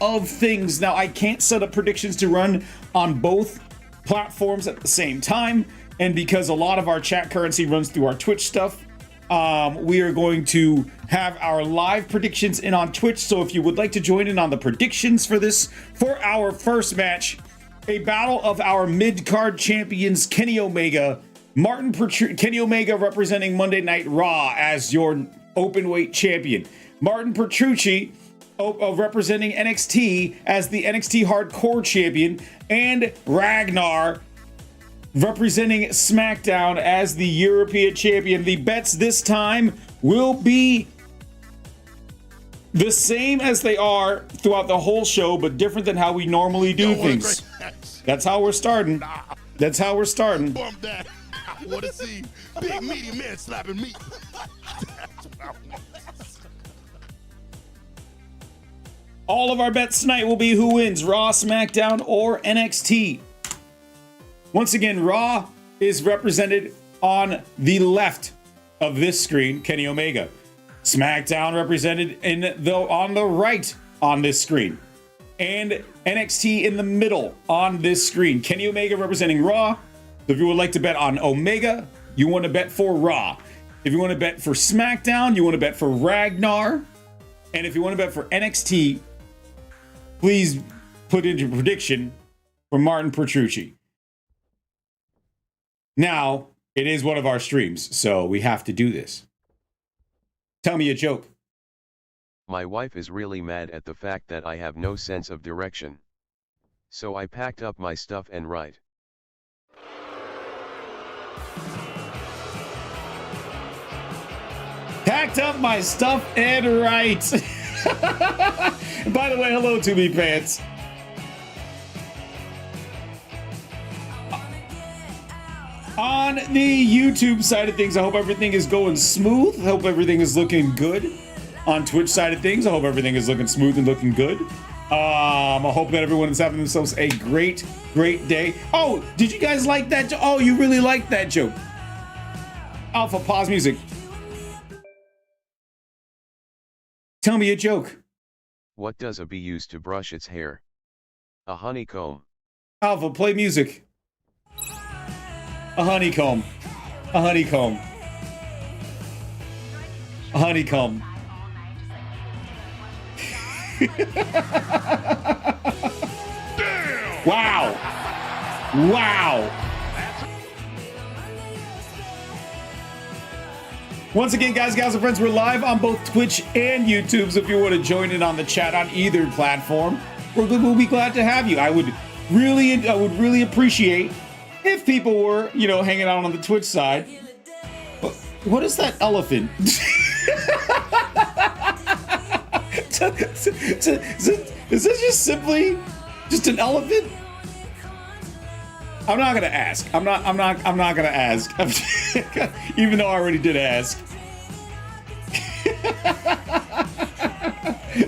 of things. Now, I can't set up predictions to run on both platforms at the same time, and because a lot of our chat currency runs through our Twitch stuff, we are going to have our live predictions in on Twitch. So if you would like to join in on the predictions for this, for our first match, a battle of our mid-card champions, Kenny Omega, Kenny Omega representing Monday Night Raw as your openweight champion, Martin Petrucci representing NXT as the NXT Hardcore champion, and Ragnar representing SmackDown as the European champion. The bets this time will be the same as they are throughout the whole show, but different than how we normally do things. That's how we're starting. That's how we're starting. Bump that. I want to see big meaty man slapping me. That's what I want. All of our bets tonight will be who wins, Raw, SmackDown, or NXT. Once again, Raw is represented on the left of this screen, Kenny Omega. SmackDown represented on the right on this screen. And NXT in the middle on this screen. Kenny Omega representing Raw. So if you would like to bet on Omega, you want to bet for Raw. If you want to bet for SmackDown, you want to bet for Ragnar. And if you want to bet for NXT, please put in your prediction for Martin Petrucci. Now, it is one of our streams, so we have to do this. Tell me a joke. My wife is really mad at the fact that I have no sense of direction. So I packed up my stuff and right. Packed up my stuff and right. By the way, hello to me, pants. On the YouTube side of things, I hope everything is going smooth. I hope everything is looking good. On Twitch side of things, I hope everything is looking smooth and looking good. I hope that everyone is having themselves a great day. Oh, did you guys like that? Oh, you really liked that joke. Alpha, pause music. Tell me a joke. What does a bee use to brush its hair? A honeycomb. Alpha, play music. A honeycomb. A honeycomb. A honeycomb. Wow. Wow. Once again, guys, gals, and friends, we're live on both Twitch and YouTube. So if you want to join in on the chat on either platform, we'll be glad to have you. I would really appreciate if people were, hanging out on the Twitch side. But what is that elephant? Is this just simply just an elephant? I'm not gonna ask. I'm not gonna ask. Even though I already did ask.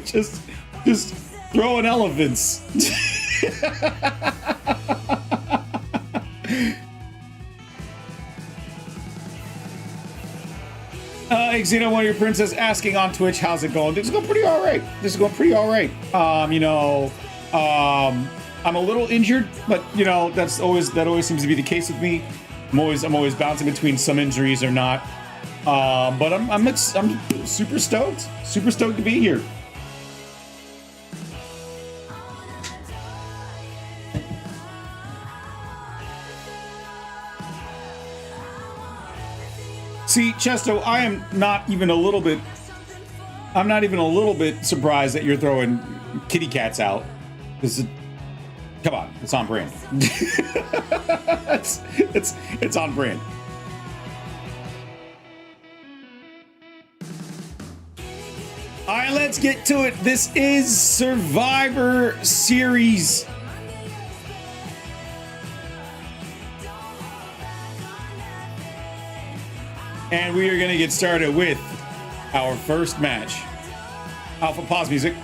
just throwing elephants. Xena, one of your princess asking on Twitch, how's it going? This is going pretty all right. I'm a little injured, but that always seems to be the case with me. I'm always bouncing between some injuries or not. But I'm super stoked to be here. See, Chesto, I'm not even a little bit surprised that you're throwing kitty cats out. Come on, it's on brand. it's on brand. All right, let's get to it. This is Survivor Series. And we are going to get started with our first match. Alpha, pause music.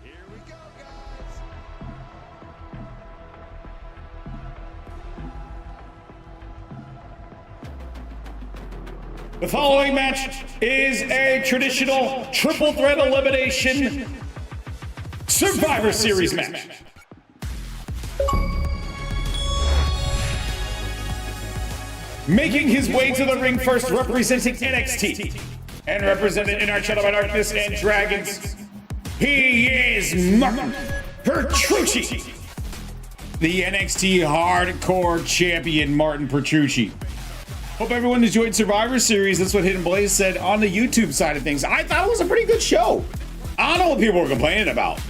Here we go, guys. The following match is a traditional triple threat elimination Survivor Series match. Making his way to the ring first, representing NXT, and represented in our Shadow by Darkness and Dragons, he is Martin Petrucci, the NXT Hardcore Champion, Martin Petrucci. Hope everyone enjoyed Survivor Series. That's what Hidden Blaze said on the YouTube side of things. I thought it was a pretty good show. I don't know what people were complaining about.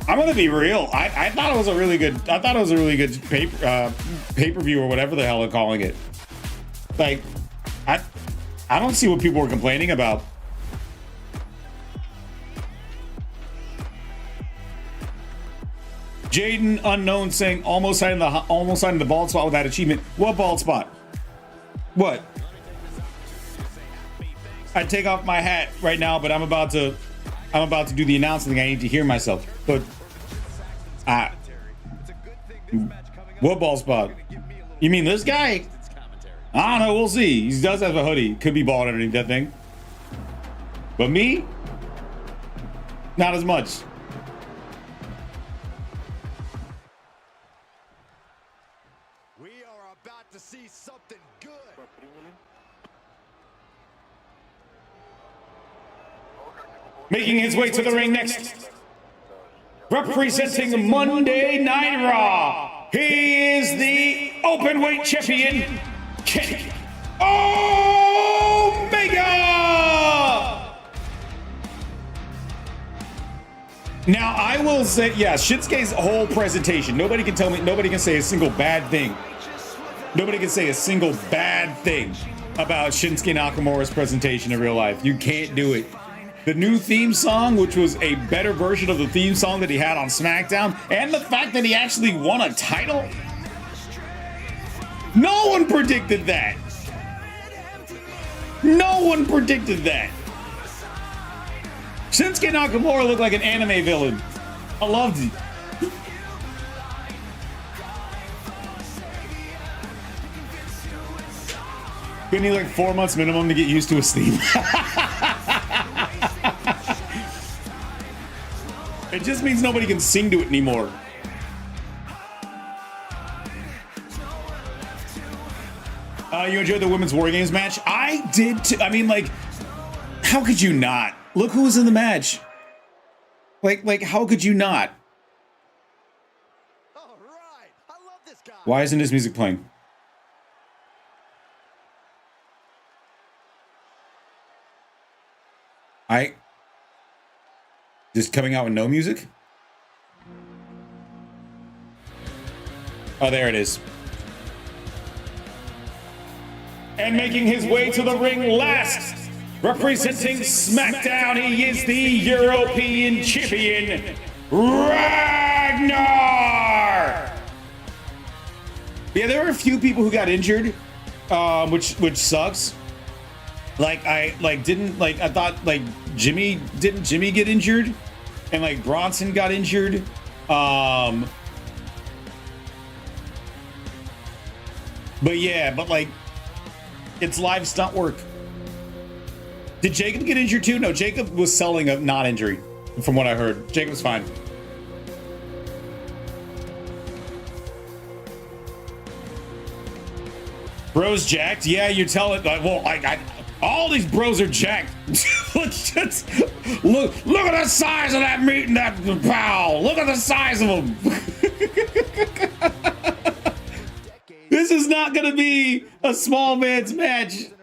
I'm gonna be real. I thought it was a really good. I thought it was a really good pay-per-view or whatever the hell they're calling it. Like, I don't see what people were complaining about. Jaden Unknown saying almost signed the bald spot with that achievement. What bald spot? What? I take off my hat right now, but I'm about to do the announcing thing. I need to hear myself. But what bald spot? You mean this guy? I don't know. We'll see. He does have a hoodie. Could be bald underneath that thing. But me, not as much. We are about to see something good. Making his way to the ring next, representing Monday Night Raw, he is the openweight champion, Kenny Omega! Now, I will say, yeah, Shinsuke's whole presentation, nobody can tell me, nobody can say a single bad thing. Nobody can say a single bad thing about Shinsuke Nakamura's presentation in real life. You can't do it. The new theme song, which was a better version of the theme song that he had on SmackDown, and the fact that he actually won a title. No one predicted that. No one predicted that. Shinsuke Nakamura looked like an anime villain. I loved it. We need like 4 months minimum to get used to his theme. It just means nobody can sing to it anymore. You enjoyed the Women's War Games match? I did too. I mean, like, how could you not? Look who was in the match. Like, how could you not? All right. I love this guy. Why isn't his music playing? Just coming out with no music? Oh, there it is. And making his way to the ring last, representing SmackDown, he is the European Champion, Ragnar! Yeah, there were a few people who got injured, which sucks. I thought didn't Jimmy get injured? And like Bronson got injured. But like it's live stunt work. Did Jacob get injured too? No, Jacob was selling a non-injury from what I heard. Jacob's fine. Bro's jacked? Yeah, you're telling, all these bros are jacked. look at the size of that meat and that pow. Look at the size of them. This is not going to be a small man's match.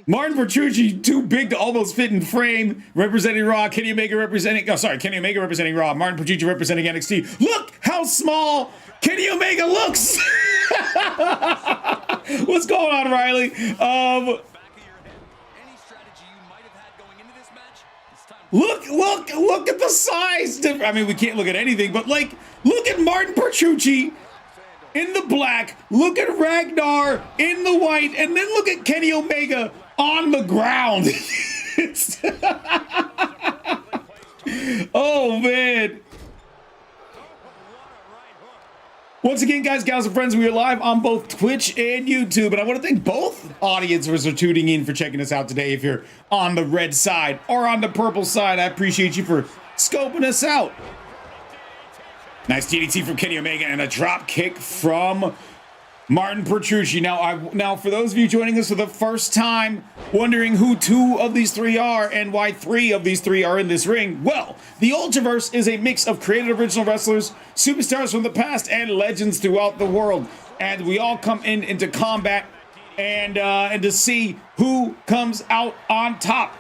Martin Petrucci, too big to almost fit in frame, representing Raw. Kenny Omega representing Raw. Martin Petrucci representing NXT. Look how small Kenny Omega looks. What's going on, Riley? Look at the size. I mean, we can't look at anything, but like, look at Martin Petrucci in the black. Look at Ragnar in the white, and then look at Kenny Omega on the ground. Oh man. Once again, guys, gals, and friends, we are live on both Twitch and YouTube, and I want to thank both audiences for tuning in, for checking us out today. If you're on the red side or on the purple side, I appreciate you for scoping us out. Nice DDT from Kenny Omega and a drop kick from Martin Petrucci. Now, for those of you joining us for the first time, wondering who two of these three are and why three of these three are in this ring, well, the Ultraverse is a mix of created original wrestlers, superstars from the past, and legends throughout the world. And we all come into combat and to see who comes out on top.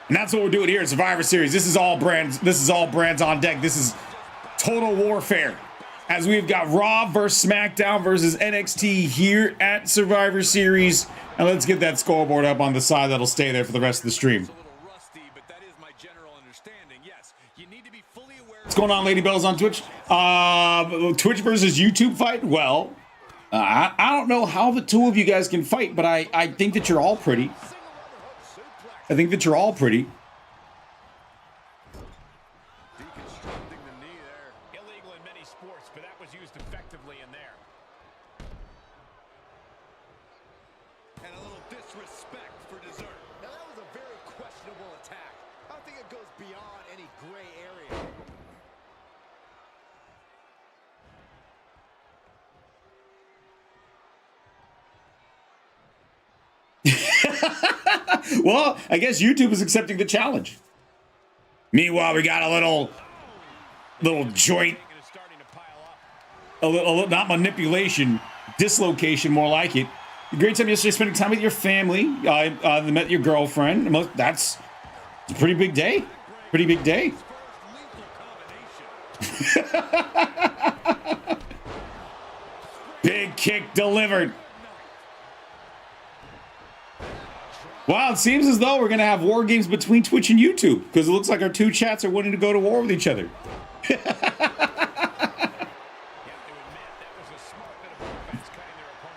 And that's what we're doing here at Survivor Series. This is all brands. This is all brands on deck. This is total warfare, as we've got Raw versus SmackDown versus NXT here at Survivor Series. And let's get that scoreboard up on the side that'll stay there for the rest of the stream. What's going on, Lady Bells on Twitch? Twitch versus YouTube fight? Well, I don't know how the two of you guys can fight, but I think that you're all pretty. I think that you're all pretty. Well, I guess YouTube is accepting the challenge. Meanwhile, we got a little joint, a little not manipulation, dislocation, more like it. A great time yesterday spending time with your family. Met your girlfriend. That's a pretty big day. Pretty big day. Big kick delivered. Wow, it seems as though we're going to have war games between Twitch and YouTube, because it looks like our two chats are wanting to go to war with each other.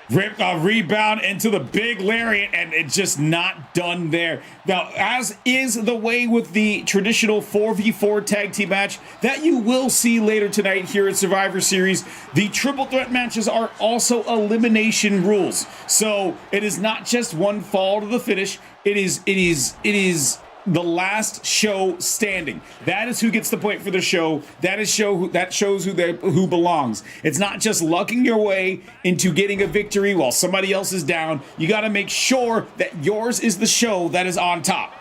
Rip a rebound into the big lariat, and it's just not done there. Now, as is the way with the traditional 4v4 tag team match that you will see later tonight here at Survivor Series, the triple threat matches are also elimination rules. So it is not just one fall to the finish. It is the last show standing. That is who gets the point for the show. That shows who belongs. It's not just lucking your way into getting a victory while somebody else is down. You got to make sure that yours is the show that is on top.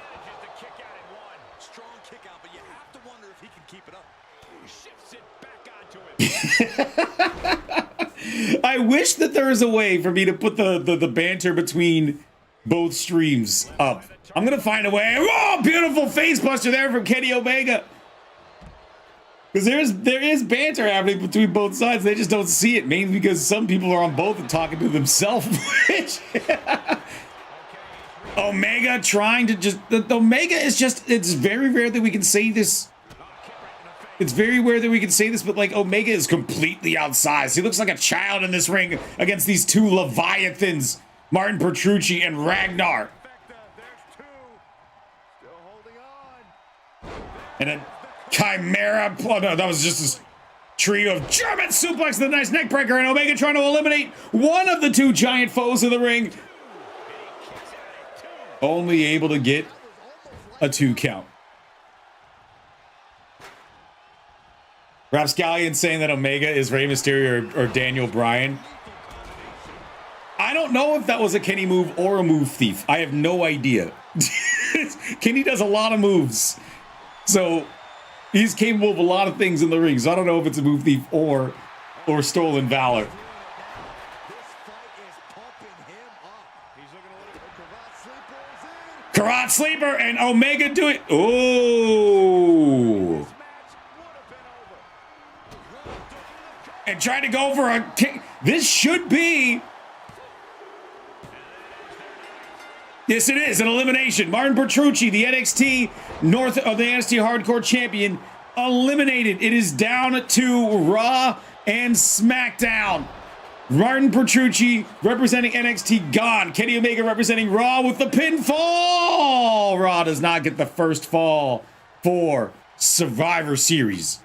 I wish that there was a way for me to put the banter between both streams up. I'm gonna find a way. Oh, beautiful face buster there from Kenny Omega. Because there is banter happening between both sides. They just don't see it, mainly because some people are on both and talking to themselves. Omega trying to just... Omega is just... It's very rare that we can say this. It's very rare that we can say this, but like Omega is completely outsized. He looks like a child in this ring against these two Leviathans, Martin Petrucci and Ragnar. And a Chimera. Oh no, that was just a trio of German suplex, the nice neck breaker, and Omega trying to eliminate one of the two giant foes of the ring. Only able to get a 2 count. Rapscallion saying that Omega is Rey Mysterio or Daniel Bryan. I don't know if that was a Kenny move or a move thief. I have no idea. Kenny does a lot of moves. So he's capable of a lot of things in the ring. So I don't know if it's a move thief or stolen valor. Karat sleeper and Omega doing. Oh. And trying to go for a kick. This should be. Yes, it is an elimination. Martin Petrucci, the NXT Hardcore Champion, eliminated. It is down to Raw and SmackDown. Martin Petrucci representing NXT gone. Kenny Omega representing Raw with the pinfall. Raw does not get the first fall for Survivor Series.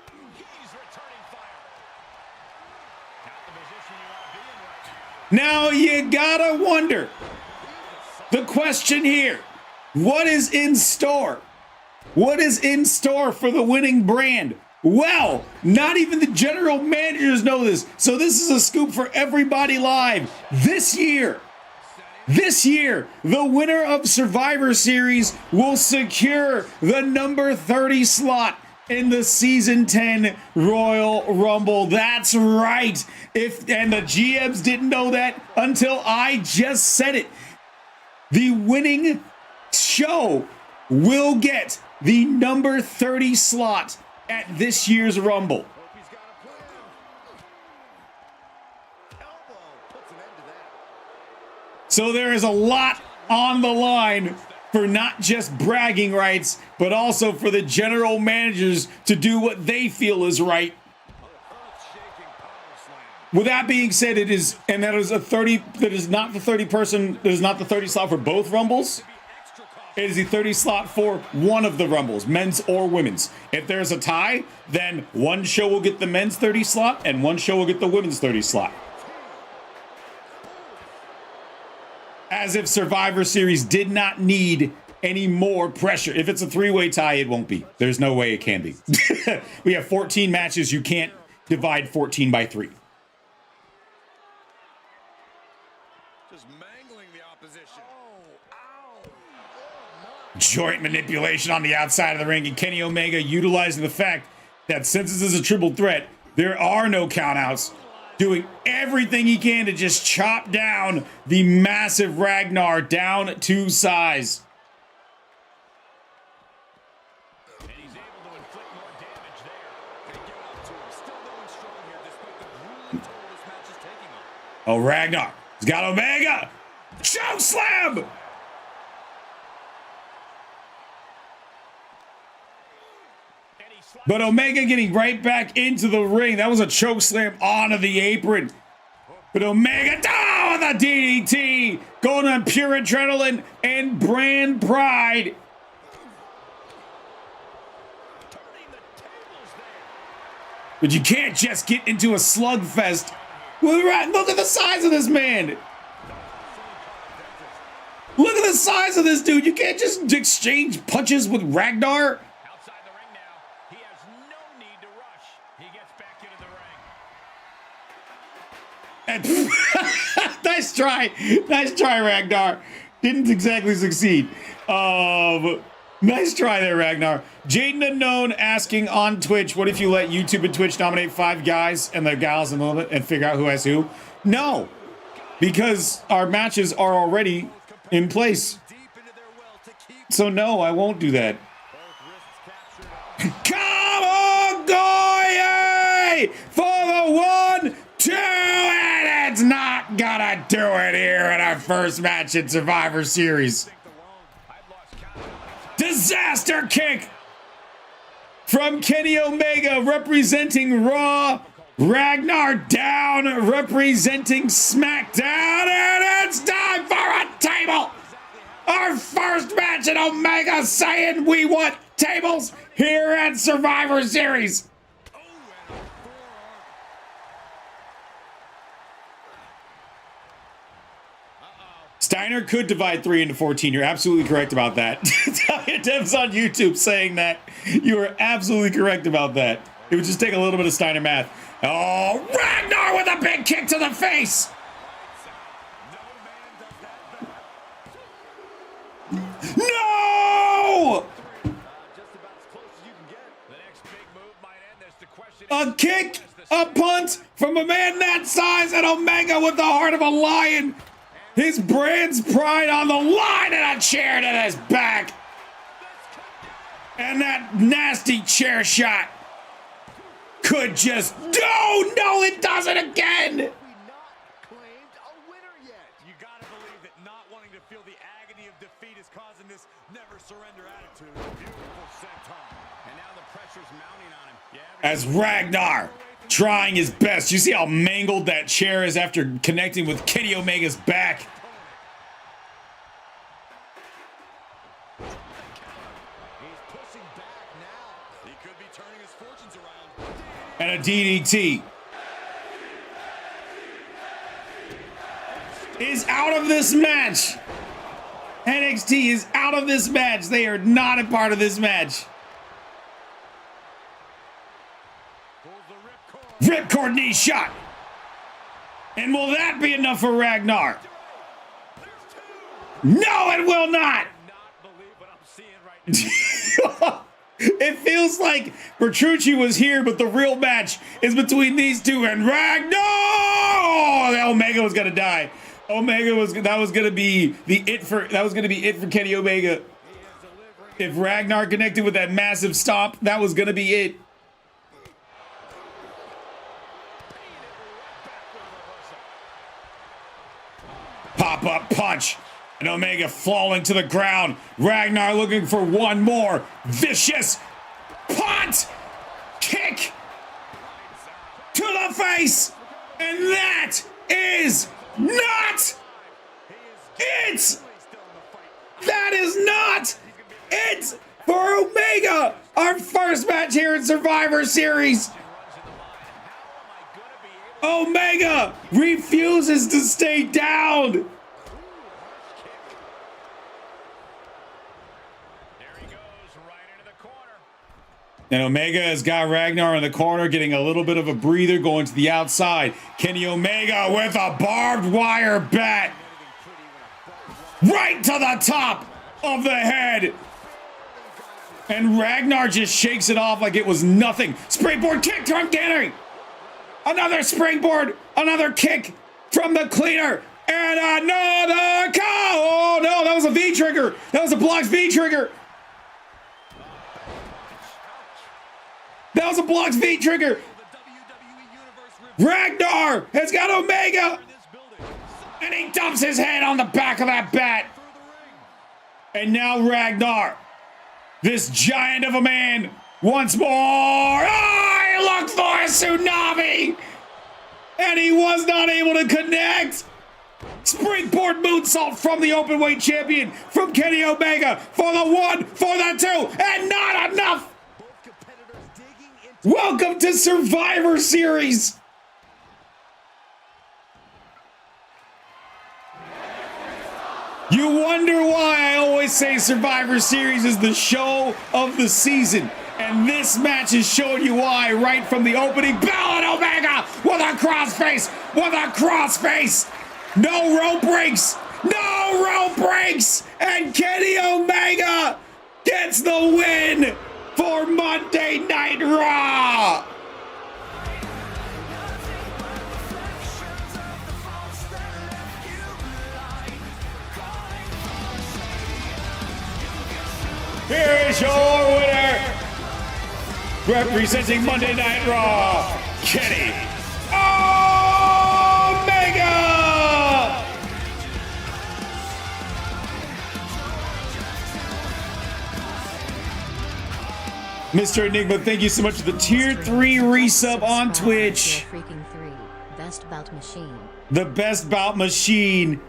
Now you gotta wonder, the question here, what is in store? What is in store for the winning brand? Well, not even the general managers know this. So this is a scoop for everybody live. This year, the winner of Survivor Series will secure the number 30 slot in the Season 10 Royal Rumble. That's right. And the GMs didn't know that until I just said it. The winning show will get the number 30 slot at this year's Rumble. So there is a lot on the line for not just bragging rights, but also for the general managers to do what they feel is right. With that being said, it is, and that is a 30, that is not the 30 person, that is not the 30 slot for both Rumbles. It is the 30 slot for one of the Rumbles, men's or women's. If there's a tie, then one show will get the men's 30 slot and one show will get the women's 30 slot. As if Survivor Series did not need any more pressure. If it's a three-way tie, it won't be. There's no way it can be. We have 14 matches. You can't divide 14 by 3. Just mangling the opposition. Joint manipulation on the outside of the ring, and Kenny Omega utilizing the fact that since this is a triple threat, there are no countouts, doing everything he can to just chop down the massive Ragnar down to size. And he's able to inflict more damage there. Can get up to him. Still going strong here despite the grueling toll this match is taking on. Oh, Ragnar. He's got Omega. Choke slam! But Omega getting right back into the ring. That was a choke slam onto the apron. But Omega down with a DDT. Going on pure adrenaline and brand pride. But you can't just get into a slugfest. Look at the size of this man. Look at the size of this dude. You can't just exchange punches with Ragnar. Outside the ring now. He has no need to rush. He gets back into the ring. And nice try, Ragnar. Didn't exactly succeed. Nice try there, Ragnar. Jaden Unknown asking on Twitch, what if you let YouTube and Twitch nominate 5 guys and the gals in a little bit and figure out who has who? No, because our matches are already in place. So no, I won't do that. Come on, Goye! For the 1, 2, and it's not gonna do it here in our first match in Survivor Series. Disaster kick from Kenny Omega representing Raw. Ragnar down representing SmackDown. And it's time for a table. Our first match in Omega saying we want tables here at Survivor Series. Steiner could divide 3 into 14. You're absolutely correct about that. Dev's on YouTube saying that. You are absolutely correct about that. It would just take a little bit of Steiner math. Oh, Ragnar with a big kick to the face. No! A kick, a punt from a man that size, and Omega with the heart of a lion. His brand's pride on the line, and a chair to his back. And that nasty chair shot could just, no, it does it again. You gotta believe that not wanting to feel the agony of defeat is causing this never surrender attitude. Beautiful senton. And now the pressure's mounting on him. Yeah, as Ragnar trying his best. You see how mangled that chair is after connecting with Kenny Omega's back. He's pushing back now. He could be turning his fortunes around. And a DDT. is out of this match. NXT is out of this match. They are not a part of this match. Ripcord knee shot. And will that be enough for Ragnar? No, it will not. It feels like Bertrucci was here, but the real match is between these two and Ragnar. Oh, Omega was gonna die. That was gonna be it for Kenny Omega. If Ragnar connected with that massive stomp, that was gonna be it. Pop-up punch. And Omega falling to the ground. Ragnar looking for one more vicious punt. Kick to the face. And that is not it. That is not it for Omega. Our first match here in Survivor Series. Omega refuses to stay down. And Omega has got Ragnar in the corner, getting a little bit of a breather, going to the outside. Kenny Omega with a barbed wire bat. Right to the top of the head. And Ragnar just shakes it off like it was nothing. Springboard kick from Kenny. Another springboard, another kick from the cleaner. And another cow. Oh no, that was a V-trigger. That was a blocked V-trigger. That was a blocked V-trigger. Ragnar has got Omega. And he dumps his head on the back of that bat. And now Ragnar, this giant of a man, once more. Oh, he looked for a tsunami. And he was not able to connect. Springboard moonsault from the openweight champion, from Kenny Omega, for the one, for the two, and not enough. Welcome to Survivor Series. You wonder why I always say Survivor Series is the show of the season. And this match is showing you why right from the opening bell. And Omega with a crossface, No rope breaks. No rope breaks. And Kenny Omega gets the win for Monday Night Raw. Here is your winner, representing Monday Night Raw, Kenny Omega! Mr. Enigma, thank you so much for the tier 3 resub on Twitch. Best bout machine. The best bout machine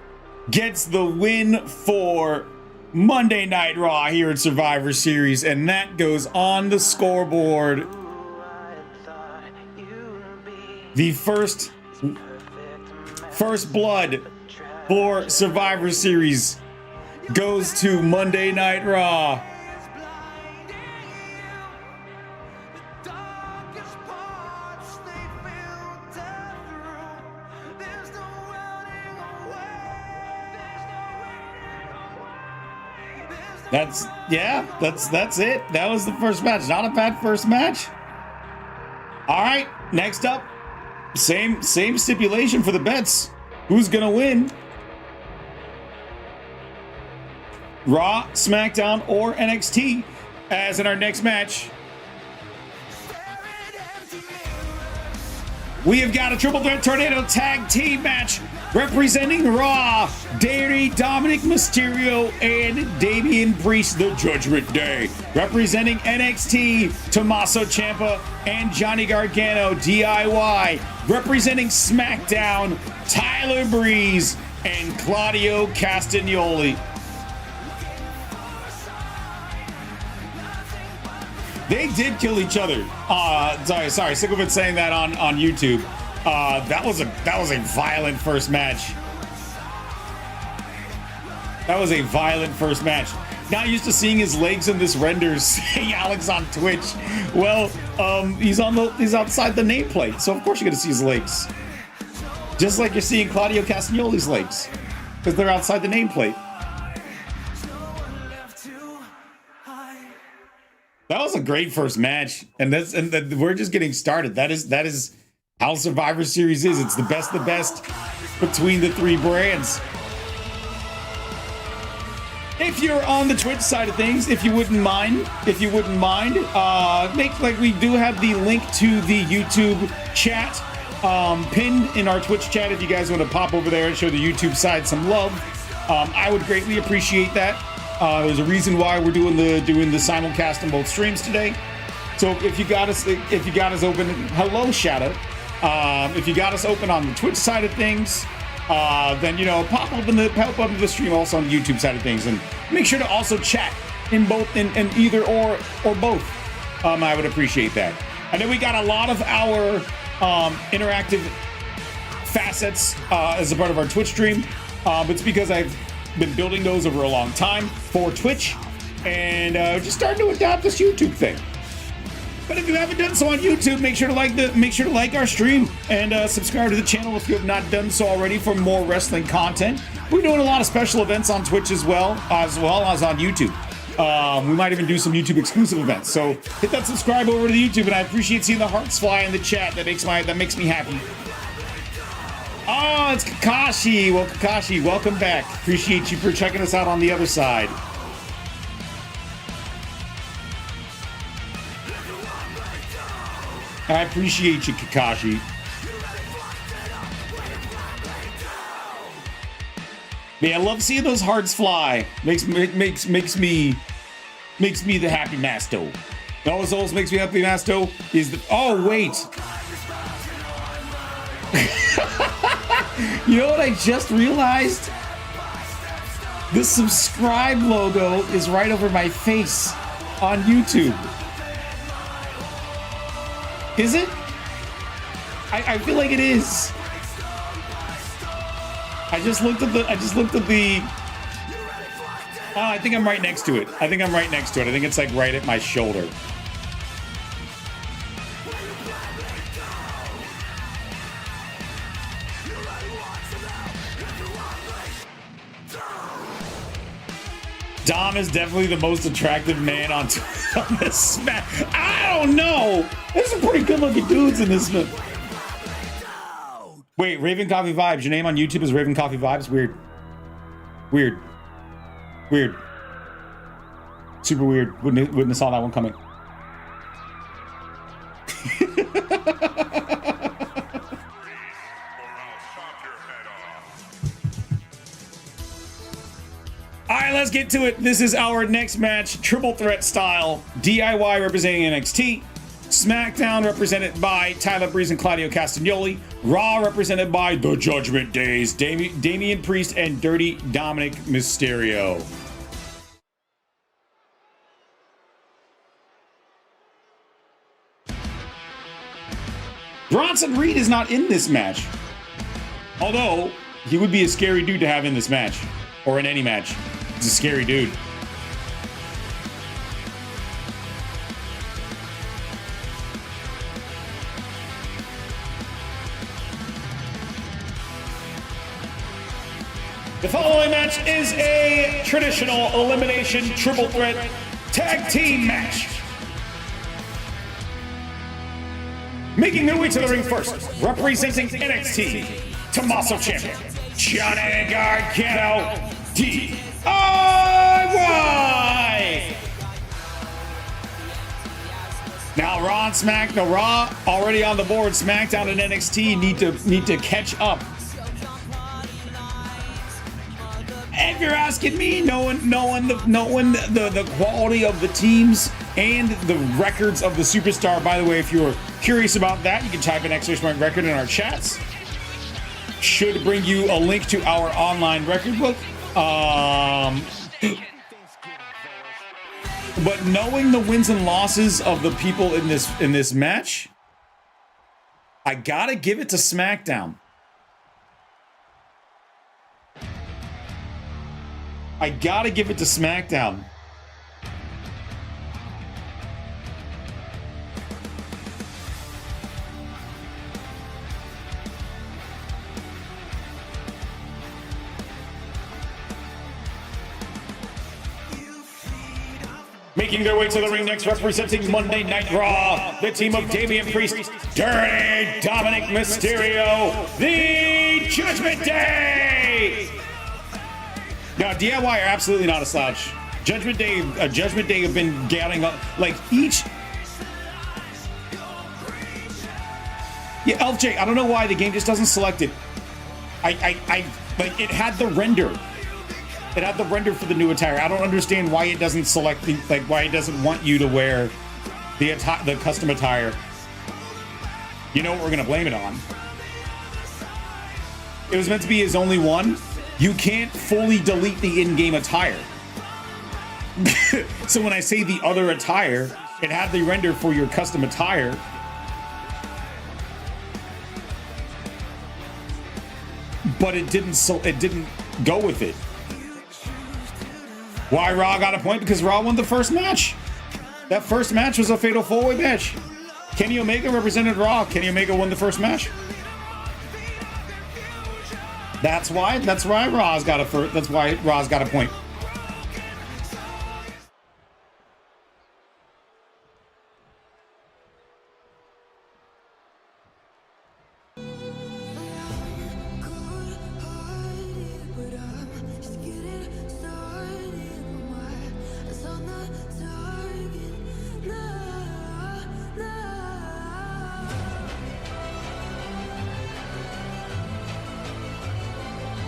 gets the win for Monday Night Raw here in Survivor Series, and that goes on the scoreboard. The first blood for Survivor Series goes to Monday Night Raw. That's it. That was the first match. Not a bad first match. All right, next up, same stipulation for the bets. Who's gonna win? Raw, SmackDown, or NXT as in our next match. We have got a triple threat tornado tag team match representing Raw, Dominic Mysterio and Damian Priest, the Judgment Day. Representing NXT, Tommaso Ciampa and Johnny Gargano, DIY. Representing SmackDown, Tyler Breeze and Claudio Castagnoli. They did kill each other. Sorry, sick of it saying that on YouTube. That was a violent first match. That was a violent first match. Not used to seeing his legs in this render, saying Alex on Twitch. Well, he's outside the nameplate, so of course you're gonna see his legs. Just like you're seeing Claudio Castagnoli's legs, because they're outside the nameplate. That was a great first match, and we're just getting started. That is how Survivor Series is. It's the best of the best between the three brands. If you're on the Twitch side of things, if you wouldn't mind, make like we do have the link to the YouTube chat pinned in our Twitch chat. If you guys want to pop over there and show the YouTube side some love, I would greatly appreciate that. There's a reason why we're doing the simulcast on both streams today. So if you got us open, hello Shadow. If you got us open on the Twitch side of things, then pop open the stream also on the YouTube side of things, and make sure to also chat in both in either or both. I would appreciate that. I know we got a lot of our interactive facets as a part of our Twitch stream. It's because I've been building those over a long time for Twitch, and just starting to adopt this YouTube thing. But if you haven't done so on YouTube, make sure to like our stream and subscribe to the channel if you have not done so already for more wrestling content. We're doing a lot of special events on Twitch as well as on YouTube. We might even do some YouTube exclusive events. So hit that subscribe over to the YouTube, and I appreciate seeing the hearts fly in the chat. That makes me happy. Oh, it's Kakashi. Well, Kakashi, welcome back. Appreciate you for checking us out on the other side. I appreciate you, Kakashi. Man, I love seeing those hearts fly. Makes me the happy Masto. You know what always makes me happy Masto is the wait. You know what I just realized? The subscribe logo is right over my face on YouTube. Is it? I feel like it is. I just looked at the I think I'm right next to it. I think it's like right at my shoulder. Dom is definitely the most attractive man on this smack. I don't know. There's some pretty good looking dudes in this one. Wait, Raven Coffee Vibes. Your name on YouTube is Raven Coffee Vibes? Weird. Super weird. Wouldn't have saw that one coming. Alright, let's get to it. This is our next match, triple threat style. DIY representing NXT. SmackDown represented by Tyler Breeze and Claudio Castagnoli. Raw represented by The Judgment Days, Damian Priest and Dirty Dominic Mysterio. Bronson Reed is not in this match. Although, he would be a scary dude to have in this match. Or in any match. He's a scary dude. The following match is a traditional elimination triple threat tag team match. Making their way to the ring first, representing NXT, Tommaso Ciampa, Johnny Gargano, DIY. Now Raw and Raw already on the board. SmackDown and NXT need to catch up. If you're asking me, knowing the quality of the teams and the records of the superstar. By the way, if you're curious about that, you can type in !record in our chats. Should bring you a link to our online record book. But knowing the wins and losses of the people in this match, I gotta give it to SmackDown. I gotta give it to SmackDown. Making their way to the ring next, representing Monday Night Raw, the team of Damian Priest, Dirty Dominic Mysterio, the Judgment Day! Now, DIY are absolutely not a slouch. Judgment Day have been getting up, like each... Yeah, Elf J, I don't know why the game just doesn't select it. Like, it had the render. It had the render for the new attire. I don't understand why it doesn't select the, like, why it doesn't want you to wear the custom attire. You know what we're gonna blame it on? It was meant to be his only one. You can't fully delete the in-game attire. So when I say the other attire, it had the render for your custom attire. But it didn't go with it. Why Raw got a point? Because Raw won the first match. That first match was a fatal four-way match. Kenny Omega represented Raw. Kenny Omega won the first match. That's why Raw's got a point.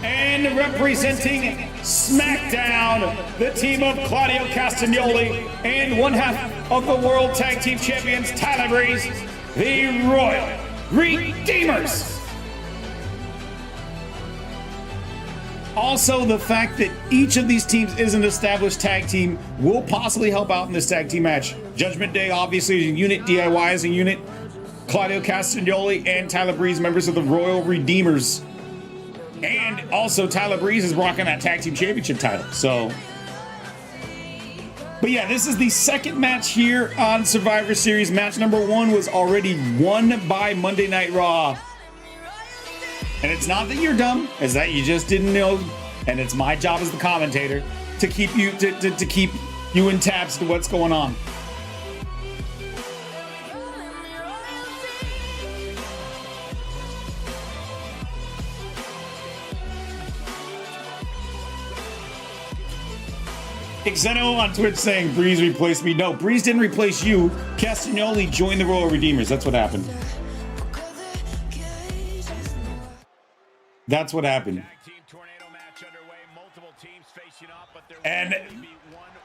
And representing SmackDown, the team of Claudio Castagnoli and one half of the World Tag Team Champions, Tyler Breeze, the Royal Redeemers. Also, the fact that each of these teams is an established tag team will possibly help out in this tag team match. Judgment Day obviously is a unit, DIY is a unit, Claudio Castagnoli and Tyler Breeze, members of the Royal Redeemers. And also Tyler Breeze is rocking that tag team championship title. So, but yeah, this is the second match here on Survivor Series. Match number 1 was already won by Monday Night Raw. And it's not that you're dumb, it's that you just didn't know. And it's my job as the commentator to keep you to keep you in tabs to what's going on. Xeno on Twitch saying Breeze replaced me. No, Breeze didn't replace you. Castagnoli joined the Royal Redeemers. That's what happened. That's what happened. And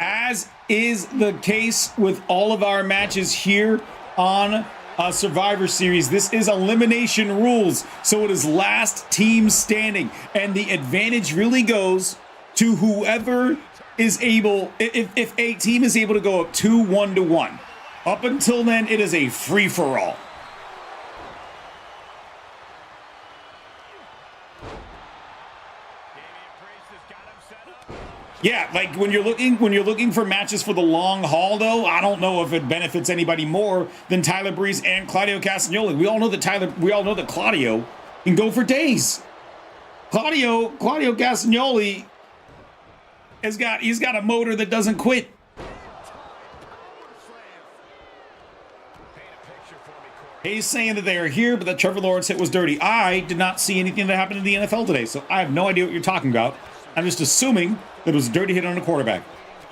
as is the case with all of our matches here on Survivor Series, this is elimination rules. So it is last team standing. And the advantage really goes to whoever is able, if a team is able to go up 2-1-1. Up until then, it is a free-for-all. Yeah, like when you're looking for matches for the long haul, though, I don't know if it benefits anybody more than Tyler Breeze and Claudio Castagnoli. We all know that Claudio can go for days. Claudio Castagnoli he's got a motor that doesn't quit. He's saying that they are here, but that Trevor Lawrence hit was dirty. I did not see anything that happened in the NFL today, so I have no idea what you're talking about. I'm just assuming that it was a dirty hit on a quarterback.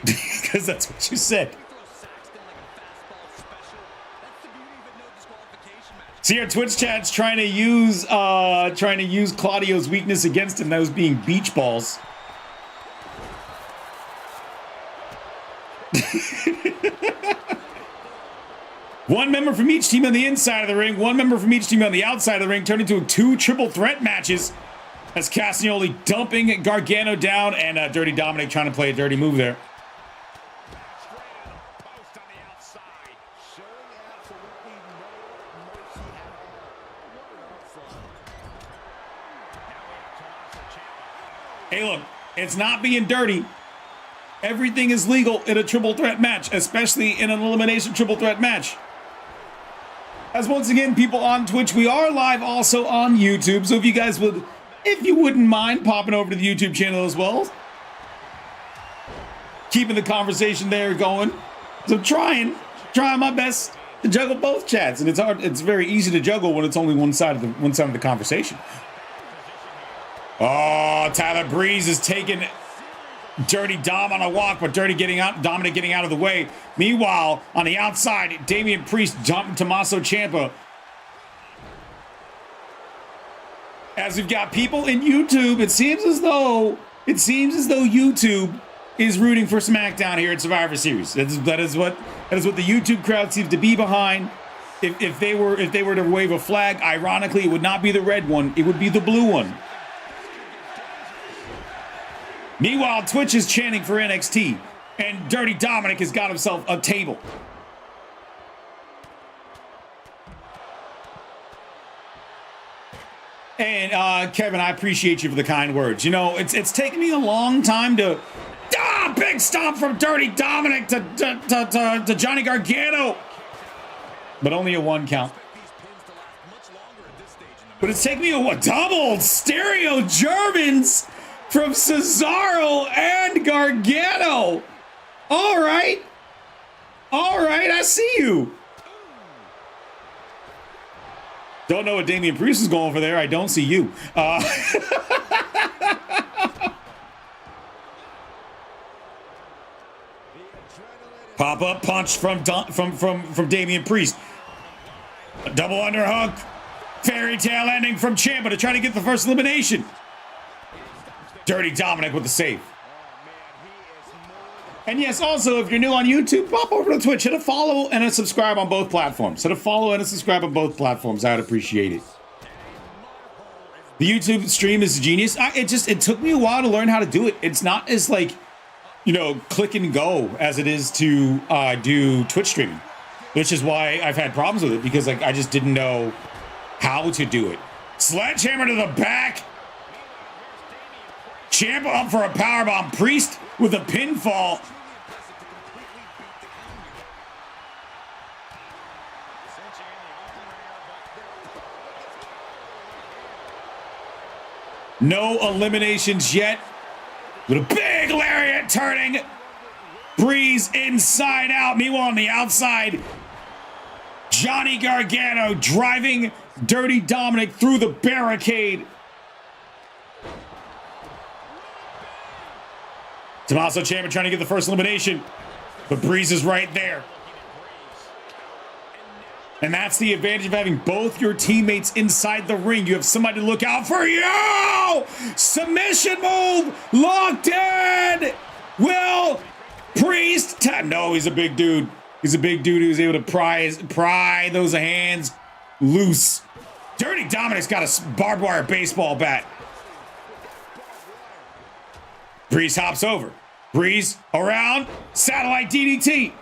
Because that's what you said. See, our Twitch chat's trying to use Claudio's weakness against him, those being beach balls. One member from each team on the inside of the ring, one member from each team on the outside of the ring, turned into 2 triple threat matches as Castagnoli dumping Gargano down and Dirty Dominic trying to play a dirty move there. Hey, look, it's not being dirty Everything is legal in a triple threat match, especially in an elimination triple threat match. As once again, people on Twitch, we are live also on YouTube. So if you wouldn't mind popping over to the YouTube channel as well, keeping the conversation there going. So trying my best to juggle both chats, and it's hard. It's very easy to juggle when it's only one side of the conversation. Oh, Tyler Breeze is taking Dirty Dom on a walk, but Dominic getting out of the way. Meanwhile, on the outside, Damian Priest jumping Tommaso Ciampa. As we've got people in YouTube, it seems as though YouTube is rooting for SmackDown here at Survivor Series. That is what the YouTube crowd seems to be behind. If they were to wave a flag, ironically, it would not be the red one; it would be the blue one. Meanwhile, Twitch is chanting for NXT, and Dirty Dominic has got himself a table. And Kevin, I appreciate you for the kind words. You know, it's taken me a long time to big stomp from Dirty Dominic to Johnny Gargano, but only a 1 count. But it's taken me a double stereo Germans from Cesaro and Gargano. All right, I see you. Don't know what Damian Priest is going for there. I don't see you. Pop-up punch from Damian Priest. A double underhook. Fairy tale ending from Ciampa to try to get the first elimination. Dirty Dominic with the save. And yes, also, if you're new on YouTube, pop over to Twitch. Hit a follow and a subscribe on both platforms. Hit a follow and a subscribe on both platforms. I'd appreciate it. The YouTube stream is genius. It took me a while to learn how to do it. It's not as click and go as it is to do Twitch streaming, which is why I've had problems with it, because I just didn't know how to do it. Sledgehammer to the back. Ciampa up for a powerbomb. Priest with a pinfall. No eliminations yet. With a big lariat turning. Breeze inside out. Meanwhile, on the outside, Johnny Gargano driving Dirty Dominic through the barricade. Tommaso Ciampa trying to get the first elimination, but Breeze is right there. And that's the advantage of having both your teammates inside the ring. You have somebody to look out for you! Submission move! Locked in! Will Priest... No, he's a big dude. He's a big dude who's able to pry those hands loose. Dirty Dominic's got a barbed wire baseball bat. Breeze hops over. Breeze around. Satellite DDT.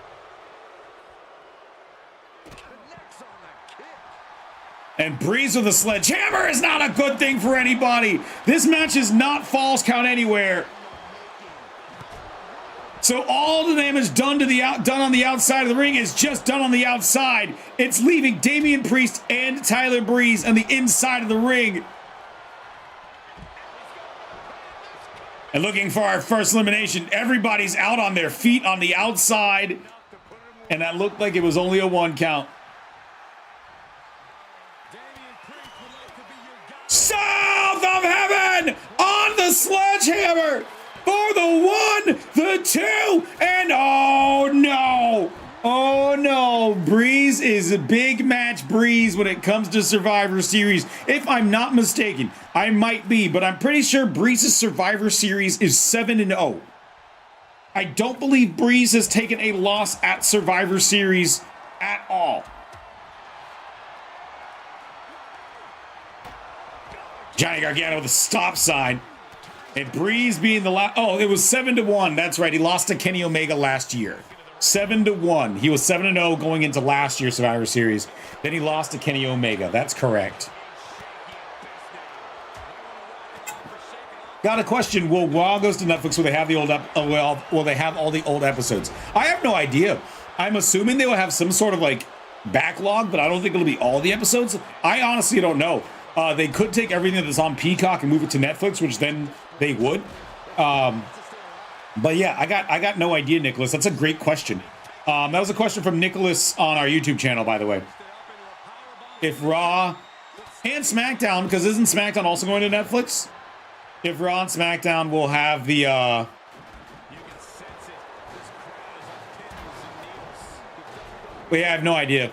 And Breeze with a sledgehammer is not a good thing for anybody. This match is not falls count anywhere. So all the damage done on the outside of the ring is just done on the outside. It's leaving Damian Priest and Tyler Breeze on the inside of the ring. And looking for our first elimination. Everybody's out on their feet on the outside. And that looked like it was only a 1 count. South of heaven on the sledgehammer for the 1, the 2, and oh no, Breeze is a big match Breeze when it comes to Survivor Series. If I'm not mistaken, I might be, but I'm pretty sure Breeze's Survivor Series is 7-0. I don't believe Breeze has taken a loss at Survivor Series at all. Johnny Gargano with a stop sign. And Breeze being the last. Oh, it was 7-1. That's right. He lost to Kenny Omega last year. 7-1. He was 7-0 going into last year's Survivor Series. Then he lost to Kenny Omega. That's correct. Got a question. Will Raw goes to Netflix? Will they have the old will they have all the old episodes? I have no idea. I'm assuming they will have some sort of like backlog, but I don't think it'll be all the episodes. I honestly don't know. They could take everything that's on Peacock and move it to Netflix, which then they would. But yeah, I got no idea, Nicholas. That's a great question. That was a question from Nicholas on our YouTube channel, by the way. If Raw and SmackDown, because isn't SmackDown also going to Netflix? If Raw and SmackDown will have the we have no idea.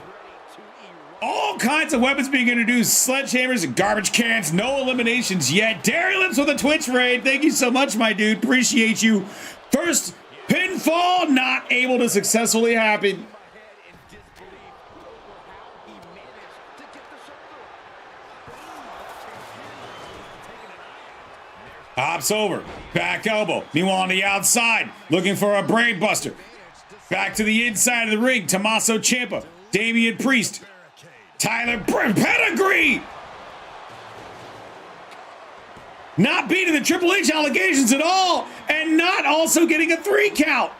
All kinds of weapons being introduced. Sledgehammers and garbage cans. No eliminations yet. Dairy Lips with a Twitch raid. Thank you so much, my dude. Appreciate you. First pinfall not able to successfully happen. Hops over. Back elbow. Meanwhile on the outside. Looking for a brain buster. Back to the inside of the ring. Tommaso Ciampa. Damian Priest. Tyler Pedigree. Not beating the Triple H allegations at all. And not also getting a 3 count.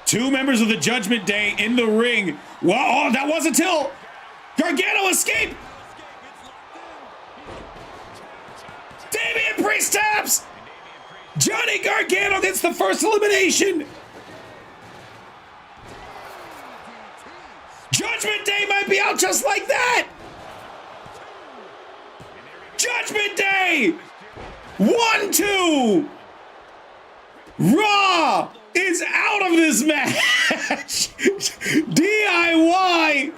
Two members of the Judgment Day in the ring. Well, oh, that was until Gargano escaped. Damian Priest taps. Johnny Gargano gets the first elimination. Judgment Day might be out just like that. Judgment Day. 1-2. Raw is out of this match. DIY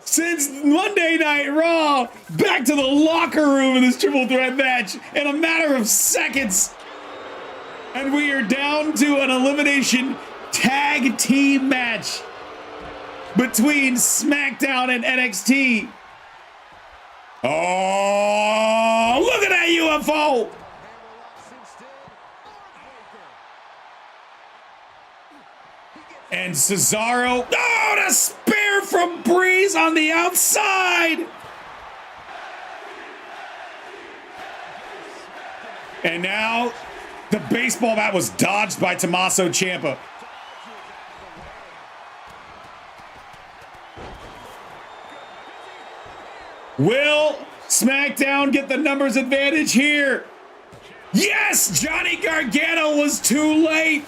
since Monday Night Raw back to the locker room in this triple threat match in a matter of seconds. And we are down to an elimination tag team match between SmackDown and NXT. Oh, look at that UFO. And Cesaro, oh, the spear from Breeze on the outside. And now the baseball bat was dodged by Tommaso Ciampa. Will SmackDown get the numbers advantage here? Yes, Johnny Gargano was too late.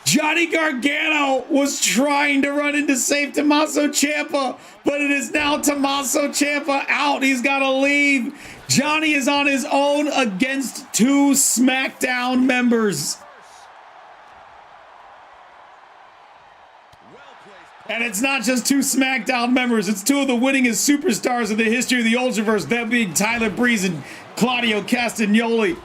Johnny Gargano was trying to run in to save Tommaso Ciampa, but it is now Tommaso Ciampa out. He's got to leave. Johnny is on his own against two SmackDown members. And it's not just two SmackDown members. It's two of the winningest superstars in the history of the Ultraverse, them being Tyler Breeze and Claudio Castagnoli.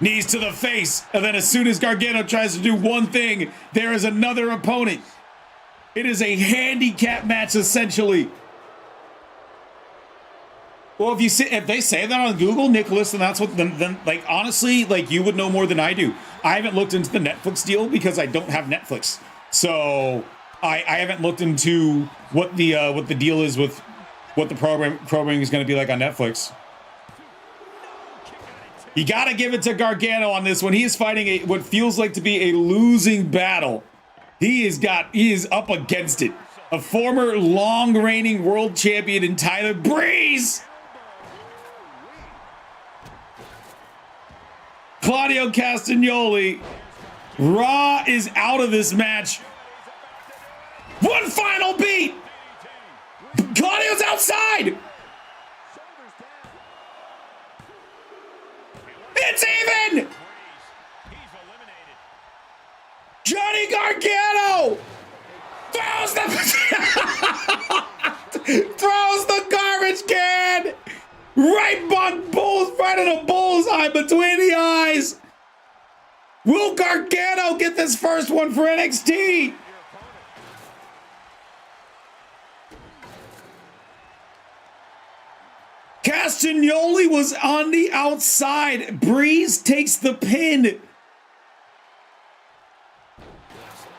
Knees to the face, and then as soon as Gargano tries to do one thing, there is another opponent. It is a handicap match, essentially. Well, if they say that on Google, Nicholas, then that's what. Then like honestly, like you would know more than I do. I haven't looked into the Netflix deal because I don't have Netflix, so I haven't looked into what the deal is with what the programming is going to be like on Netflix. You got to give it to Gargano on this one. He is fighting what feels like to be a losing battle. He is up against it. A former long-reigning world champion in Tyler Breeze. Claudio Castagnoli. Raw is out of this match. One final beat. Claudio's outside. It's even! Johnny Gargano throws the garbage can right in a bullseye between the eyes. Will Gargano get this first one for NXT? Castagnoli was on the outside. Breeze takes the pin.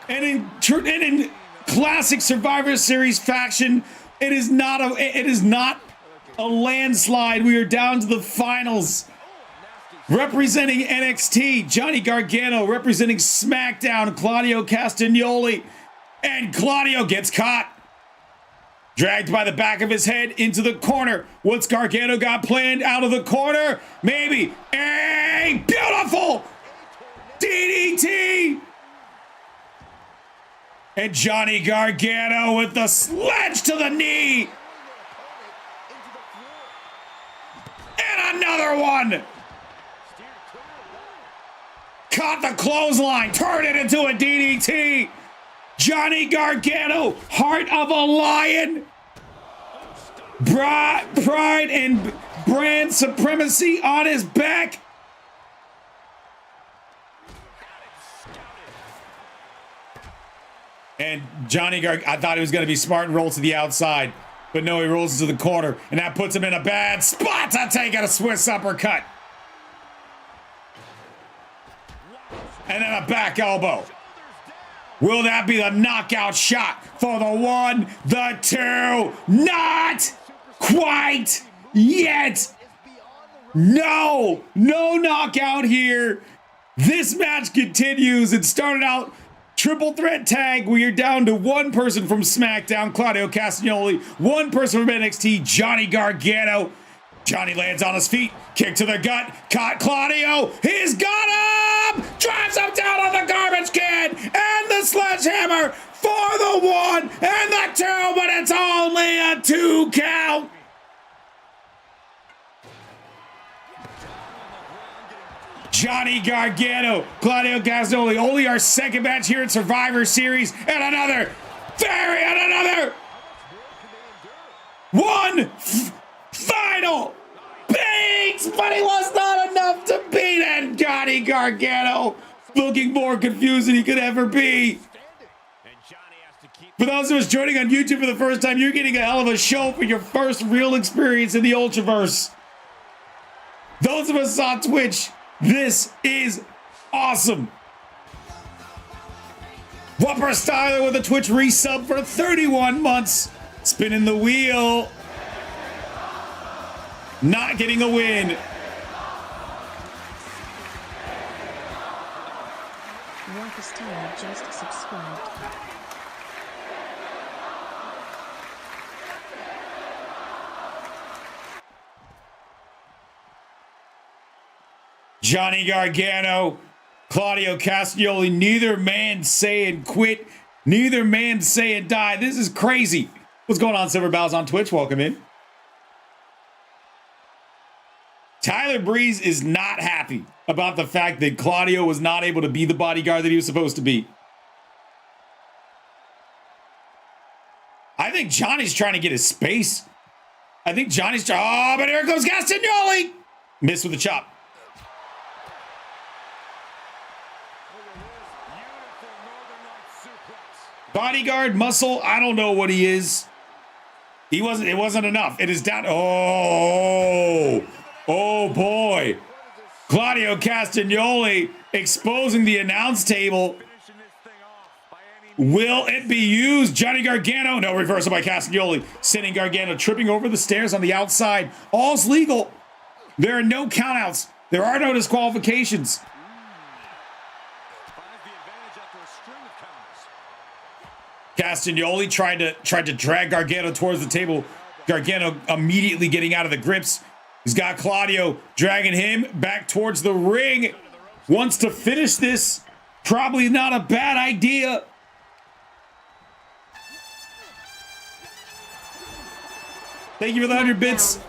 And in classic Survivor Series faction, it is not a landslide. We are down to the finals. Representing NXT, Johnny Gargano. Representing SmackDown, Claudio Castagnoli. And Claudio gets caught. Dragged by the back of his head into the corner. What's Gargano got planned out of the corner? Maybe a beautiful DDT. And Johnny Gargano with the sledge to the knee. And another one. Caught the clothesline, turned it into a DDT. Johnny Gargano, heart of a lion. Pride and brand supremacy on his back. And Johnny Gargano, I thought he was going to be smart and roll to the outside. But no, he rolls into the corner. And that puts him in a bad spot to take a Swiss uppercut. And then a back elbow. Will that be the knockout shot for the one, the two? Not quite yet. No knockout here. This match continues. It started out triple threat tag. We are down to one person from SmackDown, Claudio Castagnoli. One person from NXT, Johnny Gargano. Johnny lands on his feet. Kick to the gut. Caught Claudio. He's got him! Drives him down on the garbage can! And the sledgehammer for the one and the two, but it's only a 2 count! Johnny Gargano, Claudio Castagnoli, only our second match here in Survivor Series, and another one final beats, but he was not enough to beat it. Johnny Gargano looking more confused than he could ever be. For those of us joining on YouTube for the first time, you're getting a hell of a show for your first real experience in the Ultraverse. Those of us on Twitch, this is awesome. Whopper Styler with a Twitch resub for 31 months. Spinning the wheel. Not getting a win. Whopper Styler just subscribed. Johnny Gargano, Claudio Castagnoli, neither man saying quit, neither man saying die. This is crazy. What's going on, Silver Bows on Twitch? Welcome in. Tyler Breeze is not happy about the fact that Claudio was not able to be the bodyguard that he was supposed to be. I think Johnny's trying to get his space. I think Johnny's trying. Oh, but here goes Castagnoli. Missed with a chop. Bodyguard, muscle, I don't know what he is. It wasn't enough. It is down. Oh boy. Claudio Castagnoli exposing the announce table. Will it be used? Johnny Gargano. No, reversal by Castagnoli. Sending Gargano tripping over the stairs on the outside. All's legal. There are no countouts. There are no disqualifications. Castagnoli tried to drag Gargano towards the table. Gargano immediately getting out of the grips. He's got Claudio dragging him back towards the ring. Wants to finish this. Probably not a bad idea. Thank you for the 100 bits.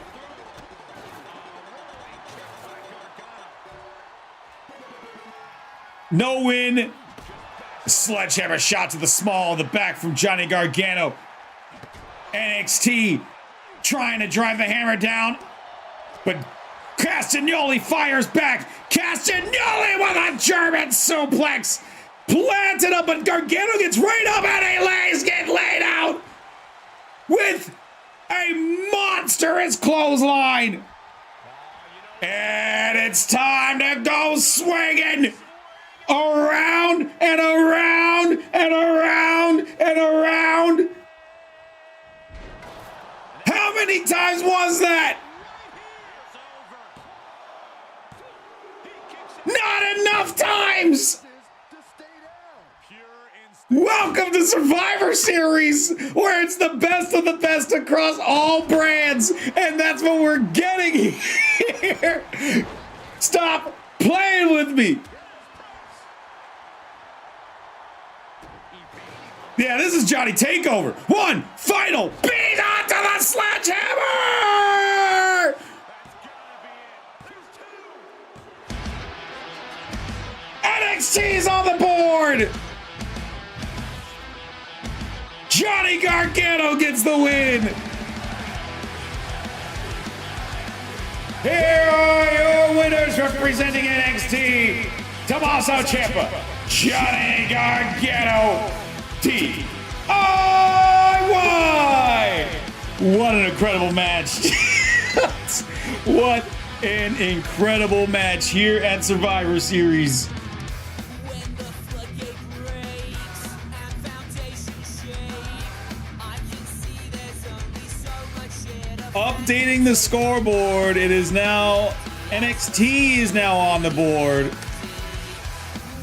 No win. Sledgehammer shot to the small of the back from Johnny Gargano. NXT trying to drive the hammer down, but Castagnoli fires back. Castagnoli with a German suplex. Planted up, but Gargano gets right up and he get laid out with a monstrous clothesline. And it's time to go swinging. around and around and around and around. How many times was that? Not enough times! Welcome to Survivor Series, where it's the best of the best across all brands, and that's what we're getting here. Stop playing with me. Yeah, this is Johnny Takeover. One final beat onto the sledgehammer! NXT's on the board! Johnny Gargano gets the win! Here are your winners representing NXT, Tommaso Ciampa, Johnny Gargano, DIY! What an incredible match. What an incredible match here at Survivor Series. Updating the scoreboard, it is now NXT is now on the board.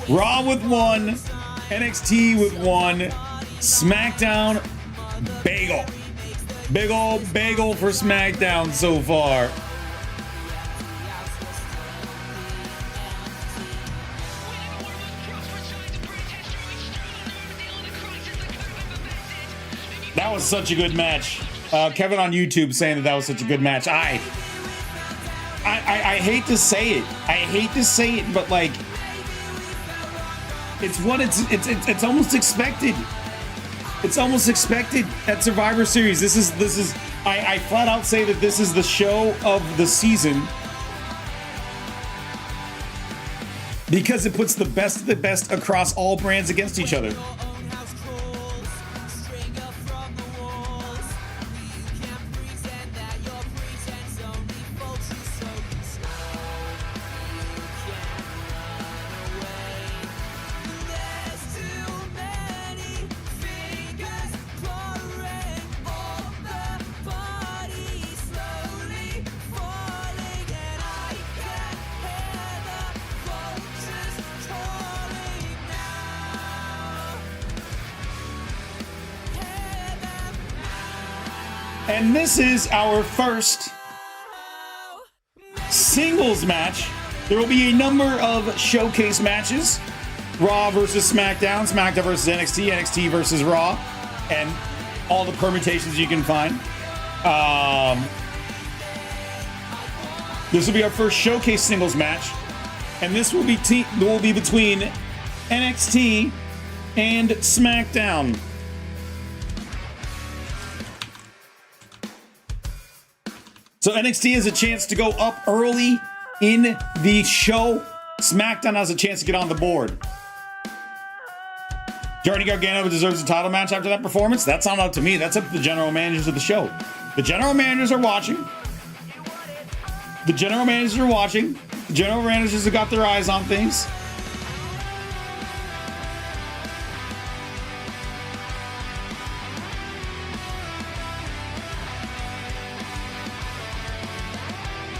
Raw with 1, NXT with 1, SmackDown bagel. Big old bagel for SmackDown so far. That was such a good match. Kevin on YouTube saying that was such a good match. I hate to say it. I hate to say it, but like, it's what it's almost expected. It's almost expected at Survivor Series. This is I flat out say that this is the show of the season because it puts the best of the best across all brands against each other. And this is our first singles match. There will be a number of showcase matches. Raw versus SmackDown, SmackDown versus NXT, NXT versus Raw, and all the permutations you can find. This will be our first showcase singles match. And this will be between NXT and SmackDown. So NXT has a chance to go up early in the show. SmackDown has a chance to get on the board. Johnny Gargano deserves a title match after that performance. That's not up to me. That's up to the general managers of the show. The general managers are watching. The general managers are watching. The general managers have got their eyes on things.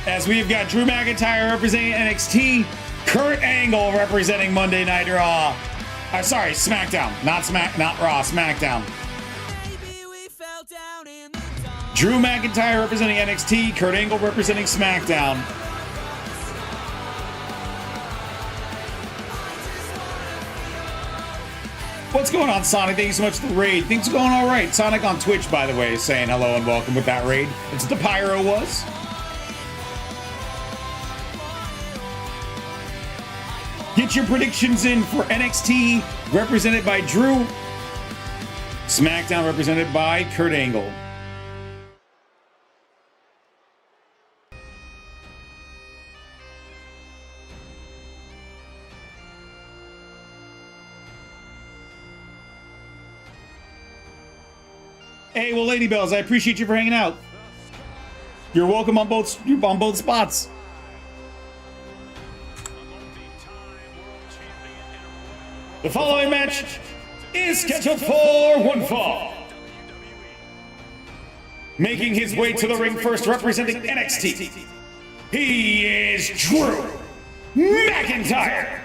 As we've got Drew McIntyre representing NXT, Kurt Angle representing Monday Night Raw. Sorry, SmackDown, not Raw, SmackDown. Drew McIntyre representing NXT, Kurt Angle representing SmackDown. What's going on, Sonic? Thank you so much for the raid. Things are going all right. Sonic on Twitch, by the way, is saying hello and welcome with that raid. It's what the Pyro was. Get your predictions in for NXT, represented by Drew. SmackDown, represented by Kurt Angle. Hey, well, Lady Bells, I appreciate you for hanging out. You're welcome on both spots. The following match is scheduled for one fall. Making his way to the ring first, representing NXT, he is Drew McIntyre.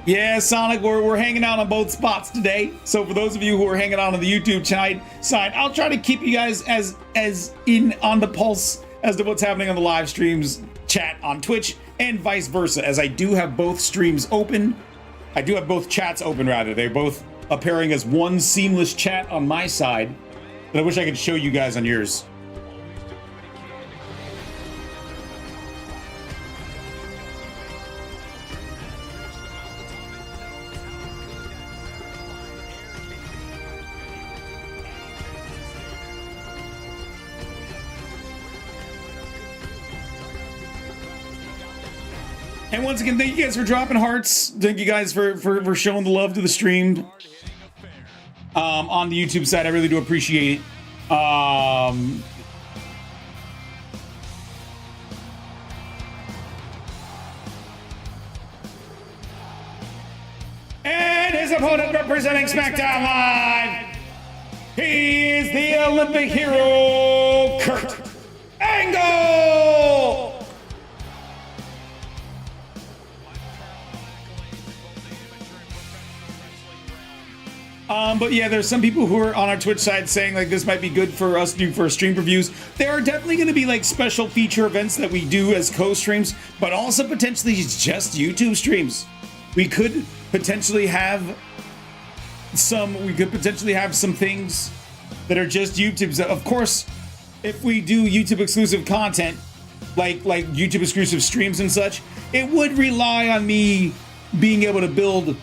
Yeah, Sonic, we're hanging out on both spots today. So for those of you who are hanging out on the YouTube side, I'll try to keep you guys as in on the pulse as to what's happening on the live streams chat on Twitch and vice versa, as I do have both streams open. I do have both chats open, rather. They're both appearing as one seamless chat on my side. But I wish I could show you guys on yours. And once again, thank you guys for dropping hearts. Thank you guys for showing the love to the stream on the YouTube side. I really do appreciate it. And his opponent representing SmackDown Live, he is the Olympic hero, Kurt Angle! But yeah, there's some people who are on our Twitch side saying like this might be good for us to do for stream reviews. There are definitely going to be like special feature events that we do as co-streams, but also potentially just YouTube streams. We could potentially have some things that are just YouTube's. Of course, if we do YouTube exclusive content, like YouTube exclusive streams and such, it would rely on me being able to build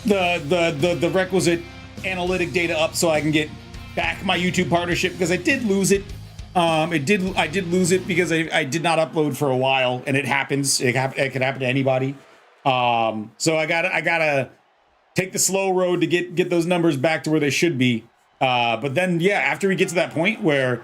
the requisite analytic data up so I can get back my YouTube partnership, because I did lose it. I did lose it because I did not upload for a while, and it happens. It could happen to anybody. So I gotta take the slow road to get those numbers back to where they should be. But then yeah, after we get to that point where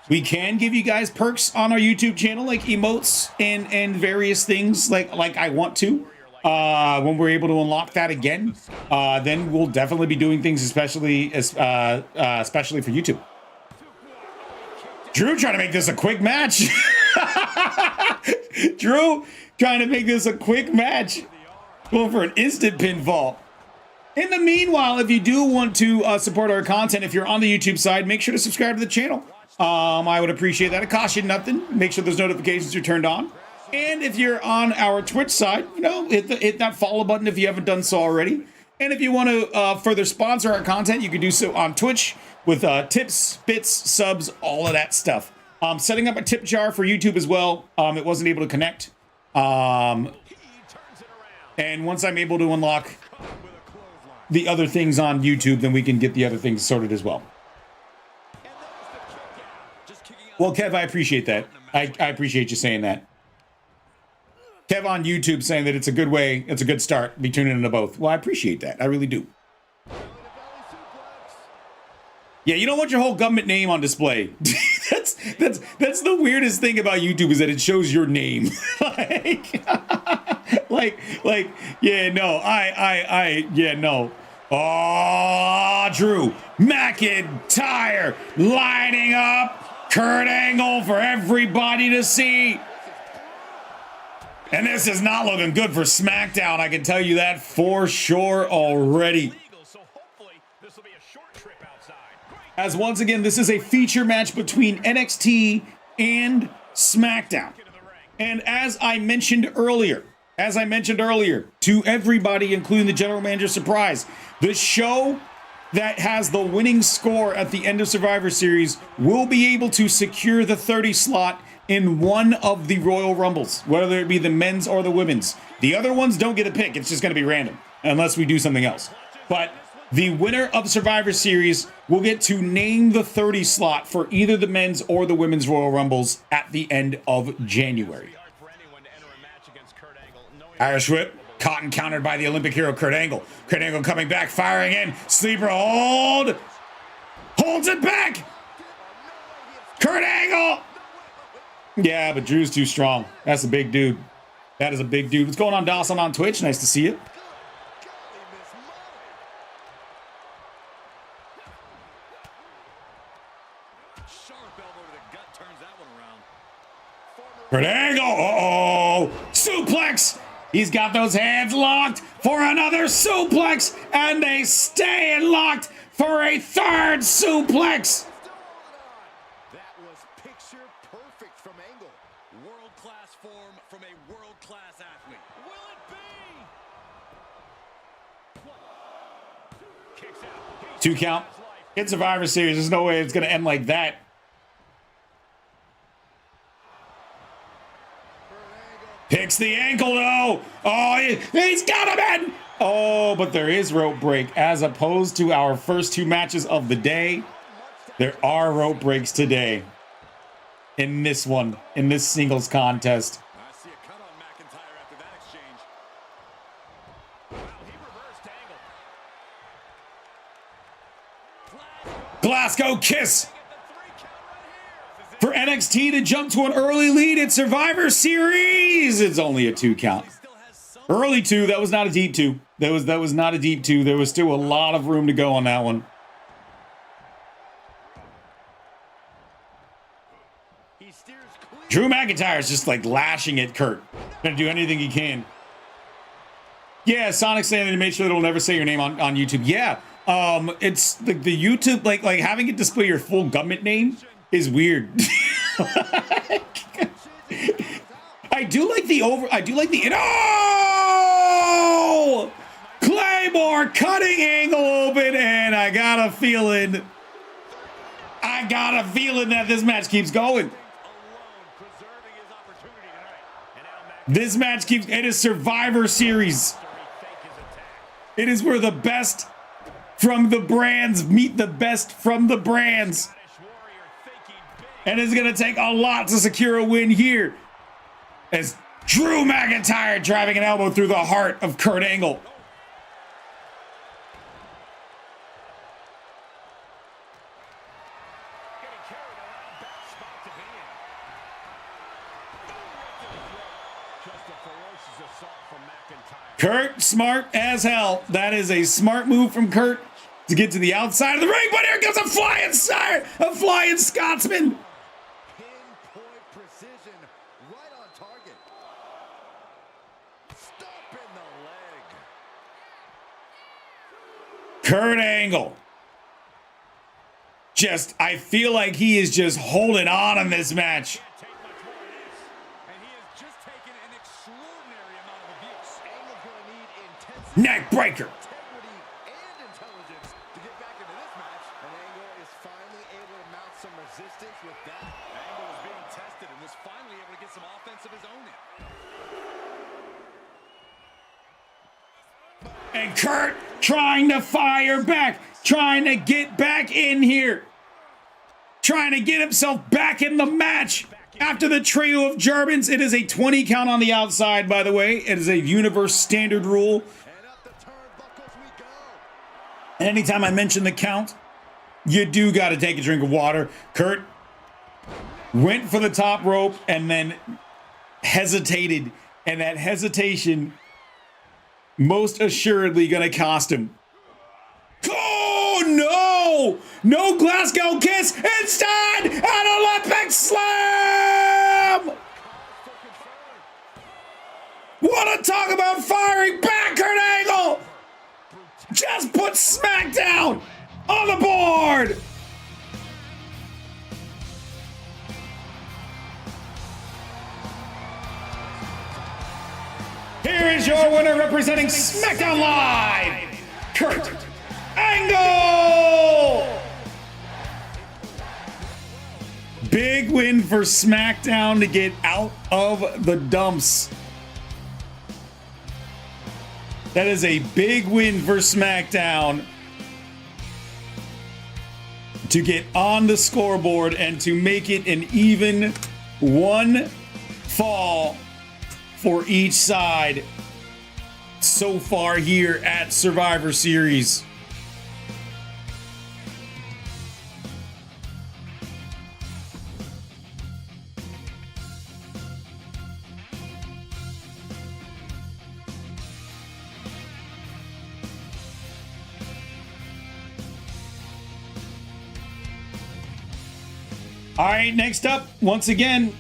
we can give you guys perks on our YouTube channel, like emotes and various things like I want to. When we're able to unlock that again, then we'll definitely be doing things, especially for YouTube. Drew trying to make this a quick match. Drew trying to make this a quick match. Going for an instant pinfall. In the meanwhile, if you do want to support our content, if you're on the YouTube side, make sure to subscribe to the channel. I would appreciate that. It costs you nothing. Make sure those notifications are turned on. And if you're on our Twitch side, you know, hit that follow button if you haven't done so already. And if you want to further sponsor our content, you can do so on Twitch with tips, bits, subs, all of that stuff. Setting up a tip jar for YouTube as well. It wasn't able to connect. And once I'm able to unlock the other things on YouTube, then we can get the other things sorted as well. Well, Kev, I appreciate that. I appreciate you saying that. Kev on YouTube saying that it's a good way, it's a good start, be tuning into both. Well, I appreciate that. I really do. Yeah, you don't want your whole government name on display. that's the weirdest thing about YouTube, is that it shows your name. Yeah, no, yeah, no. Oh, Drew McIntyre lining up Kurt Angle for everybody to see. And this is not looking good for SmackDown, I can tell you that for sure already. As once again, this is a feature match between NXT and SmackDown. And as I mentioned earlier, to everybody, including the General Manager Surprise, the show that has the winning score at the end of Survivor Series will be able to secure the 30 slot in one of the Royal Rumbles, whether it be the men's or the women's. The other ones don't get a pick. It's just going to be random unless we do something else. But the winner of Survivor Series will get to name the 30 slot for either the men's or the women's Royal Rumbles at the end of January. Irish whip, caught and countered by the Olympic hero Kurt Angle. Kurt Angle coming back, firing in. Sleeper hold. Holds it back. Kurt Angle Yeah, but Drew's too strong. That's a big dude. That is a big dude. What's going on, Dawson on Twitch? Nice to see you. Kurt Angle. Uh-oh. Suplex. He's got those hands locked for another suplex, and they stay locked for a third suplex. That was picture perfect from Angle. World-class form from a world-class athlete. Will it be? Kicks out. 2 count. It's Survivor Series. There's no way it's going to end like that. Picks the ankle, though. Oh, he's got him in. Oh, but there is rope break. As opposed to our first 2 matches of the day, there are rope breaks today. In this one, in this singles contest. I see a cut on McIntyre after that exchange. Wow, he reversed Angle. Glasgow kiss. For NXT to jump to an early lead in Survivor Series. It's only a 2 count. Early 2. That was not a deep 2. That was not a deep 2. There was still a lot of room to go on that one. Drew McIntyre is just like lashing at Kurt. Gonna do anything he can. Yeah, Sonic saying they made sure they'll never say your name on YouTube. Yeah, it's the YouTube like having it display your full government name is weird. I do like the oh! Claymore cutting Angle open, and I got a feeling that this match keeps going. This match keeps, it is Survivor Series. It is where the best from the brands meet the best from the brands. And it's going to take a lot to secure a win here. As Drew McIntyre driving an elbow through the heart of Kurt Angle. Kurt, smart as hell. That is a smart move from Kurt to get to the outside of the ring. But here comes a flying Scotsman. Pinpoint precision, right on target. Stop in the leg. Kurt Angle. I feel like he is just holding on in this match. Neck breaker. And Kurt trying to fire back, trying to get back in here, trying to get himself back in the match. After the trio of Germans, it is a 20 count on the outside, by the way. It is a universe standard rule. And anytime I mention the count, you do got to take a drink of water. Kurt went for the top rope and then hesitated. And that hesitation most assuredly going to cost him. Oh, no! No Glasgow kiss. Instead, an Olympic slam! Want to talk about firing back, Kurt Angle? Just put SmackDown on the board! Here is your winner representing SmackDown Live, Kurt Angle! Big win for SmackDown to get out of the dumps. That is a big win for SmackDown to get on the scoreboard and to make it an even 1 fall for each side so far here at Survivor Series. All right, next up, once again.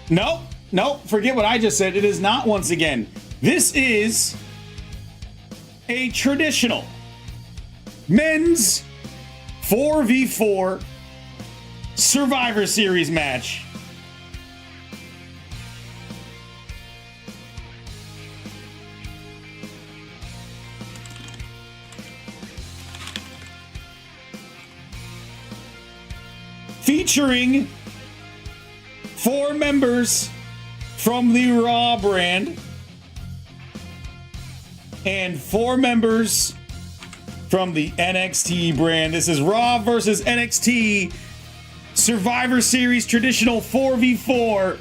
Nope, forget what I just said. It is not once again. This is a traditional men's 4v4 Survivor Series match. Featuring 4 members from the Raw brand and 4 members from the NXT brand. This is Raw versus NXT Survivor Series traditional 4v4.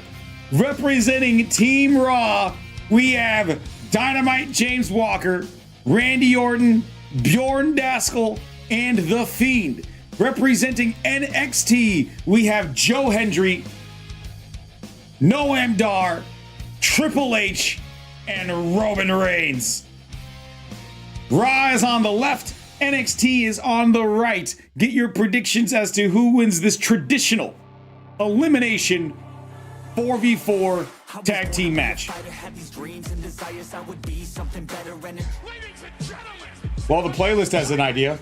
Representing Team Raw, we have Dynamite James Walker, Randy Orton, Bjorn Daskell, and The Fiend. Representing NXT, we have Joe Hendry, Noam Dar, Triple H, and Roman Reigns. Raw is on the left, NXT is on the right. Get your predictions as to who wins this traditional elimination 4v4 tag team match. Well, the playlist has an idea.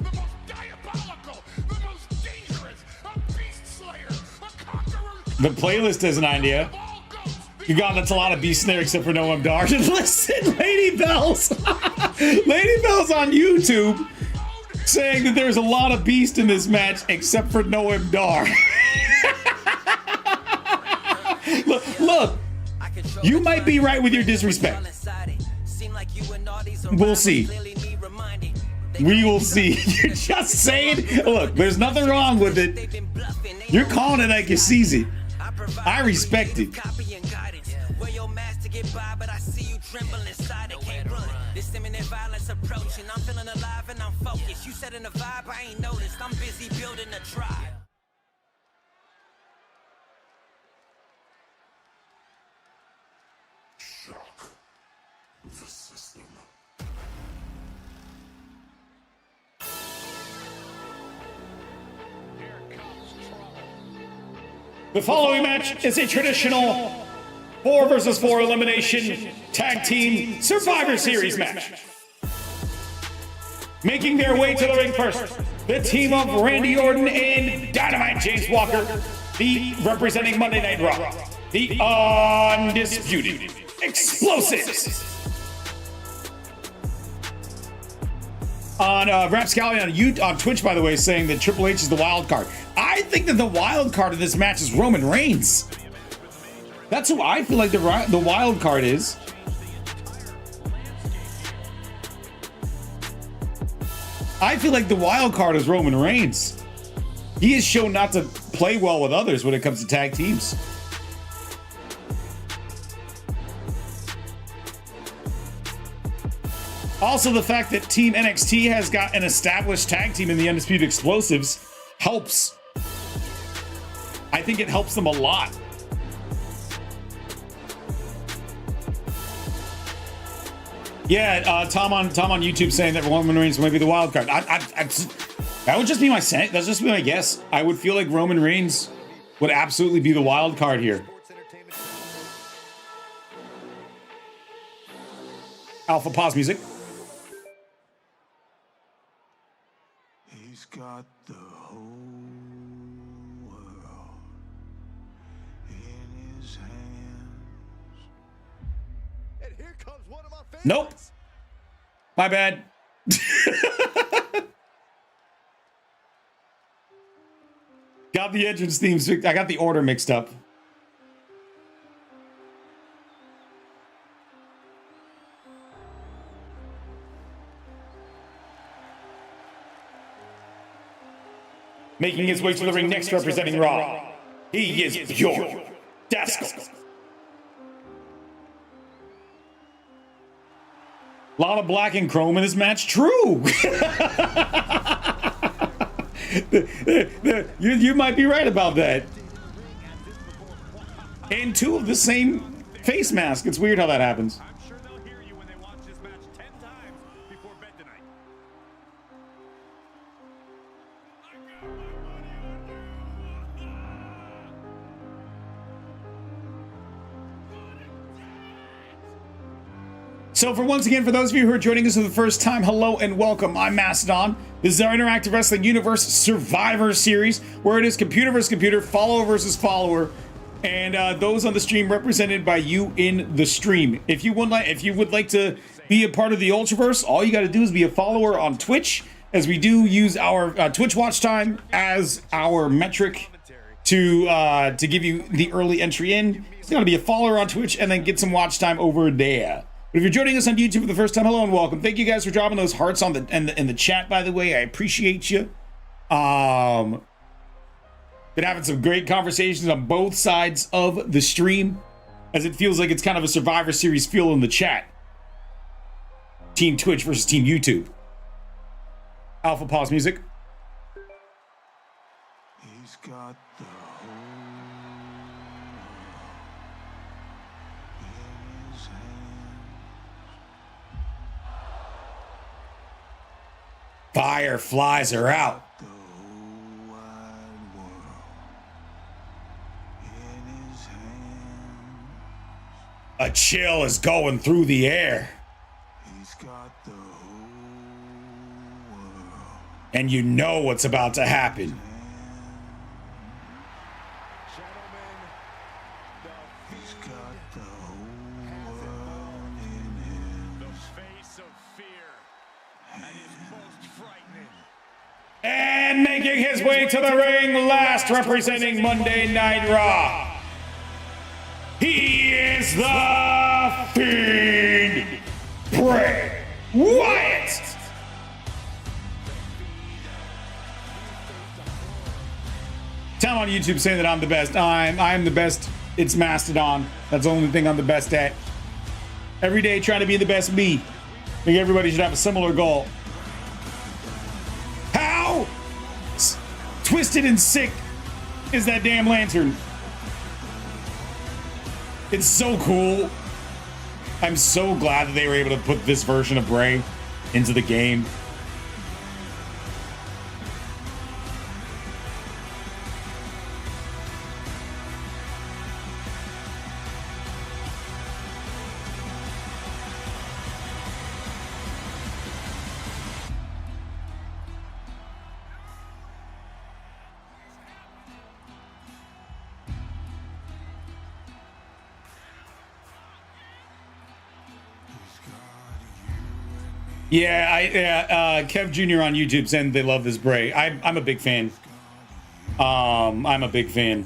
The playlist has an idea. You got that's a lot of beasts in there except for Noam Dar. Listen, Lady Bells. Lady Bells on YouTube saying that there's a lot of beast in this match except for Noam Dar. Look, you might be right with your disrespect. We'll see. We will see. You're just saying, look, there's nothing wrong with it. You're calling it like you sees it. I respect it. This imminent violence approaching. I'm feeling alive and I'm focused. You said in the vibe, I ain't noticed. I'm busy building a tribe. Shock the system. The following match is a traditional 4 versus 4 elimination tag team Survivor Series match. Making their way to the ring first, the team of Randy Orton and Dynamite James Walker, the representing Monday Night Raw, the undisputed Explosives. On Rapscallion on Twitch, by the way, saying that Triple H is the wild card. I think that the wild card of this match is Roman Reigns. That's who I feel like the wild card is. I feel like the wild card is Roman Reigns. He has shown not to play well with others when it comes to tag teams. Also, the fact that Team NXT has got an established tag team in the Undisputed Explosives helps. I think it helps them a lot. Yeah, Tom on YouTube saying that Roman Reigns might be the wild card. That would just be that's just my guess. I would feel like Roman Reigns would absolutely be the wild card here. Alpha pause music. He's got the whole world in his hands. And here comes one of my favorites. Nope. My bad. Got the entrance themes. I got the order mixed up. Making his way to the ring next, representing Raw, he is Bjorn Daskell. A lot of black and chrome in this match. True. You might be right about that. And 2 of the same face mask. It's weird how that happens. I'm sure they'll hear you when they watch this match 10 times before bed tonight. I got my money. So for once again, for those of you who are joining us for the first time, hello and welcome. I'm Mastodon. This is our Interactive Wrestling Universe Survivor Series, where it is computer versus computer, follower versus follower, and those on the stream represented by you in the stream. If you would like to be a part of the Ultraverse, all you got to do is be a follower on Twitch, as we do use our Twitch watch time as our metric to give you the early entry in. So you got to be a follower on Twitch and then get some watch time over there. But if you're joining us on YouTube for the first time, hello and welcome. Thank you guys for dropping those hearts on in the chat, by the way. I appreciate you. Been having some great conversations on both sides of the stream, as it feels like it's kind of a Survivor Series feel in the chat. Team Twitch versus Team YouTube. Alpha pause music. He's got the whole in his hand. Fireflies are out. The whole wide world in his hands. A chill is going through the air. He's got the whole world. And you know what's about to happen. He's got the whole world in The his face of fear and his most frightening. And making his way to the ring, last representing Monday Night Raw, he is the Fiend, Bray Wyatt. Tell on YouTube saying that I'm the best. I'm the best. It's Mastodon. That's the only thing I'm the best at. Every day trying to be the best me. I think everybody should have a similar goal. How twisted and sick is that damn lantern? It's so cool. I'm so glad that they were able to put this version of Bray into the game. Yeah, Kev Jr. on YouTube saying they love this Bray. I'm a big fan. I'm a big fan.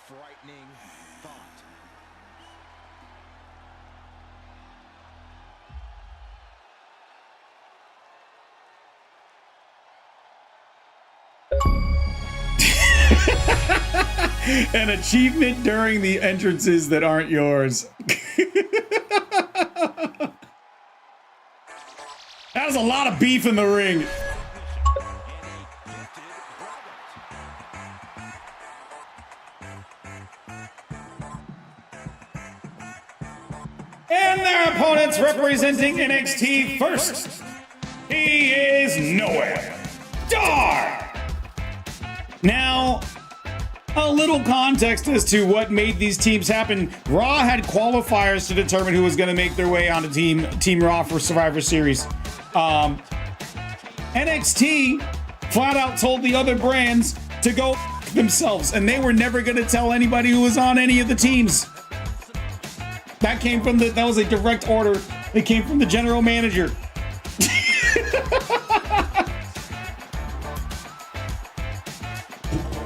Frightening thought. An achievement during the entrances that aren't yours. That was a lot of beef in the ring. And their opponents representing NXT first. He is Nowhere. Dar! Now, a little context as to what made these teams happen. Raw had qualifiers to determine who was going to make their way onto Team Raw for Survivor Series. NXT flat out told the other brands to go themselves, and they were never going to tell anybody who was on any of the teams. That was a direct order. It came from the general manager.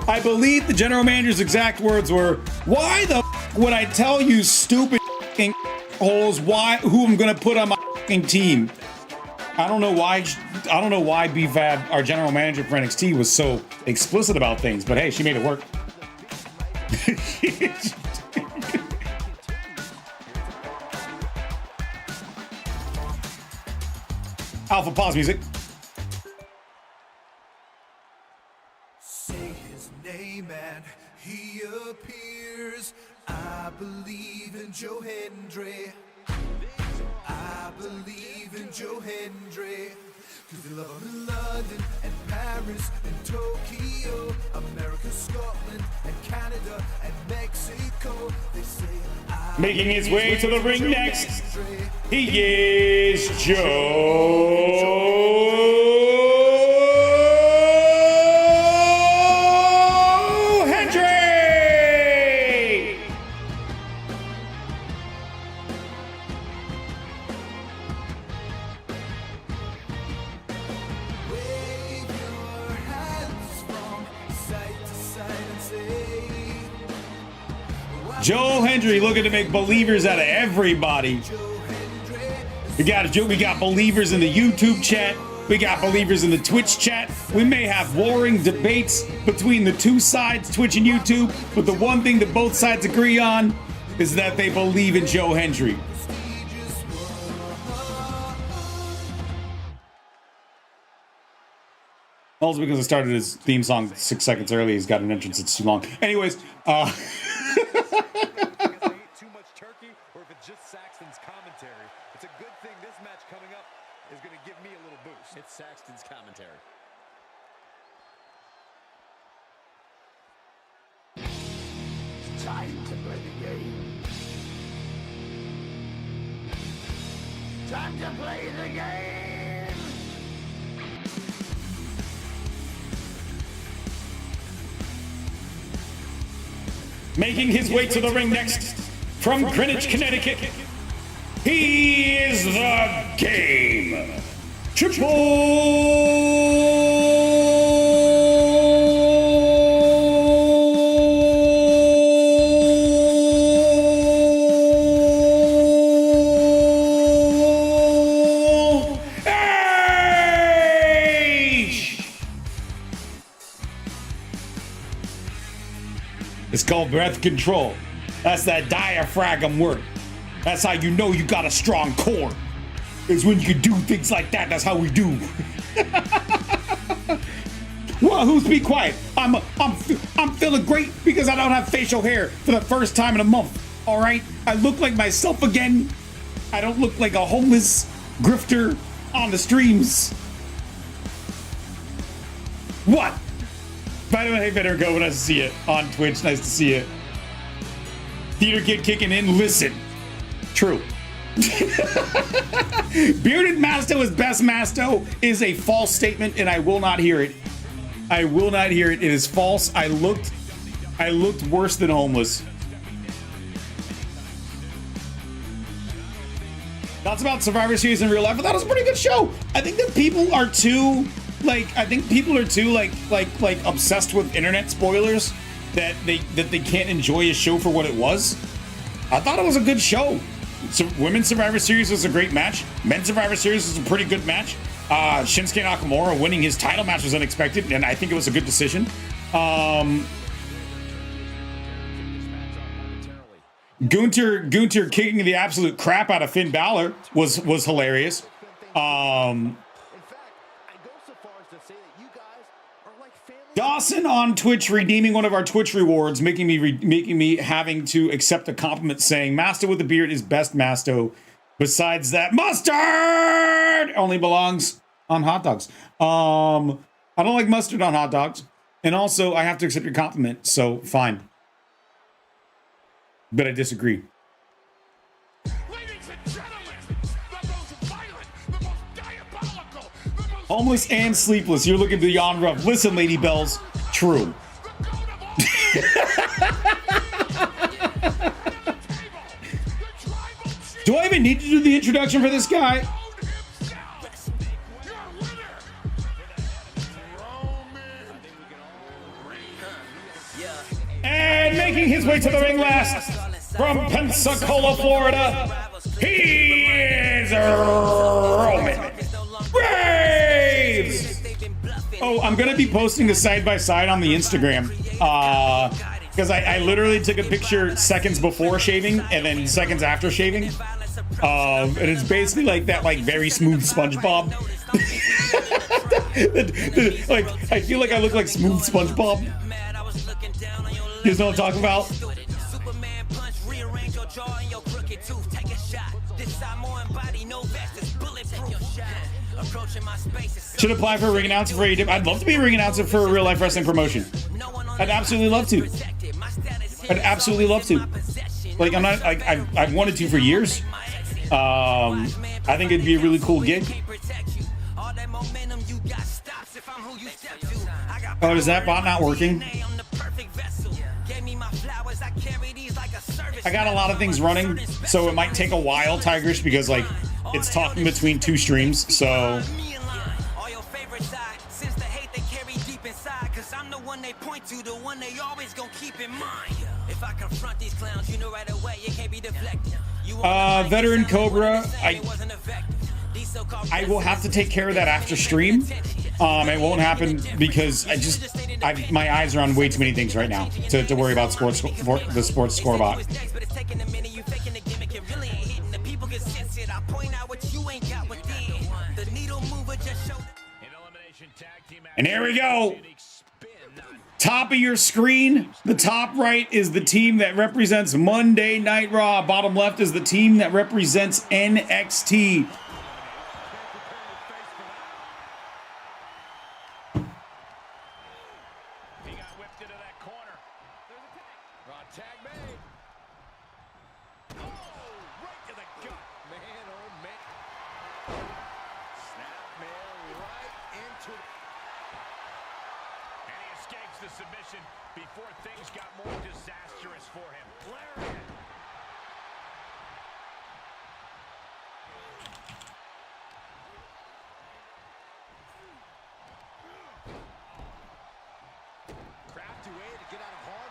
I believe the general manager's exact words were, "Why the would I tell you stupid holes who I'm gonna put on my team?" I don't know why BFAB, our general manager for NXT, was so explicit about things, but hey, she made it work. Alpha pause music. Say his name and he appears. I believe in Joe Hendry. I believe in Joe Hendry. Cause they love him in London and Paris and Tokyo, America, Scotland and Canada and Mexico. They say Making his way to the ring next, he is Joe Hendry. wave your hands from side to side and say Joe Hendry looking to make believers out of everybody. Joe Hendry. We got believers in the YouTube chat. We got believers in the Twitch chat. We may have warring debates between the two sides, Twitch and YouTube, but the one thing that both sides agree on is that they believe in Joe Hendry. Also because I started his theme song 6 seconds early, he's got an entrance that's too long. Anyways, Because I ate too much turkey, or if it's just Saxton's commentary. It's a good thing this match coming up is going to give me a little boost. It's Saxton's commentary. Time to play the game. Time to play the game. making his way to the ring next from Greenwich, Connecticut, he is the Game Triple H! It's called breath control. That's that diaphragm work. That's how you know you got a strong core. Is when you can do things like that. That's how we do. Well, who's be quiet? I'm feeling great because I don't have facial hair for the first time in a month. All right, I look like myself again. I don't look like a homeless grifter on the streams. What? By the way, hey, better go when I see it on Twitch. Nice to see it. Theater kid kicking in. Listen. True. Bearded Masto is best Masto is a false statement, and I will not hear it. I will not hear it. It is false. I looked worse than homeless. That's about Survivor Series in real life, but that was a pretty good show. I think that people are too obsessed with internet spoilers that they can't enjoy a show for what it was. I thought it was a good show. So Women's Survivor Series was a great match. Men's Survivor Series was a pretty good match. Shinsuke Nakamura winning his title match was unexpected, and I think it was a good decision. Gunther kicking the absolute crap out of Finn Balor was hilarious. Dawson on Twitch redeeming one of our Twitch rewards, making me having to accept a compliment saying Masto with the beard is best Masto. Besides that, mustard only belongs on hot dogs. I don't like mustard on hot dogs, and also I have to accept your compliment, so fine. But I disagree. Ladies and gentlemen, the most violent, the most diabolical, the most Homeless and sleepless. You're looking beyond rough. Listen, Lady Bells. True. Do I even need to do the introduction for this guy? And making his way to the ring last from Pensacola, Florida, he is Roman Reigns. Oh, I'm gonna be posting a side-by-side on the Instagram because I literally took a picture seconds before shaving and then seconds after shaving. And it's basically like that, like very smooth SpongeBob. Like I feel like I look like smooth SpongeBob. You guys know what I'm talking about? Should apply for a ring announcer for AEW. I'd love to be a ring announcer for a real life wrestling promotion. I'd absolutely love to. I'd absolutely love to. Like I'm not. I've wanted to for years. I think it'd be a really cool gig. Oh, is that bot not working? I got a lot of things running, so it might take a while, Tigerish, because like it's talking between two streams. So Veteran Cobra, I will have to take care of that after stream. It won't happen because my eyes are on way too many things right now to worry about the sports score bot. And here we go. Top of your screen, the top right is the team that represents Monday Night Raw. Bottom left is the team that represents NXT.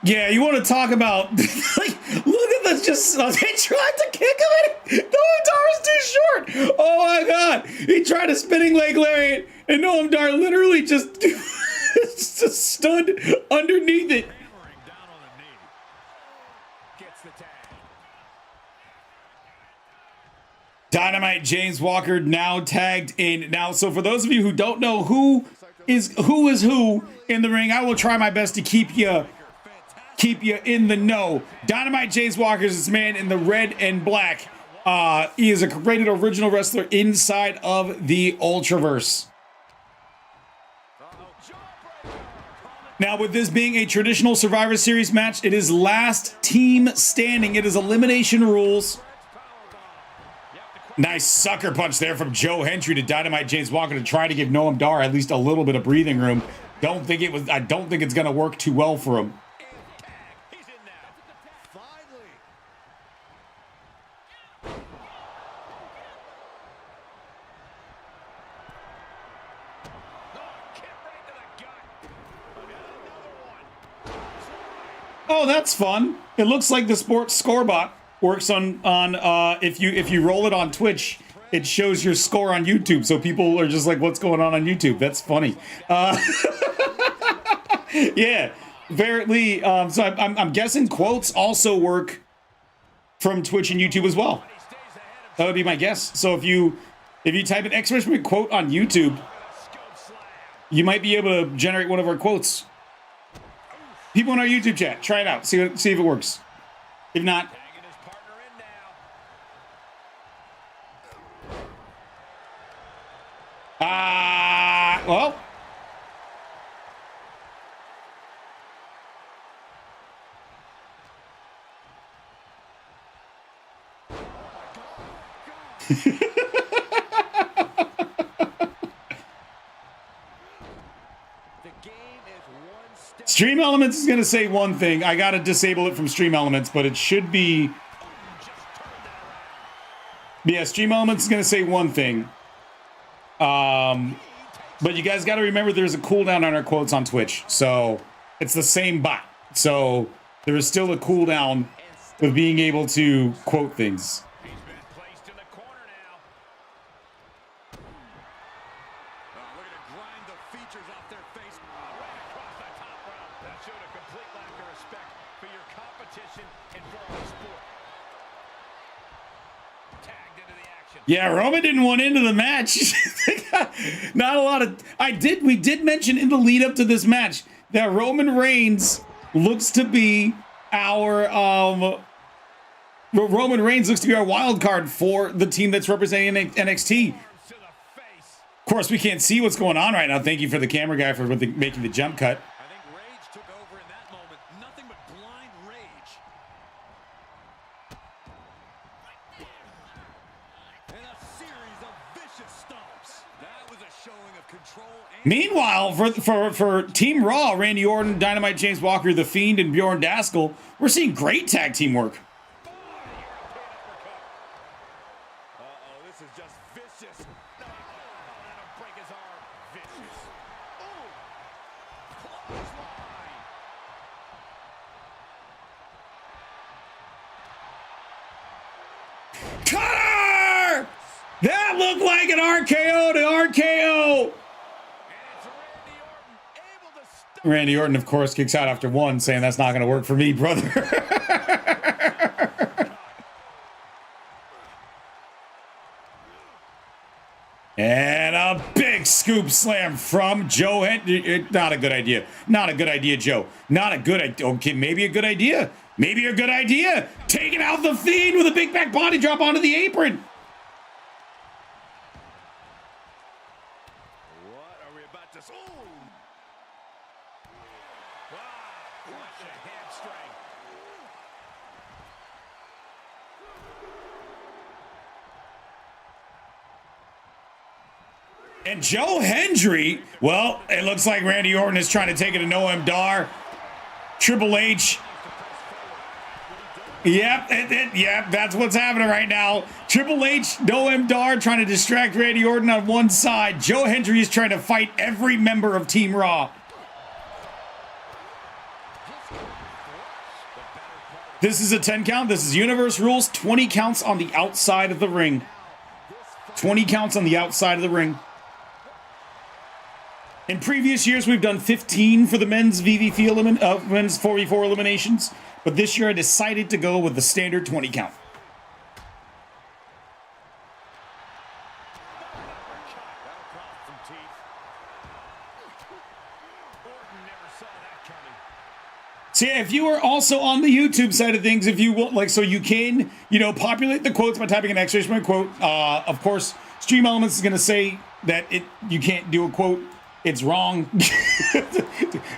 Yeah, you want to talk about like, look at this, just they tried to kick him and Noam Dar was too short. Oh my god. He tried a spinning leg lariat and Noam Dar literally just, just stood underneath it. Dynamite James Walker now tagged in. Now, so for those of you who don't know who is who in the ring, I will try my best to keep you in the know. Dynamite James Walker is this man in the red and black. He is a rated original wrestler inside of the Ultraverse. Now, with this being a traditional Survivor Series match, it is last team standing. It is elimination rules. Nice sucker punch there from Joe Hendry to Dynamite James Walker to try to give Noam Dar at least a little bit of breathing room. I don't think it's going to work too well for him. Oh, that's fun. It looks like the sports score bot works on if you roll it on Twitch, it shows your score on YouTube. So people are just like, what's going on YouTube? That's funny. Yeah, apparently. So I'm guessing quotes also work from Twitch and YouTube as well. That would be my guess. So if you type an exclamation quote on YouTube, you might be able to generate one of our quotes. People in our YouTube chat, try it out. See if it works. If not, well. Stream Elements is going to say one thing. I got to disable it from Stream Elements, but it should be... Yeah, Stream Elements is going to say one thing. But you guys got to remember there's a cooldown on our quotes on Twitch. So it's the same bot. So there is still a cooldown with being able to quote things. Yeah, Roman didn't want into the match. Not a lot of. We did mention in the lead up to this match that Roman Reigns looks to be our Roman Reigns looks to be our wild card for the team that's representing NXT. Of course, we can't see what's going on right now. Thank you for the camera guy for making the jump cut. I think Rage took over in that moment. Nothing but blind rage. And a series of vicious stomps. That was a showing of control. Meanwhile, for Team Raw, Randy Orton, Dynamite James Walker, The Fiend, and Bjorn Daskell, we're seeing great tag team work. Uh-oh, this is just vicious. No, that'll break his arm. Vicious. Ooh. Clothesline. Cutter! That looked like an RKO to RKO. And it's Randy Orton able to stop. Randy Orton, of course, kicks out after one, saying that's not going to work for me, brother. And a big scoop slam from Joe Hendry. Not a good idea. Not a good idea, Joe. Not a good idea. Okay, maybe a good idea. Maybe a good idea. Taking out the Fiend with a big back body drop onto the apron. What are we about to... Ooh. Wow. What a hamstring. And Joe Hendry, well, it looks like Randy Orton is trying to take it to Noam Dar. Triple H. Yep, yep, that's what's happening right now. Triple H, Noam Dar trying to distract Randy Orton on one side. Joe Hendry is trying to fight every member of Team Raw. This is a 10 count. This is Universe rules. 20 counts on the outside of the ring. 20 counts on the outside of the ring. In previous years, we've done 15 for the men's VVF men's 4v4 eliminations, but this year I decided to go with the standard 20 count. So yeah, if you are also on the YouTube side of things, if you want, like, so you can, populate the quotes by typing an exclamation point quote. Of course, Stream Elements is going to say that you can't do a quote. It's wrong.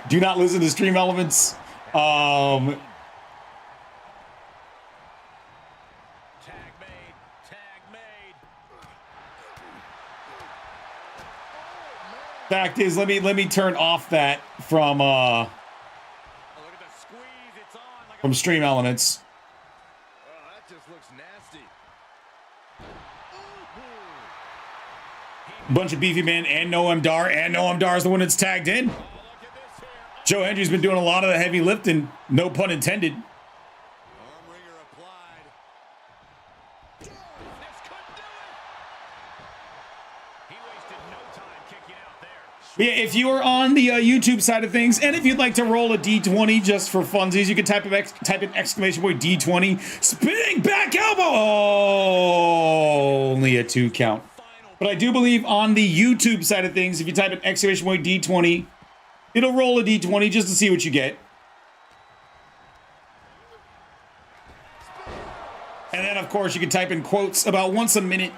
Do not listen to Stream Elements. Tag made. Tag made. Fact is, let me turn off that from Look at the squeeze. It's on like from Stream Elements. Oh, that just looks nasty. Bunch of beefy men and Noam Dar, and Noam Dar is the one that's tagged in. Oh, look at this here. Joe Hendry's been doing a lot of the heavy lifting, no pun intended. Arm wringer applied. This could do it. He wasted no time kicking out there. But yeah, if you are on the YouTube side of things, and if you'd like to roll a D20 just for funsies, you can type in exclamation point D20, spinning back elbow. Oh, only a 2 count. But I do believe on the YouTube side of things, if you type in exclamation point D20, it'll roll a D20 just to see what you get. And then, of course, you can type in quotes about once a minute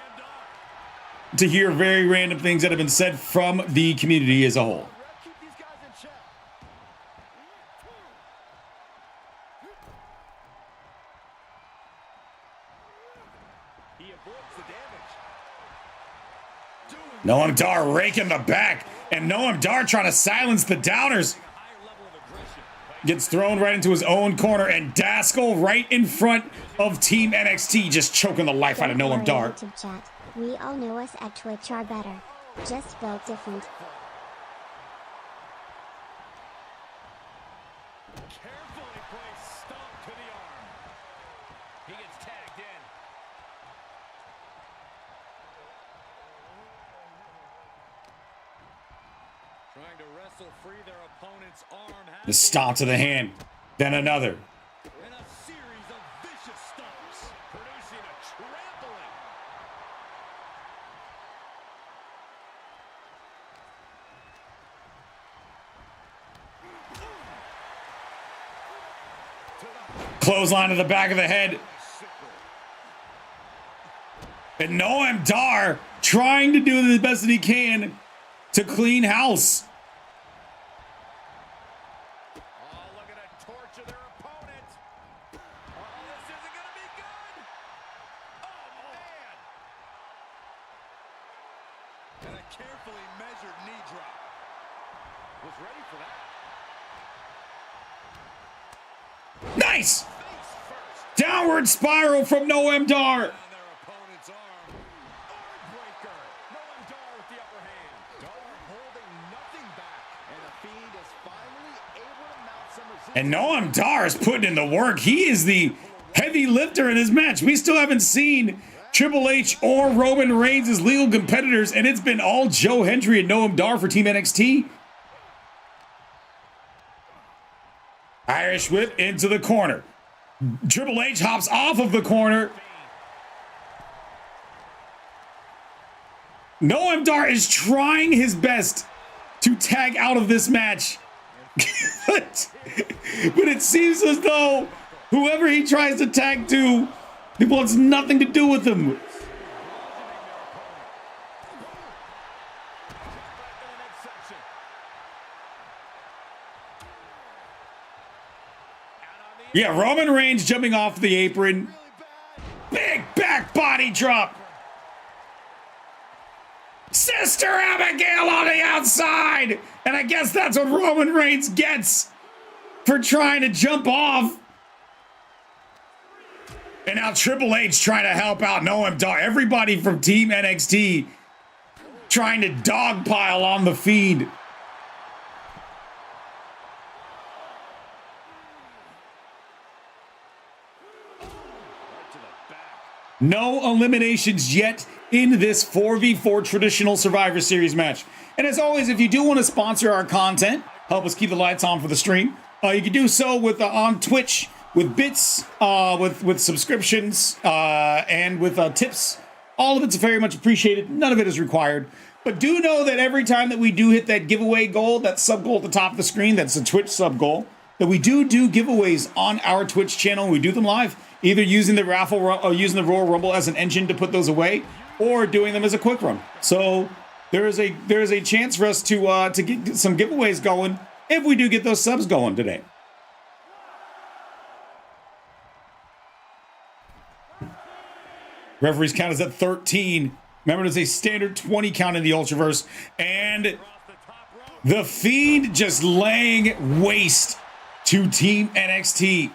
to hear very random things that have been said from the community as a whole. Keep these guys in check. He avoids the damage. Noam Dar raking the back, and Noam Dar trying to silence the downers. Higher level of aggression. Gets thrown right into his own corner, and Daskell right in front of Team NXT, just choking the life out of Noam Dar. YouTube chat. We all know us at Twitch are better. Just spelled different. Carefully placed stomp to the arm. He gets tagged in. Trying to wrestle free their opponent's arm. The stomp to the hand, then another. And a series of vicious stomps, producing a trampling. Clothesline to the back of the head. And Noam Dar trying to do the best that he can to clean house. Oh, look at that torture their opponent. Oh, this isn't going to be good. Oh, man. And a carefully measured knee drop. Was ready for that. Nice! Downward spiral from Noam Dar. Their opponent's arm. Arm breaker. Noam Dar with the upper hand. Dar holding nothing back. And the Fiend is finally able to mount some resistance. And Noam Dar is putting in the work. He is the heavy lifter in this match. We still haven't seen Triple H or Roman Reigns as legal competitors, and it's been all Joe Hendry and Noam Dar for Team NXT. Irish whip into the corner. Triple H hops off of the corner. Noam Dar is trying his best to tag out of this match. But it seems as though whoever he tries to tag to, he wants nothing to do with him. Yeah, Roman Reigns jumping off the apron. Big back body drop. Sister Abigail on the outside. And I guess that's what Roman Reigns gets for trying to jump off. And now Triple H trying to help out Noam Dar. Everybody from Team NXT trying to dogpile on the feed. No eliminations yet in this 4v4 traditional Survivor Series match. And as always, if you do want to sponsor our content, help us keep the lights on for the stream, you can do so with on Twitch with bits, with subscriptions, and with tips. All of it's very much appreciated. None of it is required. But do know that every time that we do hit that giveaway goal, that sub goal at the top of the screen, that's a Twitch sub goal, that we do giveaways on our Twitch channel. We do them live, either using the raffle or using the Royal Rumble as an engine to put those away, or doing them as a quick run. So there is a chance for us to get some giveaways going if we do get those subs going today. Referee's count is at 13. Remember, it's a standard 20 count in the Ultraverse, and the Fiend just laying waste to Team NXT.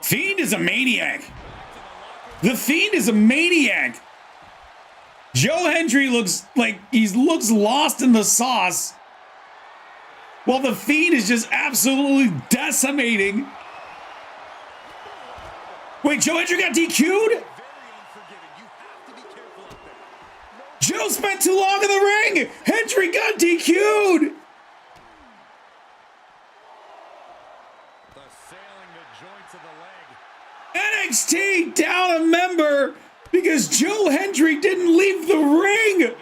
Fiend is a maniac. The Fiend is a maniac. Joe Hendry looks like he looks lost in the sauce, while the Fiend is just absolutely decimating. Wait, Joe Hendry got DQ'd? Joe spent too long in the ring. Hendry got DQ'd. NXT down a member because Joe Hendry didn't leave the ring.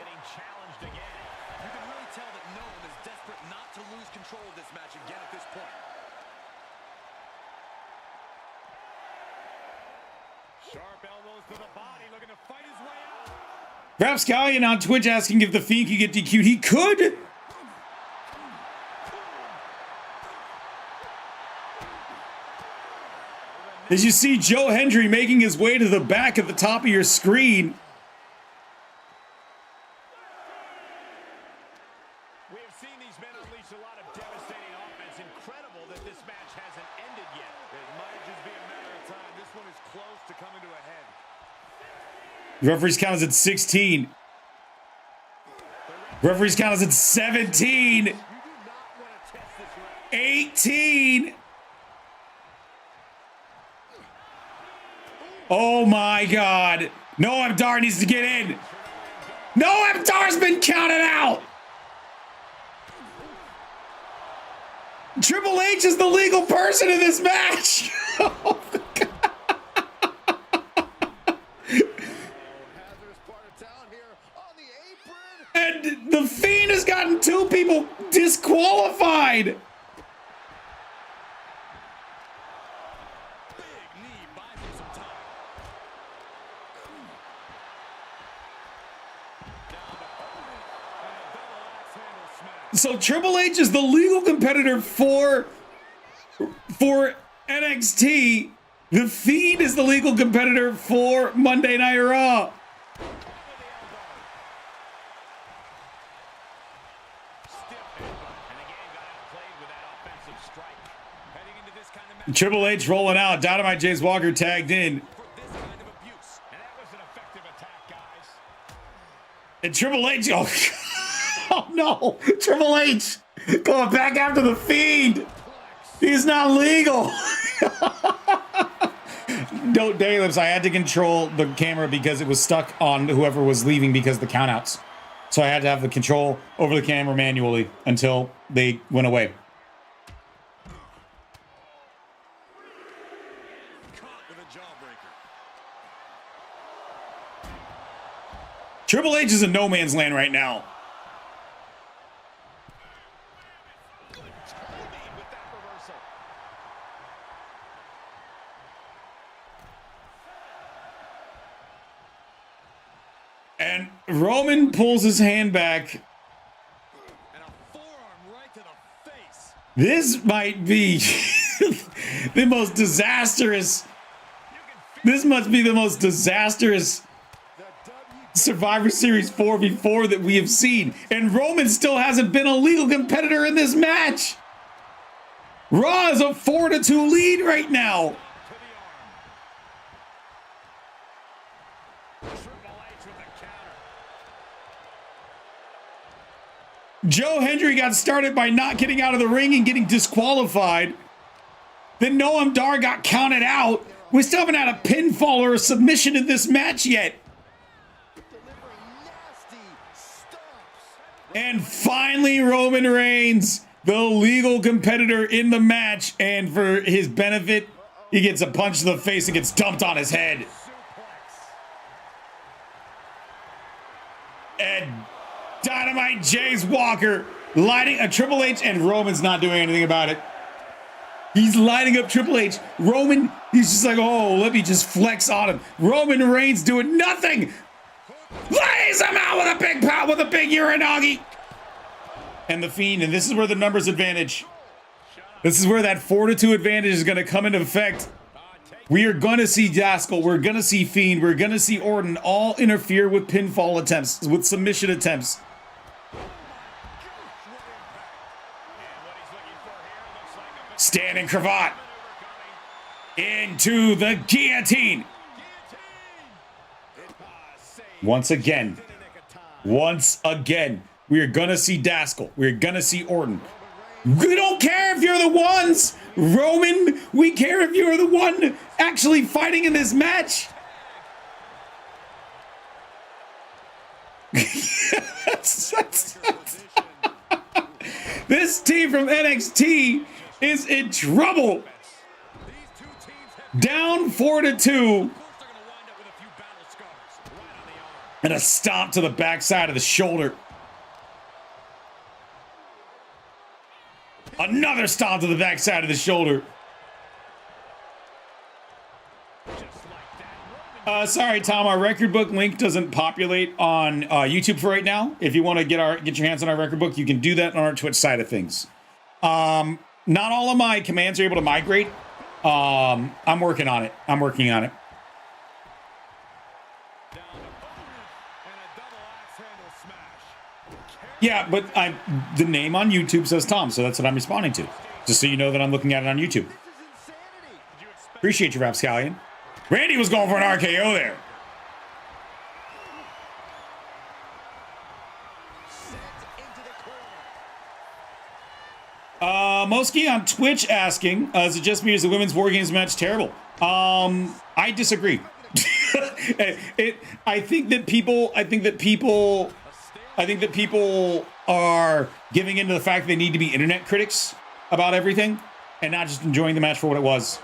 Rapscallion on Twitch asking if the Fiend could get DQ'd. He could. As you see Joe Hendry making his way to the back at the top of your screen. We have seen these men unleash a lot of devastating offense. Incredible that this match hasn't ended yet. It might just be a matter of time. This one is close to coming to a head. Referee's count is at 16. Referee's count is at 17. 18. Oh my God. Noam Dar needs to get in. Noam Dar's been counted out. Triple H is the legal person in this match. Oh my people disqualified. Big knee buys him some time. Down to opponent. And a double axe handle smash. So Triple H is the legal competitor for NXT. The Fiend is the legal competitor for Monday Night Raw. Triple H rolling out. Dynamite James Walker tagged in. And Triple H, oh no, Triple H going back after the Fiend. He's not legal. No, Daylibs, I had to control the camera because it was stuck on whoever was leaving because of the countouts. So I had to have the control over the camera manually until they went away. Triple H is in no man's land right now. And Roman pulls his hand back. And a forearm right to the face. This might be the most disastrous. This must be the most disastrous Survivor Series 4v4 that we have seen. And Roman still hasn't been a legal competitor in this match. Raw is a 4-2 lead right now. Joe Hendry got started by not getting out of the ring and getting disqualified. Then Noam Dar got counted out. We still haven't had a pinfall or a submission in this match yet. And finally, Roman Reigns, the legal competitor in the match. And for his benefit, he gets a punch to the face and gets dumped on his head. And Dynamite James Walker lighting a Triple H, and Roman's not doing anything about it. He's lighting up Triple H. Roman, he's just like, oh, let me just flex on him. Roman Reigns doing nothing. Lays him out with a big pop with a big Uranagi. And the Fiend, and this is where the numbers advantage. This is where that 4-2 advantage is going to come into effect. We are going to see Daskell. We're going to see Fiend. We're going to see Orton all interfere with pinfall attempts, with submission attempts. Standing cravat into the guillotine. Once again, we are going to see Daskell. We're going to see Orton. We don't care if you're the ones, Roman. We care if you're the one actually fighting in this match. This team from NXT is in trouble. Down 4-2. And a stomp to the backside of the shoulder. Another stomp to the backside of the shoulder. Sorry, Tom, our record book link doesn't populate on YouTube for right now. If you want to get your hands on our record book, you can do that on our Twitch side of things. Not all of my commands are able to migrate. I'm working on it. Yeah, but the name on YouTube says Tom, so that's what I'm responding to. Just so you know that I'm looking at it on YouTube. Appreciate you, Rapscallion. Randy was going for an RKO there. Moski on Twitch asking, is it just me or is the women's war games match terrible? I disagree. I think that people are giving into the fact they need to be internet critics about everything and not just enjoying the match for what it was.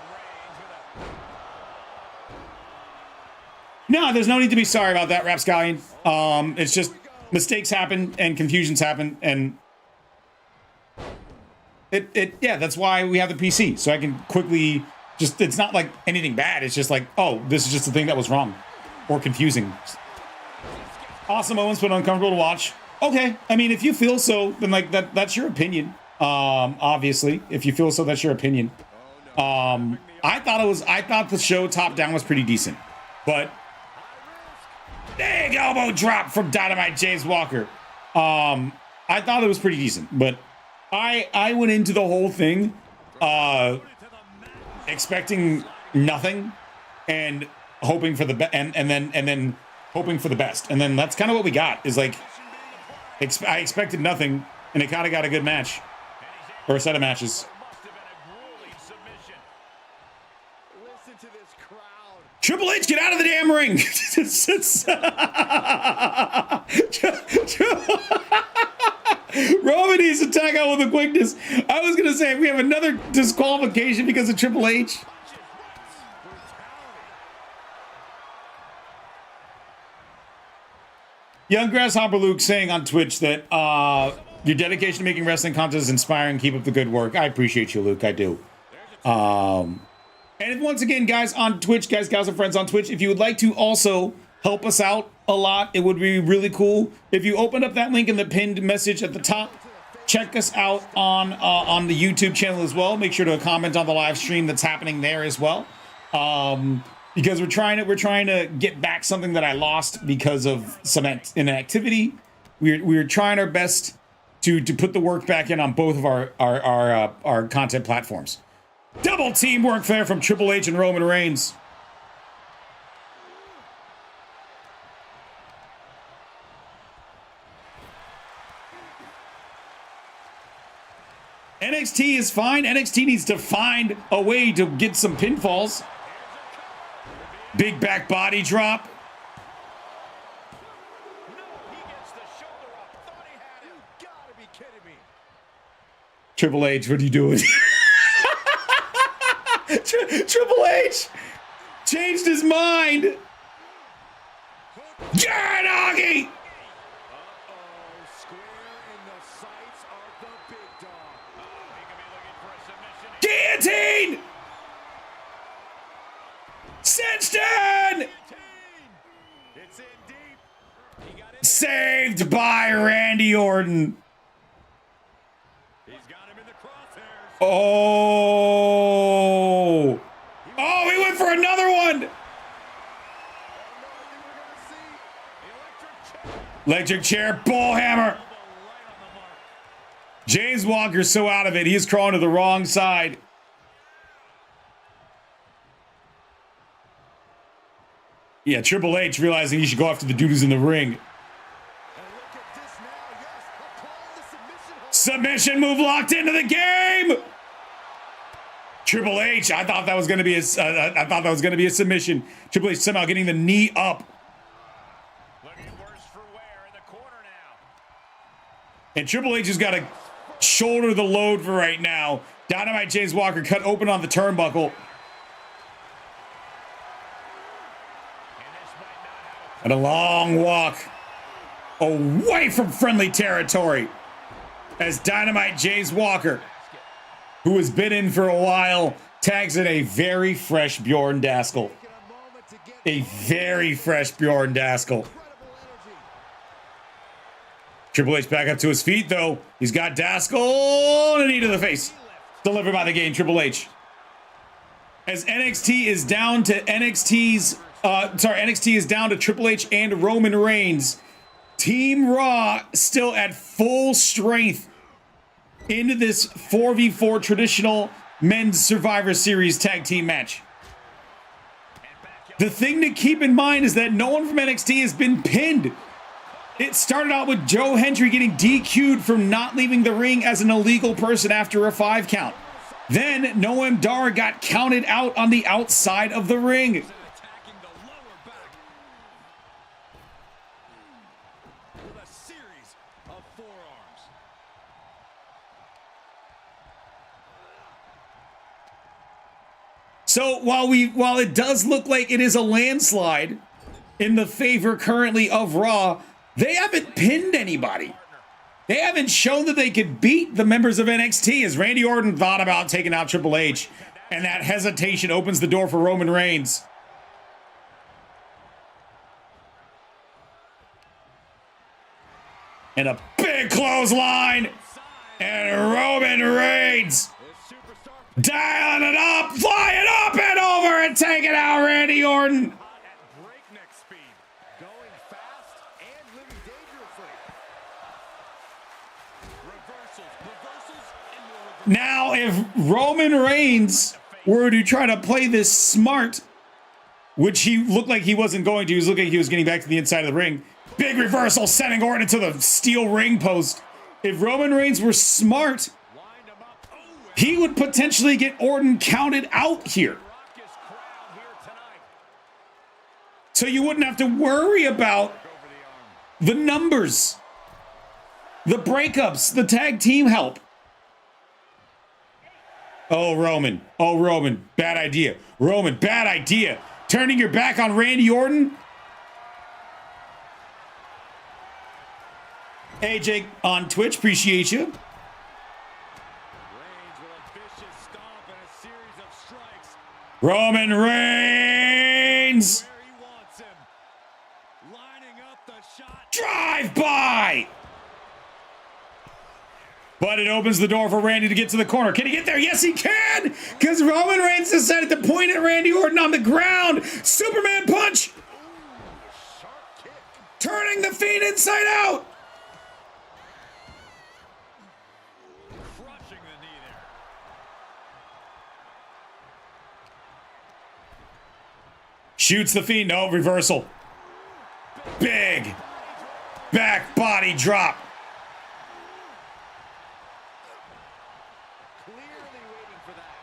No, there's no need to be sorry about that, Rapscallion. It's just mistakes happen and confusions happen, and Yeah, that's why we have the PC, so I can quickly just, it's not like anything bad, it's just like, oh, this is just the thing that was wrong or confusing. Awesome moments, but uncomfortable to watch. Okay, I mean, if you feel so, then like that's your opinion. Obviously, if you feel so, that's your opinion. I thought the show top down was pretty decent, but big elbow drop from Dynamite James Walker. I thought it was pretty decent, but I went into the whole thing expecting nothing and hoping for the and then hoping for the best, and then that's kind of what we got. Is like I expected nothing, and it kind of got a good match or a set of matches. Triple H, get out of the damn ring! Roman needs to tag out with a quickness. I was gonna say, if we have another disqualification because of Triple H. Young Grasshopper Luke saying on Twitch that your dedication to making wrestling content is inspiring. Keep up the good work. I appreciate you, Luke. I do. And once again, guys, on Twitch, guys, gals, and friends on Twitch, if you would like to also help us out a lot, it would be really cool if you open up that link in the pinned message at the top. Check us out on the YouTube channel as well. Make sure to comment on the live stream that's happening there as well, because we're trying to get back something that I lost because of some inactivity. We're trying our best to put the work back in on both of our content platforms. Double teamwork there from Triple H and Roman Reigns. NXT is fine. NXT needs to find a way to get some pinfalls. Big back body drop. Triple H, what are you doing? Triple H changed his mind. Jaranagi! Guillotine! Senston! Saved by Randy Orton. Oh! Oh, he went for another one! Electric chair, bull hammer. James Walker's so out of it, he's crawling to the wrong side. Yeah, Triple H realizing he should go after the dude who's in the ring. Submission move locked into the game. Triple H, I thought that was going to be a submission. Triple H somehow getting the knee up. And Triple H has got to shoulder the load for right now. Dynamite James Walker cut open on the turnbuckle. And a long walk away from friendly territory as Dynamite James Walker, who has been in for a while, tags in a very fresh Bjorn Daskell. A very fresh Bjorn Daskell. Triple H back up to his feet, though. He's got Daskell and a knee to the face. Delivered by the game, Triple H. As NXT is down to NXT is down to Triple H and Roman Reigns. Team Raw still at full strength into this 4v4 traditional men's Survivor Series tag team match. The thing to keep in mind is that no one from NXT has been pinned. It started out with Joe Hendry getting DQ'd from not leaving the ring as an illegal person after a 5 count. Then Noam Dar got counted out on the outside of the ring. So while it does look like it is a landslide in the favor currently of Raw, they haven't pinned anybody. They haven't shown that they could beat the members of NXT, as Randy Orton thought about taking out Triple H, and that hesitation opens the door for Roman Reigns. And a big clothesline, and Roman Reigns dialing it up, flying up and over and taking out Randy Orton. Breakneck speed, going fast and living dangerously. Reversals, and more reversals. Now, if Roman Reigns were to try to play this smart, which he looked like he wasn't going to, he was looking like he was getting back to the inside of the ring. Big reversal, sending Orton into the steel ring post. If Roman Reigns were smart, he would potentially get Orton counted out here. So you wouldn't have to worry about the numbers, the breakups, the tag team help. Oh, Roman. Oh, Roman. Bad idea. Roman, bad idea. Turning your back on Randy Orton? Hey, Jake on Twitch. Appreciate you. Reigns with a vicious stomp and a series of strikes. Roman Reigns. Where he wants him. Lining up the shot. Drive by. But it opens the door for Randy to get to the corner. Can he get there? Yes, he can. Because Roman Reigns decided to point at Randy Orton on the ground. Superman punch. Sharp kick. Turning the Fiend inside out. Crushing the knee there. Shoots the Fiend. No, reversal. Big back body drop. Clearly waiting for that.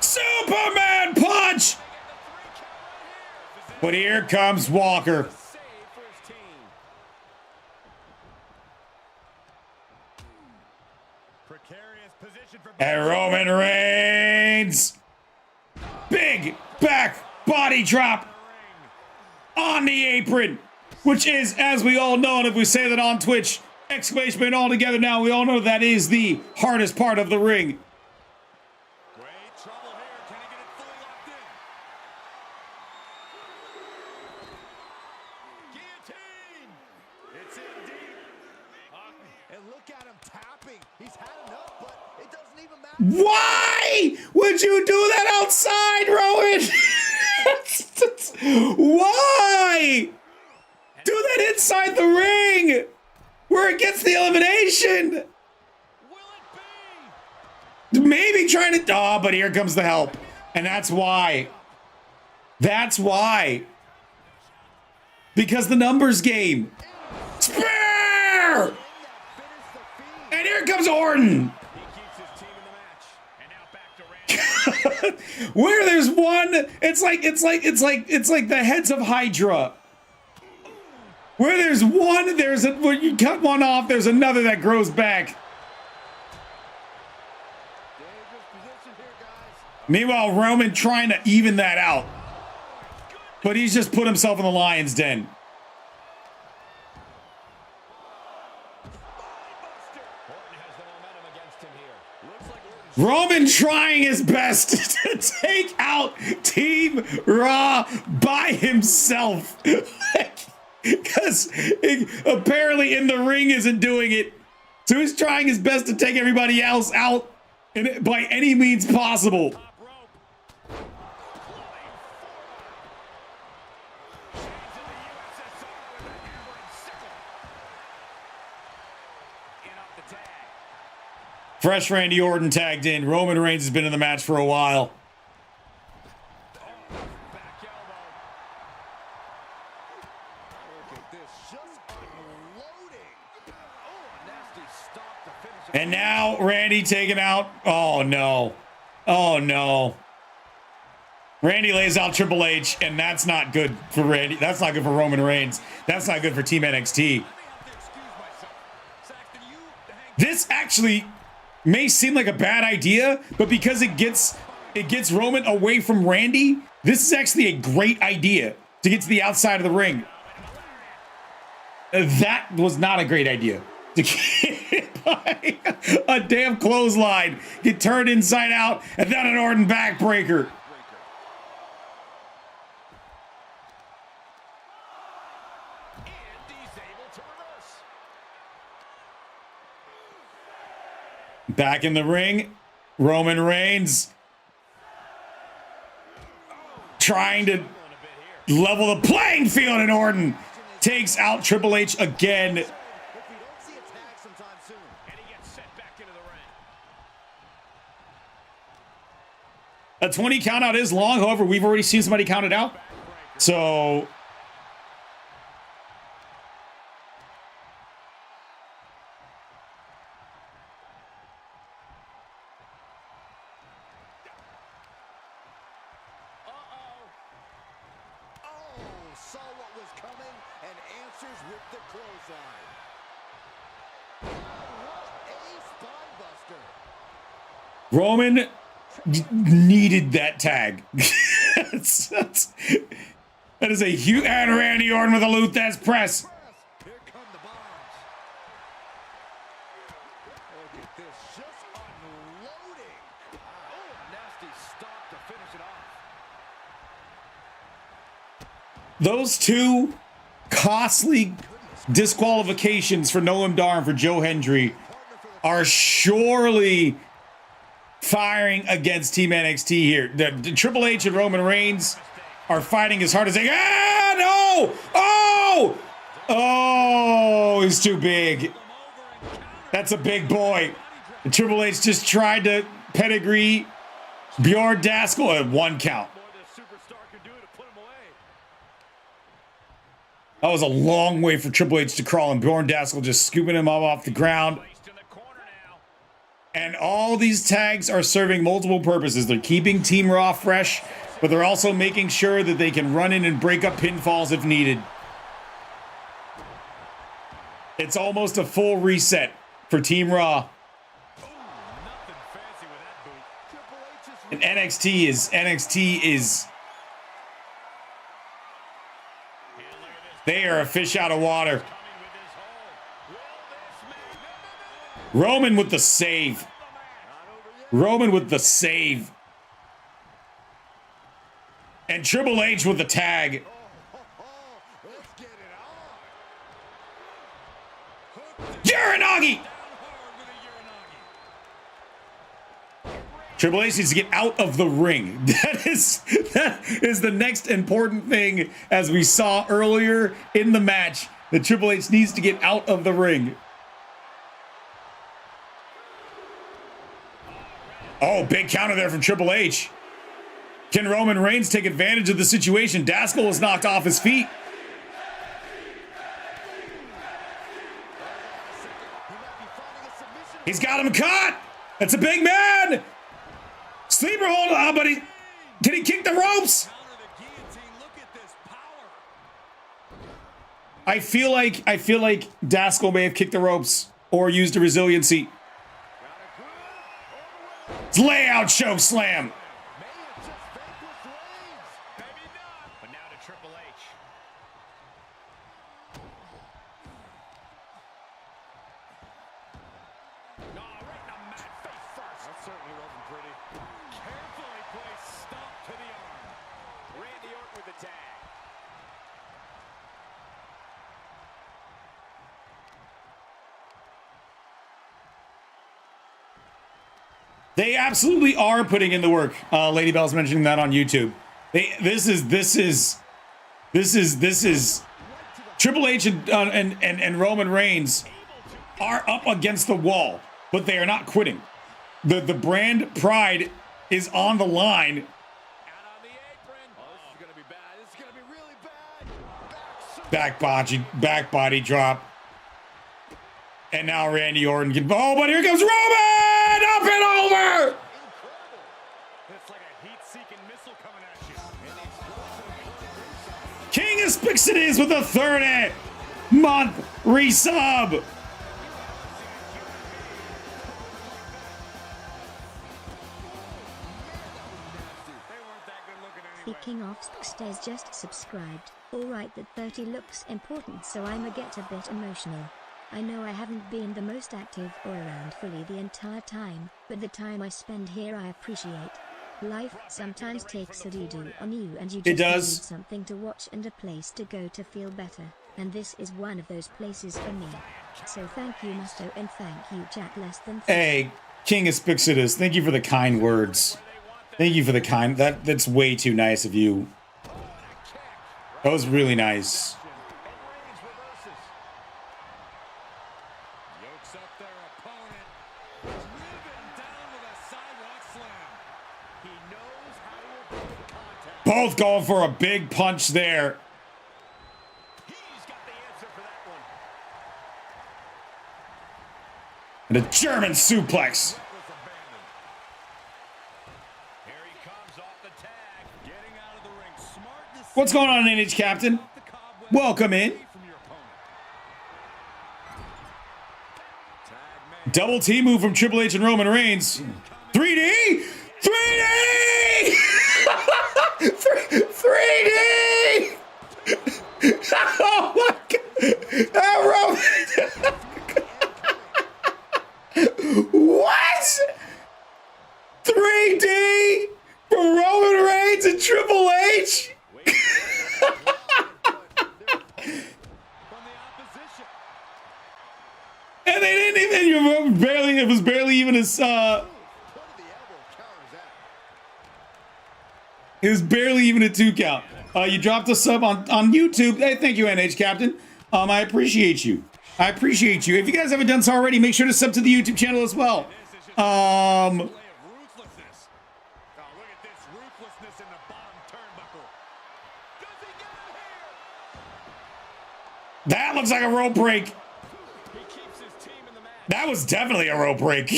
Superman punch. But here comes Walker. Save for his team. Precarious position for And Roman Reigns. Big back body drop on the apron, which is, as we all know, and if we say that on Twitch, exclamation point all together now, we all know that is the hardest part of the ring. great trouble here. Can he get it fully locked in? Guillotine! It's in deep. And look at him tapping. He's had enough, but it doesn't even matter. Why would you do that outside, Rowan? Why? Do that inside the ring where it gets the elimination. Will it be? Maybe trying to, oh, but here comes the help. And that's why. That's why. Because the numbers game. Spear! And here comes Orton. He keeps his team in the match. And now back to Randy. Where there's one, it's like the heads of Hydra. Where there's one, when you cut one off, there's another that grows back. Dangerous position here, guys. Meanwhile, Roman trying to even that out. But he's just put himself in the lion's den. Orton has the momentum against him here. Looks like Orton's Roman trying his best to take out Team Raw by himself. Because apparently in the ring isn't doing it. So he's trying his best to take everybody else out by any means possible. top rope. Shades of the USSR with a hammer and sickle. In off the tag. Fresh Randy Orton tagged in. Roman Reigns has been in the match for a while. Back elbow. Look at this, just unloading. Oh, a nasty stop to finish it. And now Randy taken out. Oh no. Oh no. Randy lays out Triple H, and that's not good for Randy. That's not good for Roman Reigns. That's not good for Team NXT. I may have to excuse myself. Saxton, you hang This actually may seem like a bad idea, but because it gets Roman away from Randy, this is actually a great idea to get to the outside of the ring. That was not a great idea. To get hit by a damn clothesline, get turned inside out, and then an Orton backbreaker. Back in the ring, Roman Reigns trying to level the playing field, and Orton takes out Triple H again. A 20 count out is long. However, we've already seen somebody count it out. So saw what was coming and answers with the clothesline. What a spine buster. Roman needed that tag. That is a huge. And Randy Orton with a Luthez press. Here come the bombs. Look at this, just unloading. Oh, nasty stop to finish it off. Those two costly disqualifications for Noam Dar and for Joe Hendry are surely firing against Team NXT here. The Triple H and Roman Reigns are fighting as hard as they can. No! Oh, he's too big. That's a big boy. The Triple H just tried to pedigree Bjorn Daskell at 1 count. That was a long way for Triple H to crawl, and Bjorn Daskell just scooping him up off the ground. And all these tags are serving multiple purposes. They're keeping Team Raw fresh, but they're also making sure that they can run in and break up pinfalls if needed. It's almost a full reset for Team Raw. And NXT is they are a fish out of water. Roman with the save. Roman with the save. And Triple H with the tag. Uranagi! Triple H needs to get out of the ring. That is the next important thing, as we saw earlier in the match. That Triple H needs to get out of the ring. Oh, big counter there from Triple H. Can Roman Reigns take advantage of the situation? Daskell was knocked off his feet. He's got him caught. That's a big man. Sleeper hold on, but can he kick the ropes? I feel like Daskell may have kicked the ropes or used a resiliency. It's layout choke slam. But now to Triple H. No, right in the mat face first. That certainly wasn't pretty. Carefully placed stomp to the arm. Randy Orton with the tag. They absolutely are putting in the work. Lady Bell's mentioning that on YouTube. This is Triple H and Roman Reigns are up against the wall, but they are not quitting. The brand pride is on the line. Out on the apron. Oh, this is gonna be bad. This is gonna be really bad. Back body drop. And now Randy Orton can. Oh, but here comes Roman! Up and over! Incredible. It's like a heat-seeking missile coming at you. King of Spixities with a 30-month resub. They weren't that good looking Speaking of stays just subscribed. Alright, that 30 looks important, so I'ma get a bit emotional. I know I haven't been the most active or around fully the entire time, but the time I spend here I appreciate. Life sometimes takes a doo-doo on you and you just need something to watch and a place to go to feel better, and this is one of those places for me. So thank you Musto and thank you chat less than Hey, King Aspixidus, thank you for the kind words. Thank you for the kind, that's way too nice of you. That was really nice. Both going for a big punch there. And a German suplex. What's going on, NH Captain? Welcome in. Double T move from Triple H and Roman Reigns. 3D! 3D! 3D! Oh my God! What? 3D from Roman Reigns and Triple H? And they didn't even barely. It was barely even as. It was barely even a 2 count. You dropped a sub on YouTube. Hey, thank you, NH Captain. I appreciate you. I appreciate you. If you guys haven't done so already, make sure to sub to the YouTube channel as well. That looks like a rope break. That was definitely a rope break.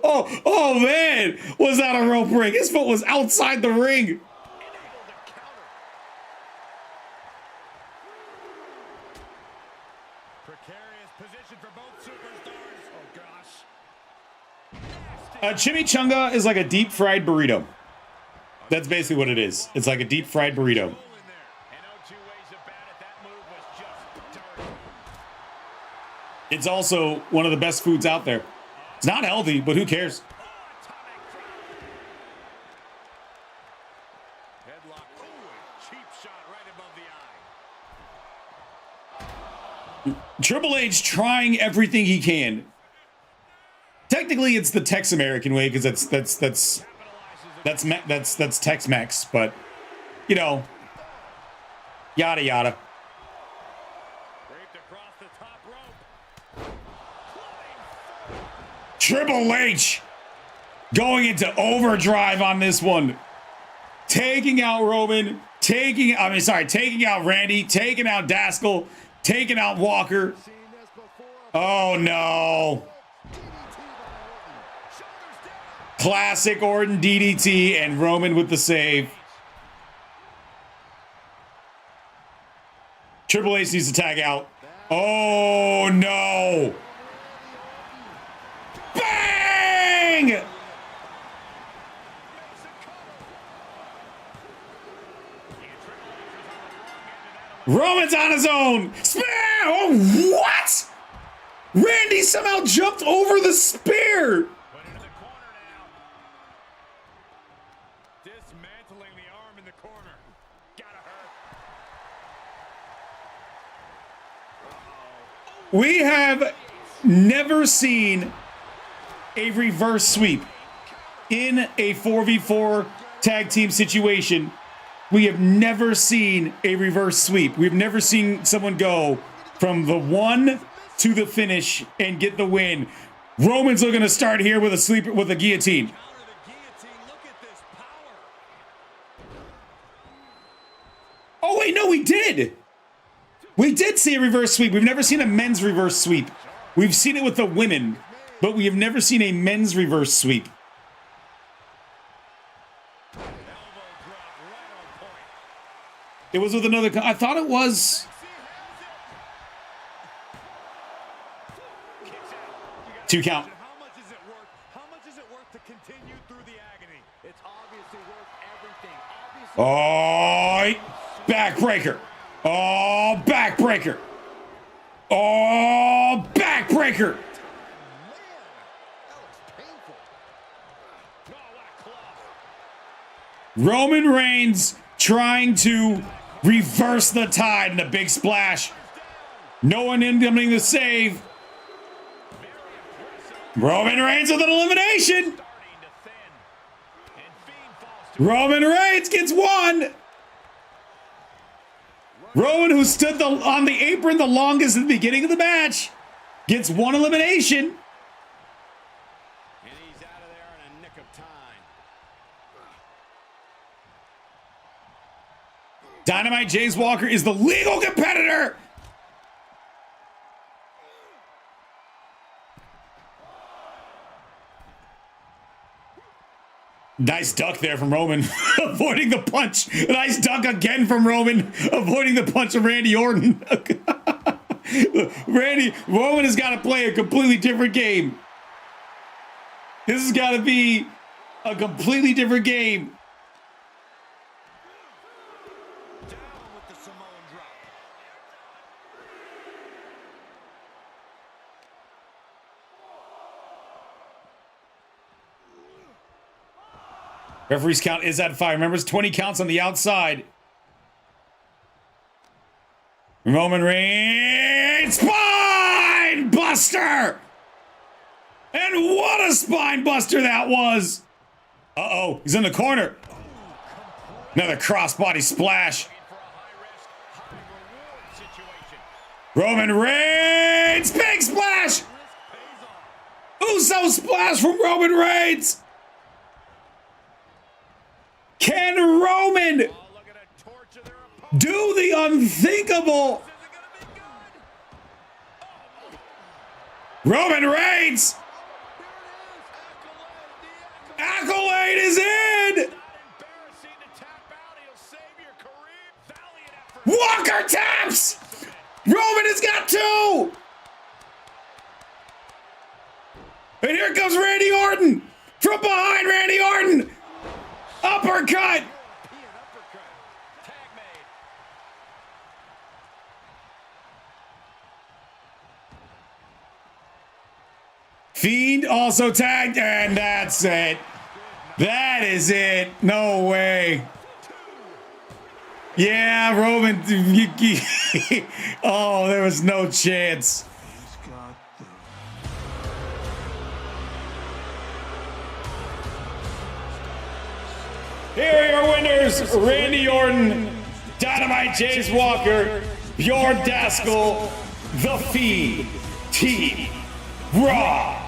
Oh man, was that a rope break? His foot was outside the ring. Precarious position for both superstars. Oh gosh. A chimichanga is like a deep fried burrito. That's basically what it is. It's like a deep fried burrito. It's also one of the best foods out there. It's not healthy, but who cares? Triple H trying everything he can. Technically, it's the Tex American way because that's Tex-Mex, but you know, yada yada. Triple H going into overdrive on this one. Taking out Roman, taking out Randy, taking out Daskell, taking out Walker. Oh no. Classic Orton DDT and Roman with the save. Triple H needs to tag out. Oh no. Bang! Roman's on his own. Spear! Oh, what? Randy somehow jumped over the spear. Dismantling the arm in the corner. Gotta hurt. We have never seen a reverse sweep in a 4v4 tag team situation. We have never seen a reverse sweep. We've never seen someone go from the 1 to the finish and get the win. Roman's looking to start here with a sleeper with a guillotine. Oh wait, no, we did. We did see a reverse sweep. We've never seen a men's reverse sweep. We've seen it with the women, but we have never seen a men's reverse sweep. It was with another. I thought it was 2 count. How much is it worth to continue through the agony? It's obviously Oh, backbreaker. Oh, backbreaker. Oh, backbreaker. Roman Reigns trying to reverse the tide in a big splash. No one incoming to save. Roman Reigns with an elimination. Roman Reigns gets one. Roman, who stood on the apron the longest at the beginning of the match, gets one elimination. And he's out of there in a nick of time. Dynamite James Walker is the legal competitor. Nice duck there from Roman, avoiding the punch. Nice duck again from Roman, avoiding the punch of Randy Orton. Roman has got to play a completely different game. This has got to be a completely different game. Down with the Samoan drop. Referee's count is at 5. Remember, it's 20 counts on the outside. Roman Reigns, spine buster! And what a spine buster that was! Uh-oh, he's in the corner. Another crossbody splash. Roman Reigns, big splash! Uso splash from Roman Reigns! Can Roman do the unthinkable? Roman Reigns! Accolade is in! Walker taps! Roman has got 2! And here comes Randy Orton! From behind Randy Orton! Uppercut! Fiend also tagged, and that's it. That is it. No way. Yeah, Roman. Oh, there was no chance. Here are your winners, Randy Orton, Dynamite James Walker, Bjorn Daskell, The Fiend, Team Raw.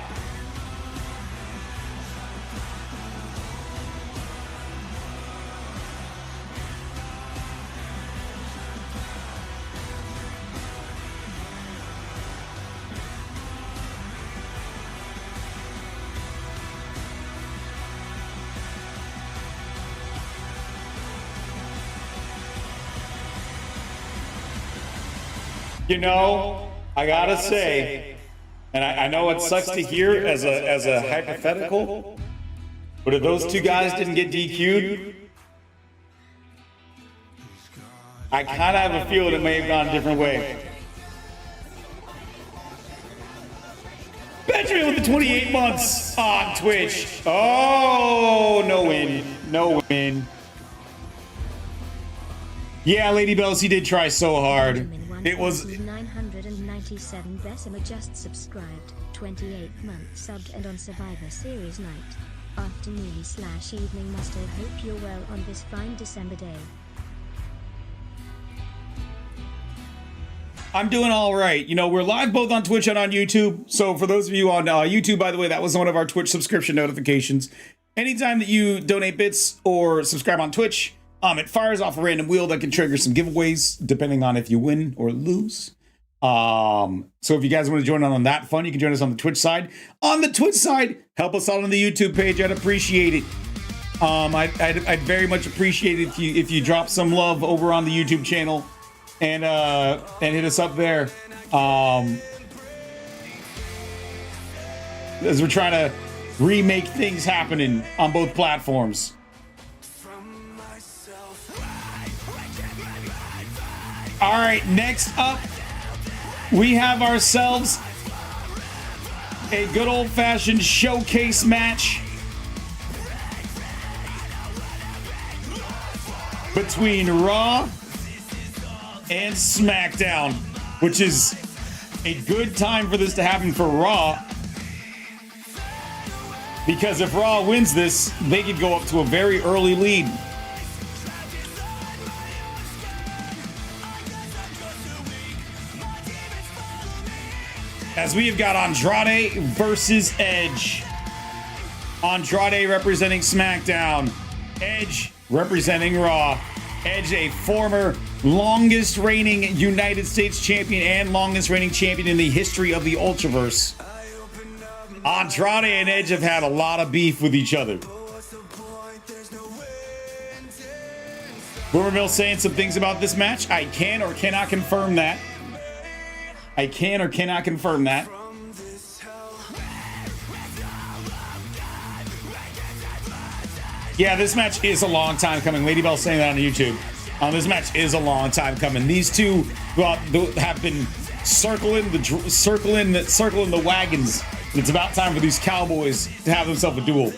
You know, I gotta say, and I know it sucks to hear as a hypothetical, but if those two guys didn't get DQ'd, I kind of have a feeling it may have gone a different way. Benjamin with the 28 months on Twitch. Oh, no win. No win. Yeah, Lady Bells, he did try so hard. It was 997 Bessemer just subscribed, 28 months subbed and on Survivor Series night. Afternoon/evening muster. Hope you're well on this fine December day. I'm doing all right. You know, we're live both on Twitch and on YouTube. So for those of you on YouTube, by the way, that was one of our Twitch subscription notifications. Anytime that you donate bits or subscribe on Twitch, it fires off a random wheel that can trigger some giveaways depending on if you win or lose. So if you guys want to join on that fun, you can join us on the Twitch side. On the Twitch side, help us out on the YouTube page. I'd appreciate it. I'd very much appreciate it if you drop some love over on the YouTube channel and hit us up there. As we're trying to remake things happening on both platforms. All right, next up, we have ourselves a good old-fashioned showcase match between Raw and SmackDown, which is a good time for this to happen for Raw, because if Raw wins this, they could go up to a very early lead. As we have got Andrade versus Edge. Andrade representing SmackDown. Edge representing Raw. Edge, a former longest reigning United States champion and longest reigning champion in the history of the Ultraverse. Andrade and Edge have had a lot of beef with each other. Boomer Mill saying some things about this match. I can or cannot confirm that. I can or cannot confirm that. Yeah, this match is a long time coming. Lady Bell saying that on YouTube. This match is a long time coming. These two have been circling the wagons. It's about time for these cowboys to have themselves a duel.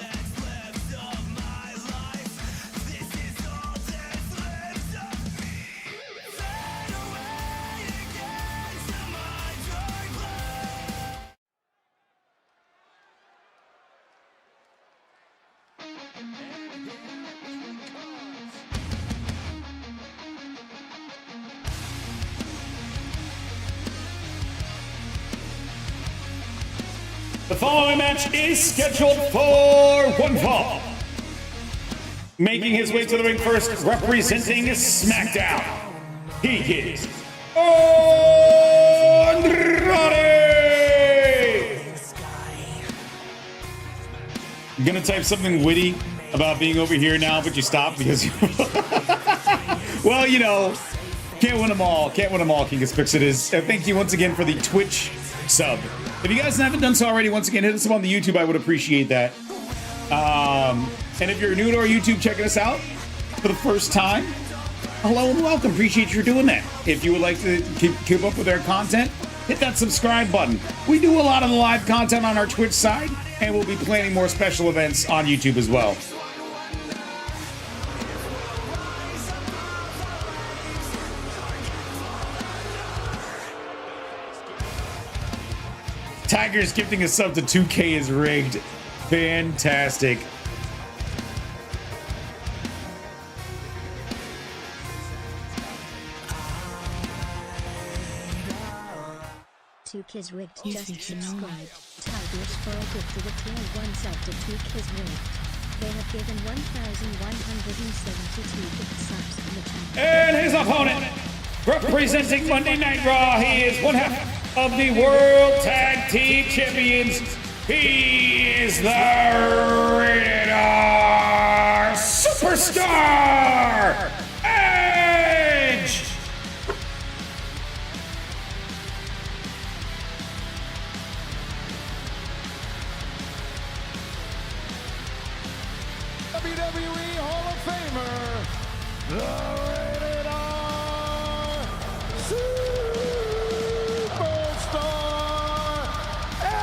The following match is scheduled for one fall. Making his way to the ring first, representing SmackDown, he is Andrade! I'm gonna type something witty about being over here now, but you stopped because well, you know, can't win them all. Can't win them all, King of Spix it is. Thank you once again for the Twitch sub. If you guys haven't done so already, once again, hit us up on the YouTube. I would appreciate that. And if you're new to our YouTube, checking us out for the first time, hello and welcome. Appreciate you doing that. If you would like to keep up with our content, hit that subscribe button. We do a lot of the live content on our Twitch side, and we'll be planning more special events on YouTube as well. Tiger's gifting a sub to 2K is rigged. Fantastic. Two Kids Rigged just subscribed. Tigers for a gift to the tier 1 sub to Two Kids Rigged. They have given 1,172 gift subs in the chat. And his opponent, representing Monday Night Raw, he is one half of the World Tag Team Champions. He is the Rated R Superstar, Edge! WWE Hall of Famer, the Rated R Superstar Edge!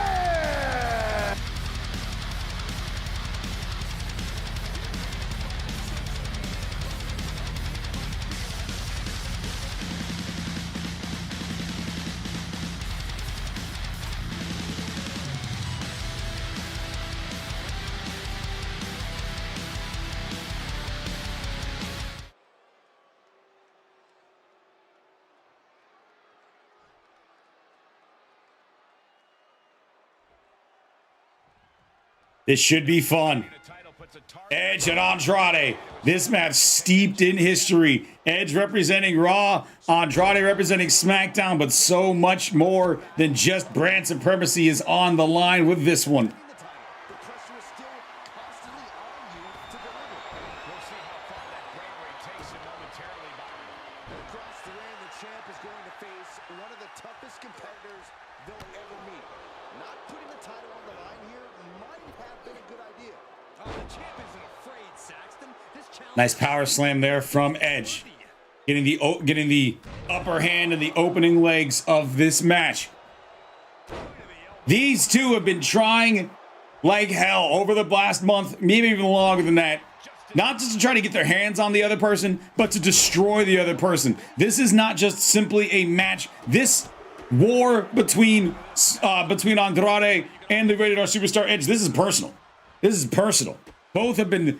This should be fun. Edge and Andrade. This match steeped in history. Edge representing Raw, Andrade representing SmackDown, but so much more than just brand supremacy is on the line with this one. Nice power slam there from Edge. getting the upper hand in the opening legs of this match. These two have been trying like hell over the last month, maybe even longer than that. Not just to try to get their hands on the other person, but to destroy the other person. This is not just simply a match. This war between Andrade and the Rated R Superstar Edge, this is personal. This is personal. Both have been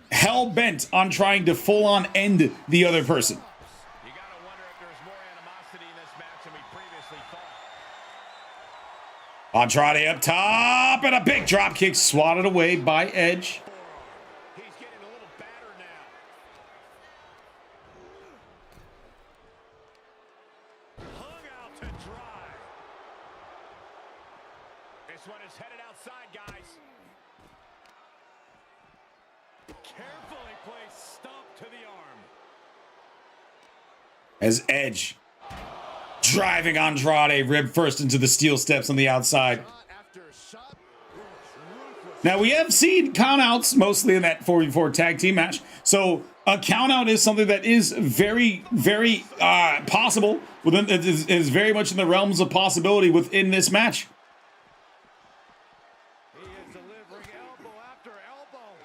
hell-bent on trying to full-on end the other person. You gotta wonder if there's more animosity in this match than we previously thought. Andrade up top, and a big drop kick swatted away by Edge. He's getting a little battered now. Hung out to dry. This one is headed outside, guys. Carefully placed stomp to the arm. As Edge driving Andrade rib first into the steel steps on the outside. Now, we have seen countouts mostly in that 4v4 tag team match. So a countout is something that is very, very possible. It is very much in the realms of possibility within this match. He is delivering elbow after elbow.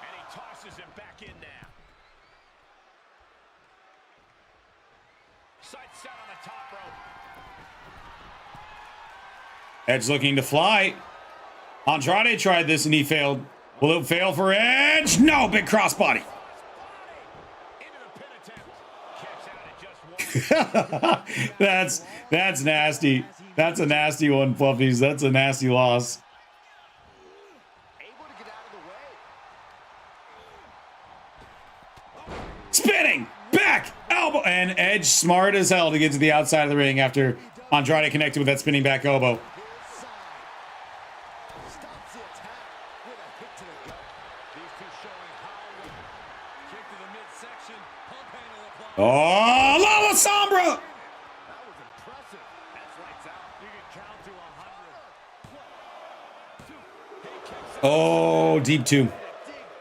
And he tosses him back in now. Sights set on the top rope. Edge looking to fly. Andrade tried this and he failed. Will it fail for Edge? No, big crossbody. Into the pin attempt. Kicks out at just one. That's nasty. That's a nasty one, Fluffies. That's a nasty loss. Able to get out of the way. Spinning back elbow, and Edge smart as hell to get to the outside of the ring after Andrade connected with that spinning back elbow. Stops the attack with a hit to the gut. These two showing how well. Kick to the midsection. Pump handle applied. Oh, Lala Sombra! That was impressive. That's lights out. You can count to 100. 1, 2. He kicks out. Oh, deep two. Dig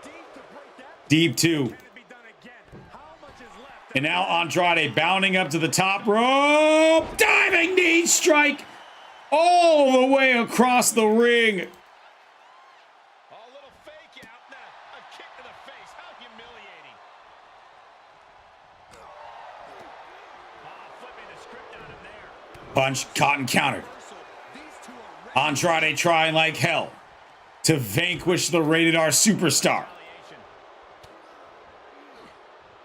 deep to break that. Deep two. Can it be done again? How much is left? And now Andrade bounding up to the top rope. Diving knee strike all the way across the ring. A little fake out. Now, a kick to the face. How humiliating. Flipping the script on him there. Punch caught and countered. These two are ready. Andrade trying like hell to vanquish the Rated R Superstar.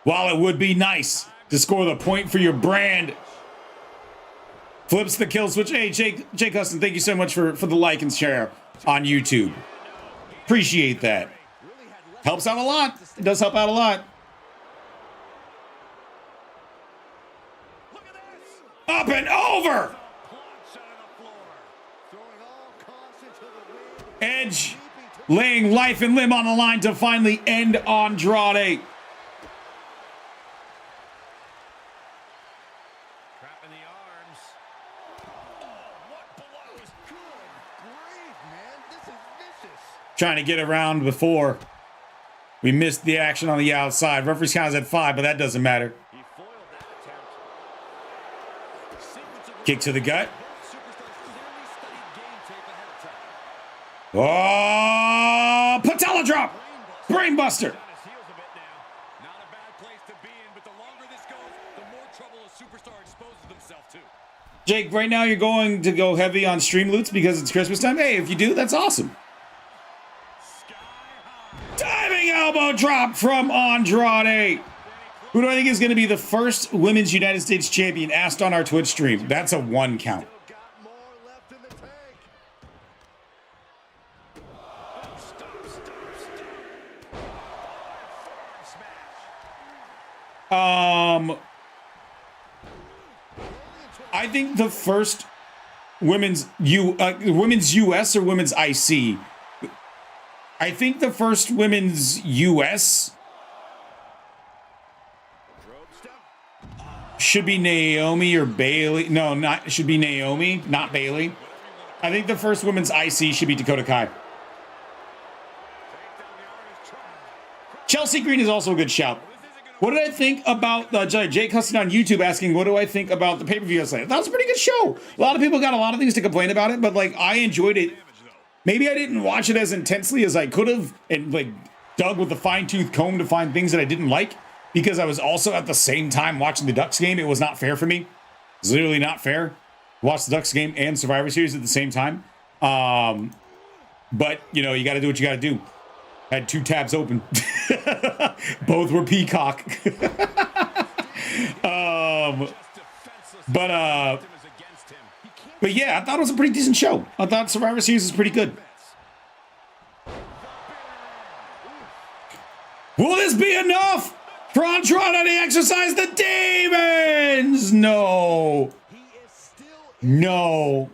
While it would be nice to score the point for your brand, flips the kill switch. Hey, Jake Huston, thank you so much for the like and share on YouTube. Appreciate that. Helps out a lot. It does help out a lot. Look at this. Up and over. Plunge onto the floor. Throwing all caution to the wind. Edge laying life and limb on the line to finally end Andrade. Trapping the arms. Oh, what blows. Good grief, man. This is vicious. Trying to get around before we missed the action on the outside. Referee's count is at 5, but that doesn't matter. He foiled that attempt. Sequence of Kick to the gut. superstars clearly studied game tape ahead of time. Oh, patella drop. Brainbuster. On his heels a bit now. Not a bad place to be in, but the longer this goes, the more trouble a superstar exposes themselves to. Jake, right now you're going to go heavy on stream loots because it's Christmas time. Hey, if you do, that's awesome. Sky high. Diving elbow drop from Andrade. Who do I think is going to be the first Women's United States Champion asked on our Twitch stream? That's a 1 count. Got more left in the tank. Stop. Forward smash. I think the first women's US or women's IC. I think the first women's US should be Naomi or Bailey. No, not should be Naomi, not Bailey. I think the first women's IC should be Dakota Kai. Chelsea Green is also a good shout. What did I think about Jay Custon on YouTube asking, what do I think about the pay-per-view yesterday? That was a pretty good show. A lot of people got a lot of things to complain about it, but like I enjoyed it. Maybe I didn't watch it as intensely as I could have and like dug with a fine-tooth comb to find things that I didn't like because I was also at the same time watching the Ducks game. It was not fair for me. It's literally not fair. Watch the Ducks game and Survivor Series at the same time. But you know, you got to do what you got to do. Had 2 tabs open. Both were Peacock. But yeah, I thought it was a pretty decent show. I thought Survivor Series was pretty good. Will this be enough for Andrade to exercise the demons? No. No.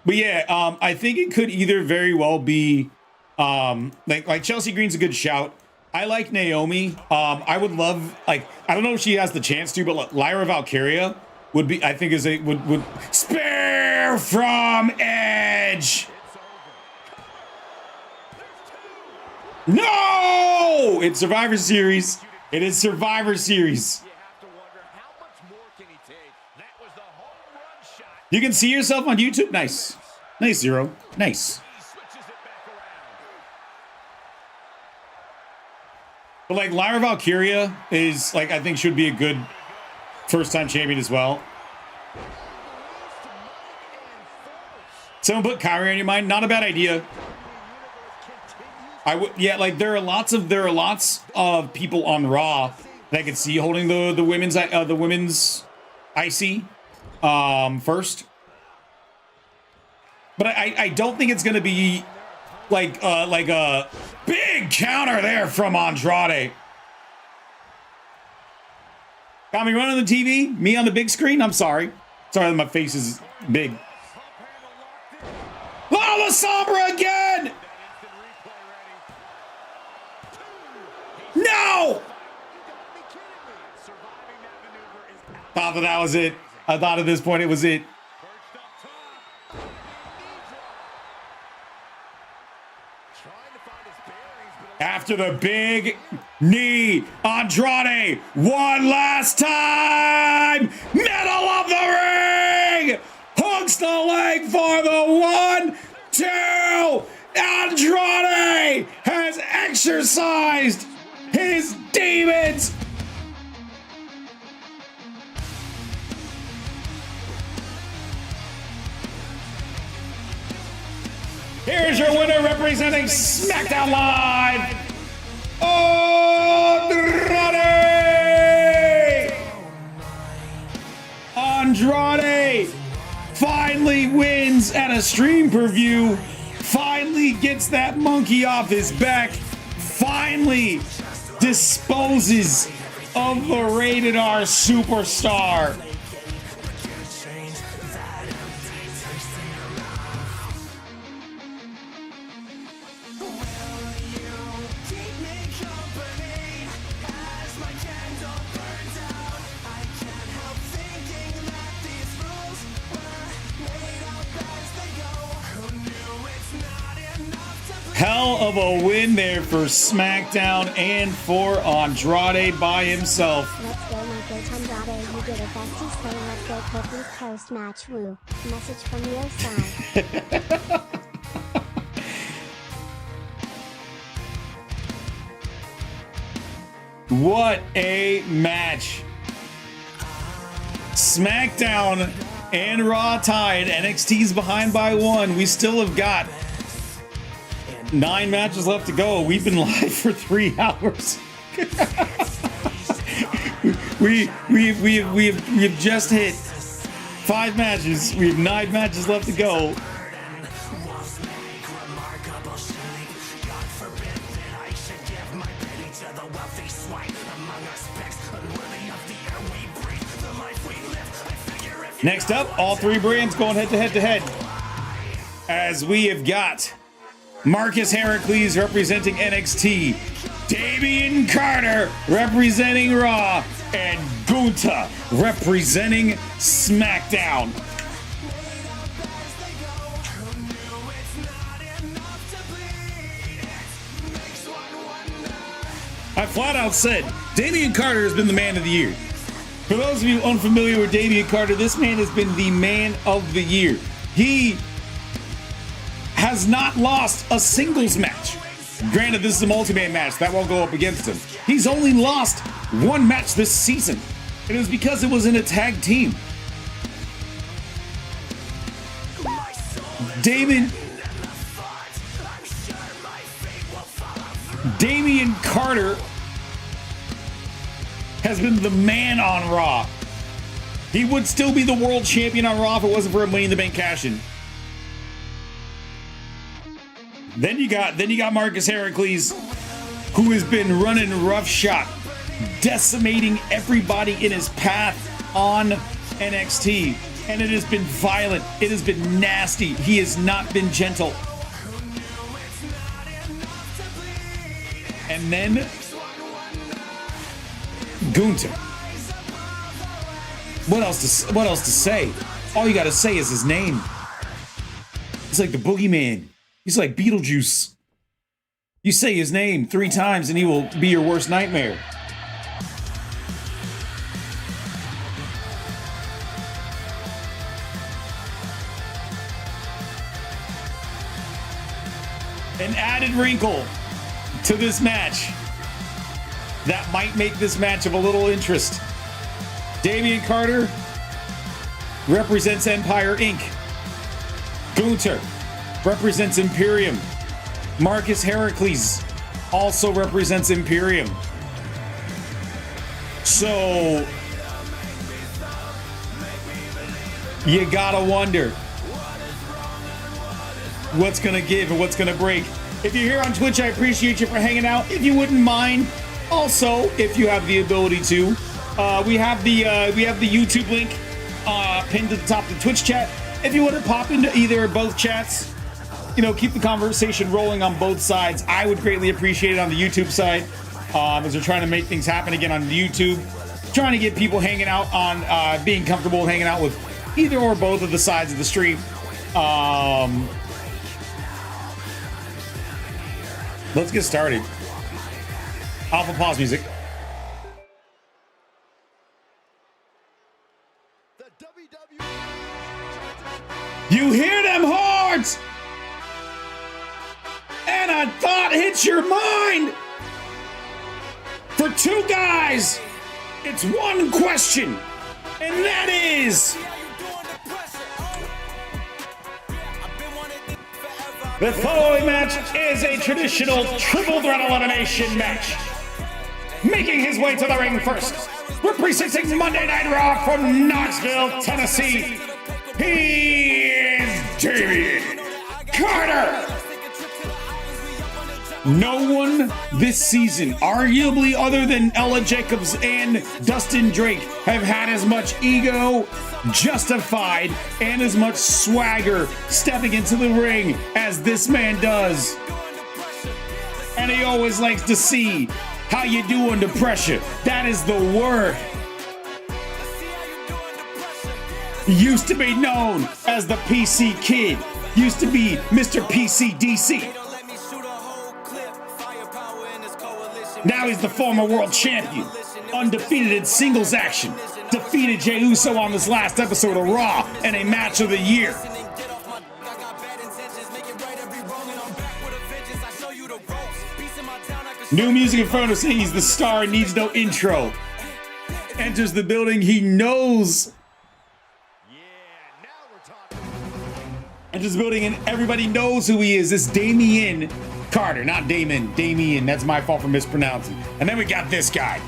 But yeah, I think it could either very well be like Chelsea Green's a good shout. I like Naomi. I would love, like, I don't know if she has the chance to, but like, Lyra Valkyria would be, I think is a would spear from Edge. No! It's Survivor Series. It is Survivor Series. You can see yourself on YouTube. Nice. Nice, Zero. Nice. But like Lyra Valkyria is like, I think should be a good first-time champion as well. Someone put Kyrie on your mind. Not a bad idea. I would, yeah. Like there are lots of people on Raw that I could see holding the women's IC first. But I don't think it's gonna be like a big counter there from Andrade. Got me running the TV, me on the big screen. I'm sorry that my face is big. Oh, La Sombra again! No! Thought that was it. I thought at this point it was it. After the big knee, Andrade, one last time, middle of the ring, hooks the leg for the 1, 2. Andrade has exercised his demons. Here's your winner representing SmackDown Live, Andrade! Andrade finally wins at a stream preview, finally gets that monkey off his back, finally disposes of the Rated R superstar. Hell of a win there for SmackDown and for Andrade by himself. Let's go, my great Andrade. You did a bestie say let's go cookies post-match woo. Message from your side. What a match. SmackDown and Raw tied. NXT's behind by 1. We still have got 9 matches left to go. We've been live for 3 hours. we have just hit 5 matches. We have 9 matches left to go. Next up, all 3 brands going head to head. As we have got Marcus Heracles representing NXT, Damian Carter representing Raw, and Gunther representing SmackDown. I flat out said Damian Carter has been the man of the year. For those of you unfamiliar with Damian Carter, this man has been the man of the year. He has not lost a singles match. Granted, this is a multi-man match. That won't go up against him. He's only lost one match this season. It was because it was in a tag team. Damian Carter has been the man on Raw. He would still be the world champion on Raw if it wasn't for a Money in the Bank cash-in. Then you got Marcus Heracles, who has been running roughshod, decimating everybody in his path on NXT. And it has been violent. It has been nasty. He has not been gentle. And then Gunther. What else to say? All you gotta say is his name. He's like the boogeyman. He's like Beetlejuice. You say his name 3 times and he will be your worst nightmare. An added wrinkle to this match that might make this match of a little interest. Damian Carter represents Empire Inc. Gunther represents Imperium. Marcus Heracles also represents Imperium. So you gotta wonder what's gonna give and what's gonna break. If you're here on Twitch, I appreciate you for hanging out. If you wouldn't mind, also, if you have the ability to, we have the YouTube link pinned to the top of the Twitch chat. If you want to pop into either or both chats, you know, keep the conversation rolling on both sides. I would greatly appreciate it on the YouTube side, as we're trying to make things happen again on YouTube. Trying to get people hanging out on, being comfortable hanging out with either or both of the sides of the stream. Let's get started. Alpha pause music. You hear them horns? And a thought hits your mind. For 2 guys, it's one question, and that is, the following match is a traditional triple threat elimination match. Making his way to the ring first, representing Monday Night Raw from Knoxville, Tennessee, he is Damian Carter. No one this season, arguably other than Ella Jacobs and Dustin Drake, have had as much ego justified and as much swagger stepping into the ring as this man does. And he always likes to see how you do under pressure. That is the word. Used to be known as the PC Kid. Used to be Mr. PCDC. Now he's the former world champion. Undefeated in singles action. Defeated Jey Uso on this last episode of Raw in a match of the year. New music in front of us saying he's the star and needs no intro. Enters the building, he knows. Enters the building and everybody knows who he is. This Damian Carter, not Damon, Damian. That's my fault for mispronouncing. And then we got this guy.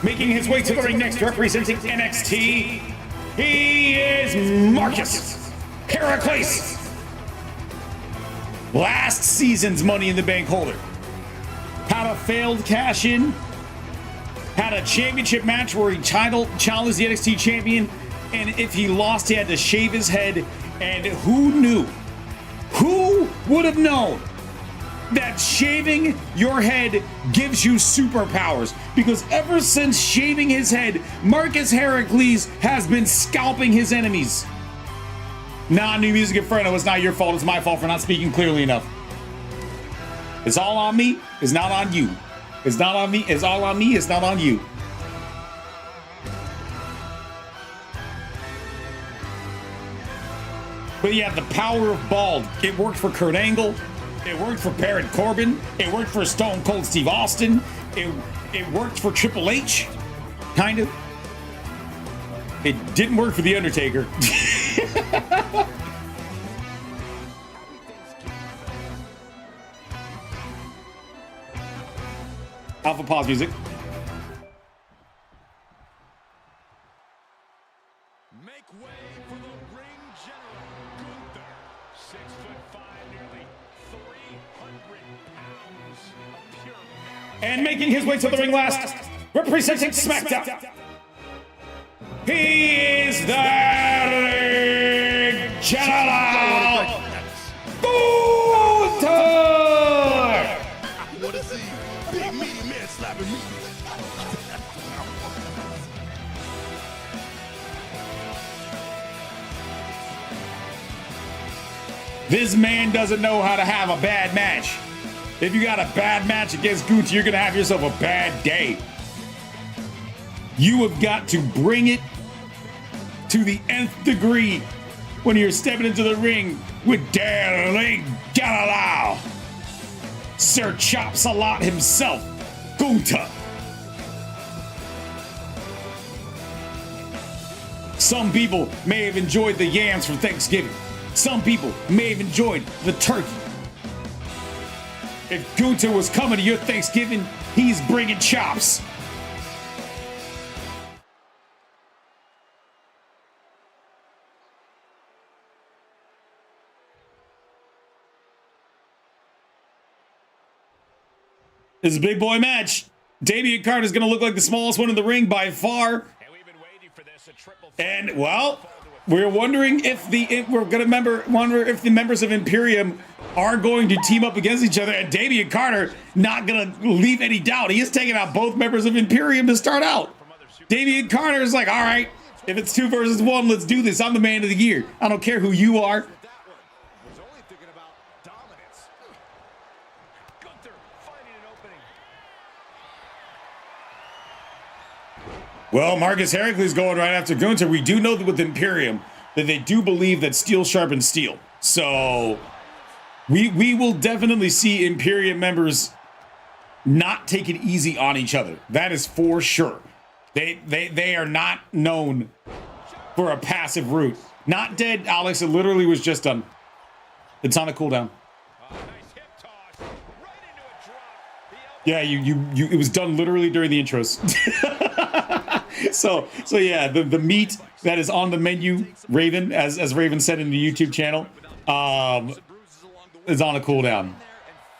Making his way to the ring next, representing NXT, he is Marcus Heracles. Last season's Money in the Bank holder. Had a failed cash-in. Had a championship match where he challenged the NXT champion, and if he lost, he had to shave his head. And who knew? Who would have known that shaving your head gives you superpowers? Because ever since shaving his head, Marcus Heracles has been scalping his enemies. Nah, New Music Inferno, it's not your fault. It's my fault for not speaking clearly enough. It's all on me. It's not on you. It's not on me. It's all on me. It's not on you. But yeah, the power of bald. It worked for Kurt Angle. It worked for Baron Corbin. It worked for Stone Cold Steve Austin. It worked for Triple H. Kind of. It didn't work for The Undertaker. Alpha pause music. Make way for the ring general, Gunther. 6'5", nearly 300 pounds of pure merit. And making his way to the ring last, representing SmackDown. He is the ring general, Gunther. What is he? Big meaty man slapping me. This man doesn't know how to have a bad match. If you got a bad match against Gunther, you're gonna have yourself a bad day. You have got to bring it to the nth degree when you're stepping into the ring with Darling Galileo. Sir Chops-a-Lot himself, Gunther. Some people may have enjoyed the yams for Thanksgiving. Some people may have enjoyed the turkey. If Gunther was coming to your Thanksgiving, he's bringing chops. This is a big boy match. Damian Carter is going to look like the smallest one in the ring by far. And we've been waiting for this, a triple And well, we're wondering if wonder if the members of Imperium are going to team up against each other. And Damian Carter not going to leave any doubt. He is taking out both members of Imperium to start out. Damian Carter is like, all right, if it's 2 versus 1, let's do this. I'm the man of the year. I don't care who you are. that one. Was only thinking about dominance. Gunther finding an opening. Well, Marcus Heracles going right after Gunther. We do know that with Imperium that they do believe that steel sharpens steel. So we will definitely see Imperium members not take it easy on each other. That is for sure. They are not known for a passive route. Not dead, Alex. It literally was just done. It's on a cooldown. Nice hip toss. Right into a drop. Yeah, you it was done literally during the intros. so yeah, the meat that is on the menu, Raven, as Raven said in the YouTube channel, is on a cooldown. And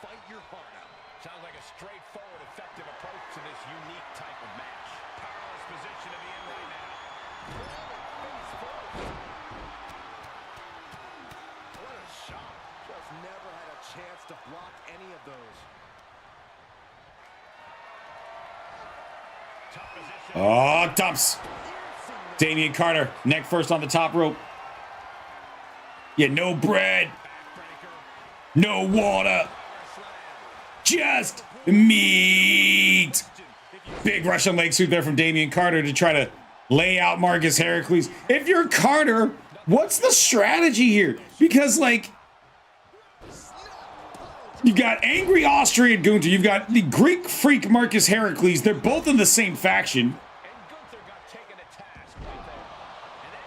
fight your heart out. Sounds like a straightforward, effective approach to this unique type of match. Powerless position to be in right now. What a shot. Just never had a chance to block any of those. Tough position. Oh, tops. Damian Carter, neck first on the top rope. Yeah, no bread, no water, just meat. Big Russian leg sweep there from Damian Carter to try to lay out Marcus Heracles. If you're Carter, what's the strategy here? Because, like, you got angry Austrian Gunther, you've got the Greek freak Marcus Heracles. They're both in the same faction.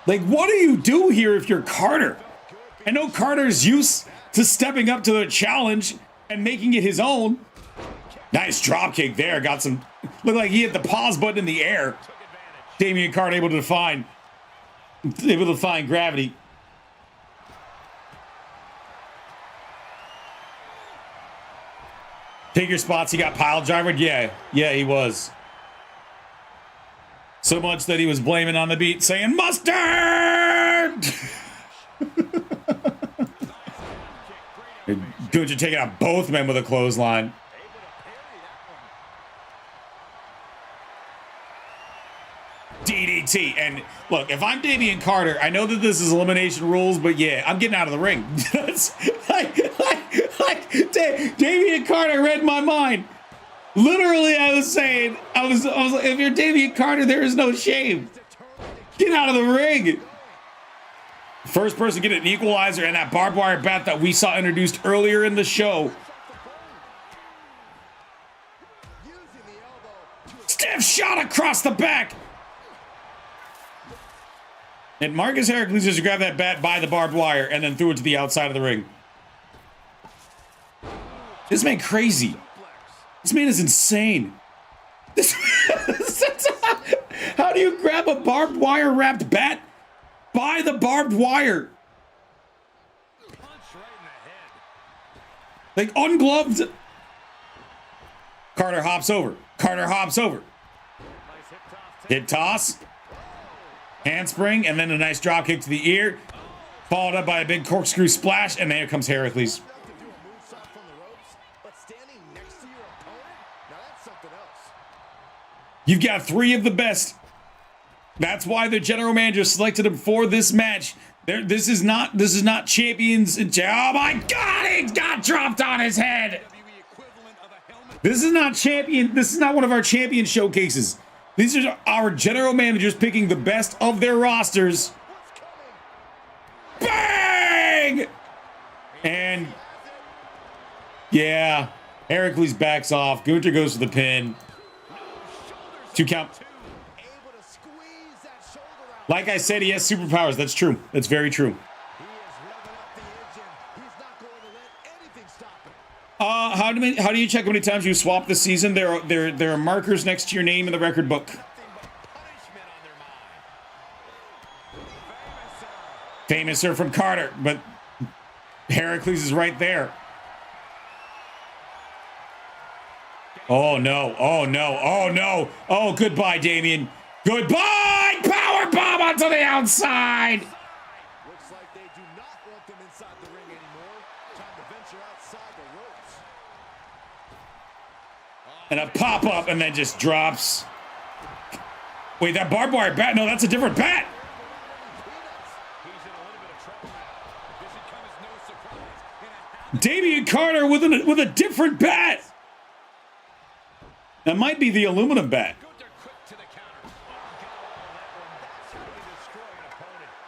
Like, what do you do here if you're Carter? I know Carter's used to stepping up to the challenge and making it his own. Nice dropkick there. Got some, looked like he hit the pause button in the air. Damian Carter able to define gravity. Take your spots. He got pile drivered. Yeah, he was. So much that he was blaming on the beat, saying mustard. Gunther taking out both men with a clothesline. DDT. DDT. And look, if I'm Damian Carter, I know that this is elimination rules, but yeah, I'm getting out of the ring. That's Damian Carter read my mind. Literally, I was saying, I was like, if you're Damian Carter, there is no shame. Get out of the ring. First person to get an equalizer and that barbed wire bat that we saw introduced earlier in the show. Stiff shot across the back. And Marcus Heracles just grabbed that bat by the barbed wire and then threw it to the outside of the ring. This man crazy. This man is insane. How do you grab a barbed wire wrapped bat by the barbed wire? Like ungloved. Carter hops over. Carter hops over. Hip toss. Handspring, and then a nice drop kick to the ear. Followed up by a big corkscrew splash, and there comes Heracles. You've got three of the best. That's why the general manager selected him for this match. This is not champions. Oh my God! He got dropped on his head. This is not champion. This is not one of our champion showcases. These are our general managers picking the best of their rosters. Bang! And yeah, Heracles backs off. Gunther goes for the pin. 2 count. Like I said, he has superpowers. That's true. That's very true. How do you check how many times you swap this season? There are markers next to your name in the record book. Famouser from Carter, but Heracles is right there. Oh no, oh no, oh no. Oh, goodbye, Damian. Goodbye! Power bomb onto the outside! Looks like they do not want them inside the ring anymore. Time to venture outside the ropes. And a pop-up and then just drops. Wait, that barbed wire bat? No, that's a different bat! Damian Carter with a different bat! That might be the aluminum bat.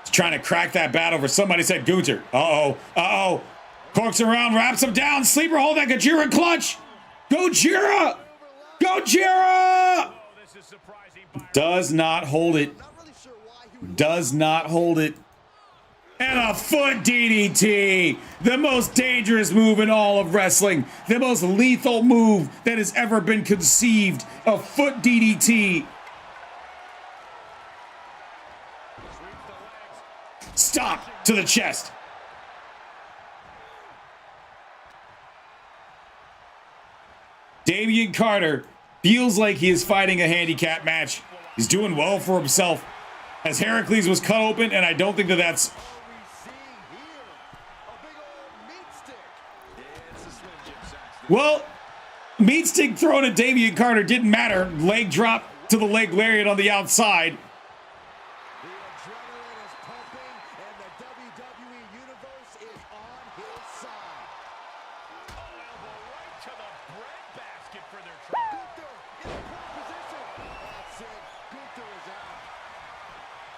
He's trying to crack that bat over. Somebody said Gunther. Uh-oh. Uh-oh. Corks around, wraps him down. Sleeper hold that Gojira clutch. Gojira! Gojira! Does not hold it. Does not hold it. And a foot DDT. The most dangerous move in all of wrestling. The most lethal move that has ever been conceived. A foot DDT. Stop to the chest. Damian Carter feels like he is fighting a handicap match. He's doing well for himself. As Heracles was cut open, and I don't think that that's... Well, meat stick thrown at Damian Carter didn't matter. Leg drop to the leg lariat on the outside. The adrenaline is pumping, and the WWE Universe is on his side. Oh, elbow right to the breadbasket for their trouble. Gunther in the correct position. That's it. Gunther is out.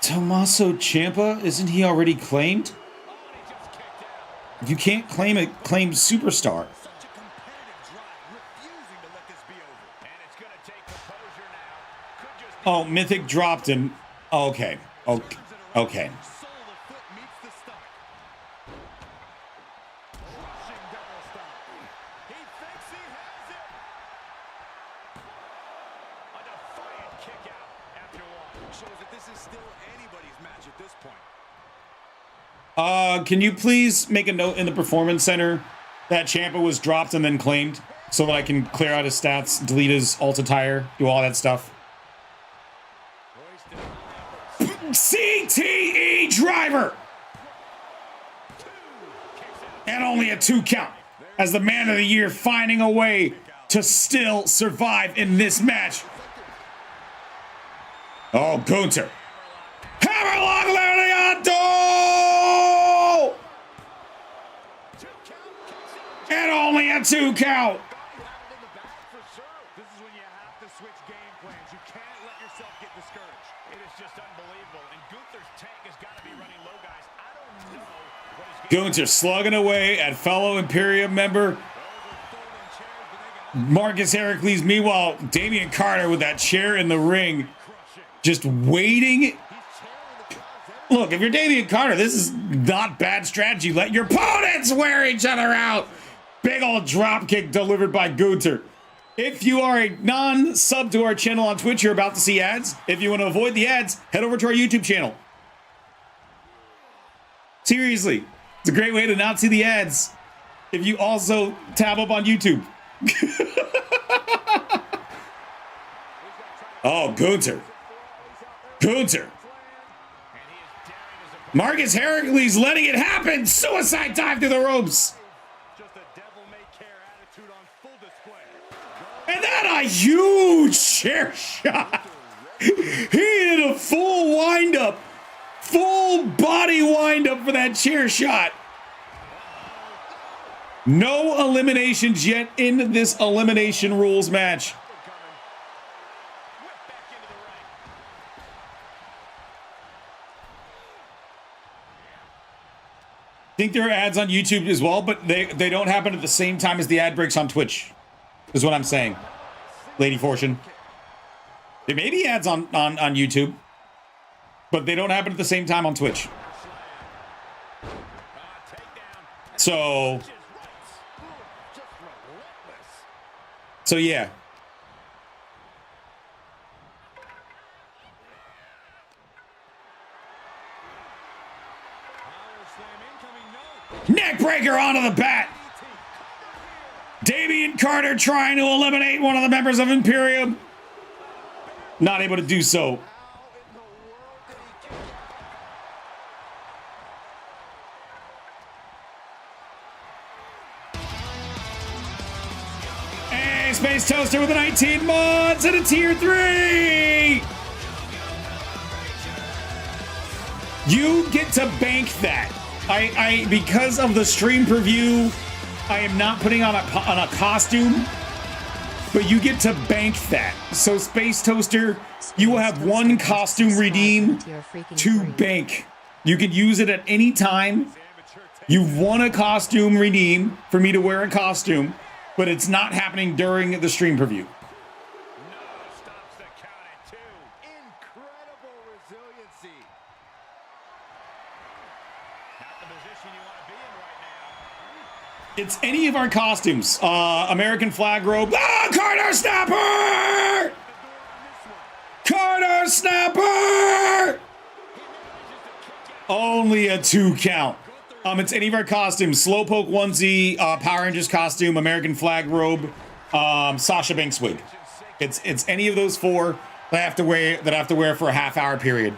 Tommaso Ciampa, isn't he already claimed? Oh, and he just kicked out. You can't claim a claimed superstar. Such a competitive drive, refusing to let this be over. And it's going to take composure now. Could just be Oh, Mythic dropped him. Oh, okay. Okay. Okay. sole of foot meets the stomach. Rushing double stomp. He thinks he has it. A defiant kick out after one. Shows that this is still anybody's match at this point. Can you please make a note in the Performance Center that Ciampa was dropped and then claimed so that I can clear out his stats, delete his alt attire, do all that stuff? CTE driver! And only a 2 count as the man of the year finding a way to still survive in this match. Oh, Gunther. Lariato! And only a 2 count. This is when you have to switch game plans. You can't let yourself get discouraged. It is just unbelievable. And Gunther's tank has got to be running low, guys. I don't know what is Gunther slugging away at fellow Imperium member Marcus Heracles. Meanwhile, Damian Carter with that chair in the ring, just waiting. Look, if you're Damian Carter, this is not bad strategy. Let your opponents wear each other out. Big old drop kick delivered by Gunther. If you are a non-sub to our channel on Twitch, you're about to see ads. If you want to avoid the ads, head over to our YouTube channel. Seriously, it's a great way to not see the ads if you also tab up on YouTube. Oh, Gunther. Marcus Heracles letting it happen. Suicide dive through the ropes. just a devil-may-care attitude on full display. And then a huge chair shot. He did a full wind-up. Full body wind-up for that chair shot. No eliminations yet in this elimination rules match. I think there are ads on YouTube as well, but they don't happen at the same time as the ad breaks on Twitch, is what I'm saying, Lady Fortune. There may be ads on YouTube, but they don't happen at the same time on Twitch. So yeah. Neck breaker onto the bat. Damian Carter trying to eliminate one of the members of Imperium. Not able to do so. Hey, Space Toaster with a 19 months and a tier 3. You get to bank that. I because of the stream preview, I am not putting on a costume, but you get to bank that. So Space Toaster, you will have one costume redeem to bank. You can use it at any time. You've won a costume redeem for me to wear a costume, but it's not happening during the stream preview. It's any of our costumes. American flag robe. Ah, Carter Snapper! Carter Snapper! Only a 2 count. It's any of our costumes. Slowpoke onesie, Power Rangers costume, American flag robe, Sasha Banks wig. It's any of those 4 that I have to wear for a half-hour period.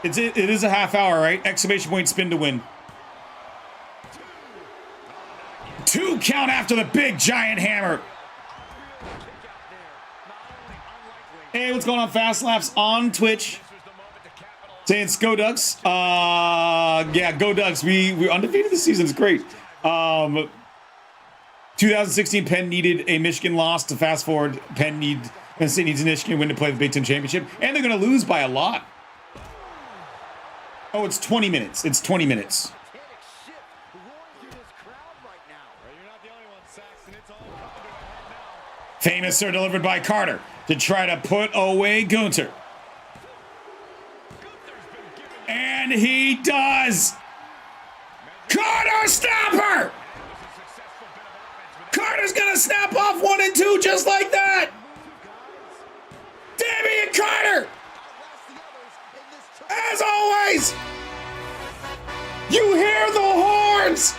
It is a half hour, right? Exclamation point spin to win. 2 count after the big giant hammer. Hey, what's going on? Fast Laps on Twitch. Saying Go Ducks. Yeah, Go Ducks. We're undefeated this season. It's great. 2016 Penn needed a Michigan loss to fast forward. Penn State needs a Michigan win to play the Big Ten Championship. And they're going to lose by a lot. Oh, it's 20 minutes. It's 20 minutes. Famous Sir delivered by Carter to try to put away Gunther. And he does. Carter Snapper! Carter's gonna snap off 1 and 2 just like that. Damian Carter! As always, you hear the horns!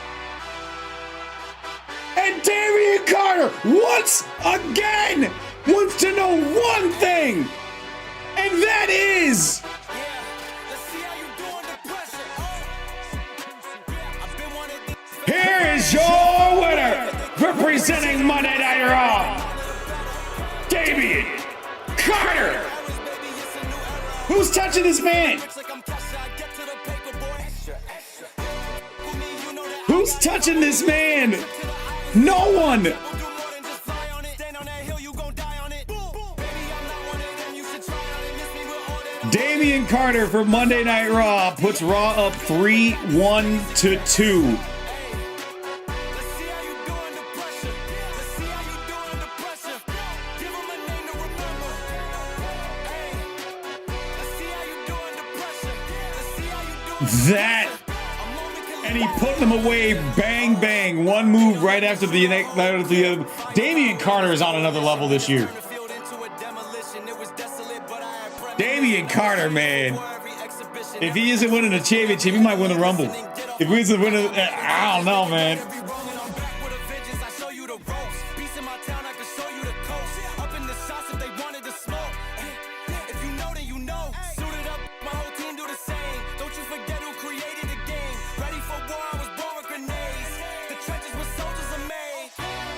And Damian Carter, once again, wants to know one thing, and that is... Here is your winner, representing Monday Night Raw, Damian Carter, Who's touching this man? Who's touching this man? No one. Damian Carter for Monday Night Raw puts Raw up 3-1 to 2. That, and he put them away, bang, bang, one move right after the other. Damian Carter is on another level this year. Damian Carter, man. If he isn't winning a championship, he might win the Rumble. If he isn't winning, I don't know, man.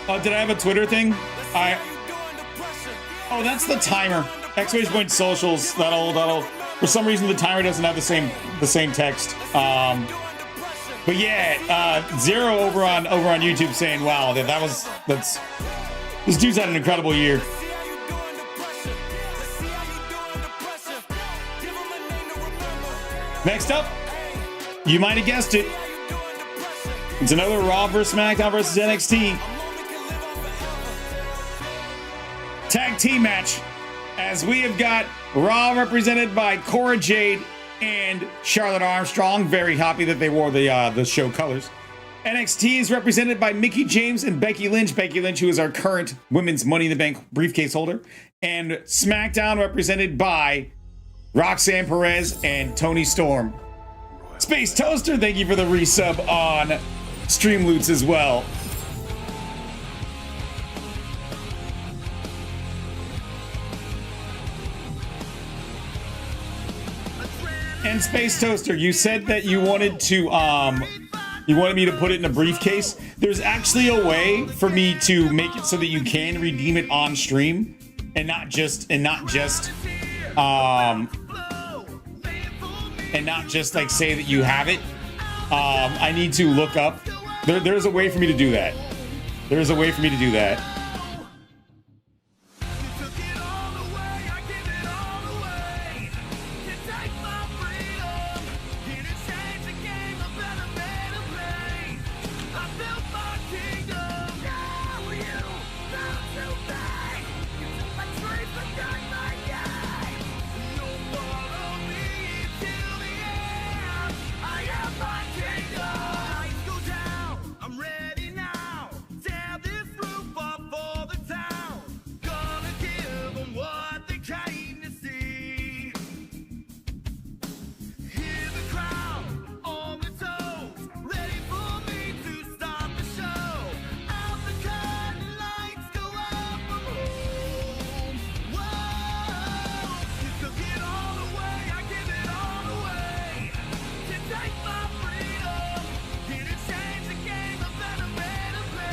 Oh, did I have a Twitter thing? Oh, that's the timer. Exclamation point socials. That'll. For some reason, the timer doesn't have the same text. But yeah, Zero over on YouTube saying, "Wow, that's this dude's had an incredible year." Next up, you might have guessed it. It's another Raw vs. SmackDown versus NXT tag team match, as we have got Raw represented by Cora Jade and Charlotte Armstrong. Very happy that they wore the show colors. NXT is represented by Mickie James and Becky Lynch. Becky Lynch, who is our current Women's Money in the Bank briefcase holder. And SmackDown represented by Roxanne Perez and Toni Storm. Space Toaster, thank you for the resub on Streamloots as well. And Space Toaster, you said that you wanted me to put it in a briefcase. There's actually a way for me to make it so that you can redeem it on stream and not just like say that you have it. I need to look up. There's a way for me to do that. There's a way for me to do that.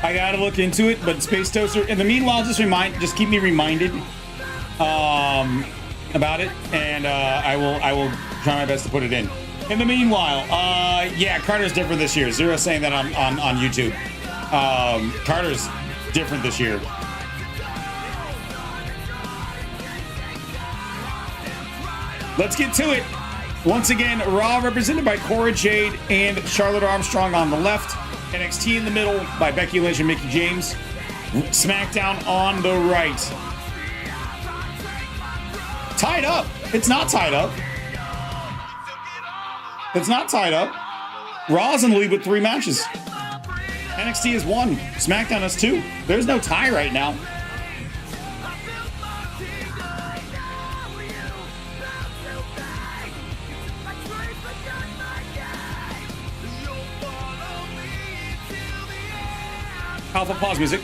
I gotta look into it, but Space Toaster. In the meanwhile, just keep me reminded about it, and I will try my best to put it in. In the meanwhile, yeah, Carter's different this year. Zero saying that on YouTube. Carter's different this year. Let's get to it. Once again, Raw represented by Cora Jade and Charlotte Armstrong on the left. NXT in the middle by Becky Lynch and Mickie James. SmackDown on the right. Tied up. It's not tied up. It's not tied up. Raw's in the lead with 3 matches. NXT is 1. SmackDown is 2. There's no tie right now. Alpha, pause music.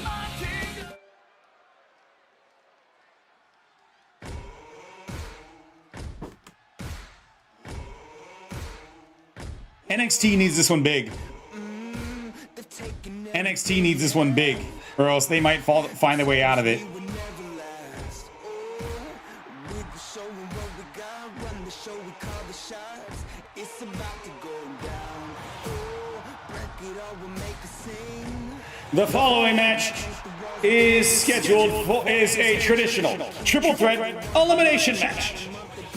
NXT needs this one big. NXT needs this one big, or else they might find their way out of it. The following match is scheduled for a traditional triple threat elimination match.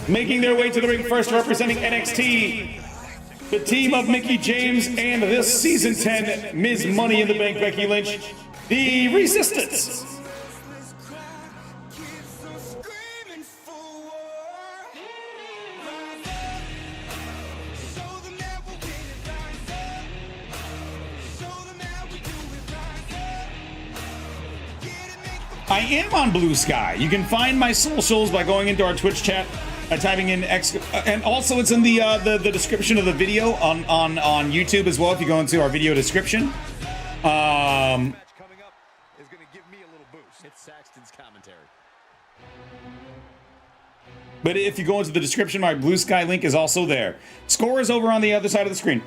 Making their way to the ring first, representing NXT, the team of Mickie James and this season 10 Ms. Money in the Bank Becky Lynch, the Resistance. I am on Blue Sky. You can find my socials by going into our Twitch chat, typing in X, and also it's in the description of the video on YouTube as well. If you go into our video description, Match coming up is going to give me a little boost. It's Saxton's commentary. but if you go into the description, my Blue Sky link is also there. Score is over on the other side of the screen.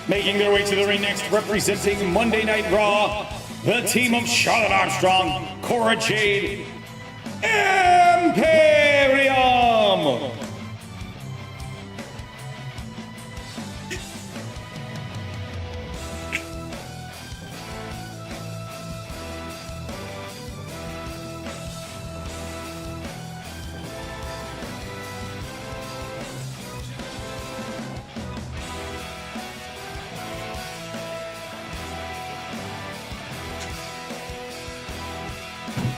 Making their way to the ring next, representing Monday Night Raw, the team of Charlotte Armstrong, Cora Jade, Imperium.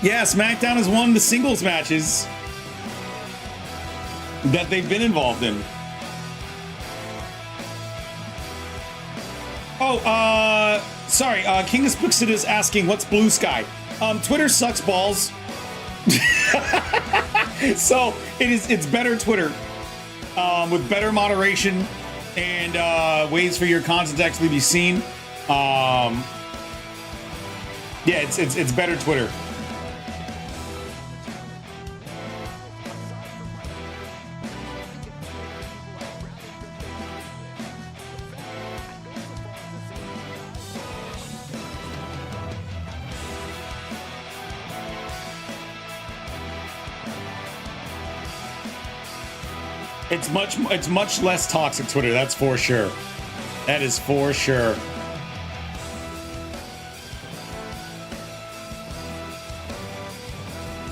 Yeah, SmackDown has won the singles matches that they've been involved in. Oh, sorry, King of Spixit is asking, what's Blue Sky? Twitter sucks balls. So it's better Twitter, with better moderation and ways for your content to actually be seen. Yeah, it's better Twitter. It's much less toxic Twitter, that's for sure. That is for sure.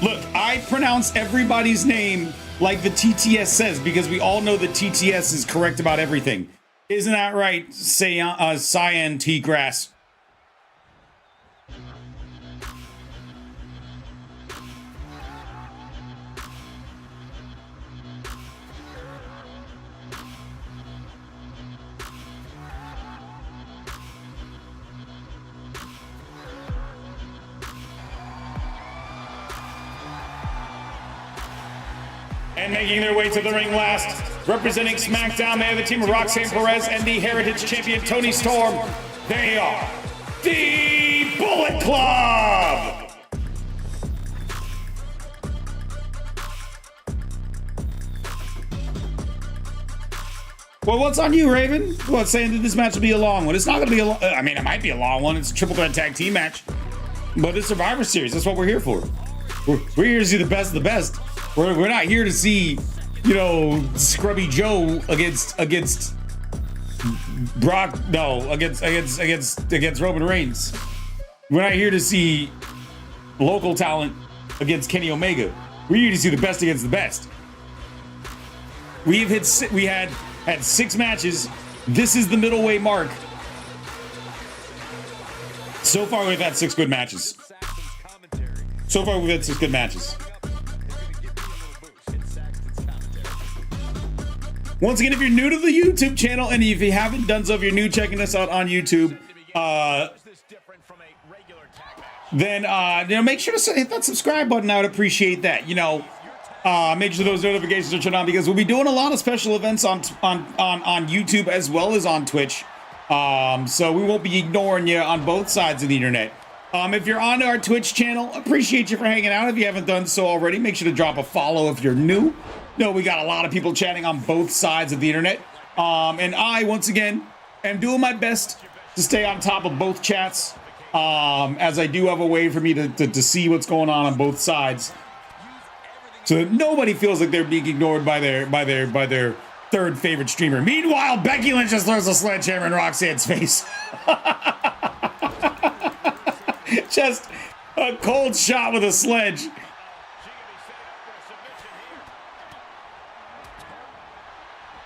Look, I pronounce everybody's name like the TTS says because we all know that TTS is correct about everything. Isn't that right, Cyan T Grass? And making their way to the ring last, representing SmackDown, they have the team of Roxanne Perez and the Heritage Champion Toni Storm. They are the Bullet Club! Well, what's on you, Raven? What's saying that this match will be a long one? It's not going to be a long... I mean, it might be a long one. It's a triple threat tag team match. But it's Survivor Series. That's what we're here for. We're here to see the best of the best. We're not here to see, you know, Scrubby Joe against Brock. No, against Roman Reigns. We're not here to see local talent against Kenny Omega. We're here to see the best against the best. We had 6 matches. This is the middleweight mark. So far, we've had 6 good matches. So far, we've had 6 good matches. Once again, if you're new to the YouTube channel, and if you haven't done so, if you're new checking us out on YouTube, then make sure to hit that subscribe button. I would appreciate that. Make sure those notifications are turned on because we'll be doing a lot of special events on YouTube as well as on Twitch. So we won't be ignoring you on both sides of the internet. If you're on our Twitch channel, appreciate you for hanging out. If you haven't done so already, make sure to drop a follow if you're new. No, we got a lot of people chatting on both sides of the internet. And I, once again, am doing my best to stay on top of both chats, as I do have a way for me to see what's going on both sides, so that nobody feels like they're being ignored by their third favorite streamer. Meanwhile, Becky Lynch just throws a sledgehammer in Roxanne's face. Just a cold shot with a sledge.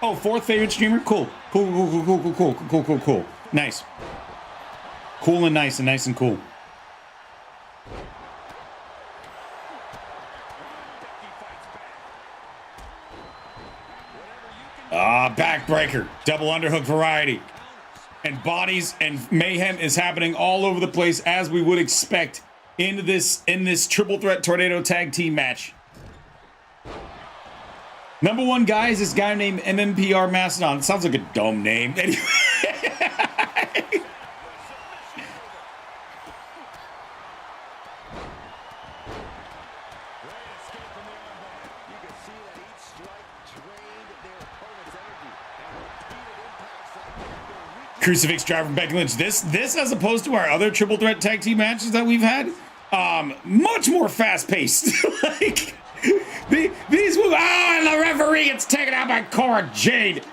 Oh, fourth favorite streamer? Cool. Cool. Nice. Cool and nice and cool. Backbreaker. Double underhook variety. And bodies and mayhem is happening all over the place, as we would expect in this triple threat tornado tag team match. Number one guy is this guy named MMPR Mastodon. It sounds like a dumb name. Anyway. Crucifix driver from Becky Lynch. This as opposed to our other triple threat tag team matches that we've had, much more fast paced. Like these moves. And the referee gets taken out by Cora Jade.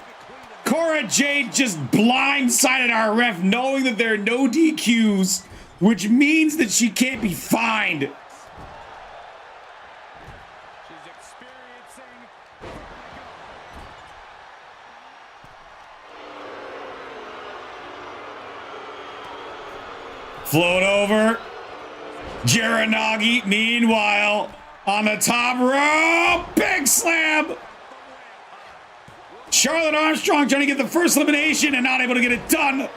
Cora Jade just blindsided our ref, knowing that there are no DQs, which means that she can't be fined. Float over. Jaranagi, meanwhile, on the top rope. Big slam. Charlotte Armstrong trying to get the first elimination and not able to get it done.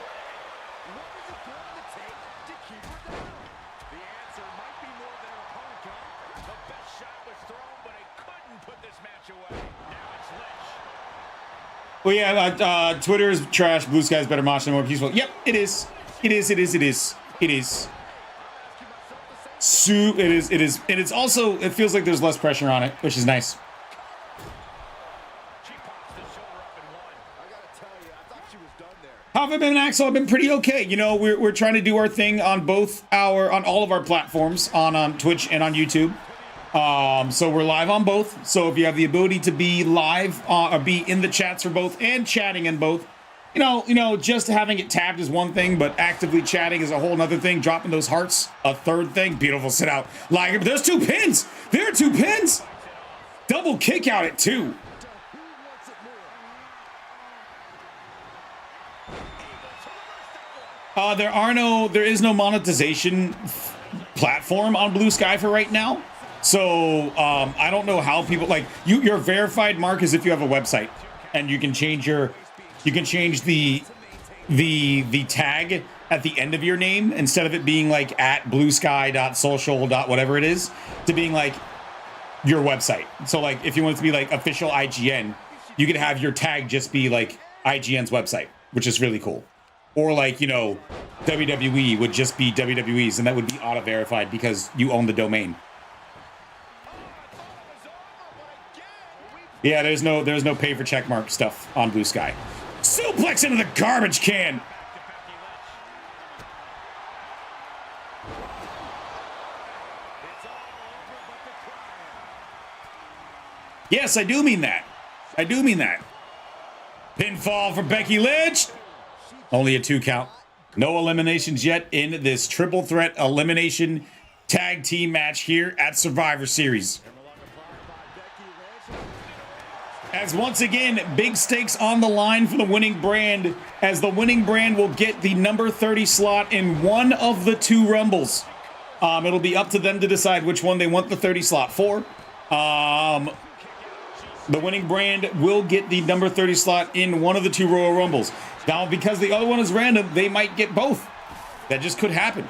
Well, yeah, Twitter is trash. Blue Sky's better, Mosh, and more peaceful. Yep, it is. It is. It is. And it's also, it feels like there's less pressure on it, which is nice. How have I been, Axel? I've been pretty okay. You know, we're trying to do our thing on all of our platforms, on Twitch and on YouTube. So we're live on both. So if you have the ability to be live or be in the chats for both and chatting in both, you know, just having it tabbed is one thing, but actively chatting is a whole nother thing. Dropping those hearts, a third thing. Beautiful sit out. Like, there's 2 pins. There are 2 pins. Double kick out at 2. There is no monetization platform on Blue Sky for right now. So I don't know how people, like, your verified mark is if you have a website and you can change the tag at the end of your name, instead of it being like at bluesky.social. whatever it is, to being like your website. So like if you want it to be like official IGN, you could have your tag just be like IGN's website, which is really cool. Or like, you know, WWE would just be WWE's, and that would be auto verified because you own the domain. Yeah, there's no pay for checkmark stuff on Blue Sky. Suplex into the garbage can. Yes, I do mean that. Pinfall for Becky Lynch. Only a 2 count. No eliminations yet in this triple threat elimination tag team match here at Survivor Series. As once again, big stakes on the line for the winning brand, as the winning brand will get the number 30 slot in one of the 2 Rumbles. It'll be up to them to decide which one they want the 30 slot for. The winning brand will get the number 30 slot in one of the 2 Royal Rumbles. Now, because the other one is random, they might get both. That just could happen.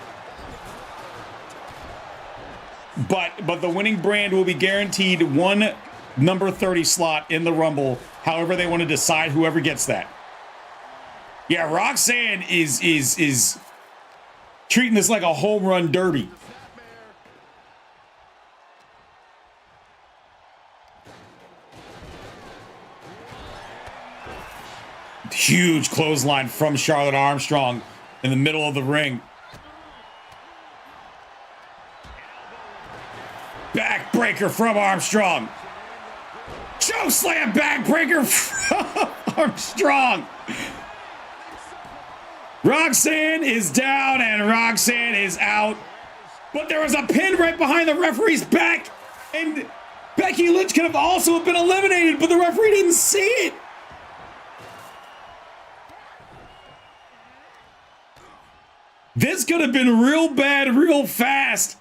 But the winning brand will be guaranteed one number 30 slot in the Rumble, however they want to decide whoever gets that. Yeah, Roxanne is treating this like a home run derby. Huge clothesline from Charlotte Armstrong in the middle of the ring. Backbreaker from Armstrong. Chokeslam backbreaker from Armstrong. Roxanne is down and Roxanne is out. But there was a pin right behind the referee's back. And Becky Lynch could have also been eliminated, but the referee didn't see it. This could have been real bad real fast.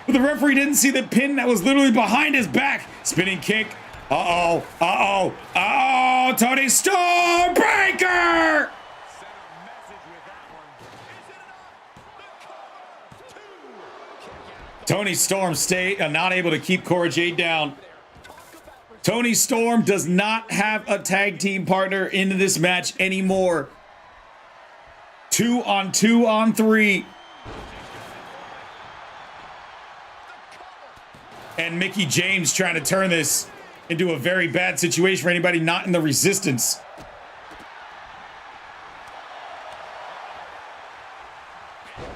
But the referee didn't see the pin that was literally behind his back. Spinning kick. Uh-oh. Uh-oh. Uh-oh. Tony Stormbreaker! Tony Storm not able to keep Cora Jade down. Tony Storm does not have a tag team partner in this match anymore. 2 on 2 on 3. And Mickie James trying to turn this into a very bad situation for anybody not in the Resistance.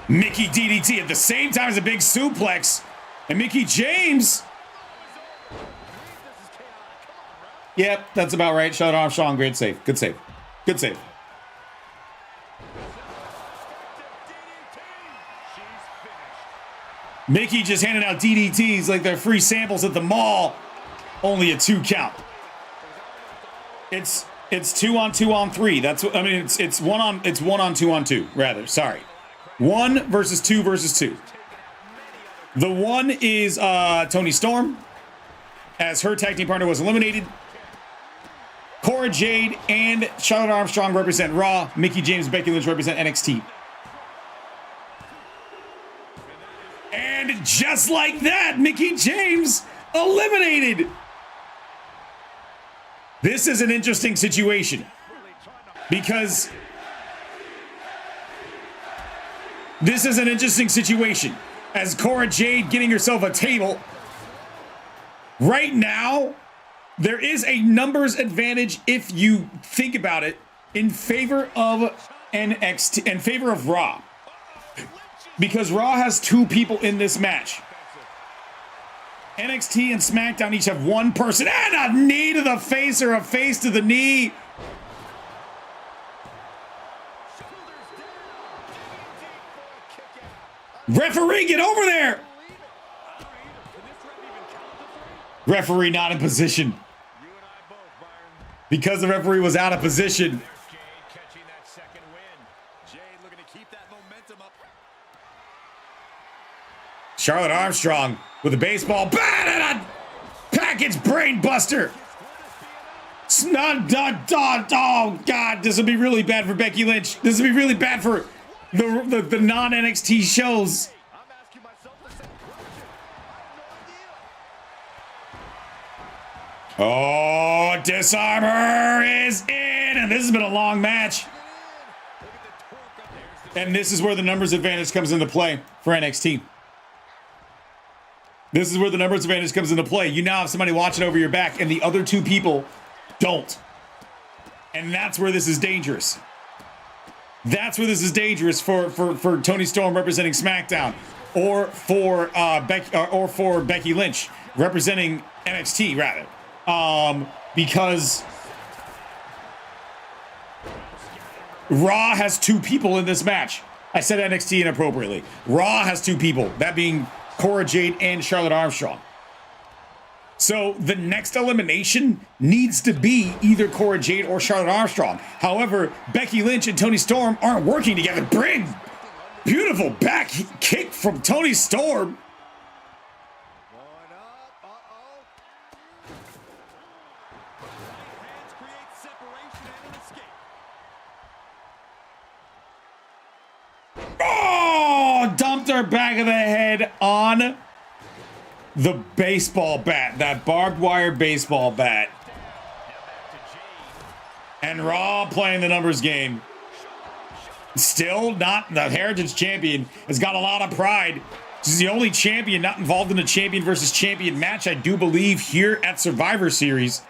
Mickie DDT at the same time as a big suplex. And Mickie James. Yep, that's about right. Charlotte Armstrong, great save. Good save. Good save. Mickie just handing out DDTs like they're free samples at the mall. Only a 2 count. It's 2 on 2 on 3. That's what I mean. It's 1 on 2 on 2 rather. Sorry, 1 versus 2 versus 2. The 1 is Tony Storm, as her tag team partner was eliminated. Cora Jade and Charlotte Armstrong represent Raw. Mickie James and Becky Lynch represent NXT. And just like that, Mickie James eliminated. This is an interesting situation because as Cora Jade getting herself a table. Right now, there is a numbers advantage if you think about it in favor of NXT, in favor of Raw. Because Raw has 2 people in this match. NXT and SmackDown each have 1 person and a knee to the face or a face to the knee. Referee, get over there. Referee not in position. Because the referee was out of position. Charlotte Armstrong with a baseball bat and a package brain buster. Oh God, this will be really bad for Becky Lynch. This will be really bad for the non-NXT shows. Oh, Disarmer is in, and this has been a long match. And this is where the numbers advantage comes into play for NXT. This is where the numbers advantage comes into play. You now have somebody watching over your back, and the other 2 people don't. And that's where this is dangerous. That's where this is dangerous for Tony Storm representing SmackDown, or for Becky Lynch representing NXT rather, because Raw has 2 people in this match. I said NXT inappropriately. Raw has 2 people, that being Cora Jade and Charlotte Armstrong. So the next elimination needs to be either Cora Jade or Charlotte Armstrong. However, Becky Lynch and Tony Storm aren't working together. Bring beautiful back kick from Tony Storm. Oh, dumped her back of the head on the baseball bat, that barbed wire baseball bat. And Raw playing the numbers game. Still not the Heritage Champion. Has got a lot of pride. She's the only champion not involved in a champion versus champion match, I do believe, here at Survivor Series.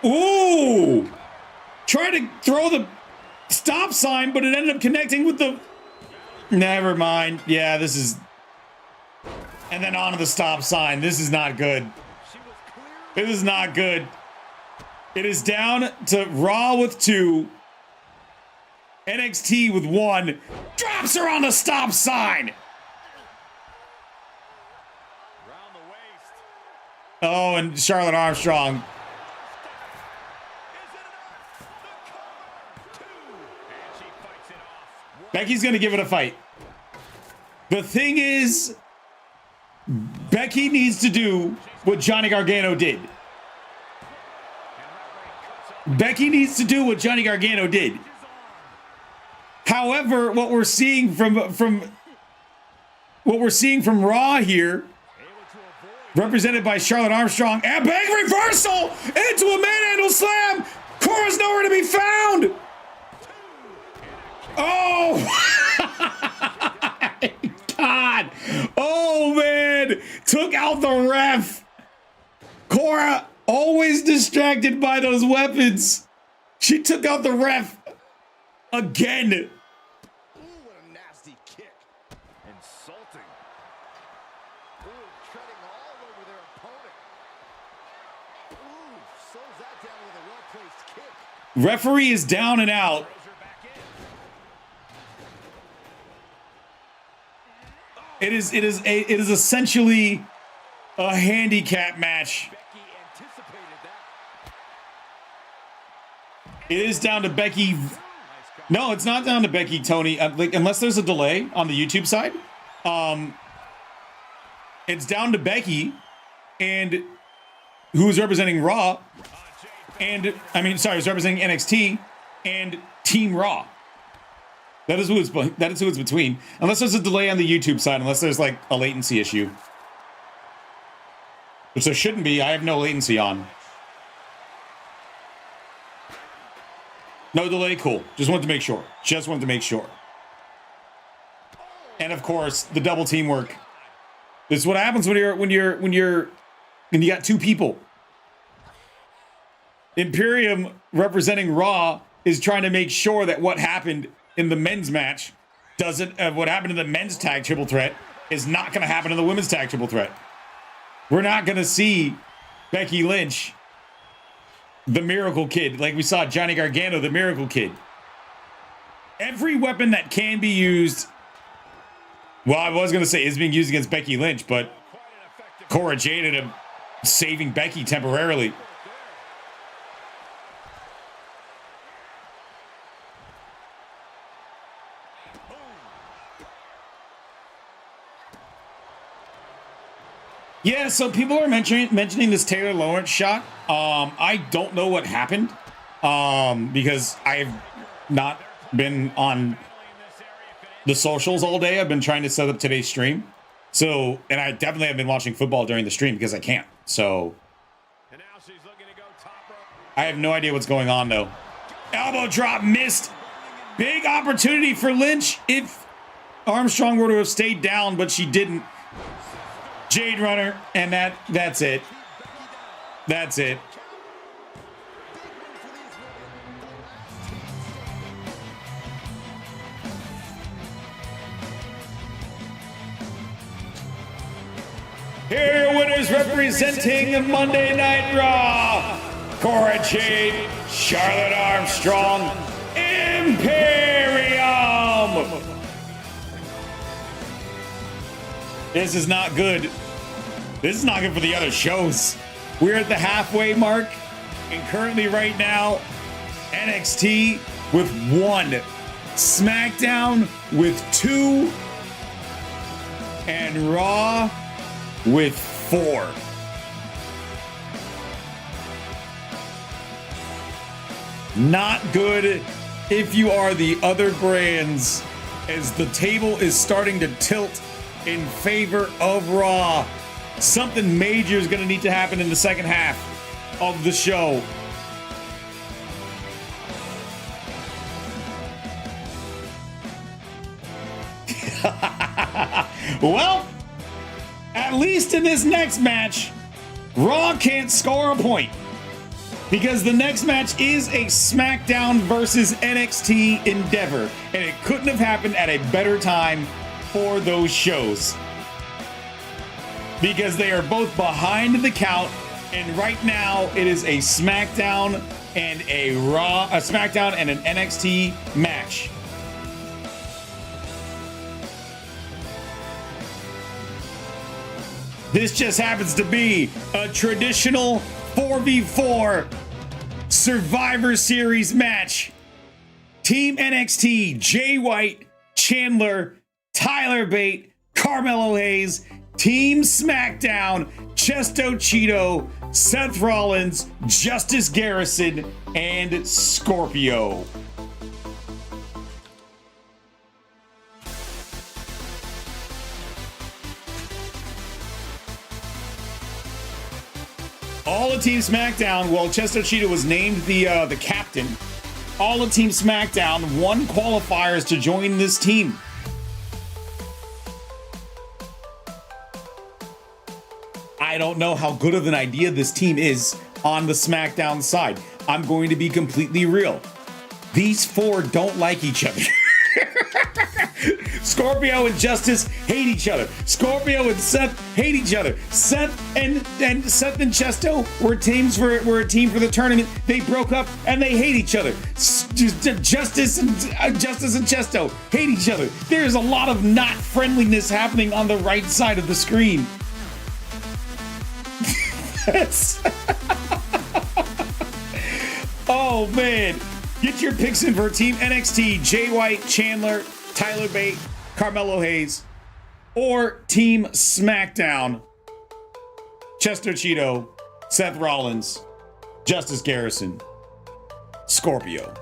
Ooh! Tried to throw the stop sign, but it ended up connecting with the... Never mind. Yeah, this is... And then onto the stop sign. This is not good. This is not good. It is down to Raw with 2. NXT with 1. Drops her on the stop sign. Oh, and Charlotte Armstrong. Becky's going to give it a fight. The thing is, Becky needs to do what Johnny Gargano did. Becky needs to do what Johnny Gargano did. However, what we're seeing from Raw here, represented by Charlotte Armstrong, and big reversal into a manhandle slam. Cora's nowhere to be found. Oh, God. Oh, man. Took out the ref. Cora, always distracted by those weapons. She took out the ref again. Ooh, what a nasty kick. Insulting. Ooh, treading all over their opponent. Ooh, slows that down with a well-placed kick. Referee is down and out. It is essentially a handicap match. It is down to Becky. No, it's not down to Becky, Tony. Like, unless there's a delay on the YouTube side. It's down to Becky, and who's representing Raw, and who's representing NXT and Team Raw. That is who it's between. Unless there's a delay on the YouTube side, unless there's like a latency issue. Which there shouldn't be. I have no latency on. No delay, cool. Just wanted to make sure. And of course, the double teamwork. This is what happens when you got two people. Imperium, representing Raw, is trying to make sure that what happened in the men's match what happened in the men's tag triple threat is not going to happen in the women's tag triple threat. We're not going to see Becky Lynch, the Miracle Kid, like we saw Johnny Gargano, the Miracle Kid. Every weapon that can be used, well, I was going to say is being used against Becky Lynch, but Cora Jade ended up saving Becky temporarily. Yeah, so people are mentioning this Taylor Lawrence shot. I don't know what happened because I've not been on the socials all day. I've been trying to set up today's stream. So, and I definitely have been watching football during the stream because I can't. So, I have no idea what's going on though. Elbow drop missed. Big opportunity for Lynch if Armstrong were to have stayed down, but she didn't. Jade Runner, and that's it. That's it. Here are your winners representing Monday Night Raw. Cora Jade, Charlotte Armstrong, Imperium. This is not good. This is not good for the other shows. We're at the halfway mark, and currently right now, NXT with 1, SmackDown with 2, and Raw with 4. Not good if you are the other brands, as the table is starting to tilt in favor of Raw. Something major is going to need to happen in the second half of the show. Well, at least in this next match, Raw can't score a point because the next match is a SmackDown versus NXT endeavor, and it couldn't have happened at a better time for those shows because they are both behind the count, and right now it is a SmackDown and a SmackDown and an NXT match. This just happens to be a traditional 4v4 Survivor Series match. Team NXT, Jay White, Chandler, Tyler Bate, Carmelo Hayes. Team SmackDown, Chesto Cheeto, Seth Rollins, Justice Garrison, and Scorpio. All of Team SmackDown, well, Chesto Cheetah was named the captain. All of Team SmackDown won qualifiers to join this team. I don't know how good of an idea this team is on the SmackDown side. I'm going to be completely real. These four don't like each other. Scorpio and Justice hate each other. Scorpio and Seth hate each other. Seth and Chesto were a team for the tournament. They broke up and they hate each other. Justice and Chesto hate each other. There's a lot of not friendliness happening on the right side of the screen. Oh man. Get your picks in for Team NXT, Jay White, Chandler, Tyler Bate, Carmelo Hayes, or Team SmackDown, Chesto Cheeto, Seth Rollins, Justice Garrison, Scorpio.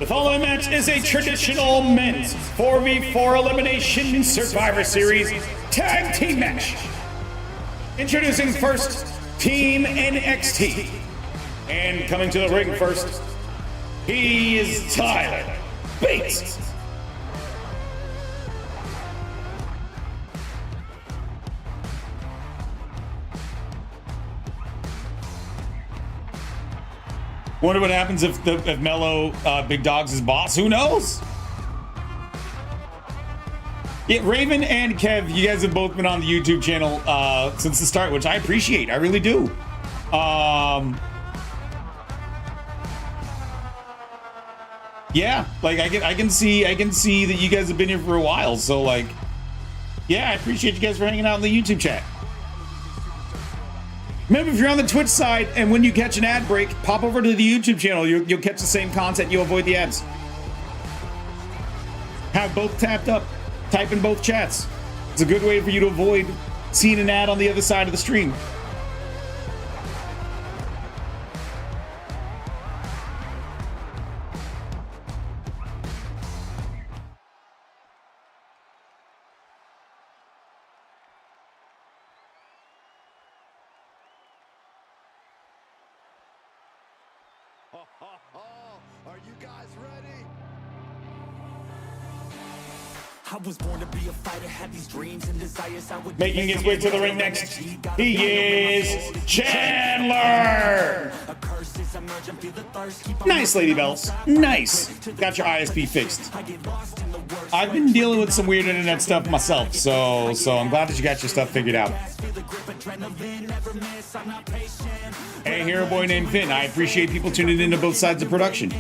The following match is a traditional men's 4v4 elimination Survivor Series tag team match. Introducing first, Team NXT. And coming to the ring first, he is Tyler Bate. Wonder what happens if Mello Big Dog's his boss. Who knows? Yeah, Raven and Kev, you guys have both been on the YouTube channel since the start, which I appreciate. I really do. Yeah, like I can see that you guys have been here for a while. So like, yeah, I appreciate you guys for hanging out in the YouTube chat. Remember, if you're on the Twitch side and when you catch an ad break, pop over to the YouTube channel. You'll catch the same content. You'll avoid the ads. Have both tapped up. Type in both chats. It's a good way for you to avoid seeing an ad on the other side of the stream. Are you guys ready? I was born to be a fighter, had these dreams and desires. I would Making his way to the ring next, he is Chandler. Nice, Lady Bells. Nice. Got your ISP fixed. I've been dealing with some weird internet stuff myself, so I'm glad that you got your stuff figured out. Hey, hero boy named Finn. I appreciate people tuning into both sides of production.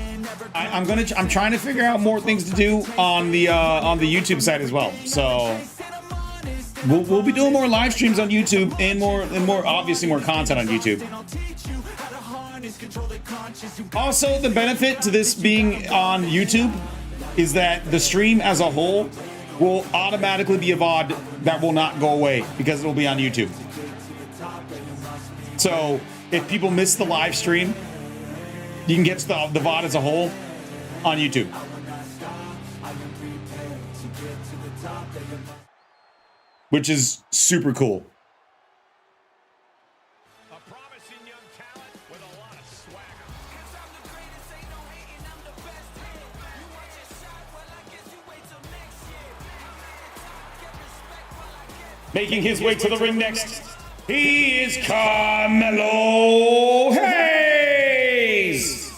I'm trying to figure out more things to do on the YouTube side as well. So we'll be doing more live streams on YouTube and more obviously more content on YouTube. Also, the benefit to this being on YouTube is that the stream as a whole will automatically be a VOD that will not go away because it will be on YouTube. So if people miss the live stream, you can get the VOD as a whole on YouTube. Which is super cool. A promising young talent with a lot of swagger. Making his way to the ring next, he is Carmelo Hayes.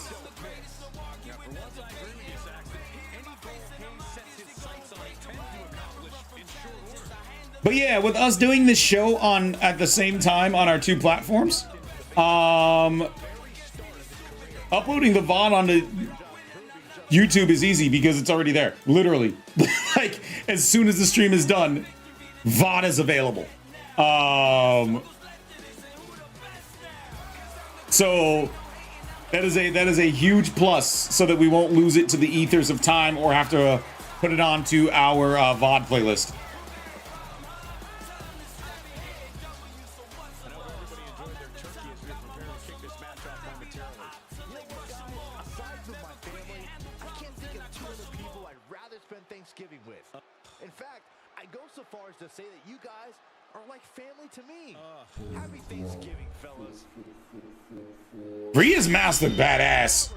But yeah, with us doing this show on at the same time on our two platforms, uploading the VOD onto YouTube is easy because it's already there. Literally, like as soon as the stream is done, VOD is available. So that is a huge plus, so that we won't lose it to the ethers of time or have to put it onto our VOD playlist. Thanksgiving with. In fact, I go so far as to say that you guys are like family to me. Happy Thanksgiving, fellas. Rhea's mask looked badass.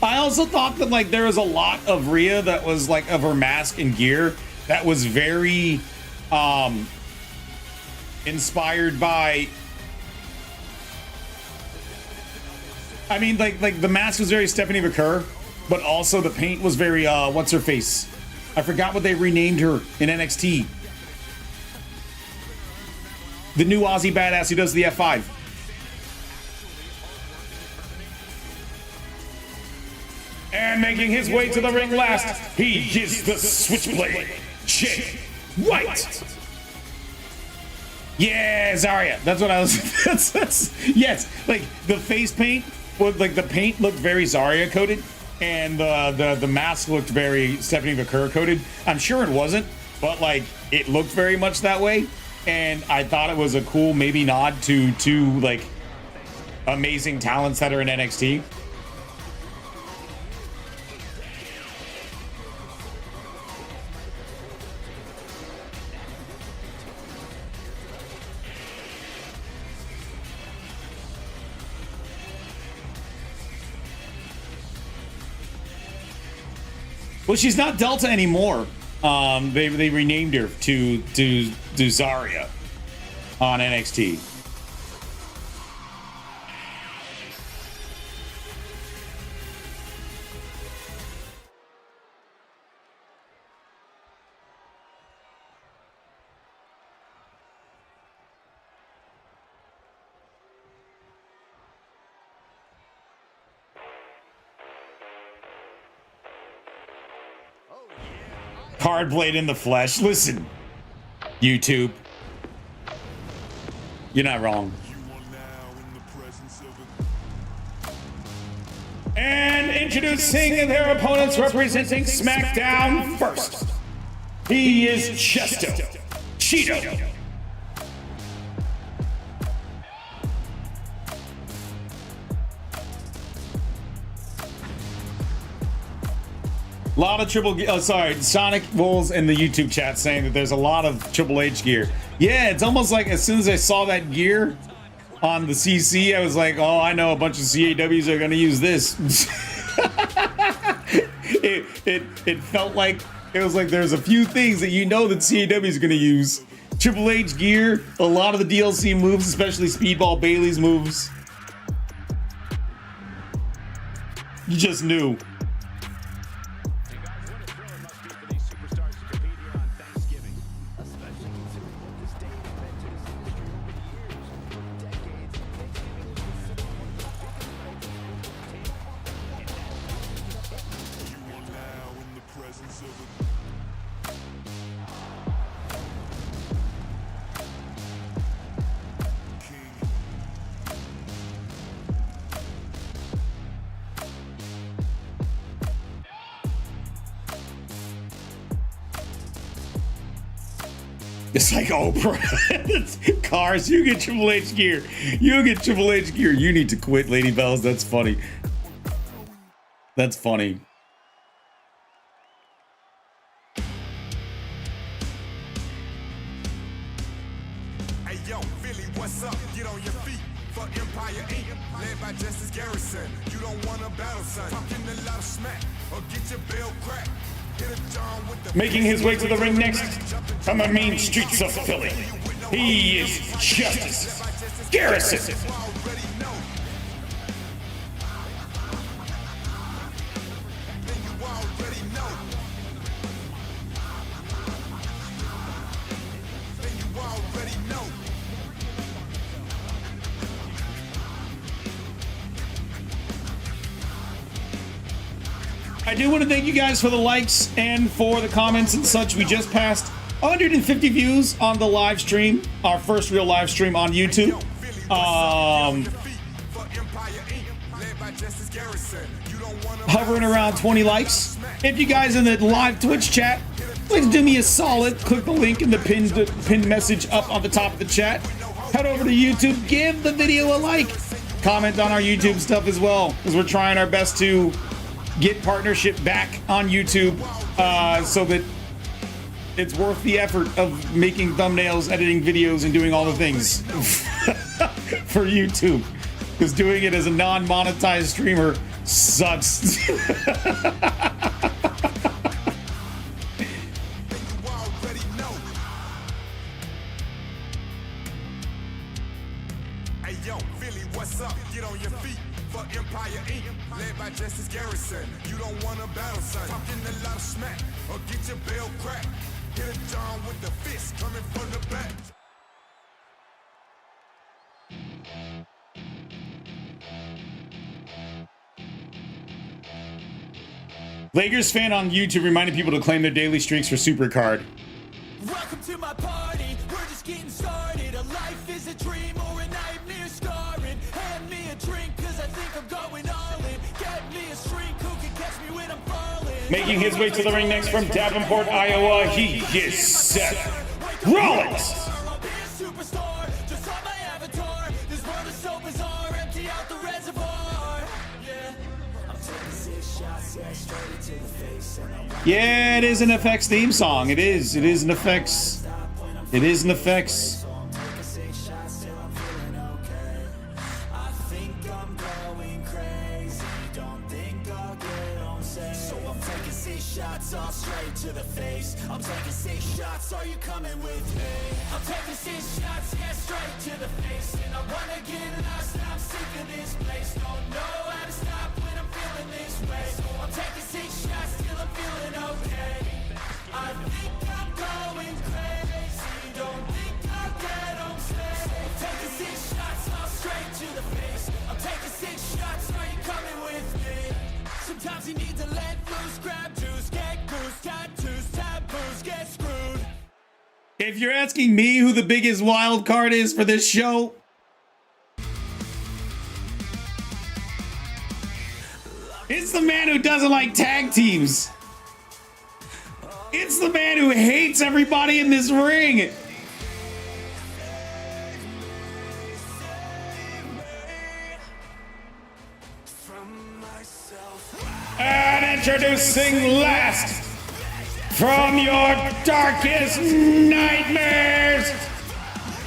I also thought that like there was a lot of Rhea that was like of her mask and gear that was very inspired by. I mean, like the mask was very Stephanie McCurr, but also the paint was very what's her face? I forgot what they renamed her in NXT. The new Aussie badass who does the F5. And making his way to the ring last, he is the Switchblade, Jay White. Yeah, Zarya. That's what I was. That's yes. Like the face paint, like the paint looked very Zarya coated, and the mask looked very Stephanie McCurr coated. I'm sure it wasn't, but like it looked very much that way, and I thought it was a cool maybe nod to two like amazing talents that are in NXT. Well, she's not Delta anymore. They renamed her to Zarya on NXT. Hard blade in the flesh. Listen, YouTube, you're not wrong. And introducing their opponents representing SmackDown first, he is Chesto Cheeto. A lot of Sonic Wolves in the YouTube chat saying that there's a lot of Triple H gear. Yeah, it's almost like as soon as I saw that gear on the CC, I was like, oh, I know a bunch of CAWs are going to use this. it felt like, it was like there's a few things that you know that CAW is going to use. Triple H gear, a lot of the DLC moves, especially Speedball Bailey's moves. You just knew. It's like, oh, bro, Cars, you get Triple H gear. You get Triple H gear. You need to quit, Lady Bells. That's funny. That's funny. Hey yo, Philly, what's up? Get on your feet for Empire Inc. Led by Justice Garrison. You don't want a battle, son. Talking a lot of smack or get your bell cracked. Hit a John with the Making his way to the ring next from the main streets of Philly, he is Justice Garrison. You already know. Then you already know. Then you already know. I do want to thank you guys for the likes and for the comments and such. We just passed 150 views on the live stream, our first real live stream on YouTube. Hovering around 20 likes. If you guys in the live Twitch chat, please do me a solid. Click the link in the pinned message up on the top of the chat. Head over to YouTube, give the video a like. Comment on our YouTube stuff as well, because we're trying our best to get partnership back on YouTube so that it's worth the effort of making thumbnails, editing videos, and doing all the things for YouTube. Because doing it as a non-monetized streamer sucks. Hey yo, Philly, what's up? Get on your feet for Empire Inc. Led by Justice Garrison. You don't want a battle, son. Talking a lot of smack or get your bell cracked. Hit a John with the fist coming from the back. Lakers fan on YouTube reminding people to claim their daily streaks for Supercard. Welcome to my party, we're just getting started. A life is a dream or a nightmare scarring. Hand me a drink, cause I think I'm going all in. Get me a shrink who can catch me when I'm falling. Making his way to the ring next from Davenport, Iowa, he is Seth Rollins. I'll be a superstar, just on my avatar. This world is so bizarre, empty out the reservoir. Yeah, I'm taking 6 shots, yeah, straight into the face. And I'm Yeah, it is an FX theme song. It is. It is an FX. It is an FX. taking 6 shots till I'm feeling okay. I think I'm going crazy, don't think I'll get on safe. So I'm taking 6 shots all straight to the face. I'm taking 6 shots, are you coming with me? I'm taking 6 shots, yeah, straight to the face. And I wanna get lost, I'm sick of this place. Don't know how to stop when I'm feeling this way. So I'm taking 6 shots till I'm feeling okay. I think I'm going crazy, don't think I'll get on safe. I'm taking 6 shots all straight to the face. I'm taking 6 shots, are you coming with me? Sometimes you need to let loose, grab juice, get goose, tattoos, taboos, get screwed. If you're asking me who the biggest wild card is for this show, it's the man who doesn't like tag teams. It's the man who hates everybody in this ring. And introducing last from your darkest nightmares,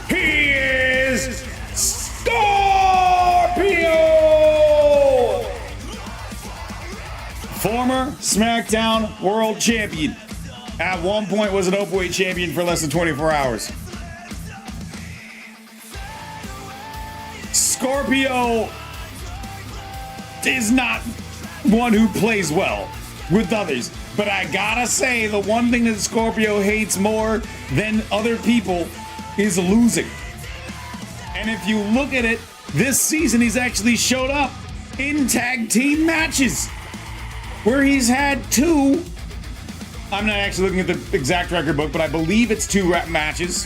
he is Scorpio! Former SmackDown World Champion. At one point was an openweight champion for less than 24 hours. Scorpio is not one who plays well with others. But I gotta say, the one thing that Scorpio hates more than other people is losing. And if you look at it, this season he's actually showed up in tag team matches where he's had 2. I'm not actually looking at the exact record book, but I believe it's 2 matches.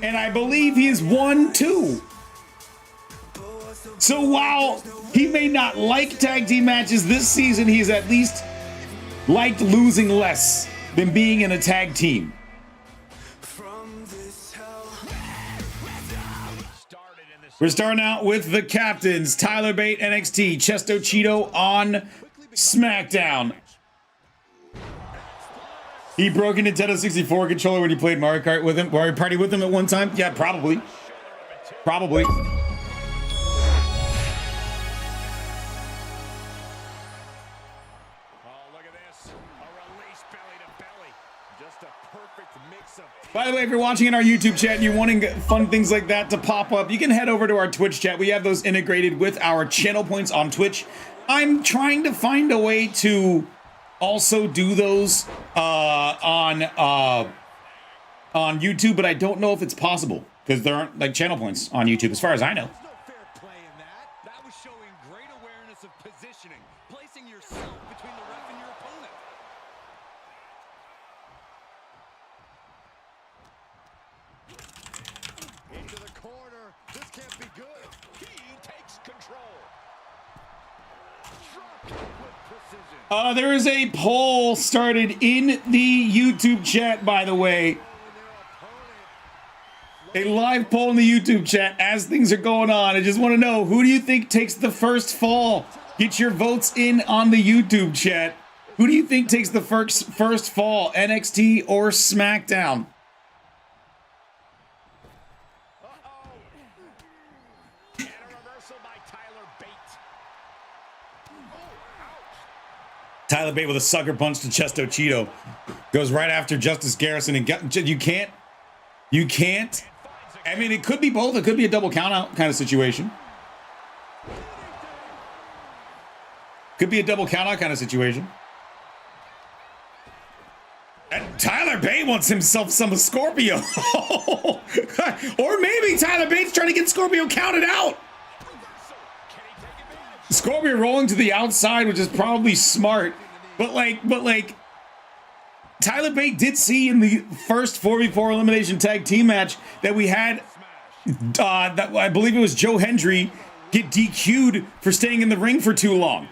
And I believe he has won 2. So while he may not like tag team matches this season, he's at least liked losing less than being in a tag team. We're starting out with the captains. Tyler Bate, NXT. Chesto Cheeto on SmackDown. He broke a Nintendo 64 controller when he played Mario Kart with him. Mario Party with him at one time? Yeah, probably. Probably. By the way, if you're watching in our YouTube chat and you're wanting fun things like that to pop up, you can head over to our Twitch chat. We have those integrated with our channel points on Twitch. I'm trying to find a way to also do those on YouTube, but I don't know if it's possible because there aren't like channel points on YouTube, as far as I know. That was showing great awareness of positioning, placing yourself between the ref and your opponent. Into the corner. This can't be good. He takes control. Drop kick with precision. There is a poll started in the YouTube chat, by the way. A live poll in the YouTube chat as things are going on. I just want to know, who do you think takes the first fall? Get your votes in on the YouTube chat. Who do you think takes the first fall, NXT or SmackDown? And a reversal by Tyler Bate. Tyler Bate with a sucker punch to Chesto Cheeto. Goes right after Justice Garrison and you can't. I mean, it could be both. It could be a double count out kind of situation. Could be a double count out kind of situation. And Tyler Bate wants himself some Scorpio. Or maybe Tyler Bate's trying to get Scorpio counted out. Scorpio rolling to the outside, which is probably smart. But like, Tyler Bate did see in the first 4v4 elimination tag team match that we had, that I believe it was Joe Hendry, get DQ'd for staying in the ring for too long.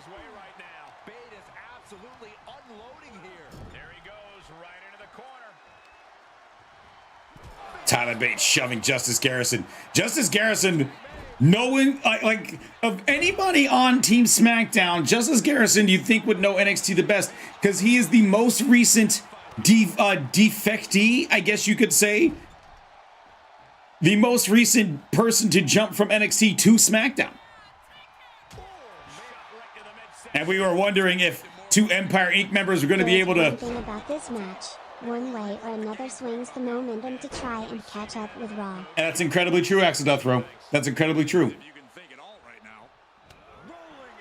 Tyler Bate shoving Justice Garrison. Justice Garrison, knowing, like, of anybody on Team SmackDown, Justice Garrison, you think would know NXT the best because he is the most recent defectee, I guess you could say. The most recent person to jump from NXT to SmackDown. And we were wondering if two Empire Inc. members were going to be able to... One thing about this match. One way or another swings the momentum to try and catch up with Raw. And that's incredibly true, Axel Deathrow. That's incredibly true.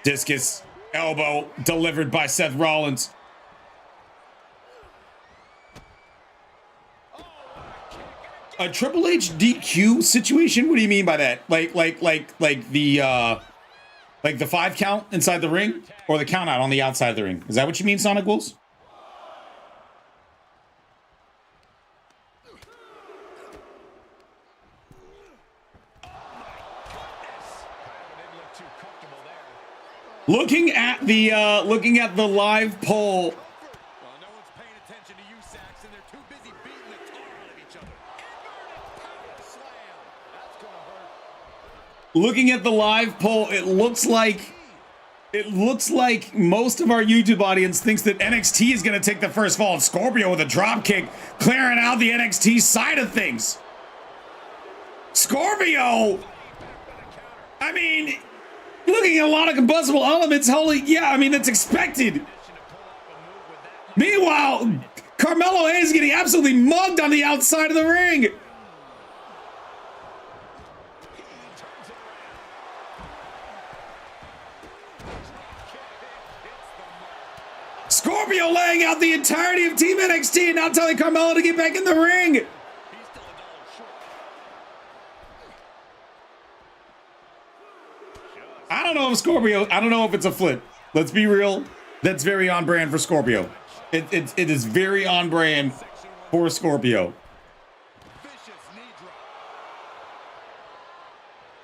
Discus, elbow, delivered by Seth Rollins. A Triple H DQ situation? What do you mean by that? Like the 5 count inside the ring, or the count out on the outside of the ring? Is that what you mean, Sonic Wolves? Looking at the live poll. Well, no one's paying attention to you, Saxon. They're too busy beating the tar out of each other. Power slam. That's gonna hurt. Looking at the live poll, it looks like most of our YouTube audience thinks that NXT is going to take the first fall. Scorpio with a drop kick, clearing out the NXT side of things. Scorpio. I mean, looking at a lot of combustible elements, holy, yeah, I mean, that's expected. Meanwhile, Carmelo Hayes getting absolutely mugged on the outside of the ring. Scorpio laying out the entirety of Team NXT and now telling Carmelo to get back in the ring. I don't know if Scorpio, I don't know if it's a flip. Let's be real. That's very on brand for Scorpio. It is very on brand for Scorpio.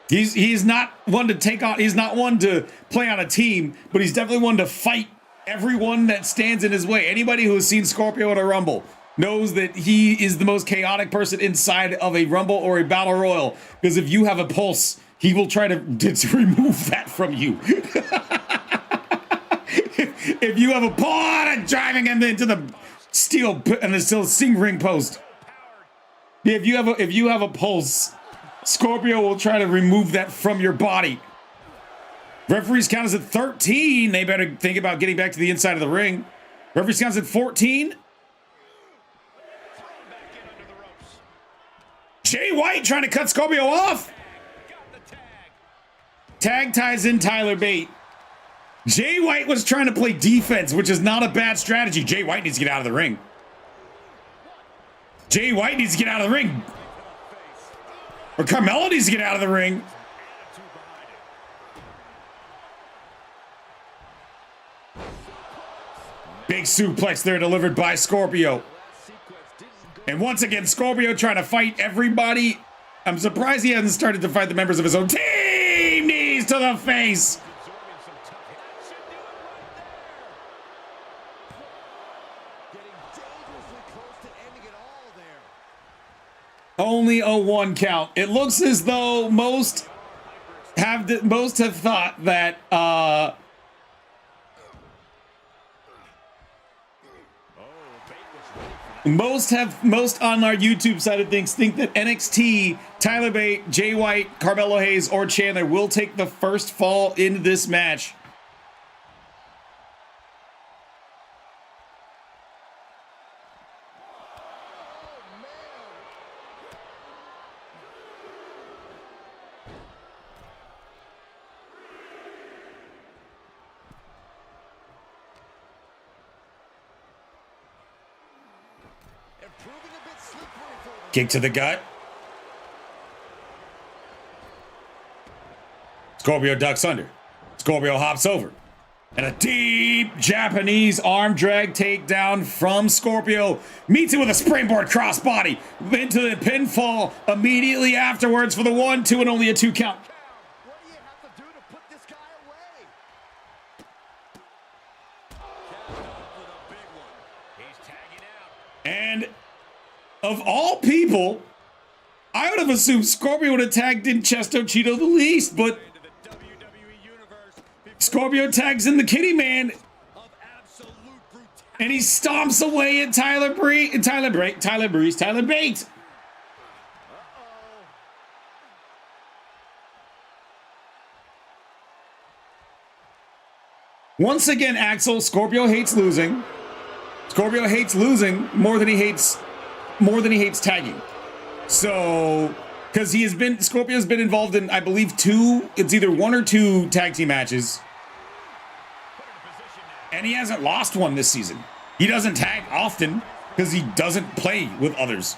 He's not one to take on, he's not one to play on a team, but he's definitely one to fight everyone that stands in his way. Anybody who has seen Scorpio at a Rumble knows that he is the most chaotic person inside of a Rumble or a Battle Royal. Because if you have a pulse he will try to remove that from you. If you have a paw driving him into the steel and the steel ring post. If you have a pulse, Scorpio will try to remove that from your body. Referees count us at 13. They better think about getting back to the inside of the ring. Referees count us at 14. Jay White trying to cut Scorpio off. Tag ties in Tyler Bate. Jay White was trying to play defense, which is not a bad strategy. Jay White needs to get out of the ring. Jay White needs to get out of the ring. Or Carmelo needs to get out of the ring. Big suplex there delivered by Scorpio. And once again, Scorpio trying to fight everybody. I'm surprised he hasn't started to fight the members of his own team. Knees to the face. Only a 1 count. It looks as though most have thought that most on our YouTube side of things think that NXT, Tyler Bate, Jay White, Carmelo Hayes, or Chandler will take the first fall in this match. Kick to the gut. Scorpio ducks under. Scorpio hops over. And a deep Japanese arm drag takedown from Scorpio. Meets it with a springboard crossbody into the pinfall immediately afterwards for the 1, 2, and only a 2 count. What do you have to do to put this guy away? He's tagging out. And of all people, I would have assumed Scorpio would have tagged in Chesto Cheeto the least, but Scorpio tags in the Kitty Man, and he stomps away at Tyler Bate. Once again, Axel, Scorpio hates losing. Scorpio hates losing more than he hates tagging. So, because Scorpio's been involved in, I believe, it's either 1 or 2 tag team matches. And he hasn't lost one this season. He doesn't tag often because he doesn't play with others.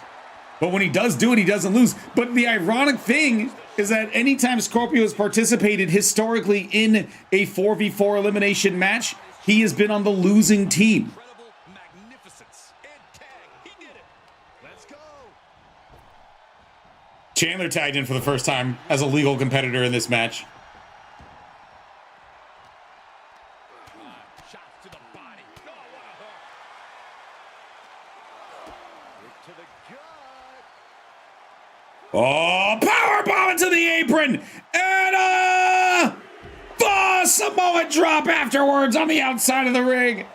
But when he does do it, he doesn't lose. But the ironic thing is that anytime Scorpio has participated historically in a 4v4 elimination match, he has been on the losing team. Chandler tagged in for the first time as a legal competitor in this match. Shots to the body. To the gut. Oh, power bomb into the apron. And Samoa drop afterwards on the outside of the ring.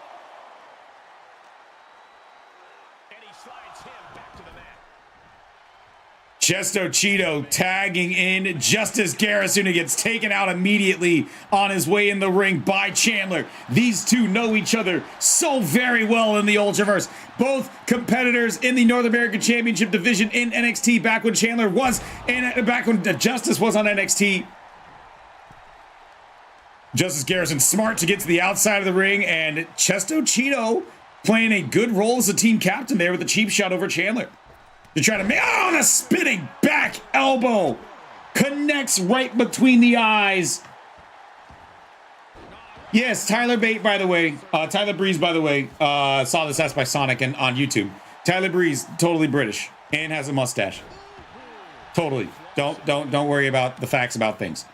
Chesto Cheeto tagging in just as Garrisuna gets taken out immediately on his way in the ring by Chandler. These two know each other so very well in the Ultraverse. Both competitors in the North American Championship division in NXT back when back when Justice was on NXT. Justice Garrison smart to get to the outside of the ring, and Chesto Cheeto playing a good role as a team captain there with a cheap shot over Chandler. To try to make, the spinning back elbow connects right between the eyes. Yes, Tyler Bate, by the way, Tyler Breeze, by the way, saw this asked by Sonic and on YouTube. Tyler Breeze, totally British and has a mustache. Totally. Don't worry about the facts about things.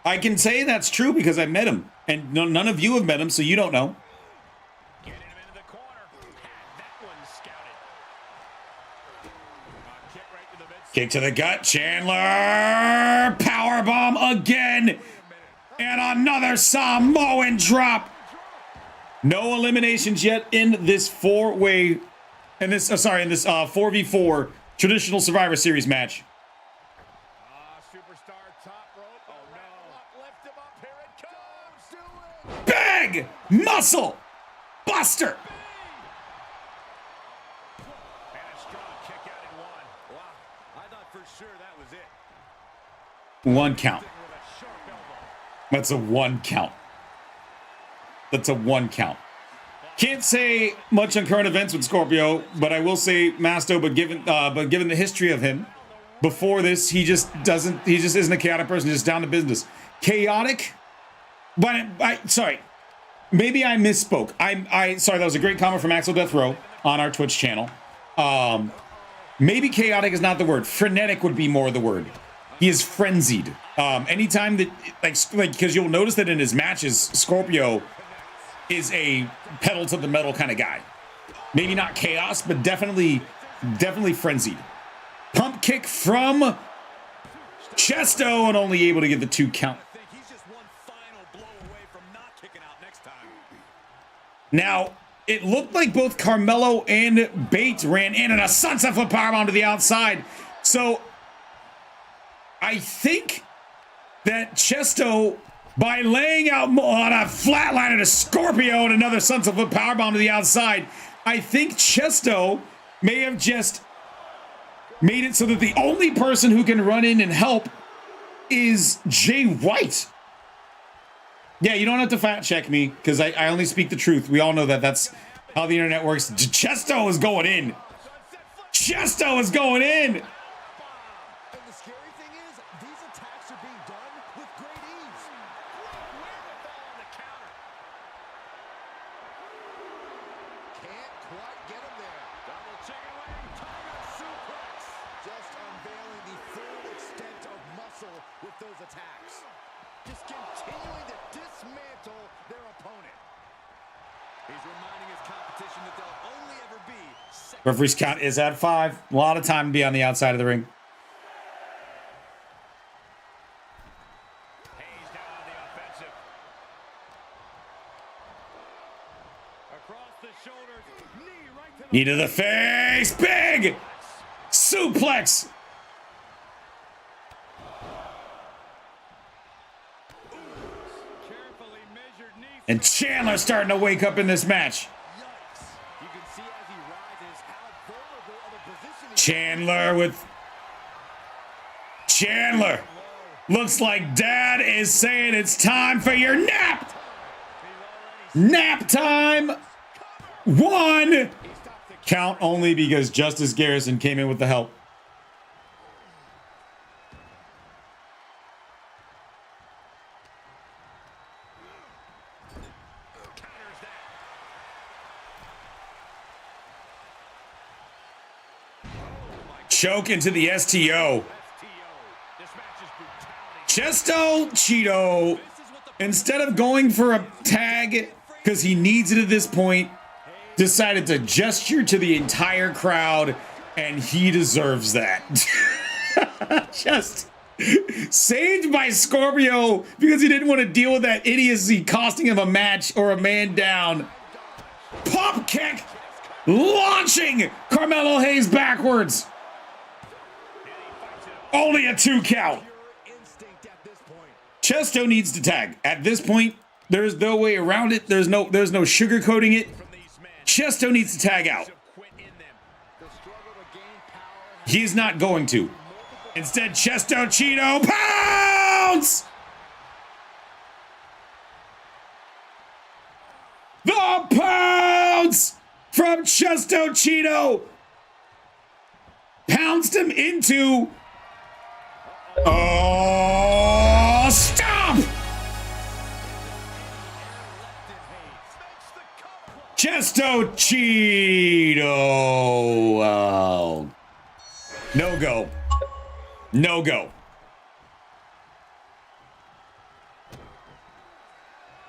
I can say that's true because I met him, and none of you have met him, so you don't know. Getting him into the corner. That Kick to the gut. Chandler. Powerbomb again. And another Samoan drop. No eliminations yet in this four-way, in this 4v4 traditional Survivor Series match. Superstar top rope. Oh no. Lift him up. Here it comes. Big muscle buster. And a strong kick out in one. Wow. I thought for sure that was it. One count. With a sharp elbow. That's a one count. That's a one count. Can't say much on current events with Scorpio, but I will say Masto. But given the history of him, before this, he just isn't a chaotic person. Just down to business. Chaotic, but sorry, maybe I misspoke. Sorry. That was a great comment from Axel Death Row on our Twitch channel. Maybe chaotic is not the word. Frenetic would be more the word. He is frenzied. Anytime that like because you'll notice that in his matches, Scorpio is a pedal to the metal kind of guy. Maybe not chaos, but definitely frenzied. Pump kick from Chesto and only able to get the 2 count. I think he's just one final blow away from not kicking out next time. Now, it looked like both Carmelo and Bates ran in and a sunset flip powerbomb to the outside. So I think that Chesto, by laying out on a flatline and a Scorpio and another sunset flip powerbomb to the outside, I think Chesto may have just made it so that the only person who can run in and help is Jay White. Yeah, you don't have to fact check me because I only speak the truth. We all know that that's how the internet works. Chesto is going in. Chesto is going in. And the scary thing is, these attacks are being done with great ease. Great wherewithal on the counter. Can't quite get him there. Double chicken wing, tiger suplex. Just unveiling the full extent of muscle with those attacks. Just continuing to dismantle their opponent. He's reminding his competition that they'll only ever be second. Referee's count is at 5. A lot of time to be on the outside of the ring. Hayes down on the offensive. Across the shoulders, knee right to the Knee to the face. Big suplex. carefully measured knee. And Chandler starting to wake up in this match. Yikes. You can see as he rises how vulnerable of a position he Chandler. Looks like Dad is saying it's time for your nap. Nap time. 1 count only because Justice Garrison came in with the help. Choke into the STO. Chesto Cheeto, instead of going for a tag because he needs it at this point, decided to gesture to the entire crowd, and he deserves that. Just saved by Scorpio because he didn't want to deal with that idiocy costing him a match or a man down. Pump kick, launching Carmelo Hayes backwards. Only a 2 count. Chesto needs to tag. At this point, there's no way around it. There's no sugarcoating it. Chesto needs to tag out. He's not going to. Instead, Chesto Cheeto pounds! The pounds from Chesto Cheeto pounced him into... Oh, stop! Chesto Cheeto. Oh. No go. No go.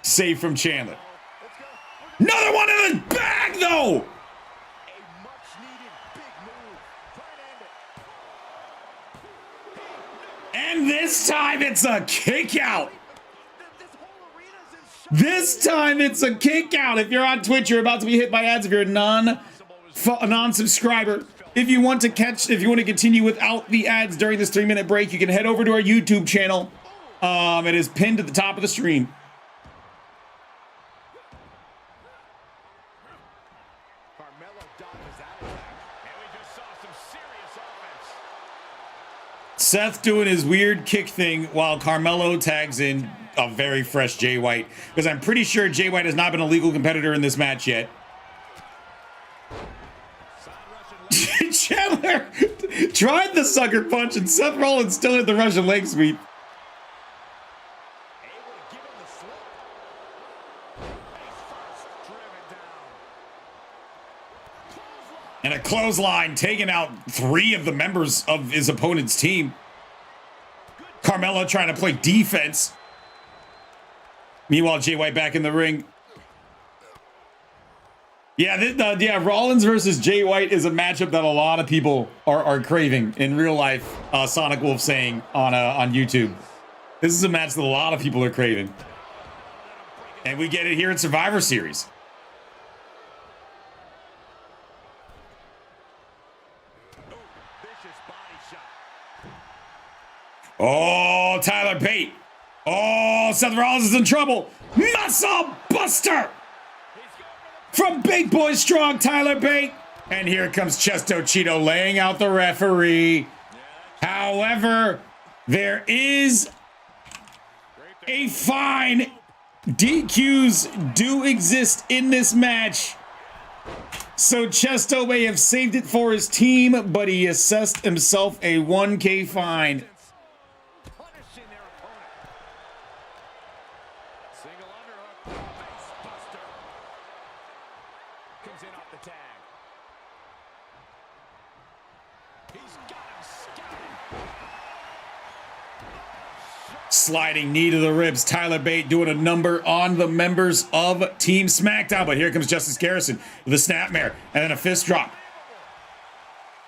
Save from Chandler. Another one in the bag, though. This time it's a kick out. This time it's a kick out. If you're on Twitch, you're about to be hit by ads. If you're a non-subscriber, if you want to continue without the ads during this 3-minute break, you can head over to our YouTube channel. It is pinned at the top of the stream. Seth doing his weird kick thing while Carmelo tags in a very fresh Jay White, because I'm pretty sure Jay White has not been a legal competitor in this match yet. Chandler tried the sucker punch and Seth Rollins still hit the Russian leg sweep. And a clothesline taking out 3 of the members of his opponent's team. Carmelo trying to play defense. Meanwhile, Jay White back in the ring. Yeah, Rollins versus Jay White is a matchup that a lot of people are craving in real life. Sonic Wolf saying on YouTube. This is a match that a lot of people are craving. And we get it here in Survivor Series. Oh, Tyler Bate. Oh, Seth Rollins is in trouble. Muscle Buster from Big Boy Strong, Tyler Bate. And here comes Chesto Cheeto laying out the referee. However, there is a fine. DQs do exist in this match. So Chesto may have saved it for his team, but he assessed himself a 1K fine. Sliding knee to the ribs. Tyler Bate doing a number on the members of Team SmackDown. But here comes Justice Garrison with a snapmare and then a fist drop.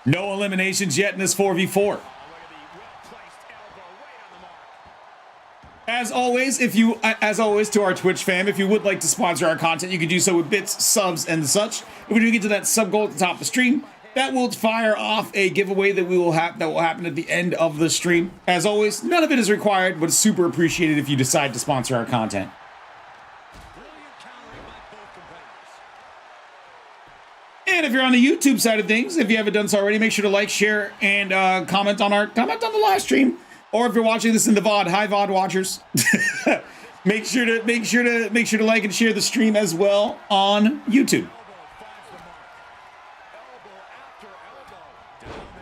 No eliminations yet in this 4v4. As always, to our Twitch fam, if you would like to sponsor our content, you can do so with bits, subs, and such. If we do get to that sub goal at the top of the stream, that will fire off a giveaway that will happen at the end of the stream. As always, none of it is required, but it's super appreciated if you decide to sponsor our content. And if you're on the YouTube side of things, if you haven't done so already, make sure to like, share, and comment on the live stream. Or if you're watching this in the VOD, hi VOD watchers, make sure to like and share the stream as well on YouTube.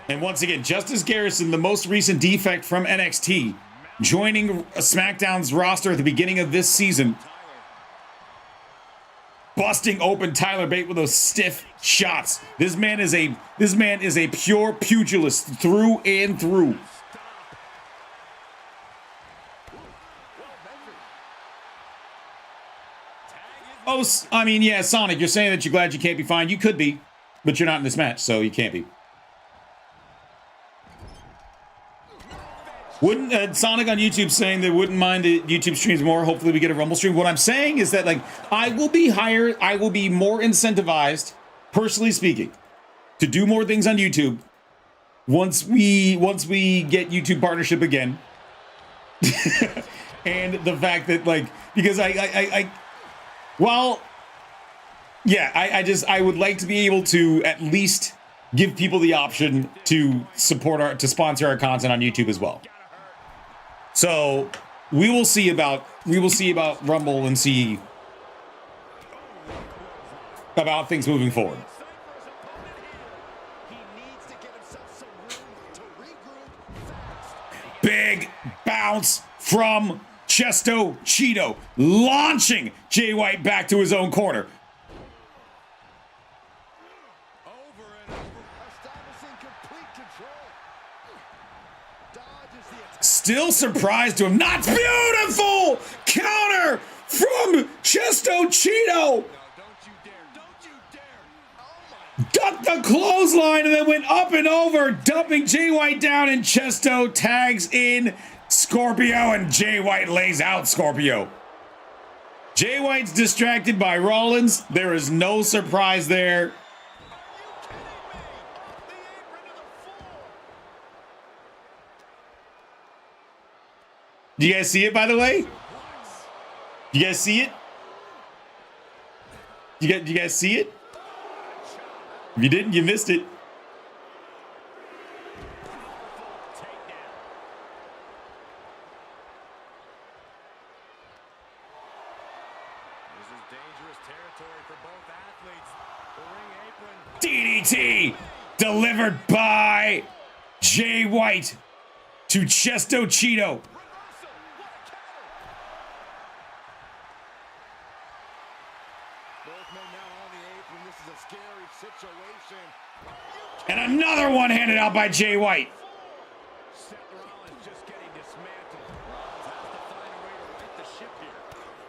And once again, Justice Garrison, the most recent defect from NXT, joining SmackDown's roster at the beginning of this season, busting open Tyler Bate with those stiff shots. This man is a pure pugilist through and through. Oh, I mean, yeah, Sonic, you're saying that you're glad you can't be fined. You could be, but you're not in this match, so you can't be. Wouldn't Sonic on YouTube saying they wouldn't mind the YouTube streams more? Hopefully we get a Rumble stream. What I'm saying is that, like, I will be more incentivized, personally speaking, to do more things on YouTube once we get YouTube partnership again. And the fact that, like, because I would like to be able to at least give people the option to sponsor our content on YouTube as well. So we will see about Rumble and see about things moving forward. Big bounce from Chesto Cheeto, launching Jay White back to his own corner. Still surprised to him. Not beautiful counter from Chesto Cheeto. Ducked the clothesline and then went up and over, dumping Jay White down, and Chesto tags in Scorpio, and Jay White lays out Scorpio. Jay White's distracted by Rollins. There is no surprise there. Do you guys see it, by the way? You guys see it? You guys see it? If you didn't, you missed it. DDT delivered by Jay White to Chesto Cheeto. And another one handed out by Jay White.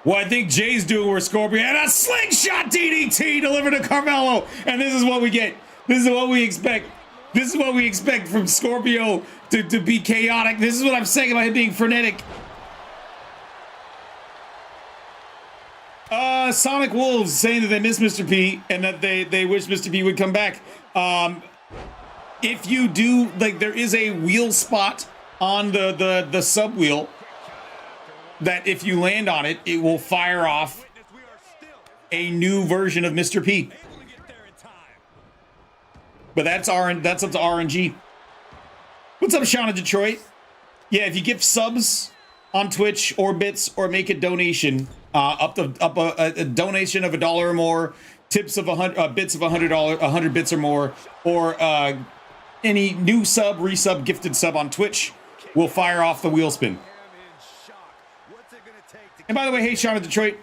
What I think Jay's doing with Scorpio, and a slingshot DDT delivered to Carmelo. And this is what we get. This is what we expect. This is what we expect from Scorpio to be chaotic. This is what I'm saying about him being frenetic. Sonic Wolves saying that they miss Mr. P and that they wish Mr. P would come back. If you do, like, there is a wheel spot on the sub wheel that if you land on it, it will fire off a new version of Mr. P. But that's up to RNG. What's up, Shauna Detroit? Yeah, if you give subs on Twitch or bits or make a donation, a donation of $1 or more, tips of bits of $100, 100 bits or more, or any new sub, resub, gifted sub on Twitch, will fire off the wheel spin. And by the way, hey, Shauna Detroit,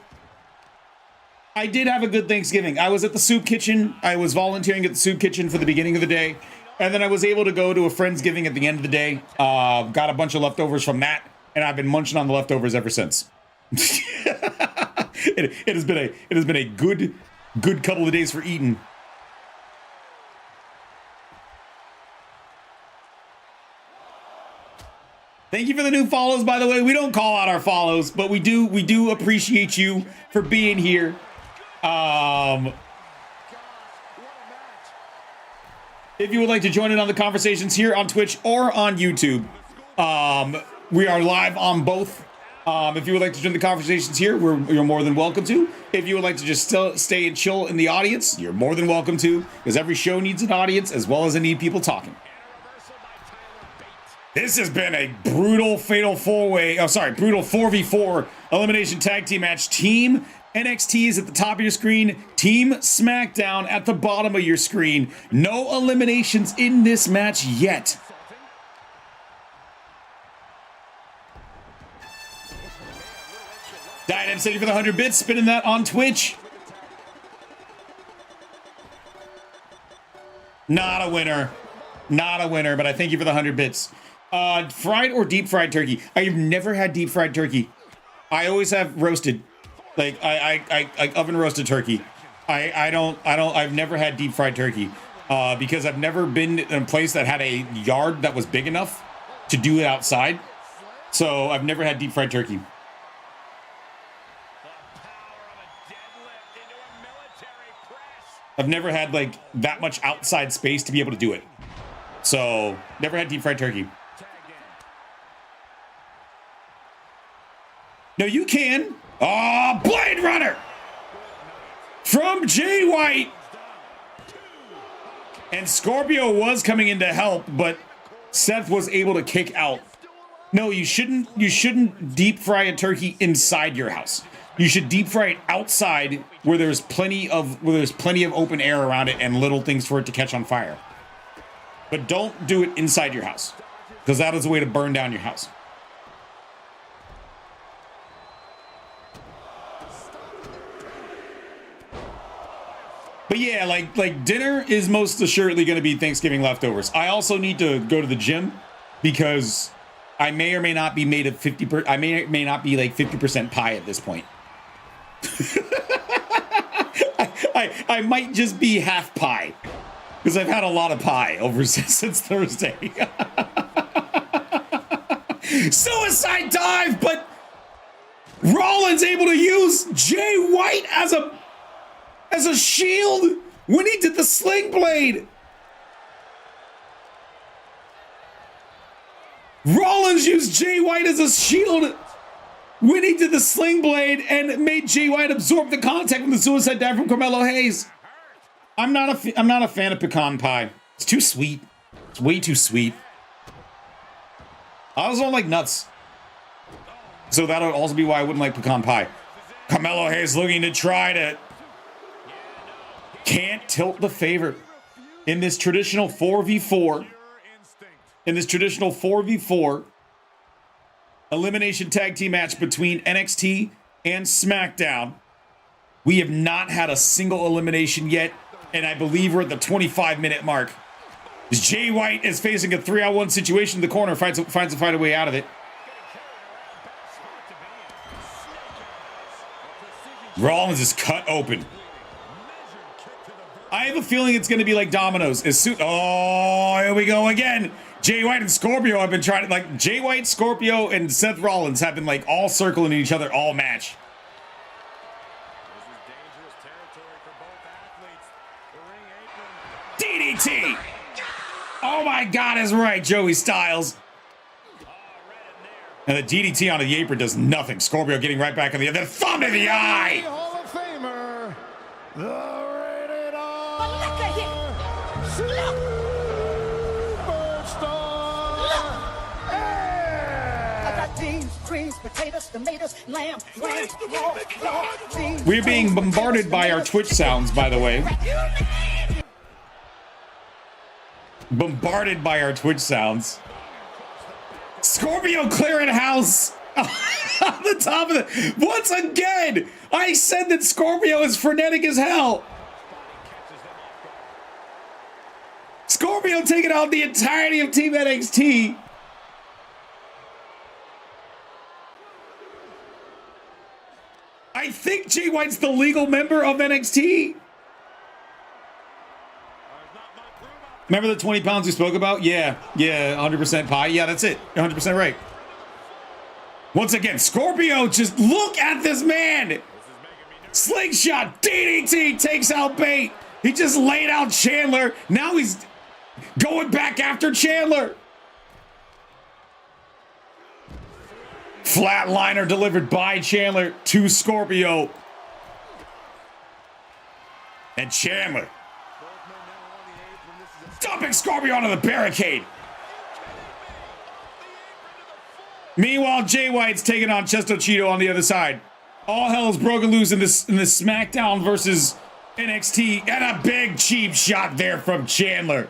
I did have a good Thanksgiving. I was at the soup kitchen. I was volunteering at the soup kitchen for the beginning of the day. And then I was able to go to a Friendsgiving at the end of the day. Got a bunch of leftovers from that. And I've been munching on the leftovers ever since. it has been a good couple of days for eating. Thank you for the new follows, by the way. We don't call out our follows, but we do appreciate you for being here. If you would like to join in on the conversations here on Twitch or on YouTube, we are live on both. If you would like to join the conversations here, you're more than welcome to. If you would like to just stay and chill in the audience, you're more than welcome to, because every show needs an audience as well as it needs people talking. This has been a brutal fatal brutal 4v4 elimination tag team match. Team NXT is at the top of your screen. Team SmackDown at the bottom of your screen. No eliminations in this match yet. Diadem City for the 100 bits, spinning that on Twitch. Not a winner, but I thank you for the 100 bits. Fried or deep fried turkey? I've never had deep fried turkey. I always have roasted. Like I oven roasted turkey. I've never had deep fried turkey because I've never been in a place that had a yard that was big enough to do it outside. So I've never had deep fried turkey. I've never had like that much outside space to be able to do it. So never had deep fried turkey. No, you can. Oh, Blade Runner from Jay White. And Scorpio was coming in to help, but Seth was able to kick out. No, you shouldn't deep fry a turkey inside your house. You should deep fry it outside where there's plenty of open air around it and little things for it to catch on fire. But don't do it inside your house, because that is a way to burn down your house. But yeah, like dinner is most assuredly going to be Thanksgiving leftovers. I also need to go to the gym because I may or may not be made of 50%. I may or may not be like 50% pie at this point. I might just be half pie because I've had a lot of pie over since Thursday. Suicide dive, but Rollins able to use Jay White as a shield when he did the sling blade. Rollins used Jay White as a shield when he did the sling blade and made Jay White absorb the contact from the suicide dive from Carmelo Hayes. I'm not a fan of pecan pie. It's too sweet. It's way too sweet. I also don't like nuts. So that would also be why I wouldn't like pecan pie. Carmelo Hayes looking to try to... Can't tilt the favor in this traditional 4v4. In this traditional 4v4 elimination tag team match between NXT and SmackDown. We have not had a single elimination yet, and I believe we're at the 25-minute mark. Jay White is facing a 3-on-1 situation in the corner, finds a way out of it. Rollins is cut open. I have a feeling it's going to be like dominoes. Oh, here we go again. Jay White and Scorpio have been trying to, like, Jay White, Scorpio, and Seth Rollins have been, like, all circling each other all match. DDT! Oh my God, is right, Joey Styles. And the DDT on the apron does nothing. Scorpio getting right back on the other. Thumb to the eye! Hall of Famer, the rated R. We're being bombarded by our Twitch sounds, by the way. Bombarded by our Twitch sounds. Scorpio clearing house on the top of it. Once again, I said that Scorpio is frenetic as hell. Scorpio taking out the entirety of Team NXT. I think Jay White's the legal member of NXT. Remember the 20 pounds we spoke about? Yeah, 100% pie. Yeah, that's it. 100% right. Once again, Scorpio, just look at this man. Slingshot, DDT takes out Bate. He just laid out Chandler. Now he's going back after Chandler. Flatliner delivered by Chandler to Scorpio. And Chandler dumping Scorpio onto the barricade. Meanwhile, Jay White's taking on Chesto Cheeto on the other side. All hell is broken loose in this SmackDown versus NXT, and a big cheap shot there from Chandler.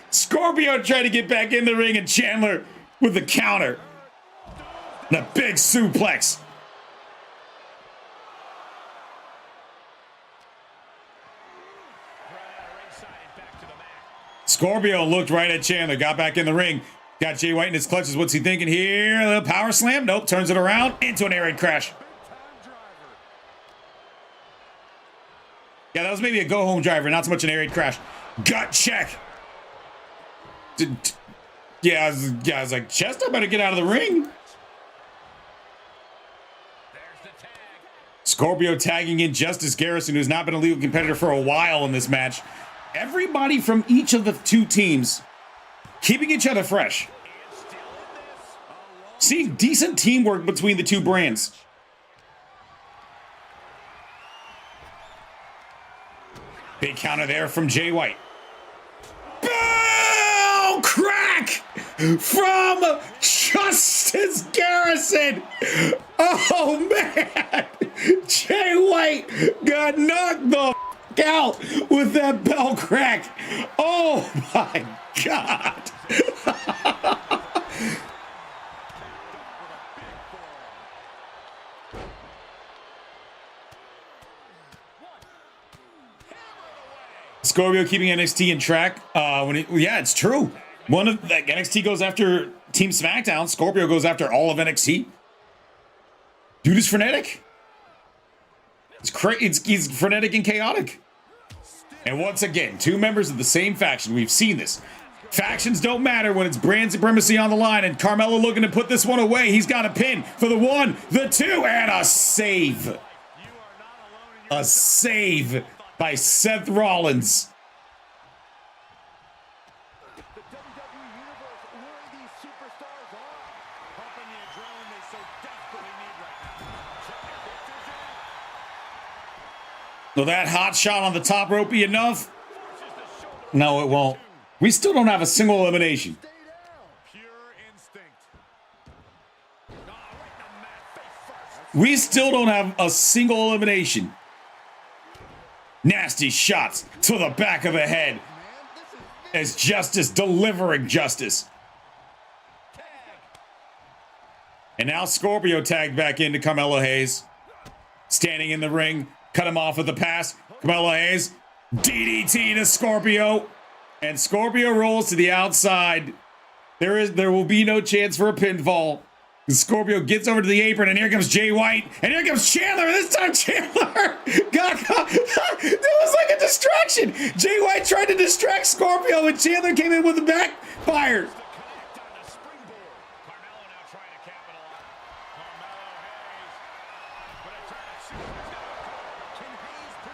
Scorpio trying to get back in the ring, and Chandler with the counter. And a big suplex. Scorpio looked right at Chandler, got back in the ring, got Jay White in his clutches. What's he thinking here? A little power slam? Nope, turns it around into an air raid crash. Yeah, that was maybe a go-home driver, not so much an air raid crash. Gut check. Yeah, I was like, Chesto better get out of the ring. Scorpio tagging in Justice Garrison, who's not been a legal competitor for a while in this match. Everybody from each of the two teams keeping each other fresh. Seeing decent teamwork between the two brands. Big counter there from Jay White. Boom! Crack from Justice Garrison. Oh, man. Jay White got knocked the out with that bell crack. Oh my God. Scorpio keeping NXT in track. Yeah, it's true. One of like NXT goes after Team SmackDown. Scorpio goes after all of NXT. Dude is frenetic. He's frenetic and chaotic. And once again, two members of the same faction. We've seen this. Factions don't matter when it's brand supremacy on the line, and Carmelo looking to put this one away. He's got a pin for the 1, the 2, and a save. A save by Seth Rollins. The WWE Universe, where these superstars are, pumping the adrenaline they so desperately need right now. Will that hot shot on the top rope be enough? No, it won't. We still don't have a single elimination. Stay down. Pure instinct. Right in the mat, face first. We still don't have a single elimination. Nasty shots to the back of the head as Justice delivering justice. And now Scorpio tagged back into Carmelo Hayes. Standing in the ring, cut him off with the pass. Carmelo Hayes, DDT to Scorpio. And Scorpio rolls to the outside. There will be no chance for a pinfall. Scorpio gets over to the apron, and here comes Jay White, and here comes Chandler. This time Chandler got caught. It was like a distraction. Jay White tried to distract Scorpio, and Chandler came in with a backfire.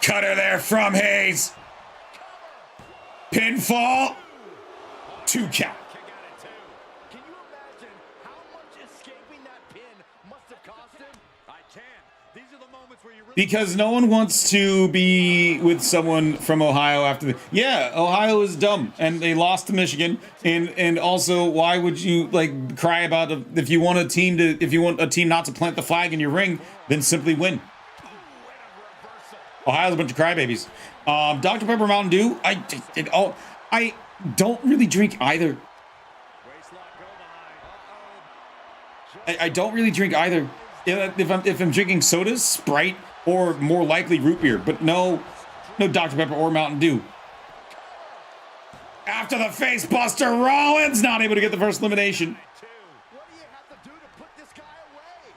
Cutter there from Hayes. Pinfall. 2 count. Can you imagine how much escaping that pin must have cost him? I can. These are the moments where you really Because no one wants to be with someone from Ohio after the... Yeah, Ohio is dumb, and they lost to Michigan. And also, why would you like cry about if you want a team not to plant the flag in your ring, then simply win. Ohio's a bunch of crybabies. Dr. Pepper Mountain Dew. I don't really drink either. I don't really drink either. If I'm drinking sodas, Sprite, or more likely root beer, but no Dr. Pepper or Mountain Dew. After the face buster, Rollins not able to get the first elimination. What do you have to do to put this guy away?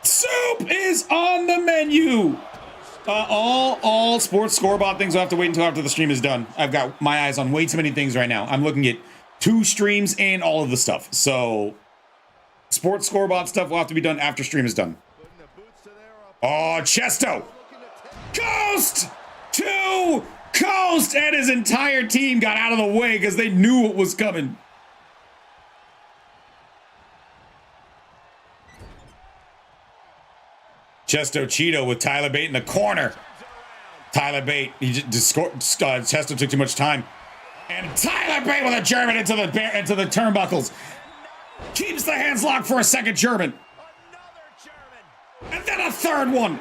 Soup is on the menu. All sports scoreboard things will have to wait until after the stream is done. I've got my eyes on way too many things right now. I'm looking at 2 streams and all of the stuff. So sports scoreboard stuff will have to be done after stream is done. Oh, Chesto. Coast to Coast, and his entire team got out of the way because they knew what was coming. Chesto Cheeto with Tyler Bate in the corner. Tyler Bate, Chesto took too much time. And Tyler Bate with a German into the turnbuckles. Keeps the hands locked for a second German. And then a third one.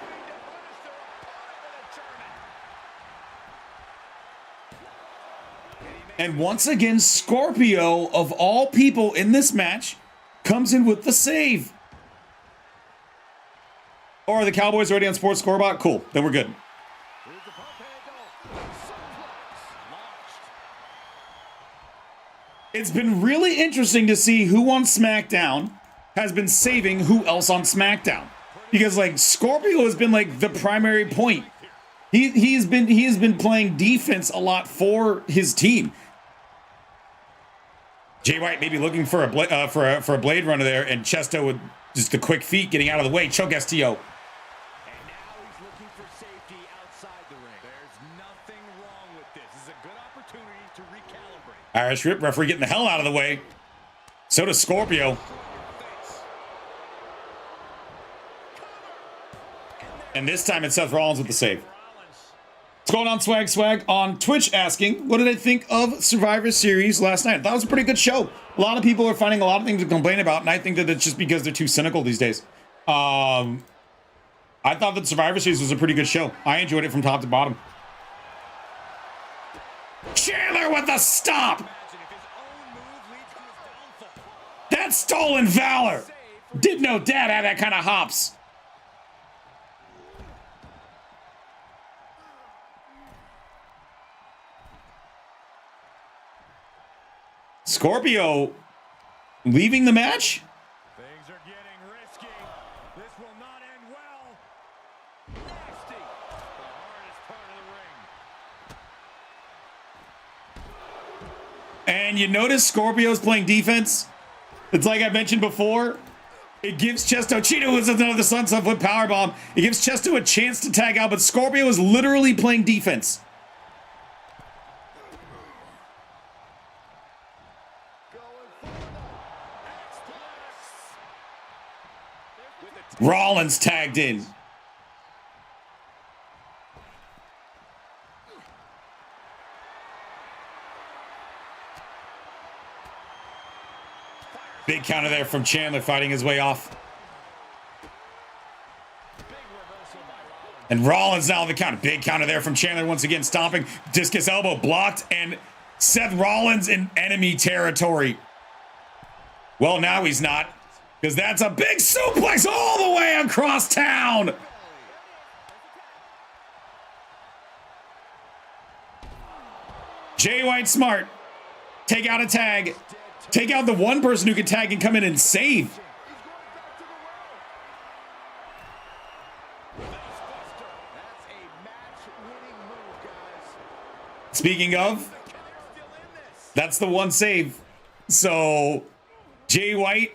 And once again, Scorpio, of all people in this match, comes in with the save. Or are the Cowboys already on Sports Scoreboard? Cool, then we're good. It's been really interesting to see who on SmackDown has been saving who else on SmackDown. Because like Scorpio has been like the primary point. He has been playing defense a lot for his team. Jay White maybe looking for a blade runner there, and Chesto with just the quick feet getting out of the way. Choke STO. Irish Rip, referee getting the hell out of the way. So does Scorpio. And this time it's Seth Rollins with the save. What's going on, Swag on Twitch asking, what did I think of Survivor Series last night? That was a pretty good show. A lot of people are finding a lot of things to complain about, and I think that it's just because they're too cynical these days. I thought that Survivor Series was a pretty good show. I enjoyed it from top to bottom. Chandler with the stop! That's stolen valor! Didn't know Dad had that kind of hops. Scorpio leaving the match? Things are getting risky. This will not end well. Nasty. And you notice Scorpio's playing defense? It's like I mentioned before. It gives Chesto, Cheeto was another sunset flip powerbomb. It gives Chesto a chance to tag out, but Scorpio is literally playing defense. Rollins tagged in. Big counter there from Chandler fighting his way off. And Rollins now on the counter. Big counter there from Chandler once again stomping. Discus elbow blocked and Seth Rollins in enemy territory. Well, now he's not. Because that's a big suplex all the way across town. Jay White smart. Take out a tag. Take out the one person who can tag and come in and save. Speaking of, that's the one save. So Jay White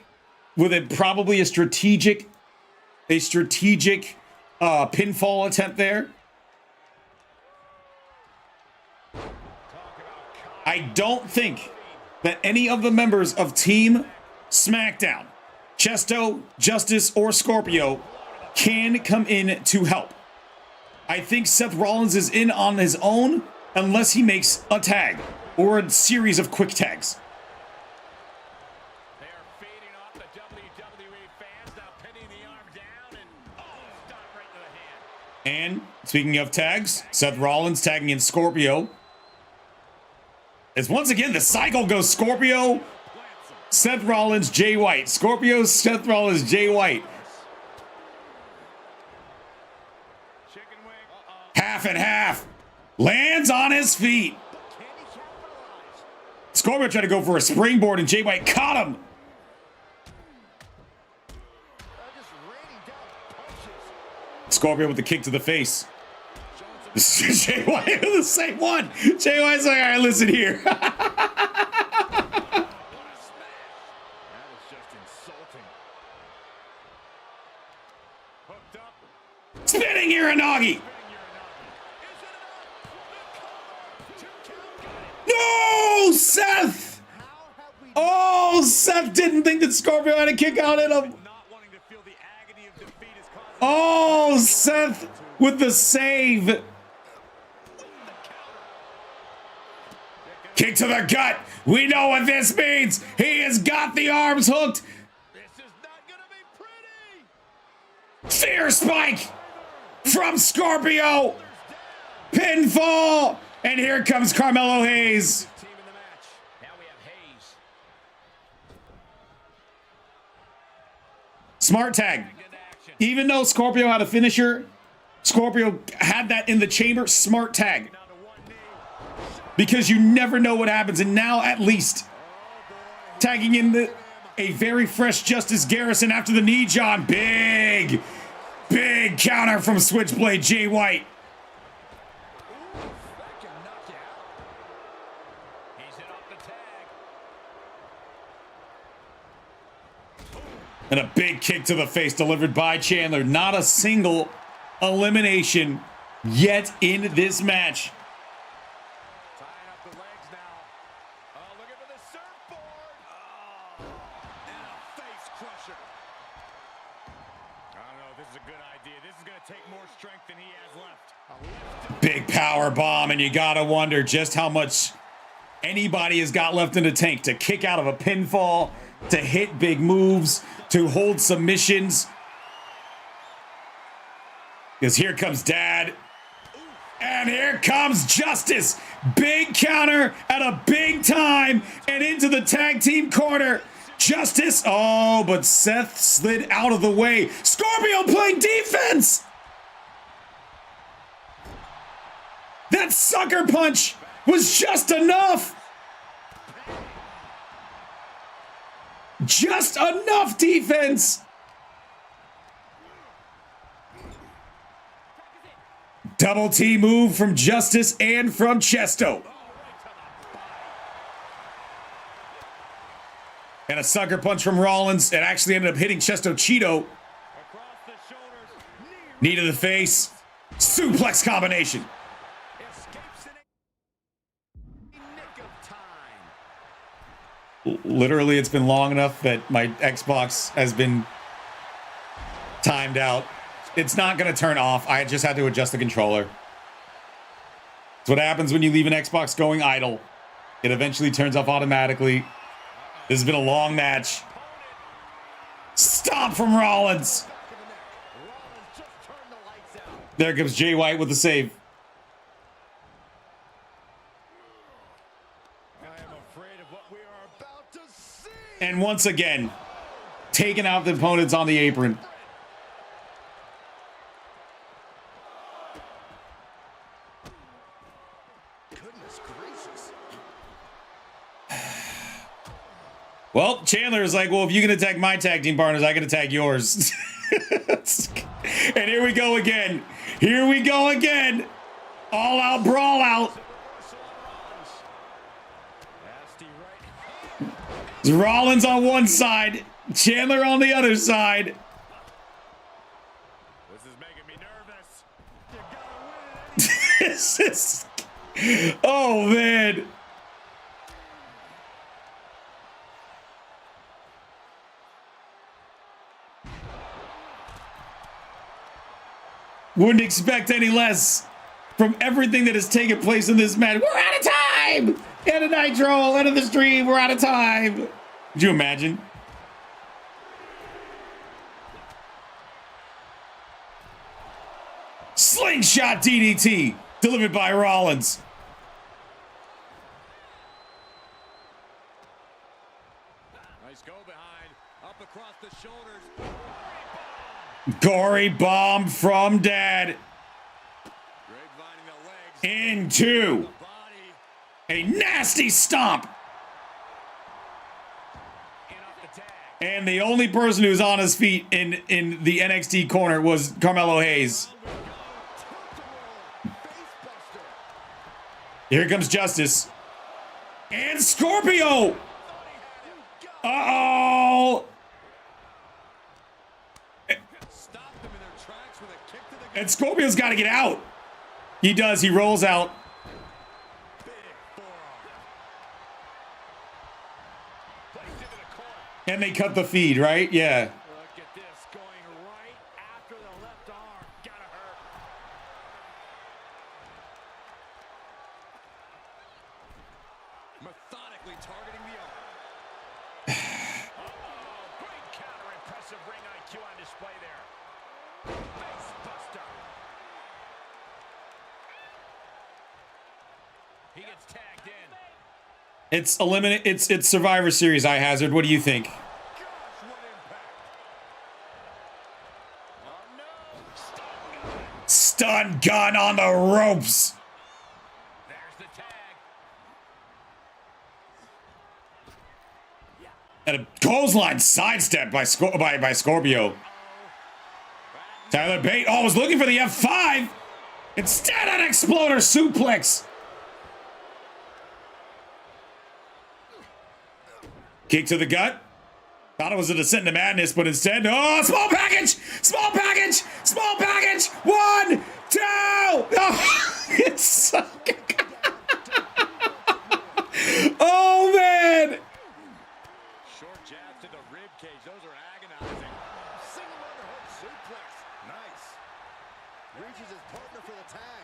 with probably a strategic pinfall attempt there. I don't think that any of the members of Team SmackDown, Chesto, Justice, or Scorpio, can come in to help. I think Seth Rollins is in on his own unless he makes a tag or a series of quick tags. They are feeding off the WWE fans, now pinning the arm down and stop right to the hand. And speaking of tags, Seth Rollins tagging in Scorpio. As once again, the cycle goes Scorpio, Seth Rollins, Jay White. Scorpio, Seth Rollins, Jay White. Half and half. Lands on his feet. Scorpio tried to go for a springboard and Jay White caught him. Scorpio with the kick to the face. Jay White the same one. Jay White's like, all right, listen here. Spinning Uranagi. No, Seth. Oh, Seth didn't think that Scorpio had a kick out in him. Oh, Seth with the save. Kick to the gut. We know what this means. He has got the arms hooked. This is not gonna be pretty. Fear spike from Scorpio. Pinfall. And here comes Carmelo Hayes. Team in the match. Now we have Hayes. Smart tag. Even though Scorpio had a finisher, Scorpio had that in the chamber. Smart tag. Because you never know what happens. And now at least tagging in a very fresh Justice Garrison after the knee, John. Big counter from Switchblade Jay White. And a big kick to the face delivered by Chandler. Not a single elimination yet in this match. Tying up the legs now. Oh, looking for the surfboard. Oh, and a face crusher. I don't know if this is a good idea. This is going to take more strength than he has left. Big power bomb, and you gotta wonder just how much anybody has got left in the tank to kick out of a pinfall, to hit big moves, to hold submissions. Because here comes Dad. And here comes Justice. Big counter at a big time and into the tag team corner. Justice. Oh, but Seth slid out of the way. Scorpio playing defense. That sucker punch was just enough. Just enough defense. Double T move from Justice and from Chesto. a sucker punch from Rollins. It actually ended up hitting Chesto Cheeto. Across the shoulders. Knee to the face. Suplex combination. Escapes in a nick of time. Literally, it's been long enough that my Xbox has been timed out. It's not going to turn off. I just had to adjust the controller. It's what happens when you leave an Xbox going idle. It eventually turns off automatically. This has been a long match. Stomp from Rollins. Rollins just turned the lights out. There comes Jay White with the save. I am afraid of what we are about to see. And once again, taking out the opponents on the apron. Goodness gracious. Well, Chandler's like, well, if you can attack my tag team partners, I can attack yours. And here we go again. Here we go again. All out brawl out. Nasty right. It's Rollins on one side, Chandler on the other side. This is making me nervous. You gotta win it. This is... Oh, man. Wouldn't expect any less from everything that has taken place in this match. We're out of time! End of Nitro, end of the stream, we're out of time. Could you imagine? Slingshot DDT delivered by Rollins. Nice go behind. Up across the shoulders. Gory bomb from Dad Grapevining the legs. into Body. a nasty stomp. And off the tag. And the only person who's on his feet in the NXT corner was Carmelo Hayes. Here comes Justice. And Scorpio. Uh-oh. Stopped them in their tracks with a kick to the And Scorpio's got to get out. He does. He rolls out. big forearm. Placed into the corner. And they cut the feed, right? Yeah. Look at this going right after the left arm. Gotta hurt. Methodically targeting the arm. Great counter. Impressive ring IQ on display there. Face buster. He gets tagged in. It's Survivor Series, I hazard. What do you think? Gosh, what impact. Oh no. Stun gun on the ropes. There's the tag. And a clothesline sidestep by Scorpio. Tyler Bate, was looking for the F5. Instead, an exploder suplex. Kick to the gut. Thought it was a descent into madness, but instead, small package! Small package! Small package! 1, 2! Oh, it's so good. Oh, man! Short jabs to the rib cage. Those are agonizing. Single underhook suplex. Nice. Reaches his partner for the tag.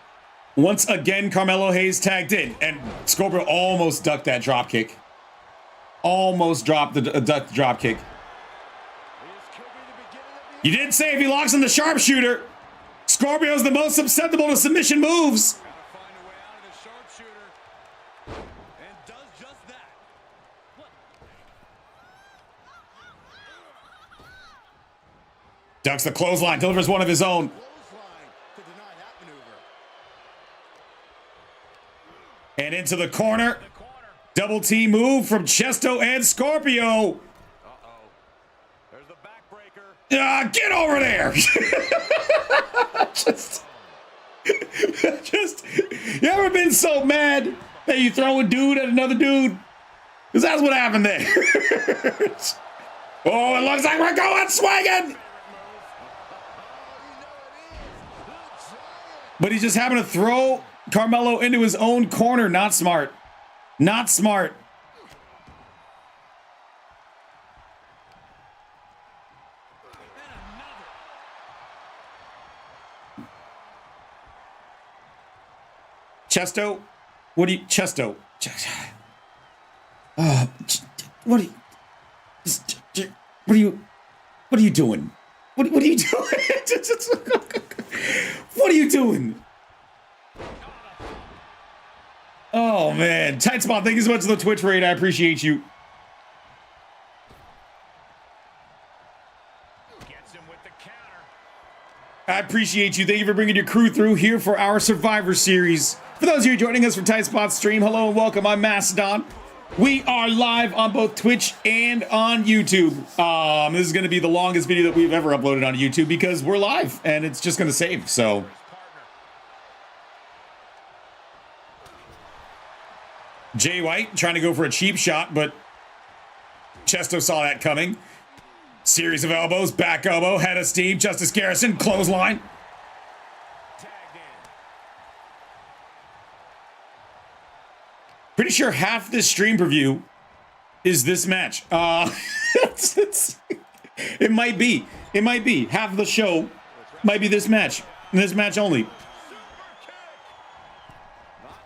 Once again, Carmelo Hayes tagged in, and Scorpio almost ducked that drop kick. Almost dropped the drop kick. This could be the beginning of You did say if he locks in the sharpshooter, Scorpio's the most susceptible to submission moves. Gotta find a way out of the sharpshooter. And does just that. Ducks the clothesline, delivers one of his own. Clothesline to deny that maneuver. And into the corner. The corner. Double T move from Chesto and Scorpio. Uh-oh. There's the backbreaker. Get over there. just, you ever been so mad that you throw a dude at another dude? Because that's what happened there. Oh, it looks like we're going swinging. But he just happened to throw Carmelo into his own corner. Not smart. Not smart. Chesto, what do you, Chesto? What are you? What are you doing? What are you doing? What are you doing? Oh man, Tight Spot, thank you so much for the Twitch raid. I appreciate you. Gets him with the counter. I appreciate you. Thank you for bringing your crew through here for our Survivor Series. For those of you joining us for Tight Spot stream, hello and welcome. I'm Mastodon. We are live on both Twitch and on YouTube. This is going to be the longest video that we've ever uploaded on YouTube because we're live and it's just going to save. So, Jay White trying to go for a cheap shot, but Chesto saw that coming. Series of elbows, back elbow, head of steam, Justice Garrison, clothesline. Pretty sure half this stream preview is this match. It might be. It might be. Half of the show might be this match. And this match only. Not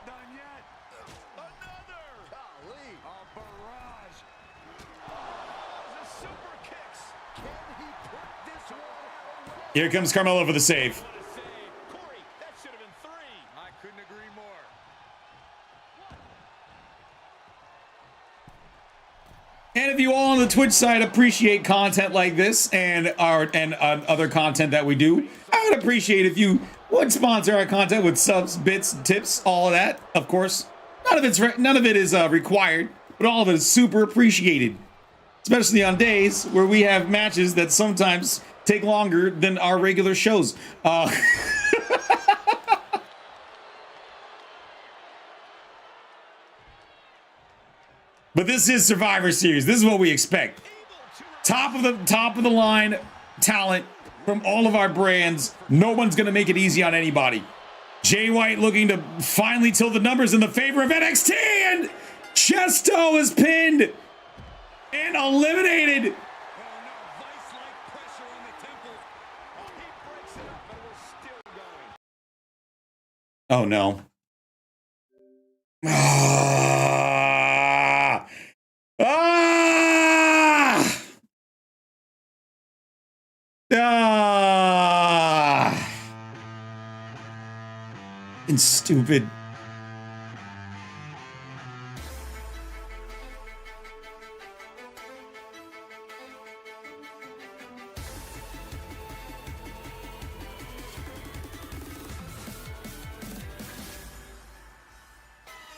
done yet. Another. Golly. A barrage. The super kicks. Can he put this one away? Here comes Carmelo for the save. What a save. Corey, that should have been 3. I couldn't agree more. And if you all on the Twitch side appreciate content like this and other content that we do, I would appreciate if you would sponsor our content with subs, bits, tips, all of that. Of course, none of it is required, but all of it is super appreciated, especially on days where we have matches that sometimes take longer than our regular shows. But this is Survivor Series. This is what we expect. Top of the line talent from all of our brands. No one's gonna make it easy on anybody. Jay White looking to finally tilt the numbers in the favor of NXT, and Chesto is pinned and eliminated. Oh no. And stupid.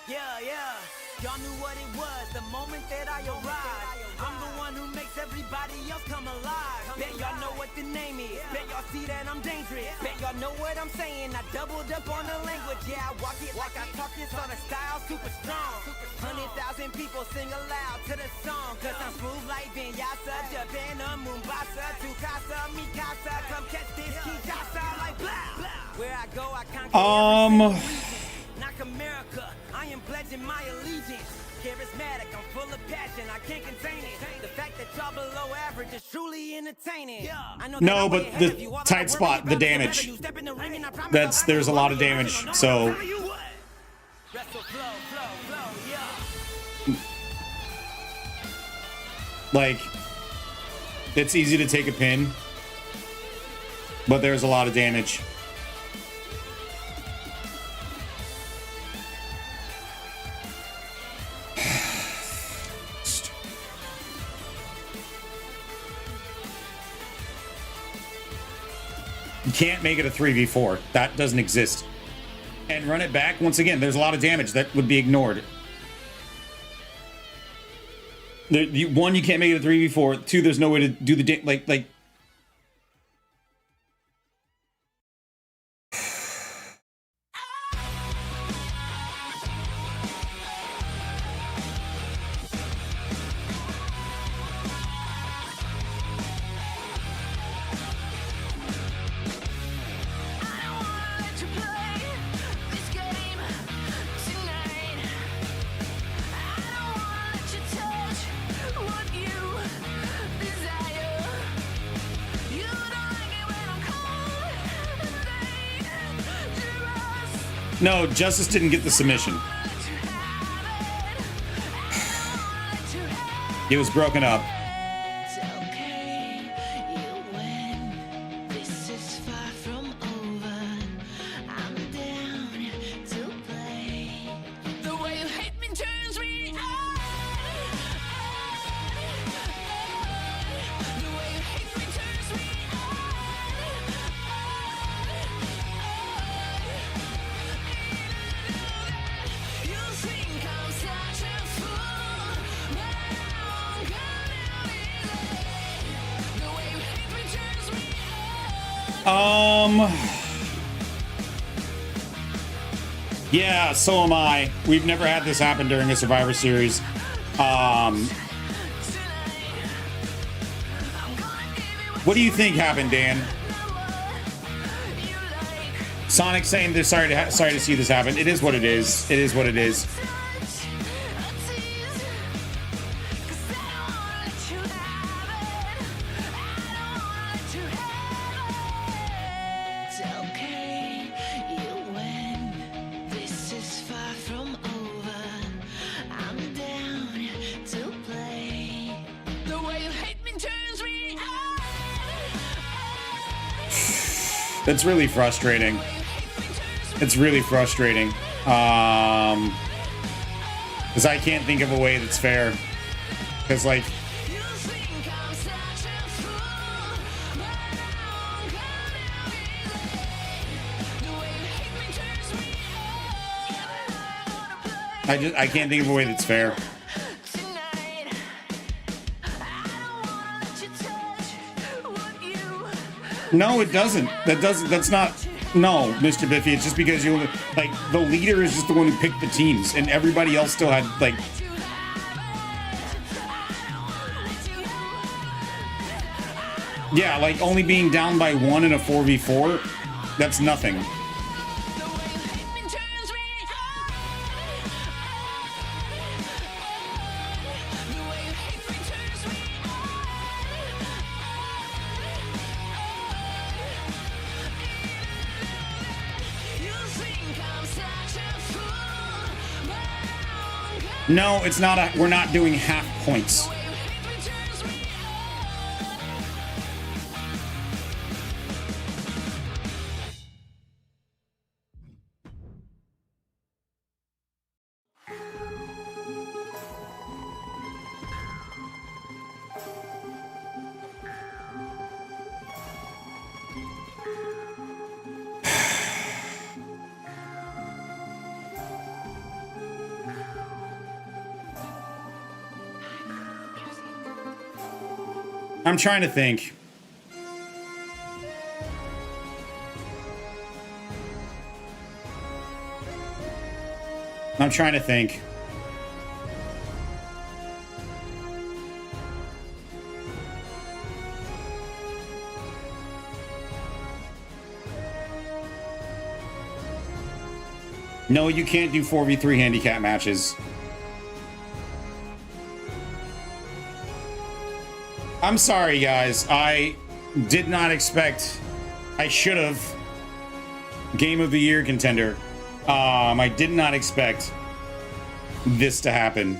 Yeah, y'all knew what it was the moment that I arrived. I'm the one who makes everybody else come alive. Bet y'all know what the name is. Bet y'all see that I'm dangerous. Bet y'all know what I'm saying. I doubled up on the language. Yeah, I walk it like I talk it, on a style super strong. 100,000 people sing aloud to the song. Cause I'm smooth like Vinyasa, Japan, Mombasa, Tukasa, Mikasa. Come catch this Kinshasa like blah. Where I go, I conquer every region. Knock America, I am pledging my allegiance. Charismatic, I'm full of passion, I can't contain it. The fact that y'all below average is truly entertaining. I know No, but the tight spot, the damage. There's a lot of damage, so. Like, it's easy to take a pin, but there's a lot of damage. You can't make it a 3v4. That doesn't exist. And run it back. Once again, there's a lot of damage that would be ignored. One, you can't make it a 3v4. Two, there's no way to do the like. No, Justice didn't get the submission. It was broken up. Yeah, so am I. We've never had this happen during a Survivor Series. What do you think happened, Dan? Sonic saying they're sorry to see this happen. It is what it is. It is what it is. It's really frustrating. It's really frustrating. Because I can't think of a way that's fair. Because, like... I can't think of a way that's fair. No, it doesn't. That's not. No, Mr. Biffy. It's just because you, like, the leader is just the one who picked the teams, and everybody else still had, like. Yeah, like, only being down by 1 in a 4v4, that's nothing. No, it's not. We're not doing half points. I'm trying to think. I'm trying to think. No, you can't do 4v3 handicap matches. I'm sorry, guys. I did not expect. I should have. Game of the Year contender. I did not expect this to happen.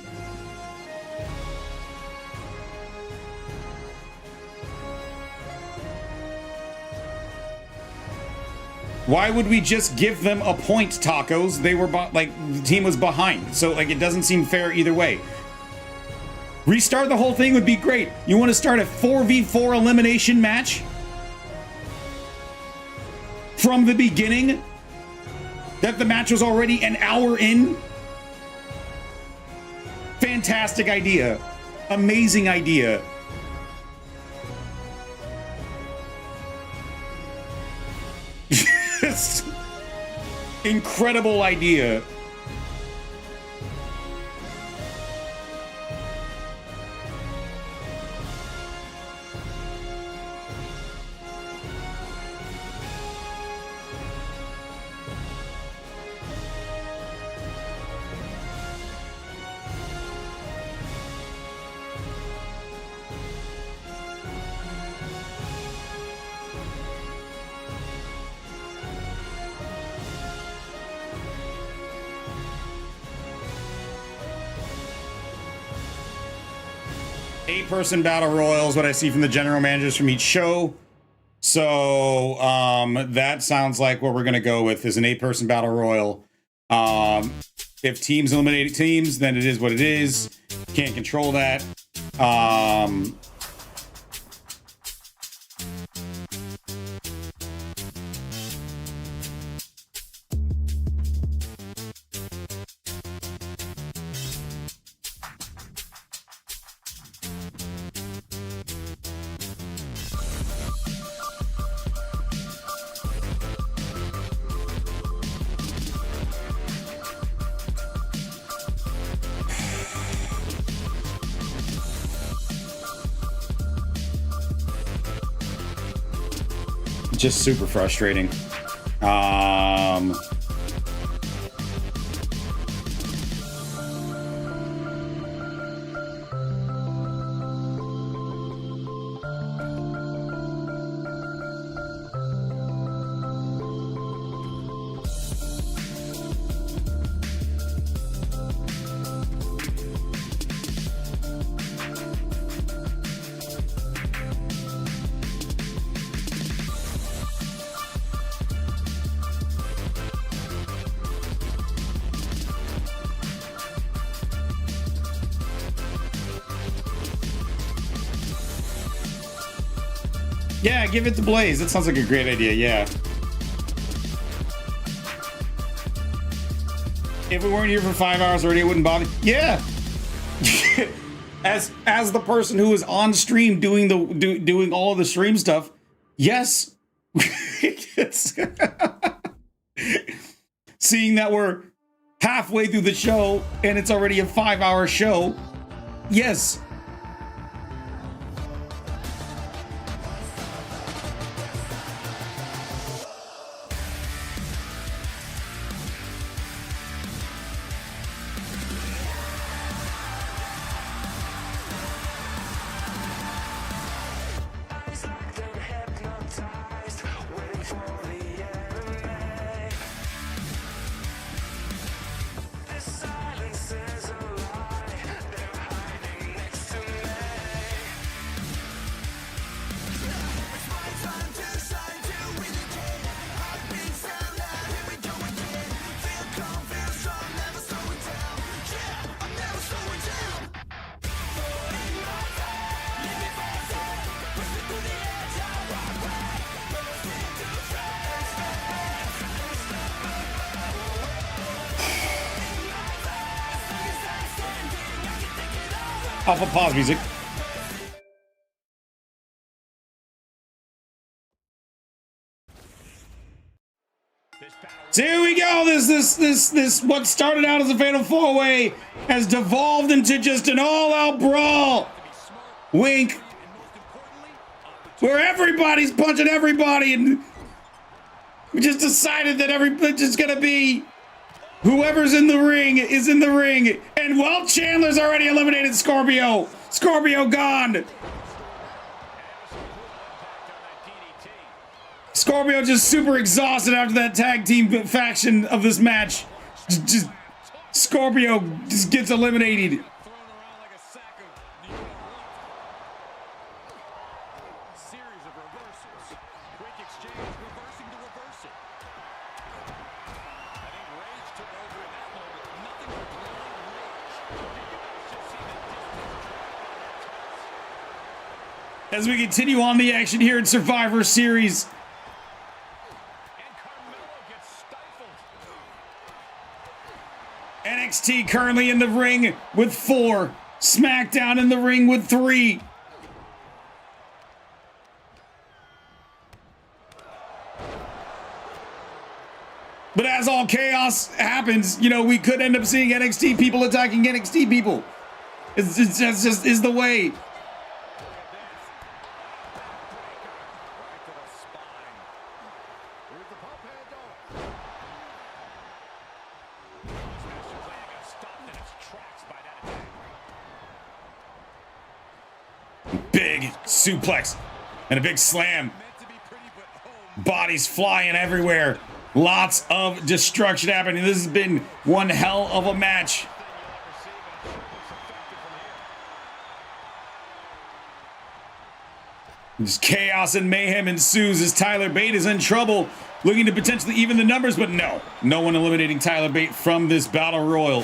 Why would we just give them a point, Tacos? They were like, the team was behind, so like it doesn't seem fair either way. Restart the whole thing would be great. You want to start a 4v4 elimination match? From the beginning? That the match was already an hour in? Fantastic idea. Amazing idea. Just incredible idea. 8-person battle royal is what I see from the general managers from each show. So that sounds like what we're gonna go with is an 8-person battle royal. If teams eliminate teams, then it is what it is. Can't control that. Just super frustrating. Yeah, give it to Blaze. That sounds like a great idea, yeah. If we weren't here for 5 hours already, it wouldn't bother. Yeah. as the person who is on stream doing doing all of the stream stuff, yes. Seeing that we're halfway through the show and it's already a 5-hour show, yes. Off of pause music. So here we go. This what started out as a fatal 4-way has devolved into just an all-out brawl. Wink. Where everybody's punching everybody, and we just decided that it's just gonna be whoever's in the ring is in the ring. And Walt Chandler's already eliminated Scorpio. Scorpio gone. Scorpio just super exhausted after that tag team faction of this match. Just Scorpio just gets eliminated. As we continue on the action here in Survivor Series. NXT currently in the ring with 4. SmackDown in the ring with 3. But as all chaos happens, you know, we could end up seeing NXT people attacking NXT people. It's just is the way. Big suplex and a big slam. Bodies flying everywhere. Lots of destruction happening. This has been one hell of a match. Just chaos and mayhem ensues as Tyler Bate is in trouble, looking to potentially even the numbers, but no one eliminating Tyler Bate from this battle royal.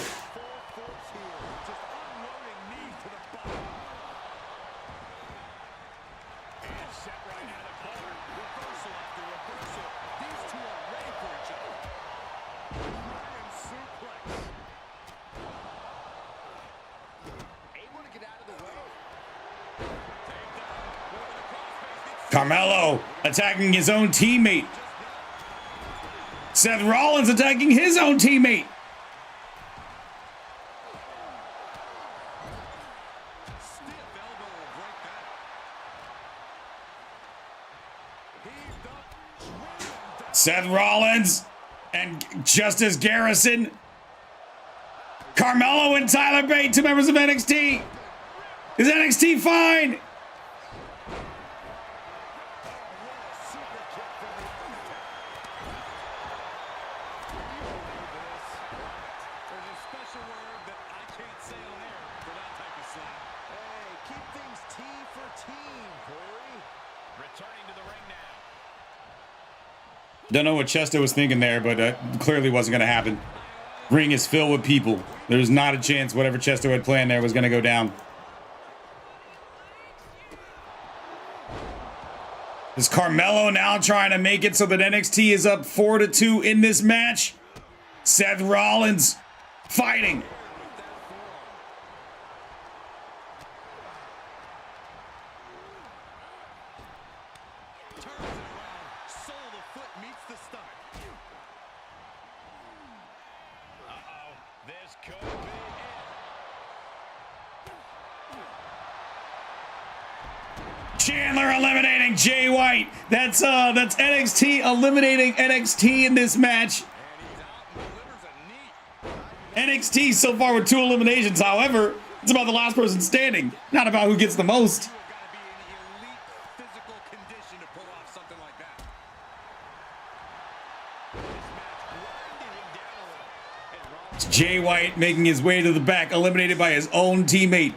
Carmelo attacking his own teammate. Seth Rollins attacking his own teammate. Seth Rollins and Justice Garrison. Carmelo and Tyler Bate, two members of NXT. Is NXT fine? Don't know what Chesto was thinking there, but clearly wasn't going to happen. Ring is filled with people. There's not a chance whatever Chesto had planned there was going to go down. Is Carmelo now trying to make it so that NXT is up 4-2 in this match? Seth Rollins fighting. Chandler eliminating Jay White. That's NXT eliminating NXT in this match. NXT so far with 2 eliminations. However, it's about the last person standing, not about who gets the most. It's Jay White making his way to the back, eliminated by his own teammate.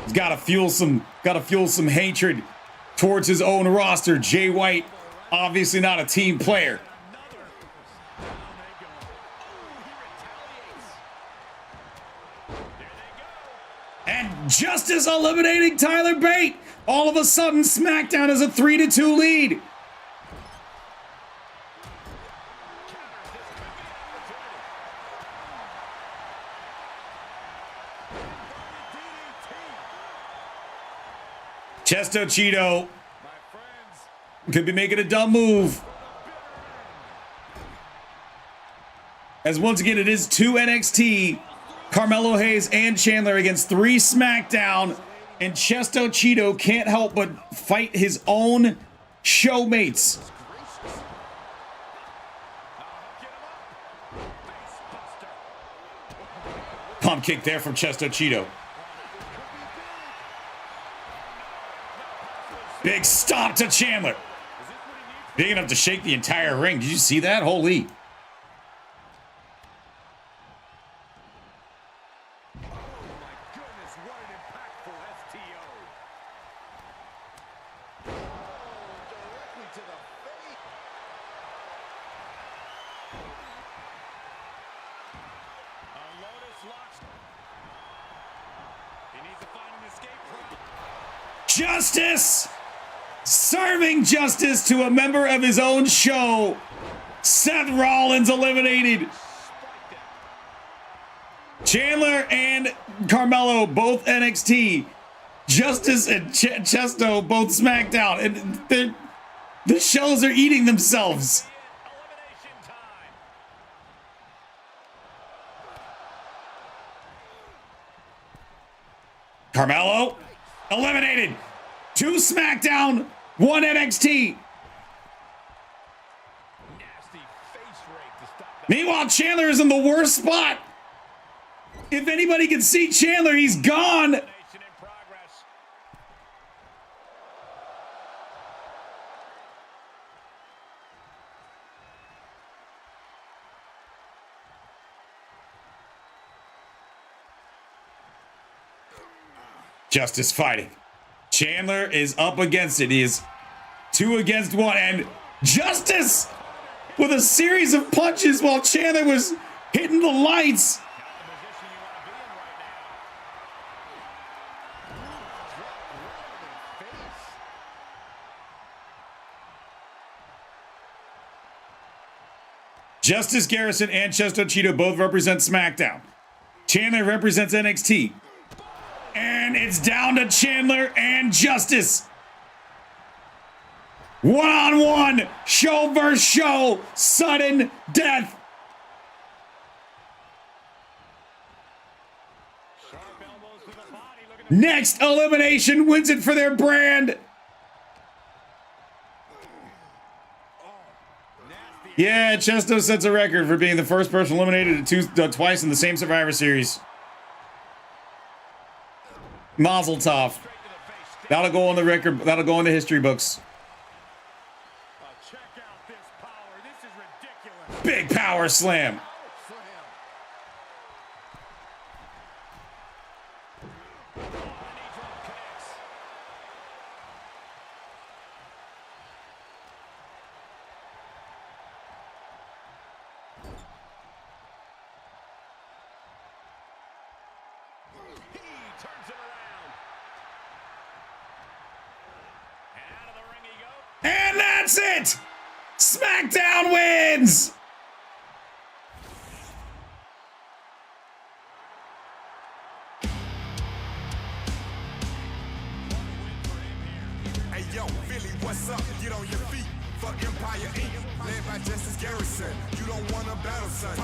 He's got to fuel some hatred towards his own roster. Jay White, obviously not a team player. And Justice eliminating Tyler Bate. All of a sudden, SmackDown is a 3-2 lead. Chesto Cheeto could be making a dumb move. As once again, it is 2 NXT. Carmelo Hayes and Chandler against 3 SmackDown. And Chesto Cheeto can't help but fight his own showmates. Pump kick there from Chesto Cheeto. Big stomp to Chandler. Big enough to shake the entire ring. Did you see that? Holy. Justice! Serving justice to a member of his own show. Seth Rollins eliminated. Chandler and Carmelo, both NXT. Justice and Chesto, both SmackDown. And the shows are eating themselves. Carmelo eliminated. 2 SmackDown, 1 NXT. Meanwhile, Chandler is in the worst spot. If anybody can see Chandler, he's gone. Justice fighting. Chandler is up against it. He is 2 against 1, and Justice with a series of punches while Chandler was hitting the lights. Justice Garrison and Chester Cheeto both represent SmackDown. Chandler represents NXT. And it's down to Chandler and Justice. 1-on-1, show versus show, sudden death. Next elimination wins it for their brand. Yeah, Chesto sets a record for being the first person eliminated twice in the same Survivor Series. Mazel tov. That'll go on the record. That'll go in the history books. Check out this power. This is ridiculous. Big power slam. And that's it! SmackDown wins! Hey yo, Philly, what's up? Get on your feet. Fuck Empire Inc. Led by Justice Garrison. You don't want a battle, son.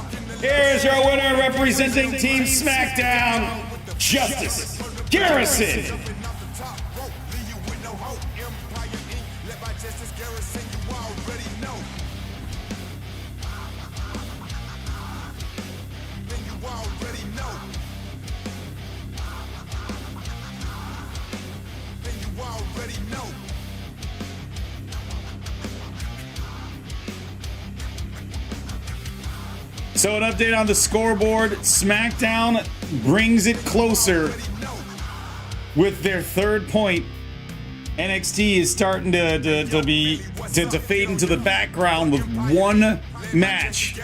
Here's your winner representing Team SmackDown, Justice Garrison. So an update on the scoreboard. SmackDown brings it closer with their 3rd point. NXT is starting to fade into the background with 1 match.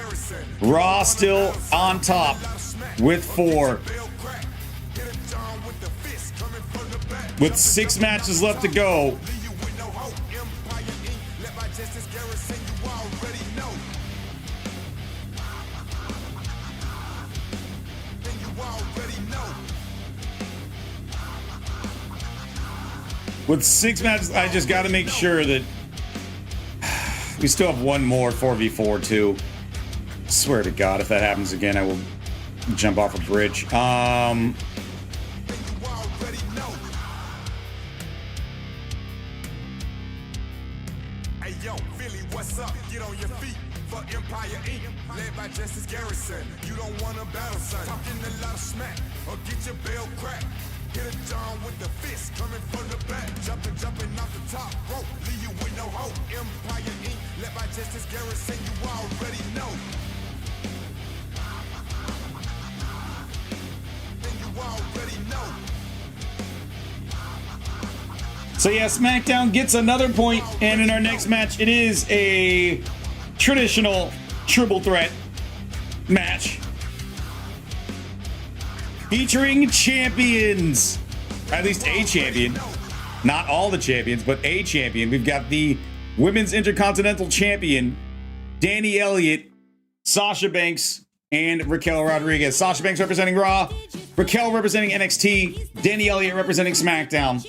Raw still on top with 4. With 6 matches left to go. With 6 matches, I just got to make sure that we still have 1 more 4v4 too. Swear to God, if that happens again, I will jump off a bridge. Hey yo, Philly, what's up? Get on your feet. Fuck Empire Inc. Led by Justice Garrison. You don't want a battle, son. Talking a lot of smack or get your bell cracked. Hit a John with the fist coming from the back. Jumping off the top rope. Leave you with no hope. Empire Inc. Led by Justice Garrison. You already know. And you already know. So yeah, SmackDown gets another point, and in our next match, it is a traditional triple threat match featuring champions, at least a champion, not all the champions, but a champion. We've got the Women's Intercontinental Champion, Danny Elliott, Sasha Banks, and Raquel Rodriguez. Sasha Banks representing Raw, Raquel representing NXT, Danny Elliott representing SmackDown.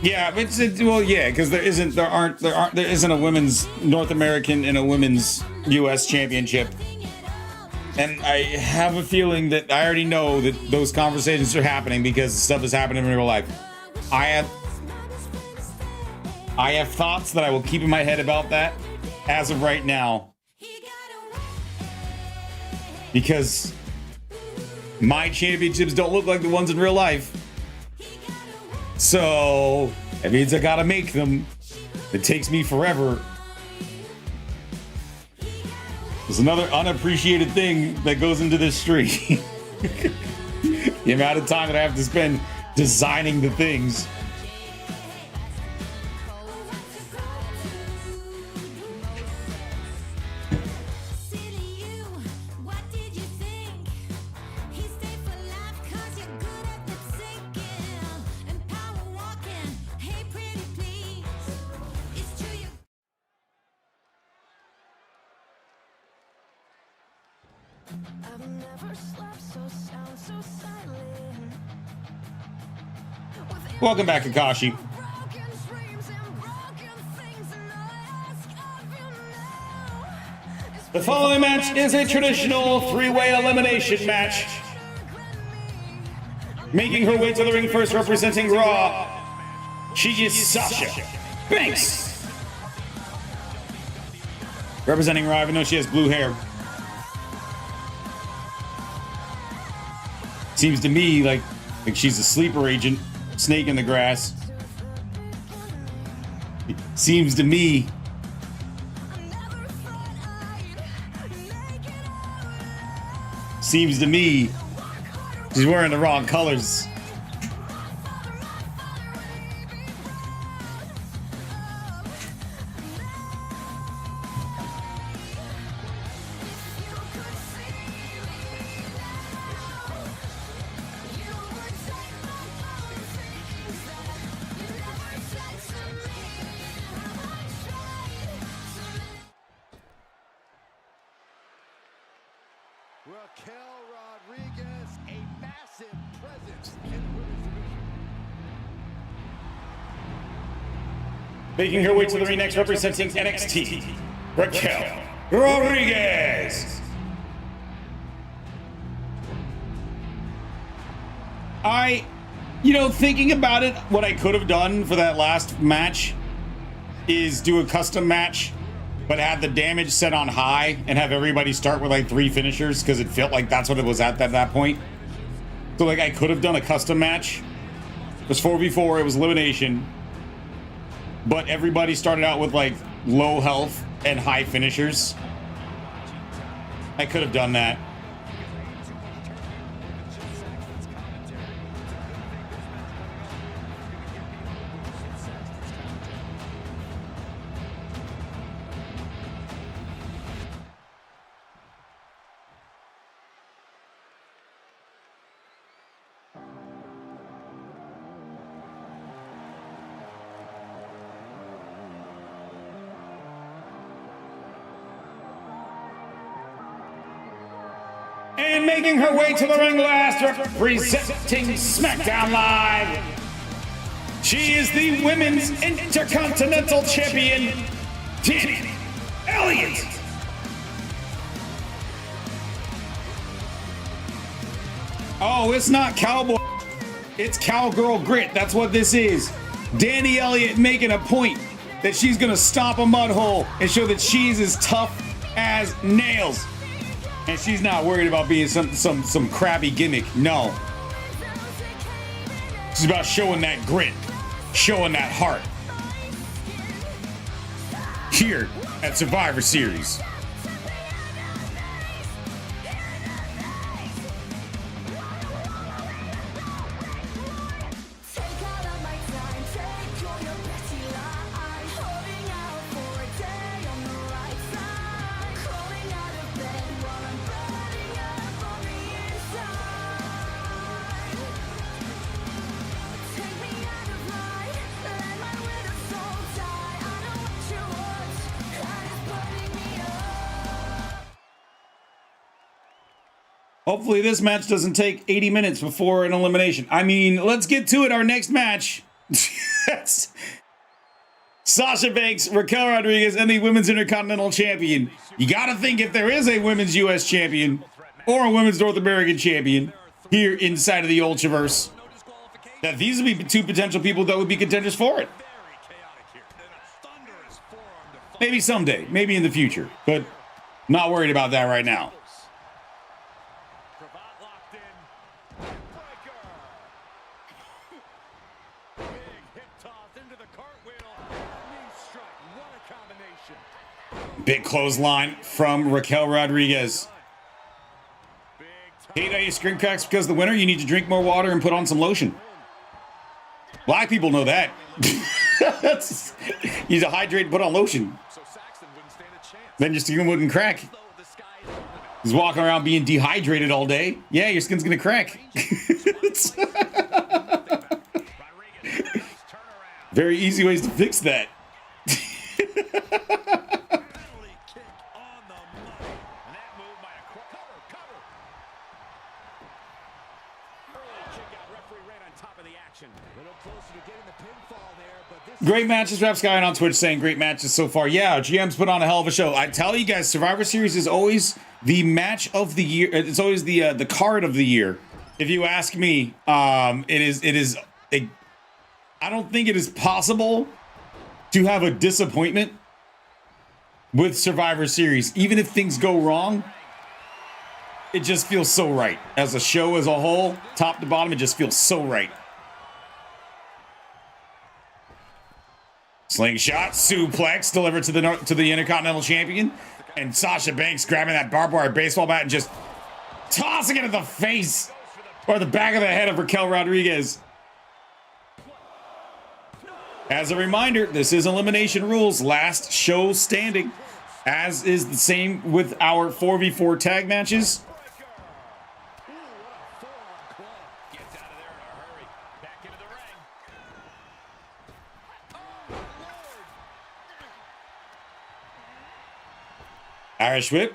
Yeah, well, yeah, because there isn't a women's North American and a women's U.S. championship, and I have a feeling that I already know that those conversations are happening because stuff is happening in real life. I have thoughts that I will keep in my head about that as of right now, because my championships don't look like the ones in real life. So it means I gotta make them. It takes me forever. There's another unappreciated thing that goes into this stream. The amount of time that I have to spend designing the things. Welcome back, Kakashi. The following match is a traditional three-way elimination match. Making her way to the ring first, representing Raw, she is Sasha Banks. Representing Raw, even though she has blue hair. Seems to me like she's a sleeper agent. Snake in the grass. Seems to me. Seems to me she's wearing the wrong colors. Making her way to the ring next, representing NXT, Raquel Rodriguez. Thinking about it, what I could have done for that last match is do a custom match, but have the damage set on high and have everybody start with like 3 finishers, because it felt like that's what it was at that point. So like I could have done a custom match. It was 4v4, it was elimination. But everybody started out with like low health and high finishers. I could have done that. And making her way to the ring last, representing SmackDown Live, she is the Women's Intercontinental Champion, Danny Elliott. Oh, it's not cowboy, it's cowgirl grit. That's what this is. Danny Elliott making a point that she's gonna stomp a mud hole and show that she's as tough as nails. And she's not worried about being some crabby gimmick. No. She's about showing that grit, showing that heart. Here at Survivor Series. Hopefully this match doesn't take 80 minutes before an elimination. I mean, let's get to it. Our next match. Sasha Banks, Raquel Rodriguez, and the Women's Intercontinental Champion. You gotta think if there is a Women's US Champion or a Women's North American Champion here inside of the Ultraverse, that these would be 2 potential people that would be contenders for it. Maybe someday, maybe in the future, but not worried about that right now. Big clothesline from Raquel Rodriguez. Hate how your screen cracks because of the winter. You need to drink more water and put on some lotion. Black people know that. You need to hydrate and put on lotion. Then your skin wouldn't crack. He's walking around being dehydrated all day. Yeah, your skin's gonna crack. Very easy ways to fix that. Great matches, Rap Sky on Twitch saying great matches so far. Yeah, GM's put on a hell of a show. I tell you guys, Survivor Series is always the match of the year. It's always the card of the year. If you ask me, I don't think it is possible to have a disappointment with Survivor Series. Even if things go wrong, it just feels so right. As a show as a whole, top to bottom, it just feels so right. Slingshot suplex delivered to the Intercontinental Champion, and Sasha Banks grabbing that barbed wire baseball bat and just tossing it at the face or the back of the head of Raquel Rodriguez. As a reminder, this is elimination rules, last show standing, as is the same with our 4v4 tag matches. Irish whip.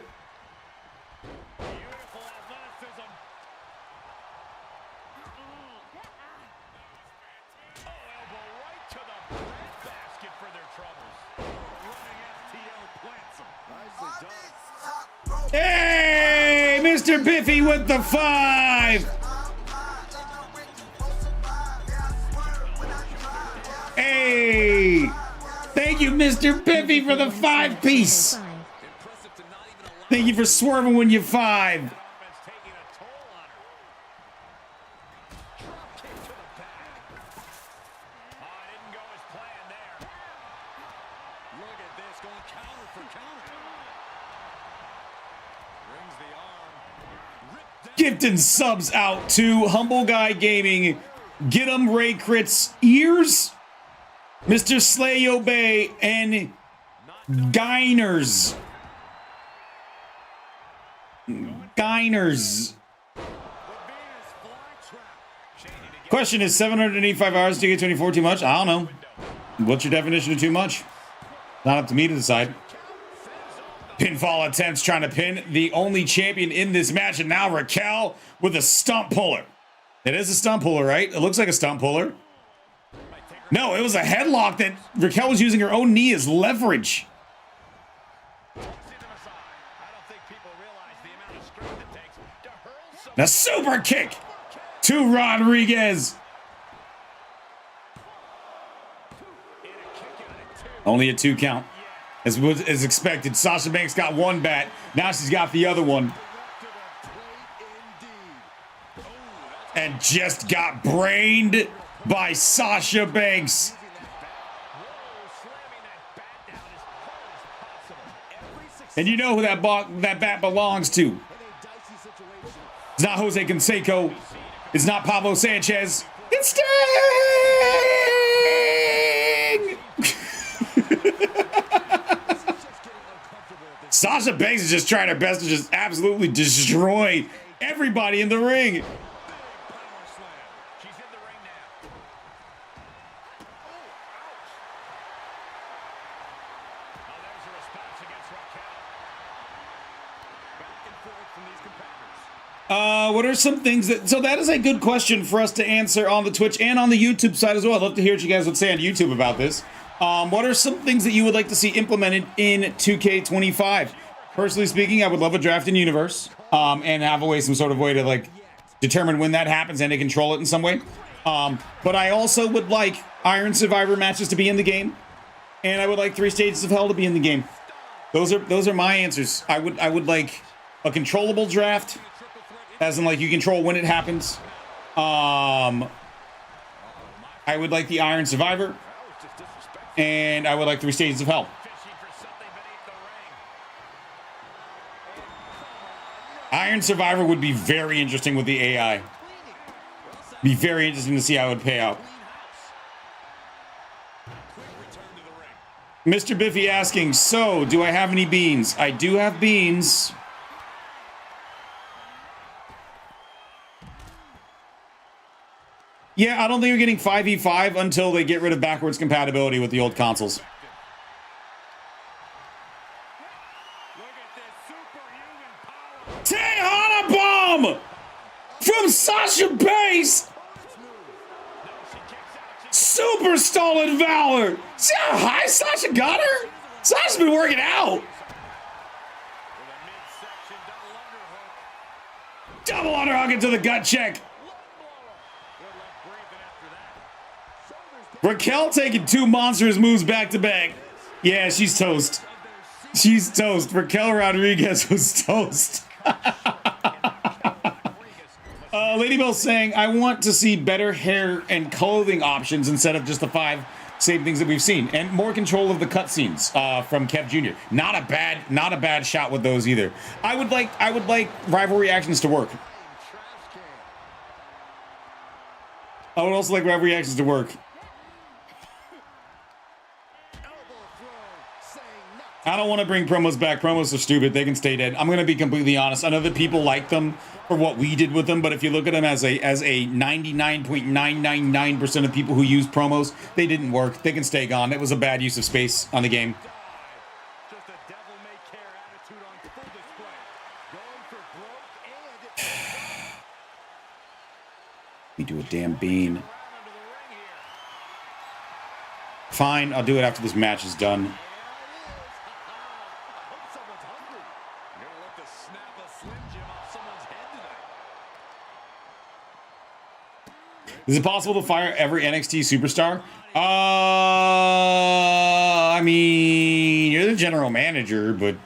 Hey, Mr. Biffy with the 5. Hey, thank you, Mr. Biffy, for the 5-piece. Thank you for swerving when you 5. Gifting subs out to Humble Guy Gaming. Get 'em Ray Crits ears. Mr. Slay Obey and Geiners. Question is 785 hours to get 24 too much? I don't know. What's your definition of too much? Not up to me to decide. Pinfall attempts trying to pin the only champion in this match, and now Raquel with a stump puller. It is a stump puller, right? It looks like a stump puller. No, it was a headlock that Raquel was using her own knee as leverage. A super kick to Rodriguez. Only a 2 count. As was as expected, Sasha Banks got 1 bat. Now she's got the other one. And just got brained by Sasha Banks. And you know who that bat belongs to. It's not Jose Canseco. It's not Pablo Sanchez. It's Sting! Sasha Banks is just trying her best to just absolutely destroy everybody in the ring. What are some things that... So that is a good question for us to answer on the Twitch and on the YouTube side as well. I'd love to hear what you guys would say on YouTube about this. What are some things that you would like to see implemented in 2K25? Personally speaking, I would love a draft in universe and have some sort of way to like determine when that happens and to control it in some way. But I also would like Iron Survivor matches to be in the game, and I would like 3 Stages of Hell to be in the game. Those are my answers. I would like a controllable draft, as in like you control when it happens. I would like the Iron Survivor, and I would like 3 Stages of Hell. Iron Survivor would be very interesting with the AI. Be very interesting to see how it would pay out. Mr. Biffy asking, so do I have any beans? I do have beans. Yeah, I don't think you're getting 5v5 until they get rid of backwards compatibility with the old consoles. Tejana Bomb from Sasha Banks. Super Stolen Valor. See how high Sasha got her? Sasha's been working out. Double underhook into the gut check. Raquel taking 2 monstrous moves back to back. Yeah, she's toast. She's toast. Raquel Rodriguez was toast. Lady Bell saying, I want to see better hair and clothing options instead of just the 5 same things that we've seen, and more control of the cutscenes from Kev Jr. Not a bad shot with those either. I would like rivalry actions to work. I would also like rivalry actions to work. I don't want to bring promos back. Promos are stupid. They can stay dead. I'm going to be completely honest. I know that people like them for what we did with them, but if you look at them as a 99.999% of people who use promos, they didn't work. They can stay gone. It was a bad use of space on the game. Just a devil-may-care attitude on full display. Going for broke and We do a damn bean. Fine, I'll do it after this match is done. Is it possible to fire every NXT superstar? I mean, you're the general manager, but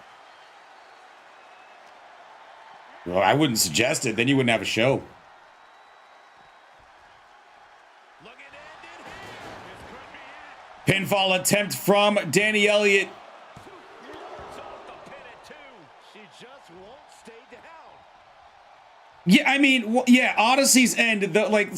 well, I wouldn't suggest it. Then you wouldn't have a show. Pinfall attempt from Danny Elliott. Yeah, I mean, yeah, Odyssey's end, like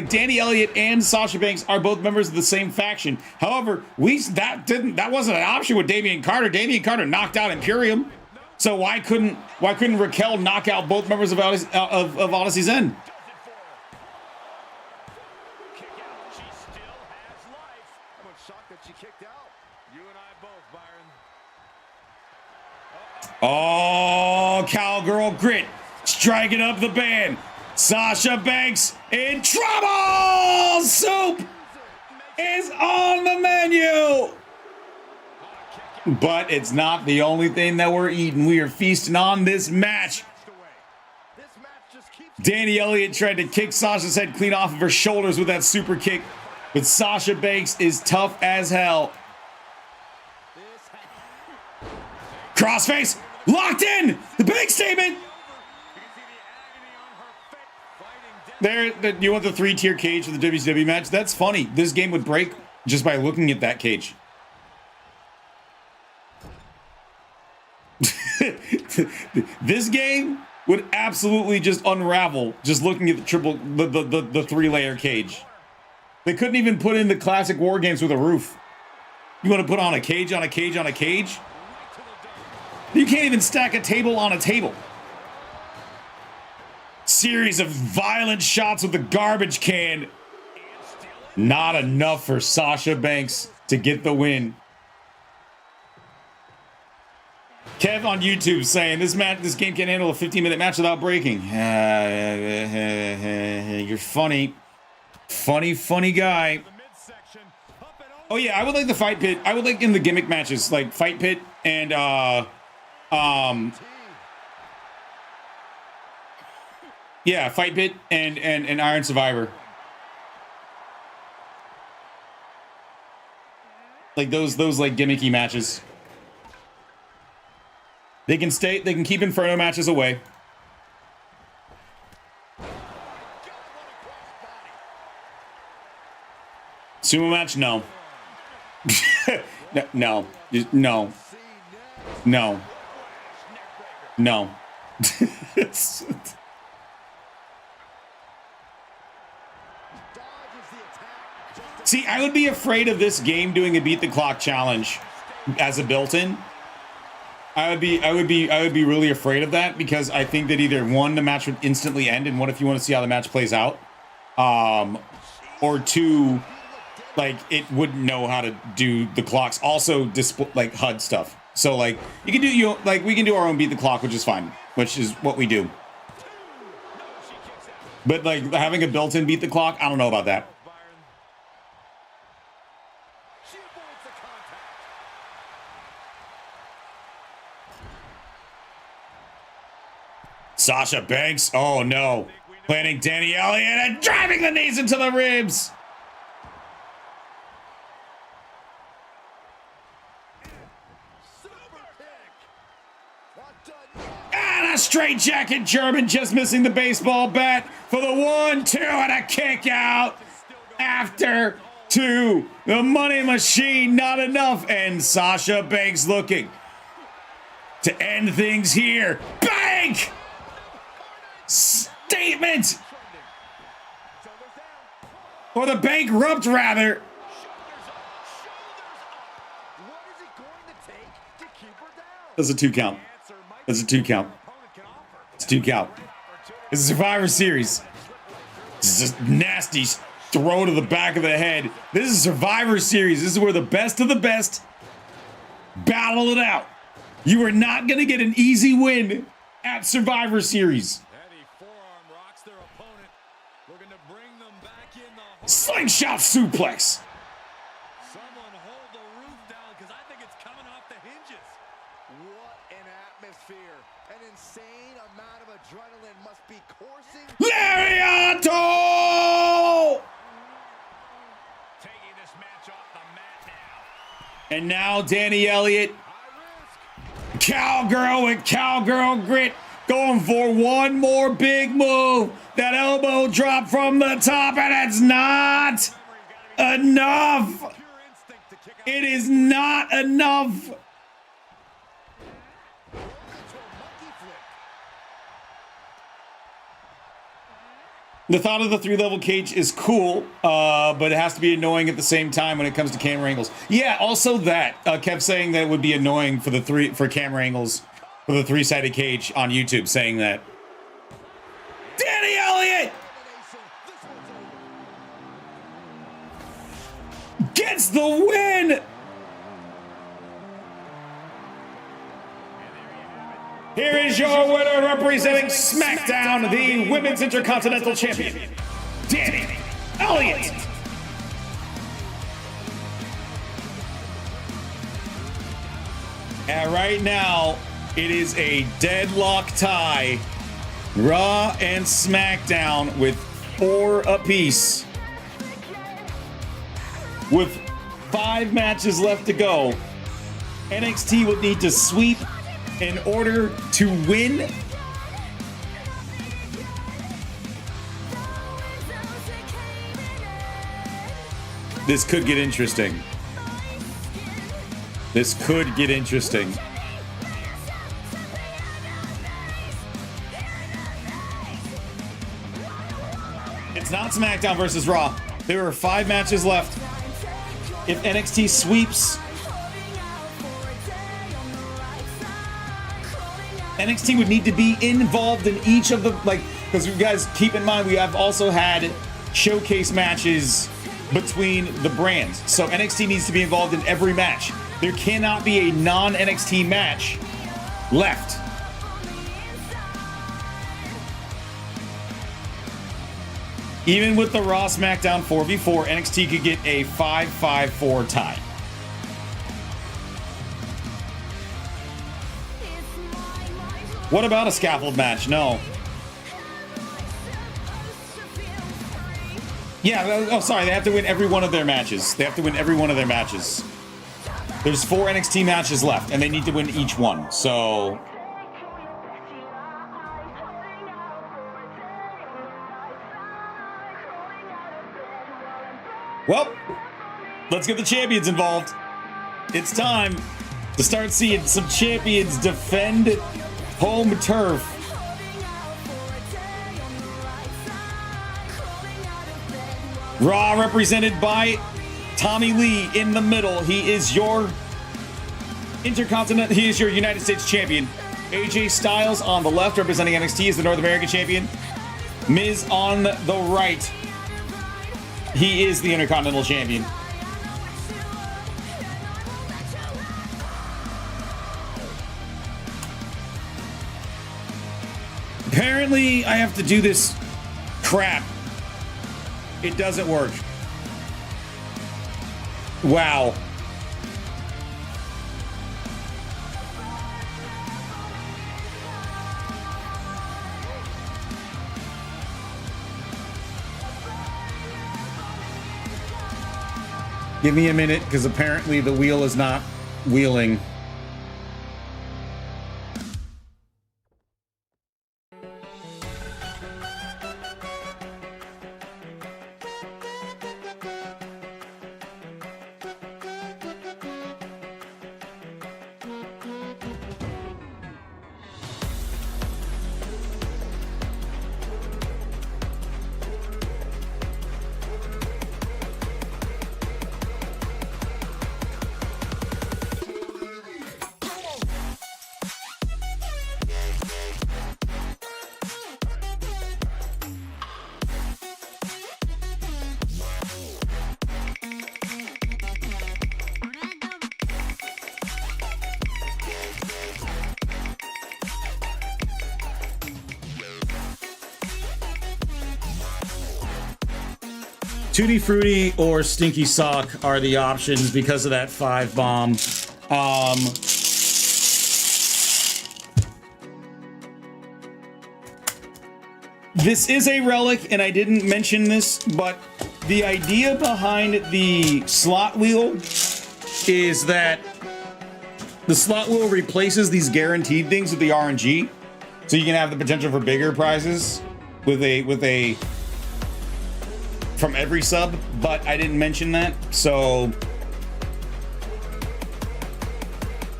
Danny Elliott and Sasha Banks are both members of the same faction. However, that wasn't an option with Damian Carter. Damian Carter knocked out Imperium. So why couldn't Raquel knock out both members of Odyssey's end? Oh, cowgirl grit. Striking up the band. Sasha Banks in trouble! Soup is on the menu! But it's not the only thing that we're eating. We are feasting on this match. Danny Elliott tried to kick Sasha's head clean off of her shoulders with that super kick. But Sasha Banks is tough as hell. Crossface locked in! The big statement! There, you want the 3-tier cage for the WCW match? That's funny. This game would break just by looking at that cage. This game would absolutely just unravel just looking at the 3-layer cage. They couldn't even put in the classic war games with a roof. You want to put on a cage on a cage on a cage? You can't even stack a table on a table. Series of violent shots with the garbage can. Not enough for Sasha Banks to get the win. Kev on YouTube saying this game can't handle a 15-minute match without breaking. You're funny. Funny guy. Oh yeah, I would like the fight pit. I would like in the gimmick matches, like fight pit and yeah, fight pit and Iron Survivor. Like those like gimmicky matches. They can keep Inferno matches away. Sumo match? No. No. No. No. No. It's- See, I would be afraid of this game doing a beat the clock challenge as a built-in. I would be really afraid of that because I think that either one, the match would instantly end, and what if you want to see how the match plays out, or two, like it wouldn't know how to do the clocks. Also, display like HUD stuff. So like you can do we can do our own beat the clock, which is fine, which is what we do. But like having a built-in beat the clock, I don't know about that. Sasha Banks, oh no, planting Danny Elliott and driving the knees into the ribs. And a straight jacket German just missing the baseball bat for the 1-2 and a kick out after 2. The money machine, not enough. And Sasha Banks looking to end things here. Bank! Statement! Or the bankrupt, rather. That's a 2 count. That's a 2 count. It's a 2 count. It's a Survivor Series. This is a nasty throw to the back of the head. This is Survivor Series. This is where the best of the best battle it out. You are not going to get an easy win at Survivor Series. Slingshot suplex. Someone hold the roof down because I think it's coming off the hinges. What an atmosphere. An insane amount of adrenaline must be coursing. Lariato! Taking this match off the mat now. And now Danny Elliott, cowgirl with cowgirl grit, going for one more big move. That elbow drop from the top, and it's not enough. It is not enough. The thought of the 3-level cage is cool, but it has to be annoying at the same time when it comes to camera angles. Yeah, also that kept saying that it would be annoying for camera angles for the 3-sided cage on YouTube, saying that. Danny Elliott gets the win. Here is your winner, representing SmackDown, the Women's Intercontinental Champion, Danny Elliott. And right now, it is a deadlock tie. Raw and SmackDown with 4 apiece. With 5 matches left to go, NXT would need to sweep in order to win. This could get interesting. This could get interesting. It's not SmackDown versus Raw. There are 5 matches left. If NXT sweeps, NXT would need to be involved in each of the, because you guys keep in mind, we have also had showcase matches between the brands. So NXT needs to be involved in every match. There cannot be a non-NXT match left. Even with the Raw SmackDown 4v4, NXT could get a 5-5-4 tie. What about a scaffold match? No. Yeah, oh, sorry, they have to win every one of their matches. They have to win every one of their matches. There's 4 NXT matches left, and they need to win each one, so... Well, let's get the champions involved. It's time to start seeing some champions defend home turf. Raw represented by Tommy Lee in the middle. He is your He is your United States champion. AJ Styles on the left, representing NXT, is the North American champion. Miz on the right. He is the Intercontinental champion. Apparently, I have to do this crap. It doesn't work. Wow. Give me a minute, because apparently the wheel is not wheeling. Tutti Frutti or Stinky Sock are the options because of that 5 bomb. This is a relic, and I didn't mention this, but the idea behind the slot wheel is that the slot wheel replaces these guaranteed things with the RNG, so you can have the potential for bigger prizes with a from every sub, but I didn't mention that, so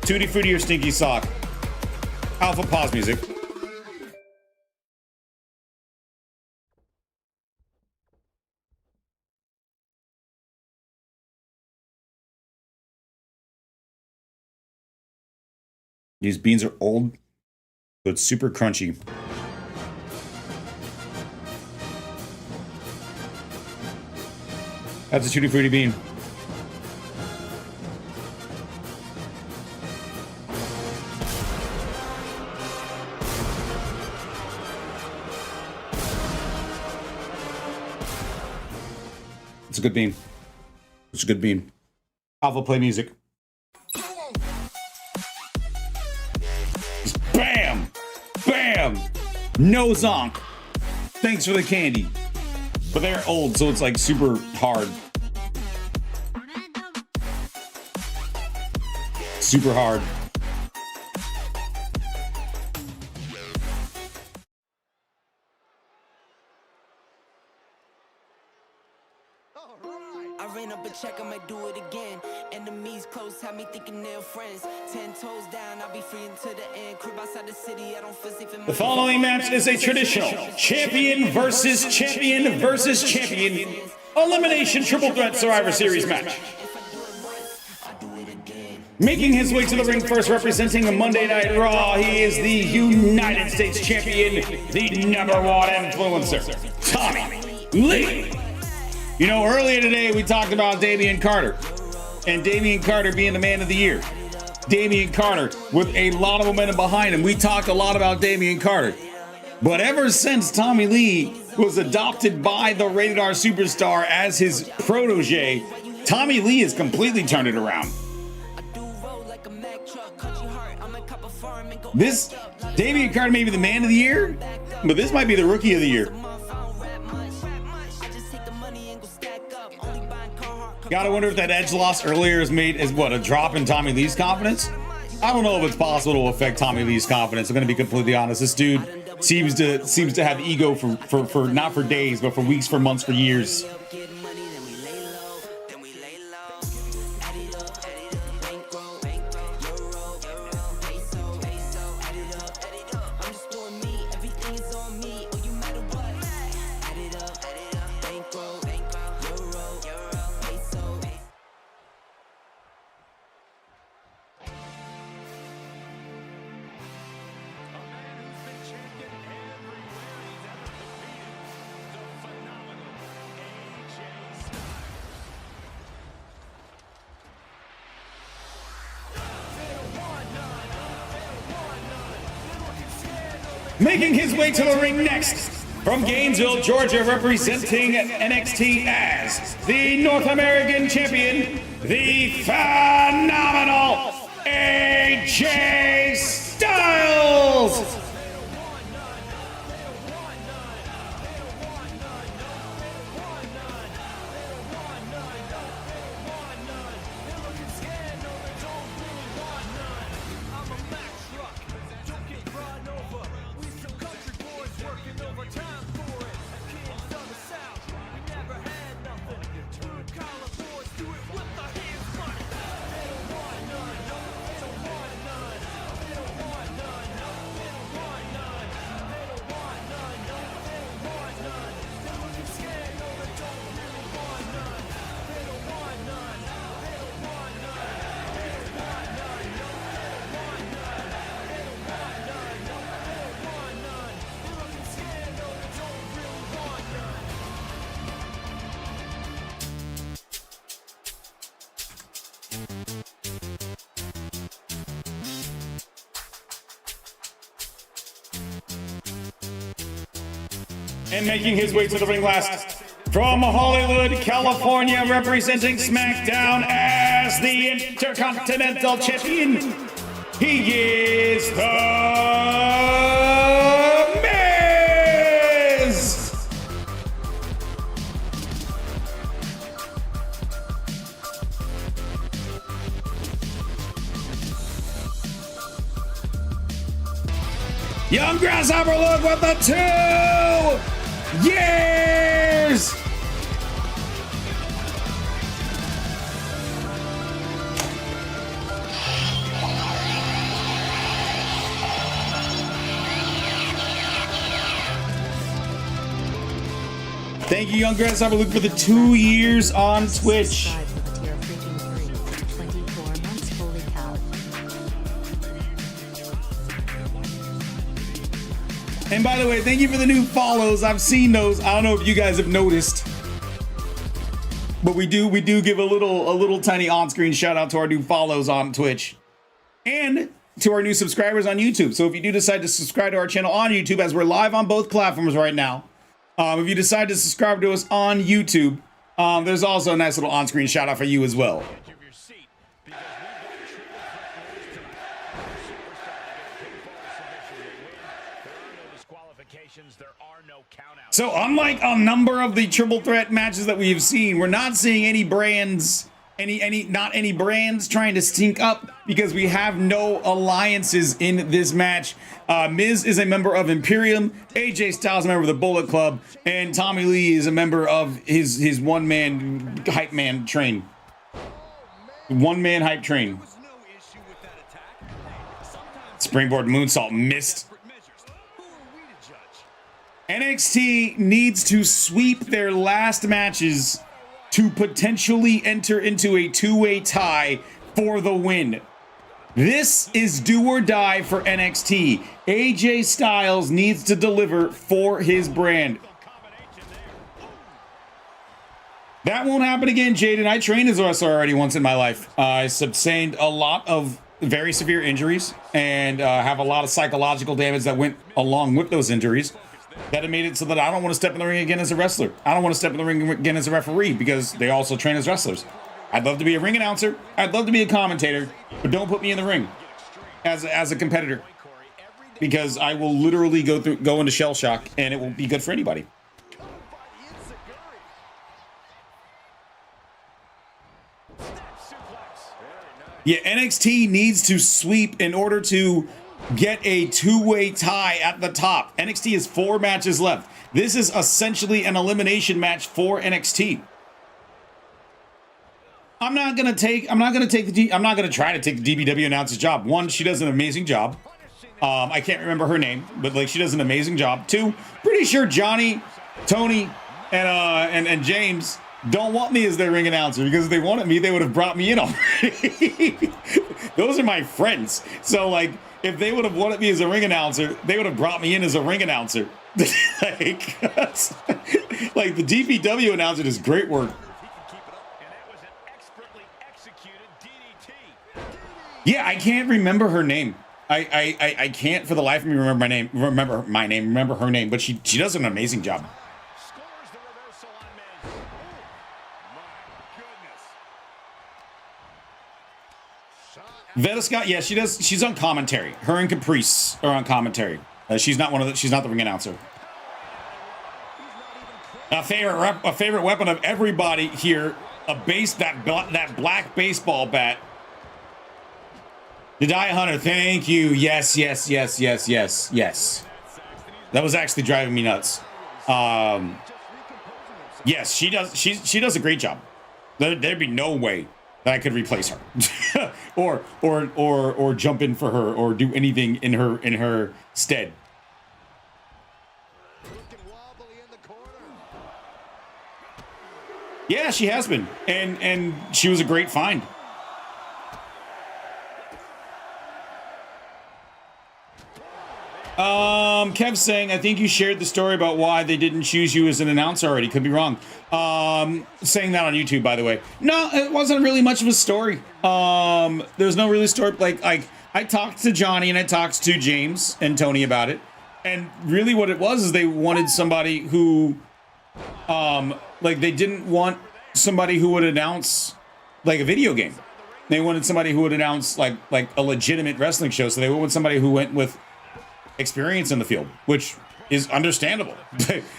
Tutti Frutti or Stinky Sock. Alpha, pause music. These beans are old, so it's super crunchy. That's a Tutti Frutti bean. It's a good bean. It's a good bean. Alpha, play music. Just bam! Bam! No zonk. Thanks for the candy. But they're old, so it's like super hard. Super hard. I ran up a check, I might do it again. Enemies close, have me thinking they're friends. 10 toes down, I'll be free until the end. Crib outside the city, I don't feel safe in my. The following match is a traditional champion versus champion versus champion elimination triple threat Survivor Series match. Making his way to the ring first, representing a Monday Night Raw, he is the United States champion, the #1 influencer, Tommy Lee. You know, earlier today we talked about Damian Carter, and Damian Carter being the man of the year. Damian Carter with a lot of momentum behind him. We talked a lot about Damian Carter. But ever since Tommy Lee was adopted by the Rated R Superstar as his protege, Tommy Lee has completely turned it around. This Damian Carter may be the man of the year, but this might be the rookie of the year. Gotta wonder if that edge loss earlier is made as what, a drop in Tommy Lee's confidence? I don't know if it's possible to affect Tommy Lee's confidence. I'm gonna be completely honest. This dude seems to have ego for not for days, but for weeks, for months, for years. Making his way to the ring next, from Gainesville, Georgia, representing NXT as the North American Champion, the phenomenal AJ Styles! And making his way to the ring last, from Hollywood, California, representing SmackDown as the Intercontinental Champion, he is The Miz! Young Grasshopper look with the 2 years! Thank you, Young Grasshopper Luke, for the 2 years on Twitch. And by the way, thank you for the new follows. I've seen those. I don't know if you guys have noticed, but we do give a little tiny on-screen shout out to our new follows on Twitch and to our new subscribers on YouTube. So if you do decide to subscribe to our channel on YouTube, as we're live on both platforms right now, if you decide to subscribe to us on YouTube, there's also a nice little on-screen shout out for you as well. So unlike a number of the triple threat matches that we have seen, we're not seeing any brands, not any brands trying to stink up, because we have no alliances in this match. Miz is a member of Imperium, AJ Styles is a member of the Bullet Club, and Tommy Lee is a member of his one-man hype man train. One-man hype train. Springboard moonsault missed. NXT needs to sweep their last matches to potentially enter into a two-way tie for the win. This is do or die for NXT. AJ Styles needs to deliver for his brand. That won't happen again, Jaden. I trained as a wrestler already once in my life. I sustained a lot of very severe injuries and have a lot of psychological damage that went along with those injuries. That it made it so that I don't want to step in the ring again as a wrestler. I don't want to step in the ring again as a referee, because they also train as wrestlers. I'd love to be a ring announcer. I'd love to be a commentator, but don't put me in the ring as a competitor, because I will literally go into shell shock, and it won't be good for anybody. Yeah, NXT needs to sweep in order to get a two-way tie at the top. NXT has 4 matches left. This is essentially an elimination match for NXT. I'm not gonna try to take the DBW announcer's job. 1, she does an amazing job. I can't remember her name, but like, she does an amazing job. 2, pretty sure Johnny, Tony, and James don't want me as their ring announcer, because if they wanted me, they would have brought me in already. Those are my friends. So like, if they would have wanted me as a ring announcer, they would have brought me in as a ring announcer. like the DPW announcer does great work. Yeah, I can't remember her name. I can't for the life of me remember her name, but she does an amazing job. Scores the reversal on Miz. Oh, my goodness. Veda Scott, yeah, she does. She's on commentary. Her and Caprice are on commentary. She's not the ring announcer. A favorite weapon of everybody here. That black baseball bat. Jediah Hunter, thank you. Yes. That was actually driving me nuts. Yes, she does. She does a great job. There'd be no way that I could replace her, or jump in for her, or do anything in her stead. Yeah, she has been, and she was a great find. Kev's saying, I think you shared the story about why they didn't choose you as an announcer already. Could be wrong. Saying that on YouTube, by the way. No, it wasn't really much of a story. There's no really story. Like I talked to Johnny and I talked to James and Tony about it. And really what it was is they wanted somebody who, like they didn't want somebody who would announce like a video game. They wanted somebody who would announce like a legitimate wrestling show. So they wanted somebody who went with experience in the field, which is understandable.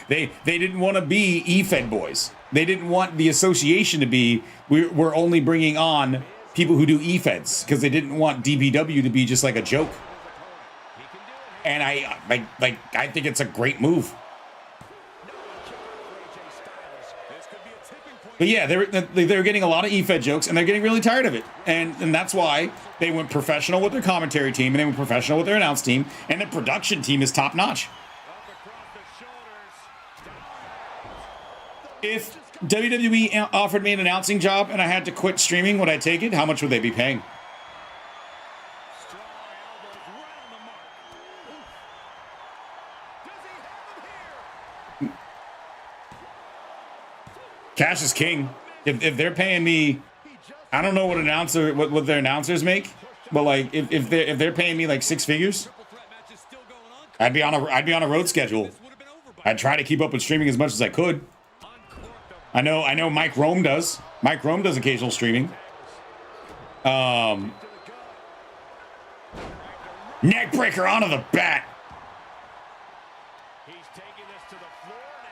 They didn't want to be E-Fed boys. They didn't want the association to be, we're only bringing on people who do E-Feds, because they didn't want DPW to be just like a joke. And I think it's a great move. But yeah, they're getting a lot of E-Fed jokes, and they're getting really tired of it. And that's why they went professional with their commentary team, and they went professional with their announce team, and the production team is top-notch. If WWE offered me an announcing job and I had to quit streaming, would I take it? How much would they be paying? Cash is king. If they're paying me, I don't know what their announcers make, but like if they're paying me like six figures, I'd be on a road schedule. I'd try to keep up with streaming as much as I could. I know Mike Rome does. Mike Rome does occasional streaming. Neck breaker onto the bat. He's taking this to the floor now.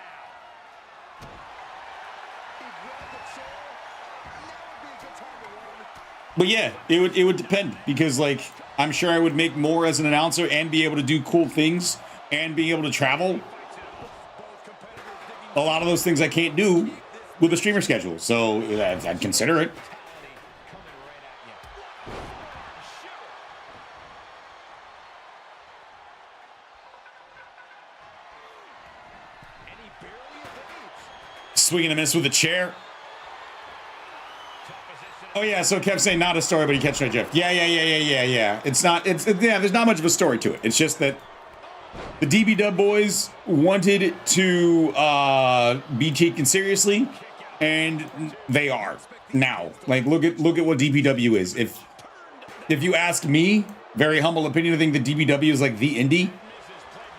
But yeah, it would depend, because like I'm sure I would make more as an announcer and be able to do cool things and be able to travel. A lot of those things I can't do with a streamer schedule, so I'd consider it. Swinging a miss with a chair. Oh yeah, so kept saying not a story, but he catch my drift. Yeah. It's there's not much of a story to it. It's just that the DB boys wanted to be taken seriously, and they are now. Like look at what DPW is. If you ask me, very humble opinion, I think the DPW is like the indie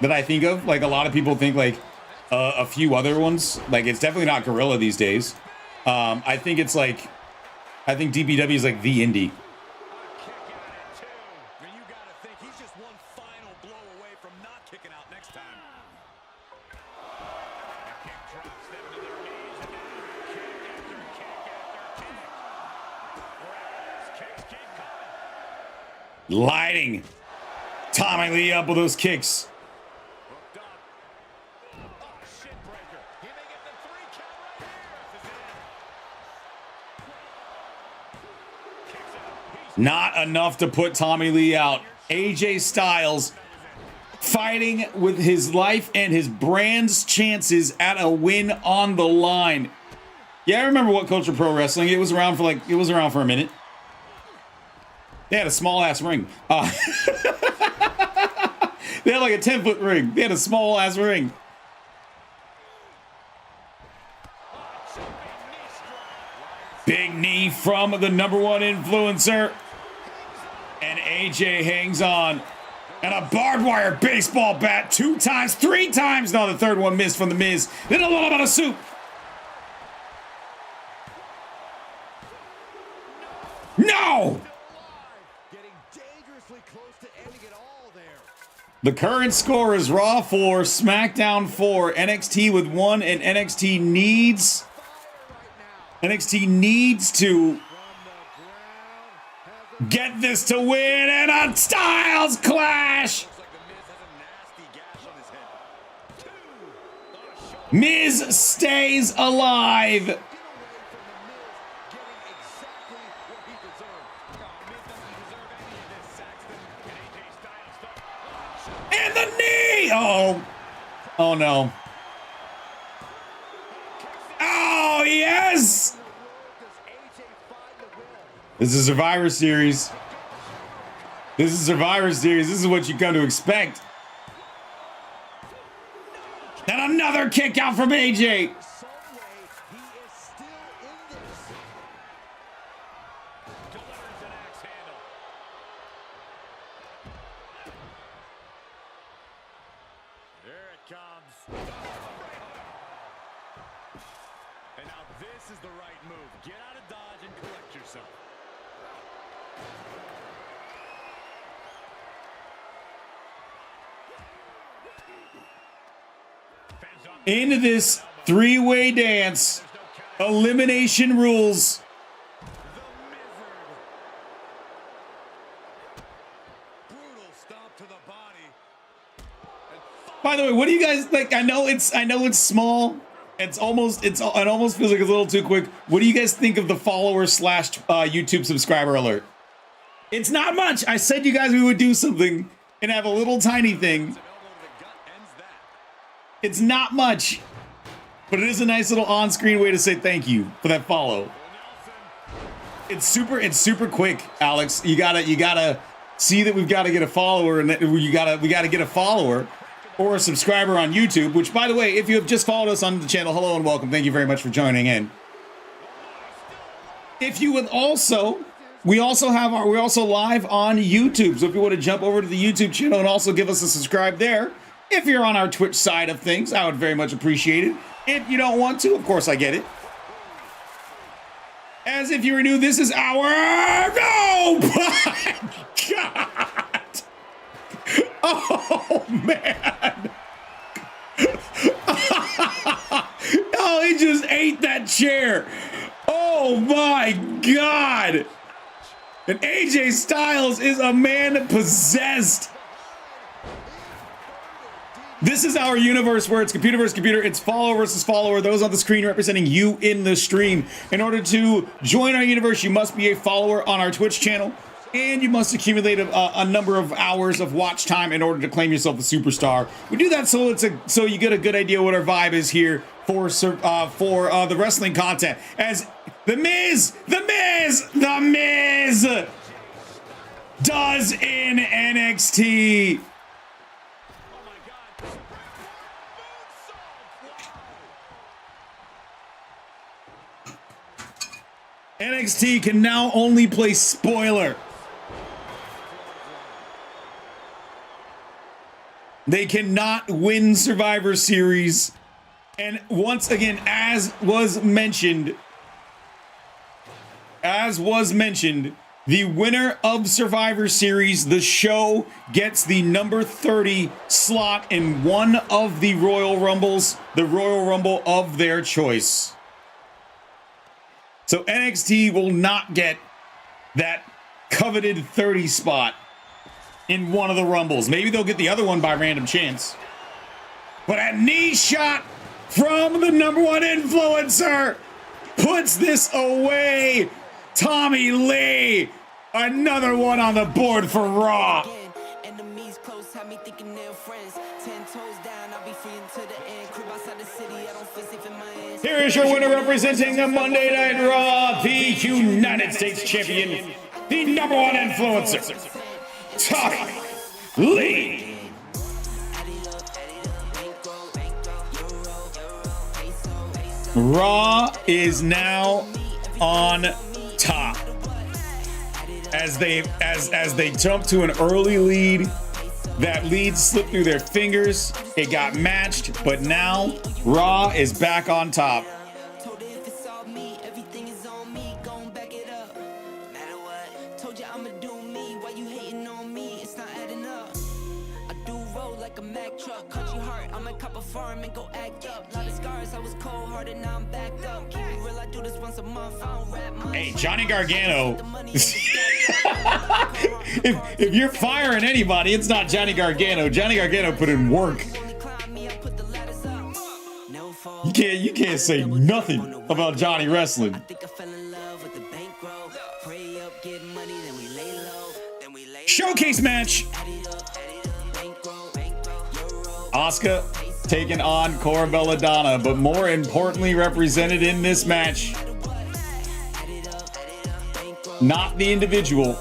that I think of. Like a lot of people think like a few other ones. Like it's definitely not Gorilla these days. I think DPW is like the indie. Lighting Tommy Lee up with those kicks. Not enough to put Tommy Lee out. AJ Styles fighting with his life and his brand's chances at a win on the line. Yeah, I remember What Culture Pro Wrestling. It was around for a minute. They had a small ass ring. They had like a 10-foot ring. They had a small ass ring. Big knee from the #1 influencer. And AJ hangs on. And a barbed wire baseball bat 2 times, 3 times. No, the third one missed from The Miz. Then a little bit of soup. No! Getting dangerously close to ending it all there. The current score is Raw 4, SmackDown 4, NXT with 1, and NXT needs to get this to win, and a Styles clash. Miz stays alive. And the knee! Uh-oh. Oh, no. Oh, yes! This is Survivor Series. This is Survivor Series. This is what you come to expect. And another kick out from AJ. And now this is the right move. Get out of dodge and collect yourself. Into this 3-way dance. Elimination rules. Brutal stomp to the body. By the way, what do you guys think? I know it's small. It almost feels like a little too quick. What do you guys think of the follower / YouTube subscriber alert? It's not much. I said you guys we would do something and have a little tiny thing. It's not much, but it is a nice little on-screen way to say thank you for that follow. It's super quick, Alex. You gotta see that we've got to get a follower, and that we gotta get a follower or a subscriber on YouTube. Which, by the way, if you have just followed us on the channel, hello and welcome. Thank you very much for joining in. If you would also, we're also live on YouTube. So if you want to jump over to the YouTube channel and also give us a subscribe there. If you're on our Twitch side of things, I would very much appreciate it. If you don't want to, of course, I get it. As if you were new, this is our... Oh, my God! Oh, man! Oh, he just ate that chair. Oh, my God! And AJ Styles is a man possessed. This is our universe where it's computer versus computer. It's follower versus follower. Those on the screen representing you in the stream. In order to join our universe, you must be a follower on our Twitch channel, and you must accumulate a number of hours of watch time in order to claim yourself a superstar. We do that so you get a good idea what our vibe is here for the wrestling content. As The Miz does in NXT. NXT can now only play spoiler. They cannot win Survivor Series. And once again, as was mentioned, the winner of Survivor Series, the show, gets the number 30 slot in one of the Royal Rumbles, the Royal Rumble of their choice. So NXT will not get that coveted 30 spot in one of the Rumbles. Maybe they'll get the other one by random chance. But a knee shot from the number 1 influencer puts this away. Tommy Lee, another one on the board for Raw. Enemies close, have me thinking they're friends. 10 toes down, I'll be free until the end. Crib outside the city, I don't feel safe in my hands. Here is your winner representing the Monday Night Raw, the United States Champion, the number 1 influencer, Tommy Lee. Raw is now on top. as they jump to an early lead. That lead slipped through their fingers. It got matched, but now Raw is back on top. Told her if it's all me, everything is on me, gon' back it up. Matter what, told you I'ma do me, why you hating on me, it's not adding up. I do roll like a Mack truck, country heart, I'ma cop a farm and go act up. Lot of scars, I was cold hearted, now I'm backed up. Keep it real, I do this once a month, I don't rap much. Hey, Johnny Gargano. if you're firing anybody, it's not Johnny Gargano. Johnny Gargano put in work. You can't say nothing about Johnny wrestling. Showcase match. Asuka taking on Cora Belladonna, but more importantly represented in this match, not the individual,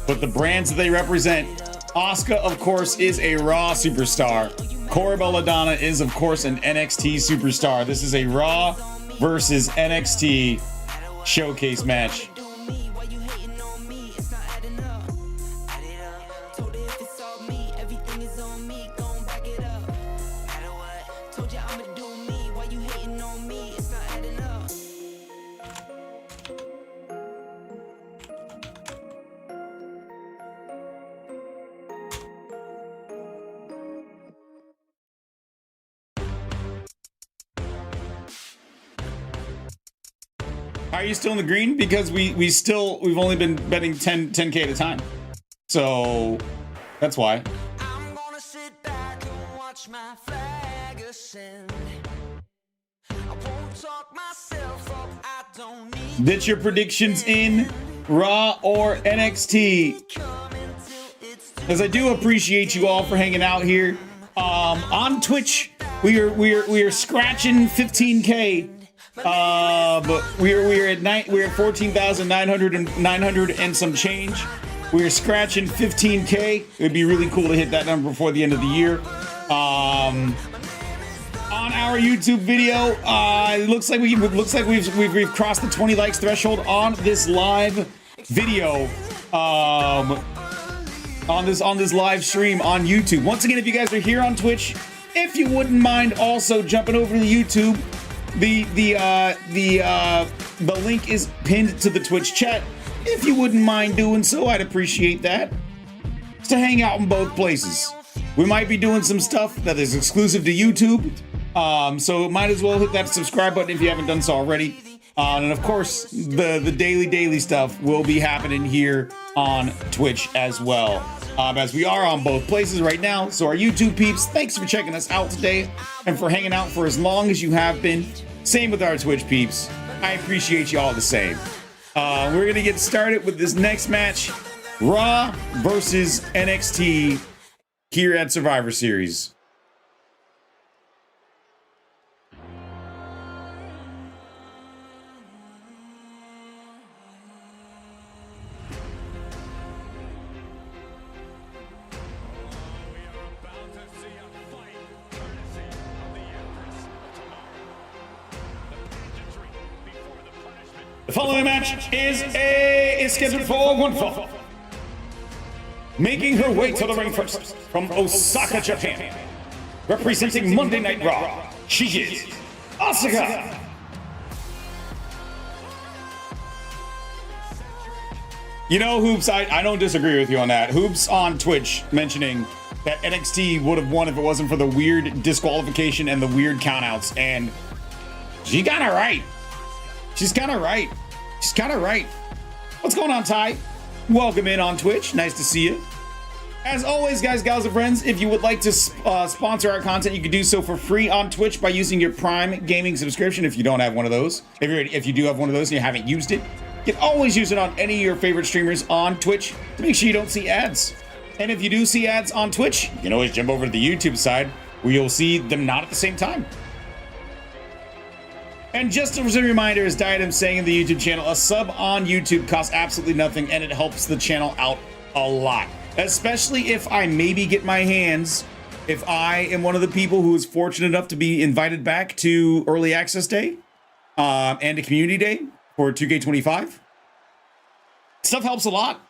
but the brands that they represent. Asuka, of course, is a Raw superstar. Cora Belladonna is, of course, an NXT superstar. This is a Raw versus NXT showcase match. Are you still in the green? Because we've only been betting 10K at a time. So that's why. I'm gonna sit back and watch my flag ascend. I won't talk myself up, I don't need. Get your predictions in Raw or NXT. As I do appreciate you all for hanging out here. On Twitch, we are scratching 15K. But we're at 14,900 and some change. We're scratching 15K. It would be really cool to hit that number before the end of the year. On our YouTube video, it looks like we've crossed the 20 likes threshold on this live video. On this live stream on YouTube. Once again, if you guys are here on Twitch, if you wouldn't mind also jumping over to the YouTube. The link is pinned to the Twitch chat. If you wouldn't mind doing so, I'd appreciate that. Just to hang out in both places. We might be doing some stuff that is exclusive to YouTube. So might as well hit that subscribe button if you haven't done so already. And of course, the daily stuff will be happening here on Twitch as well. As we are on both places right now. So our YouTube peeps, thanks for checking us out today and for hanging out for as long as you have been. Same with our Twitch peeps. I appreciate you all the same. We're going to get started with this next match. Raw versus NXT here at Survivor Series. The following match is scheduled for one fall. Making her way to the ring first from Osaka, Japan, representing Monday Night Raw, she is Asuka. You know, Hoops, I don't disagree with you on that. Hoops on Twitch mentioning that NXT would have won if it wasn't for the weird disqualification and the weird countouts, and she got it right. She's kind of right. She's kind of right. What's going on, Ty? Welcome in on Twitch. Nice to see you. As always, guys, gals, and friends, if you would like to sponsor our content, you can do so for free on Twitch by using your Prime Gaming subscription if you don't have one of those. If you do have one of those and you haven't used it, you can always use it on any of your favorite streamers on Twitch to make sure you don't see ads. And if you do see ads on Twitch, you can always jump over to the YouTube side where you'll see them not at the same time. And just as a reminder, as Diadem's saying in the YouTube channel, a sub on YouTube costs absolutely nothing and it helps the channel out a lot. Especially if I maybe get my hands, if I am one of the people who is fortunate enough to be invited back to Early Access Day and to Community Day for 2K25. Stuff helps a lot.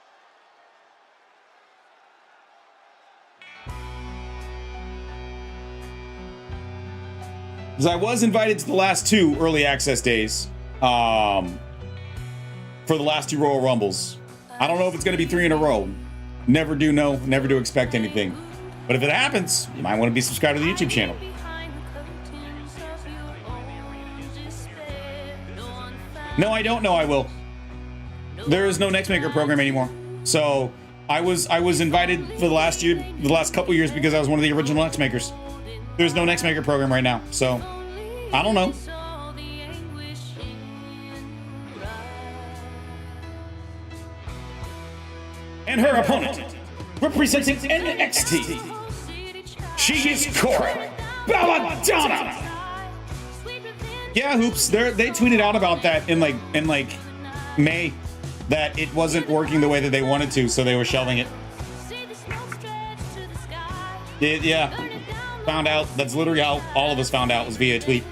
Because I was invited to the last 2 early access days for the last 2 Royal Rumbles. I don't know if it's going to be 3 in a row. Never do know, never do expect anything. But if it happens, you might want to be subscribed to the YouTube channel. No, I don't know I will. There is no Next Maker program anymore. So I was invited for the last couple years because I was one of the original Next Makers. There's no Next Maker program right now. So I don't know. And her opponent, representing NXT, she is Cora Belladonna. Yeah, Hoops. They tweeted out about that in like May, that it wasn't working the way that they wanted to, so they were shelving it. Yeah, found out. That's literally how all of us found out, was via a tweet.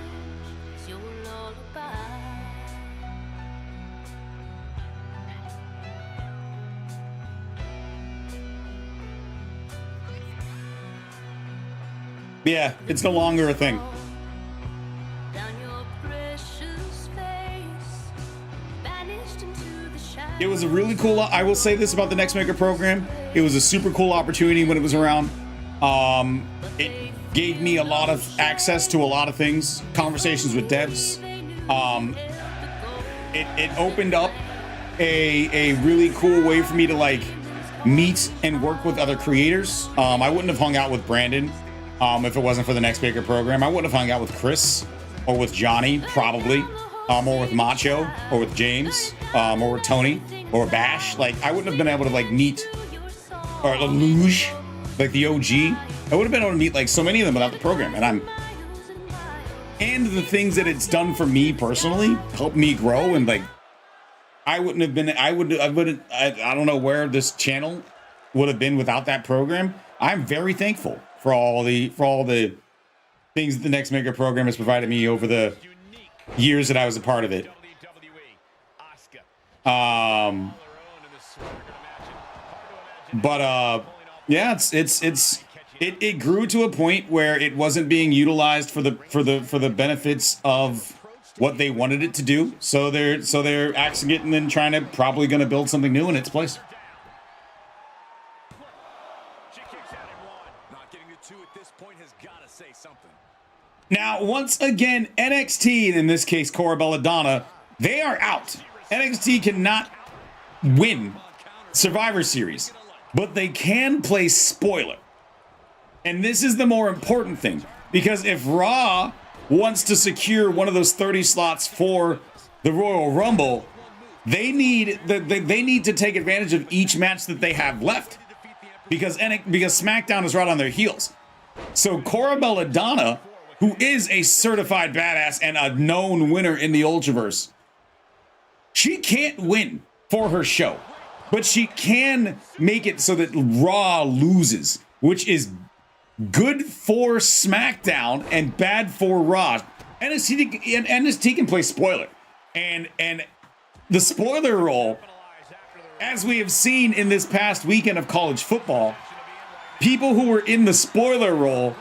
Yeah, it's no longer a thing. It was a really cool, I will say this about the Next Maker program, it was a super cool opportunity when it was around. It gave me a lot of access to a lot of things, conversations with devs. It opened up a really cool way for me to like meet and work with other creators. I wouldn't have hung out with Brandon if it wasn't for the Next Maker program. I wouldn't have hung out with Chris or with Johnny, probably. Or with Macho, or with James, or with Tony, or Bash. Like, I wouldn't have been able to like meet, or Luge, like the OG. I would have been able to meet like so many of them without the program. And the things that it's done for me personally helped me grow. And like, I don't know where this channel would have been without that program. I'm very thankful for all the things that the Next Maker program has provided me over the years that I was a part of it. Yeah, it grew to a point where it wasn't being utilized for the benefits of what they wanted it to do. So they're axing it and then probably gonna build something new in its place. Now, once again, NXT, and in this case, Cora Belladonna, they are out. NXT cannot win Survivor Series, but they can play spoiler. And this is the more important thing, because if Raw wants to secure one of those 30 slots for the Royal Rumble, they need to take advantage of each match that they have left, because SmackDown is right on their heels. So Cora Belladonna, who is a certified badass and a known winner in the Ultraverse, she can't win for her show, but she can make it so that Raw loses, which is good for SmackDown and bad for Raw. NXT can play spoiler, and the spoiler role, as we have seen in this past weekend of college football, people who were in the spoiler role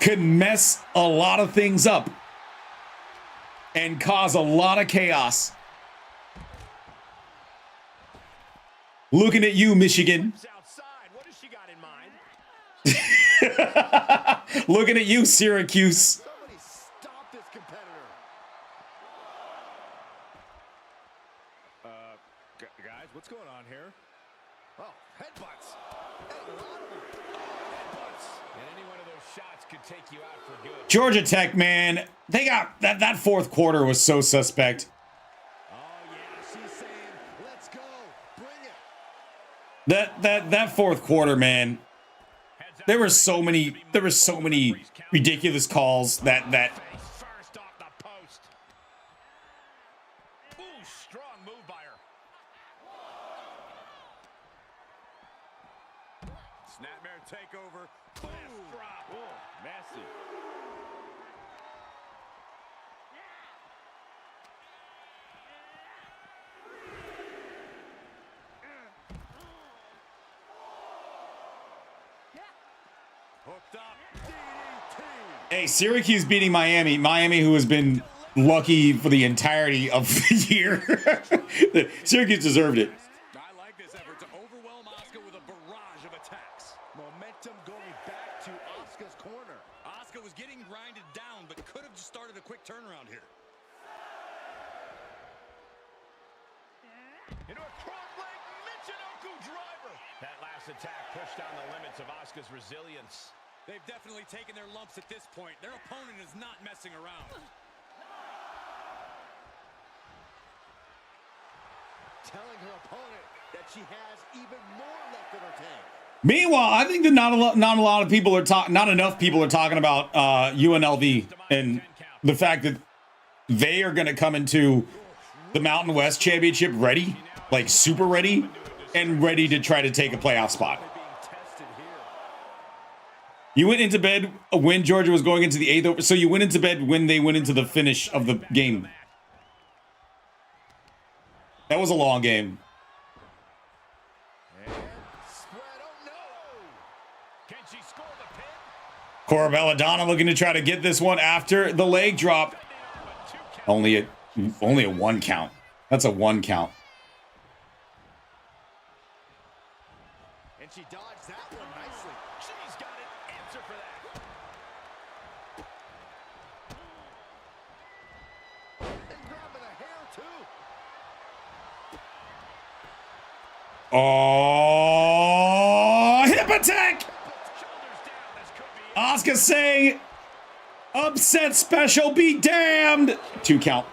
could mess a lot of things up and cause a lot of chaos. Looking at you, Michigan. Looking at you, Syracuse. Somebody stop this competitor. Guys, what's going on here? Oh, headbutts. And any one of those shots could take you out for good. Georgia Tech, man, they got that fourth quarter was so suspect. Oh yeah, she's saying, let's go, bring it. That fourth quarter, man. There were so many ridiculous calls that First off the post. Ooh, strong move by her. Snapmare takeover. Boom. Drop. Ooh, messy. Hooked up. DDT. Hey, Syracuse beating Miami. Miami, who has been lucky for the entirety of the year. Syracuse deserved it. I like this effort to overwhelm Asuka with a barrage of attacks. Momentum going back to Asuka's corner. Asuka was getting grinded down, but could have just started a quick turnaround here. Into a front leg Michinoku driver. That last attack pushed down the limits of Asuka's resilience. They've definitely taken their lumps at this point. Their opponent is not messing around. Telling her opponent that she has even more left in her tank. Meanwhile, I think that not a lot of people are not enough people are talking about UNLV and the fact that they are going to come into the Mountain West Championship ready, like super ready, and ready to try to take a playoff spot. You went into bed when Georgia was going into the 8th over, so you went into bed when they went into the finish of the game. That was a long game. Cora Belladonna looking to try to get this one after the leg drop. Only a 1 count. That's a 1 count. And she dodged that one nicely. She's got an answer for that. And grabbing a hair too. Oh, hip attack! Asuka saying, upset special be damned. 2 count.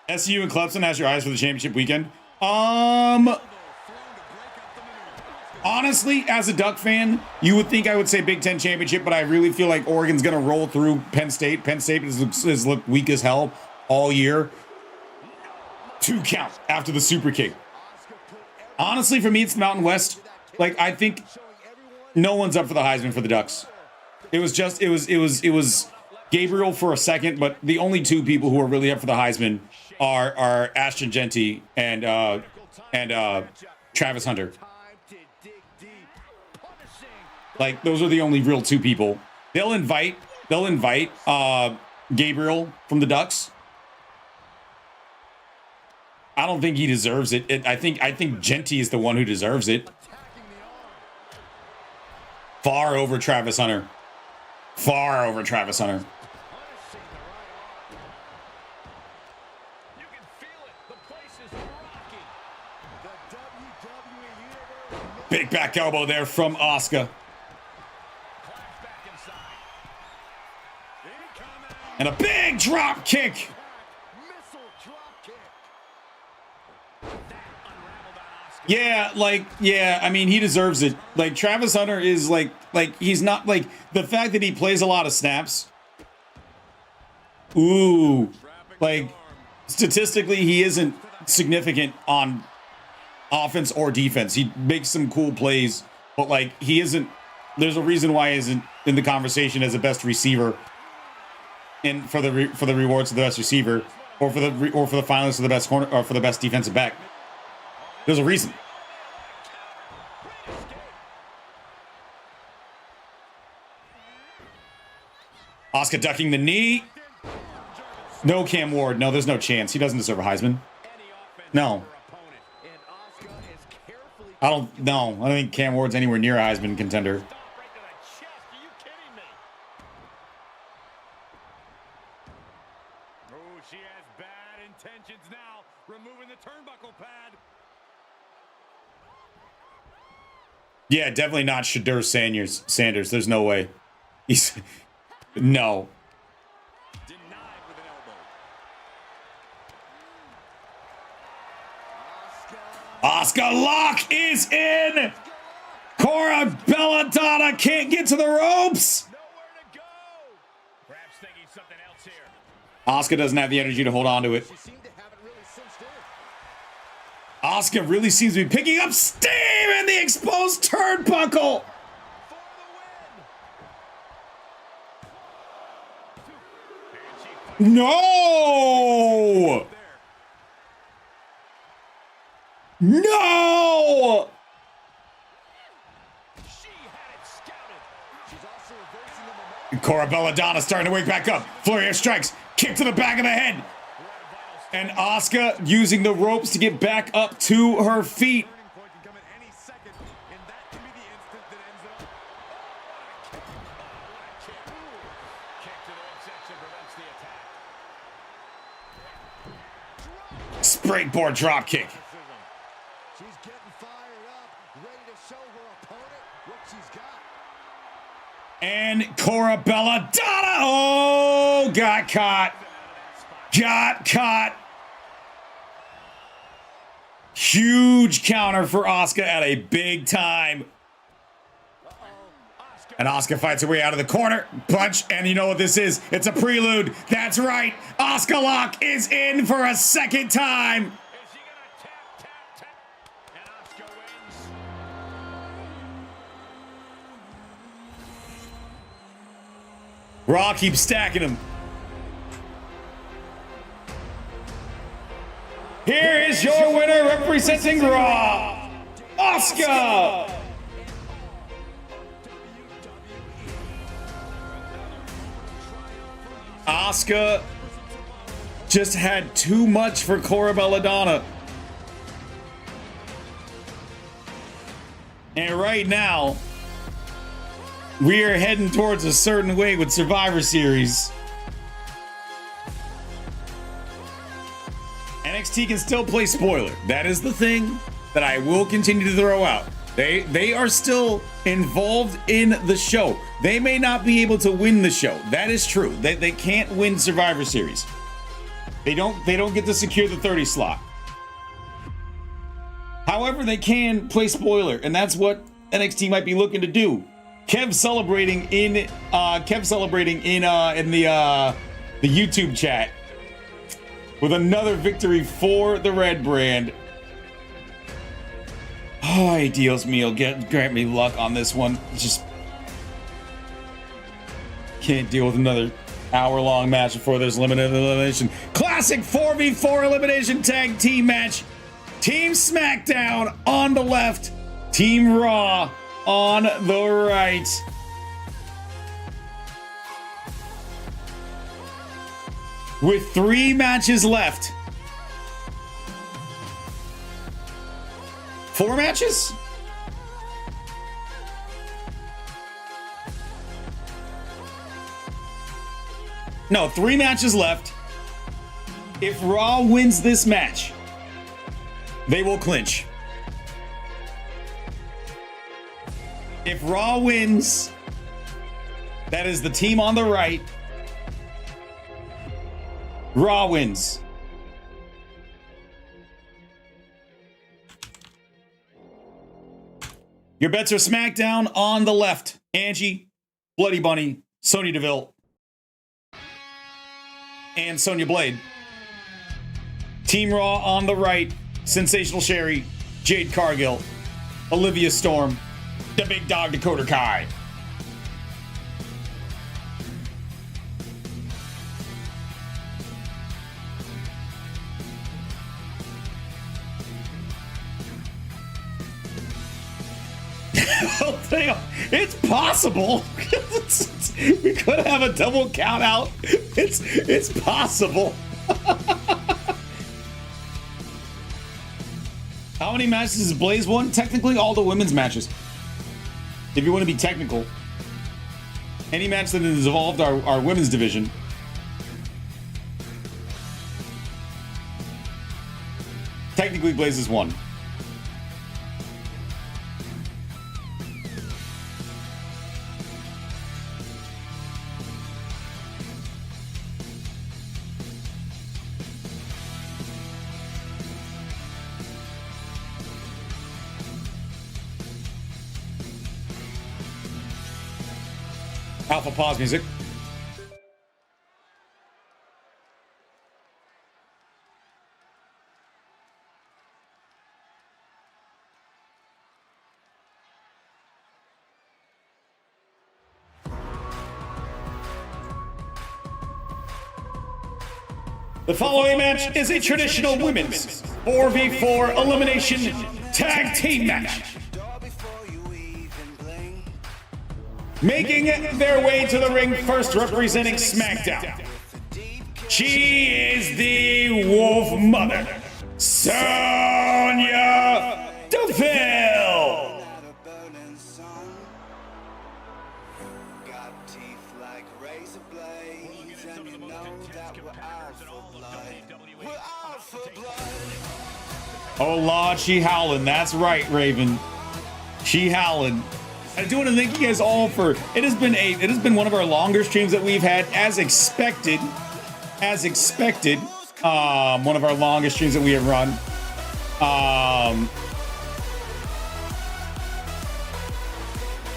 SU and Clemson has your eyes for the championship weekend. Honestly, as a Duck fan, you would think I would say Big Ten championship, but I really feel like Oregon's going to roll through Penn State. Penn State has looked weak as hell all year. 2 count after the super kick. Honestly, for me, it's the Mountain West. Like, I think no one's up for the Heisman for the Ducks. It was Gabriel for a second, but the only 2 people who are really up for the Heisman are Ashton Genty and Travis Hunter. Like, those are the only real 2 people. They'll invite Gabriel from the Ducks. I don't think he deserves it. I think Genty is the one who deserves it. Far over Travis Hunter. Far over Travis Hunter. Big back elbow there from Asuka. And a big drop kick. Yeah, I mean, he deserves it. Like, Travis Hunter is like he's not, like, the fact that he plays a lot of snaps. Ooh, like, statistically, he isn't significant on offense or defense. He makes some cool plays, but, like, he isn't. There's a reason why he isn't in the conversation as the best receiver, and for the rewards of the best receiver, or for the finalists of the best corner, or for the best defensive back. There's a reason. Asuka ducking the knee. No Cam Ward. No, there's no chance. He doesn't deserve a Heisman. No. I don't think Cam Ward's anywhere near a Heisman contender. She has bad intentions now. Removing the turnbuckle pad. Yeah, definitely not Shadur Sanders. There's no way. He's no. Denied with an elbow. Asuka lock is in. Cora Belladonna can't get to the ropes. Nowhere to go. Perhaps thinking something else here. Asuka doesn't have the energy to hold on to it. She seemed to have it really cinched in. Asuka really seems to be picking up steam in the exposed turnbuckle. No! No! Cora Belladonna starting to wake back up. Flurry of strikes. Kick to the back of the head. And Asuka using the ropes to get back up to her feet. Springboard drop kick. She's getting fired up, ready to show her opponent what she's got. And Cora Belladonna. Oh, got caught. Got caught. Huge counter for Asuka at a big time. And Asuka fights her way out of the corner. Punch, and you know what this is? It's a prelude. That's right. Asuka Lock is in for a second time. Raw keeps stacking him. Here is your winner representing Raw, Asuka. Asuka just had too much for Cora Belladonna. And right now, we are heading towards a certain way with Survivor Series. NXT can still play spoiler. That is the thing that I will continue to throw out. They are still involved in the show. They may not be able to win the show. That is true. They can't win Survivor Series. They don't get to secure the 30 slot. However, they can play spoiler, and that's what NXT might be looking to do. Kev celebrating in the YouTube chat with another victory for the Red Brand. Oh, Dios mío, grant me luck on this one. Just can't deal with another hour-long match before there's limited elimination. Classic 4v4 elimination tag team match. Team SmackDown on the left, Team Raw on the right. With 3 matches left. 4 matches? No, 3 matches left. If Raw wins this match, they will clinch. If Raw wins, that is the team on the right. Raw wins. Your bets are SmackDown on the left. Angie, Bloody Bunny, Sonya Deville, and Sonya Blade. Team Raw on the right. Sensational Sherry, Jade Cargill, Olivia Storm, the Big Dog Dakota Kai. I'll tell you, it's possible. We could have a double count out. It's possible. How many matches has Blaze won? Technically, all the women's matches. If you want to be technical, any match that has involved our women's division. Technically, Blaze has won. Alpha pause music. The following match is a traditional women's 4v4 elimination tag team match. Making their way to the ring first, representing SmackDown. She is the Wolf Mother, Sonya Deville. Oh Lord, she howling. That's right, Raven. She howling. I do want to thank you guys all for it has been one of our longer streams that we've had, as expected. One of our longest streams that we have run.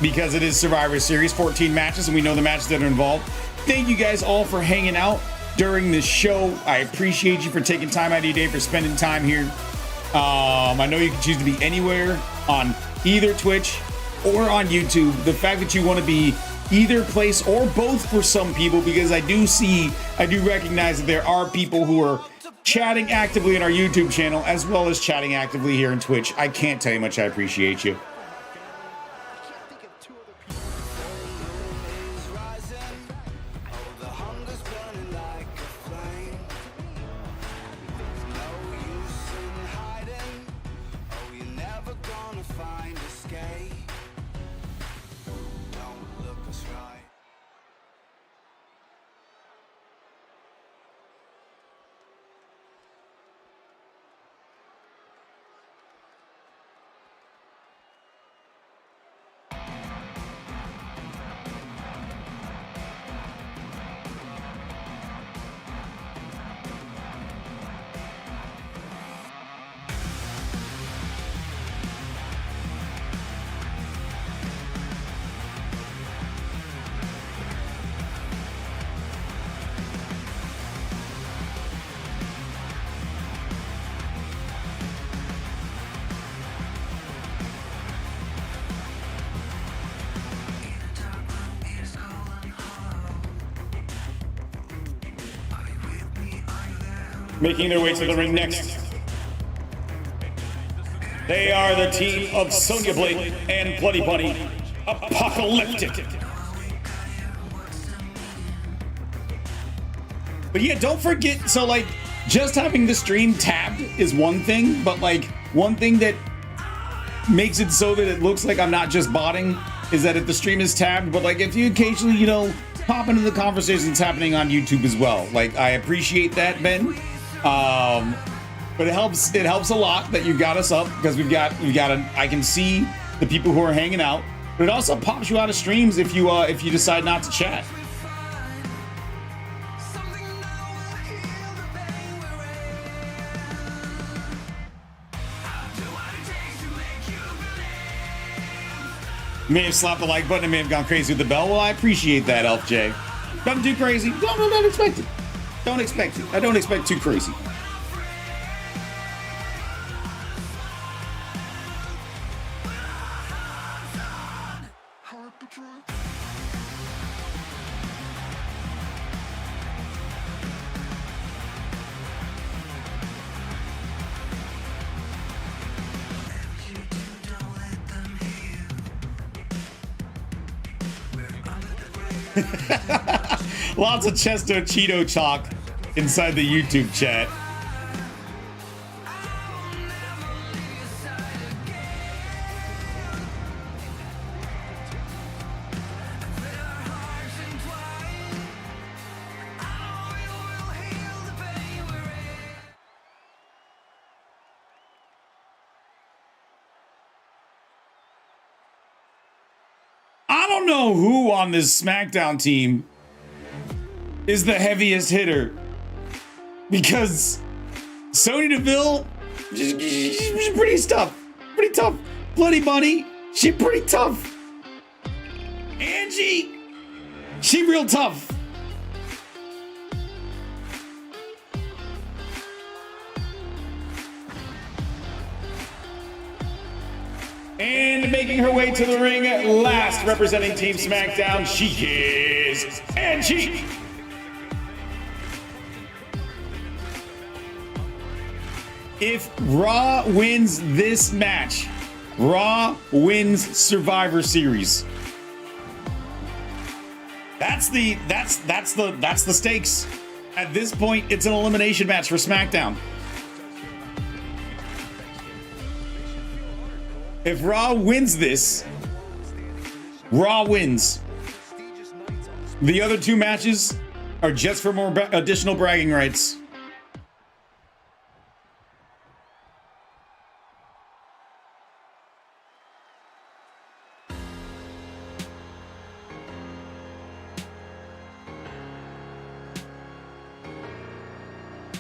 Because it is Survivor Series, 14 matches, and we know the matches that are involved. Thank you guys all for hanging out during this show. I appreciate you for taking time out of your day for spending time here. I know you can choose to be anywhere on either Twitch or on YouTube. The fact that you want to be either place or both for some people, because I do recognize that there are people who are chatting actively in our YouTube channel as well as chatting actively here in Twitch. I can't tell you how much I appreciate you. Making their way to the ring next, they are the team of Sonya Blade and Bloody Bunny, Apocalyptic. But yeah, don't forget, so like, just having the stream tabbed is one thing, but like, one thing that makes it so that it looks like I'm not just botting is that if the stream is tabbed, but like, if you occasionally, you know, pop into the conversations happening on YouTube as well. Like, I appreciate that, Ben. But it helps a lot that you got us up, because I can see the people who are hanging out, but it also pops you out of streams if you decide not to chat. May have slapped the like button and may have gone crazy with the bell. Well, I appreciate that, Elf J. Nothing too crazy. Don't expect it. Don't expect it. I don't expect too crazy. Lots of Chesto Cheeto chalk inside the YouTube chat. I don't know who on this SmackDown team is the heaviest hitter, because Sonya Deville, she's pretty tough. Bloody Bunny, she pretty tough. Angie, she real tough. And making her way to the ring last, representing Team SmackDown, she is Angie. If Raw wins this match, Raw wins Survivor Series. that's the stakes. At this point, it's an elimination match for SmackDown. If Raw wins this, Raw wins. The other two matches are just for more additional bragging rights.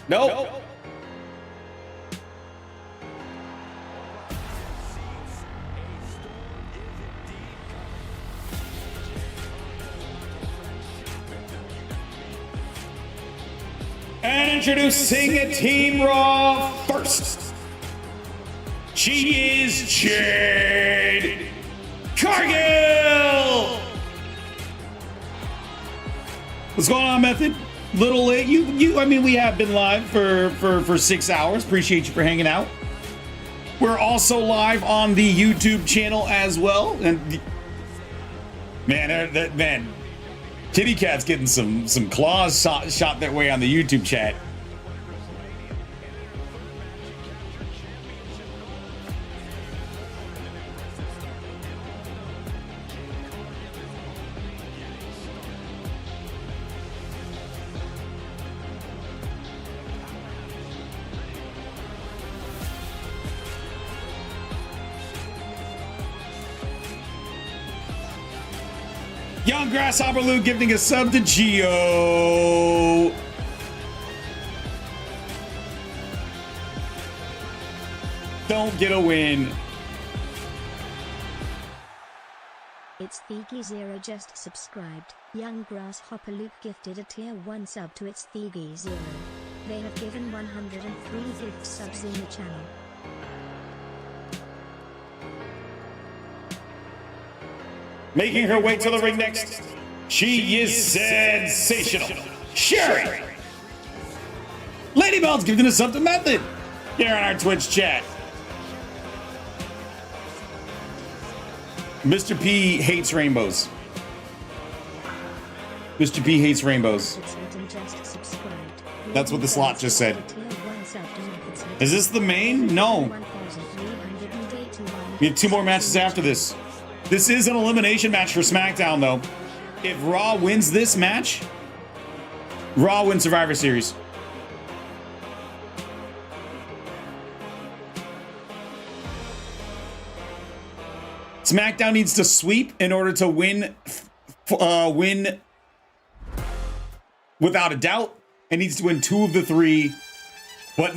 Nope. And introducing Team Raw first. She is Jade Cargill. What's going on, Method? Little late. I mean, we have been live for 6 hours. Appreciate you for hanging out. We're also live on the YouTube channel as well. And man, Kitty Cat's getting some claws shot that way on the YouTube chat. Young Grasshopper Luke gifting a sub to Gio. Don't get a win. It's Thigi0 just subscribed. Young Grasshopper Luke gifted a tier 1 sub to It's Thigi0. They have given 103 gift subs in the channel. Making her way to the ring next, she is sensational. Sherry. Lady Bell's giving us something method here on our Twitch chat. Mr. P hates rainbows. Mr. P hates rainbows. That's what the slot just said. Is this the main? No. We have 2 more matches after this. This is an elimination match for SmackDown, though. If Raw wins this match, Raw wins Survivor Series. SmackDown needs to sweep in order to win without a doubt. It needs to win 2 of the 3. But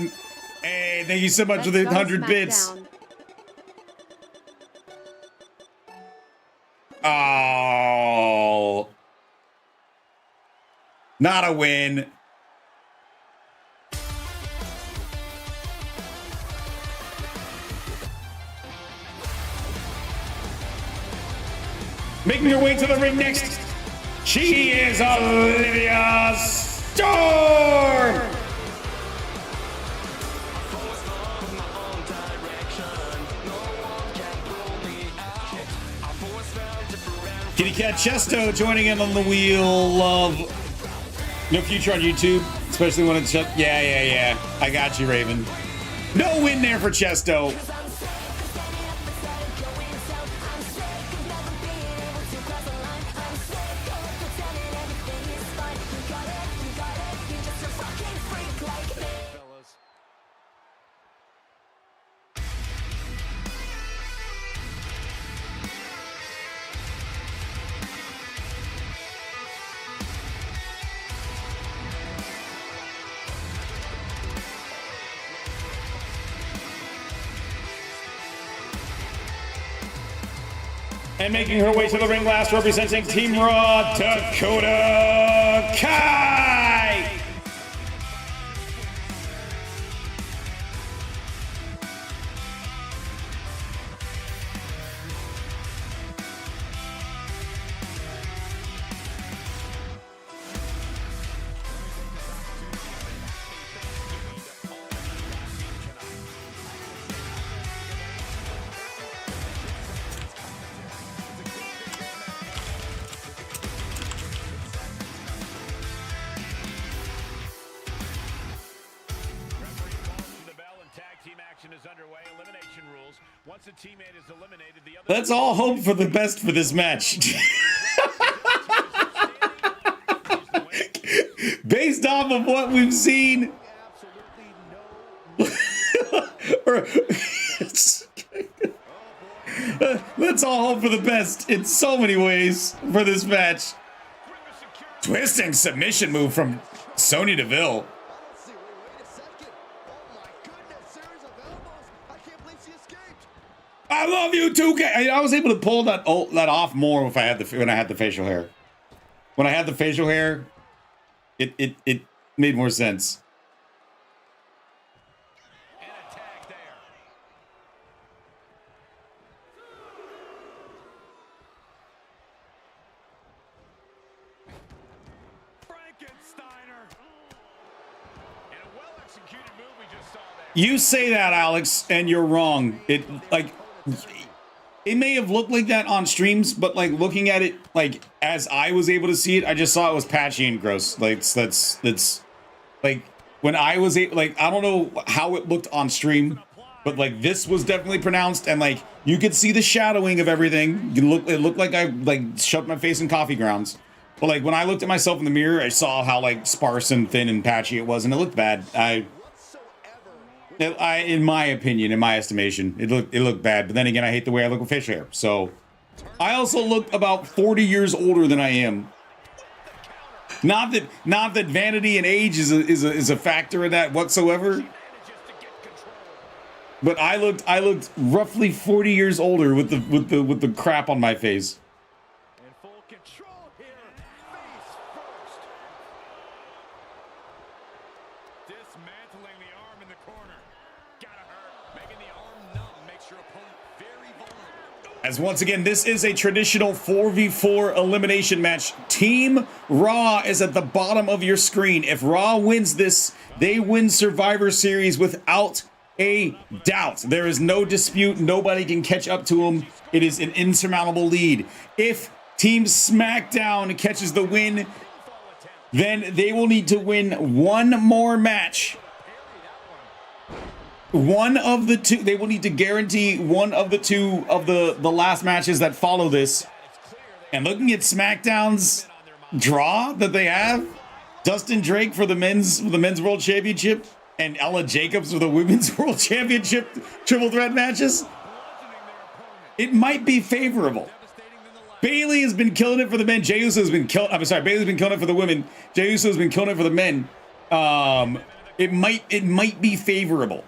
hey, thank you so much for the 100 bits. Oh, not a win. Making her way to the ring next, she is Olivia Storm. Kitty Cat Chesto joining in on the wheel of no future on YouTube, especially when it's yeah. I got you, Raven. No win there for Chesto. And making her way to the ring last, representing Team Raw, Dakota Kai. Once a teammate is eliminated, the other Let's all hope for the best for this match. Based off of what we've seen. Let's all hope for the best in so many ways for this match. Twisting submission move from Sonya Deville. I love you, 2K. I was able to pull that off more if I had when I had the facial hair. When I had the facial hair, it made more sense. You say that, Alex, and you're wrong. It may have looked like that on streams, but like looking at it, like as I was able to see it, I just saw it was patchy and gross. Like that's like when I was like I don't know how it looked on stream, but like this was definitely pronounced, and like you could see the shadowing of everything. It looked like I like shoved my face in coffee grounds. But like when I looked at myself in the mirror, I saw how like sparse and thin and patchy it was, and it looked bad. In my opinion, in my estimation, it looked bad. But then again, I hate the way I look with facial hair. So I also look about 40 years older than I am. Not that vanity and age is a factor in that whatsoever. But I looked roughly 40 years older with the crap on my face. As once again, this is a traditional 4v4 elimination match. Team Raw is at the bottom of your screen. If Raw wins this, they win Survivor Series without a doubt. There is no dispute. Nobody can catch up to them. It is an insurmountable lead. If Team SmackDown catches the win, then they will need to win one more match. One of the two, they will need to guarantee one of the two of the last matches that follow this. And looking at SmackDown's draw that they have, Dustin Drake for the men's world championship and Ella Jacobs for the women's world championship triple threat matches, it might be favorable. Bayley has been killing it for the men. Jey Uso has been killing. I'm sorry, Bayley's been killing it for the women. Jey Uso has been killing it for the men. It might be favorable.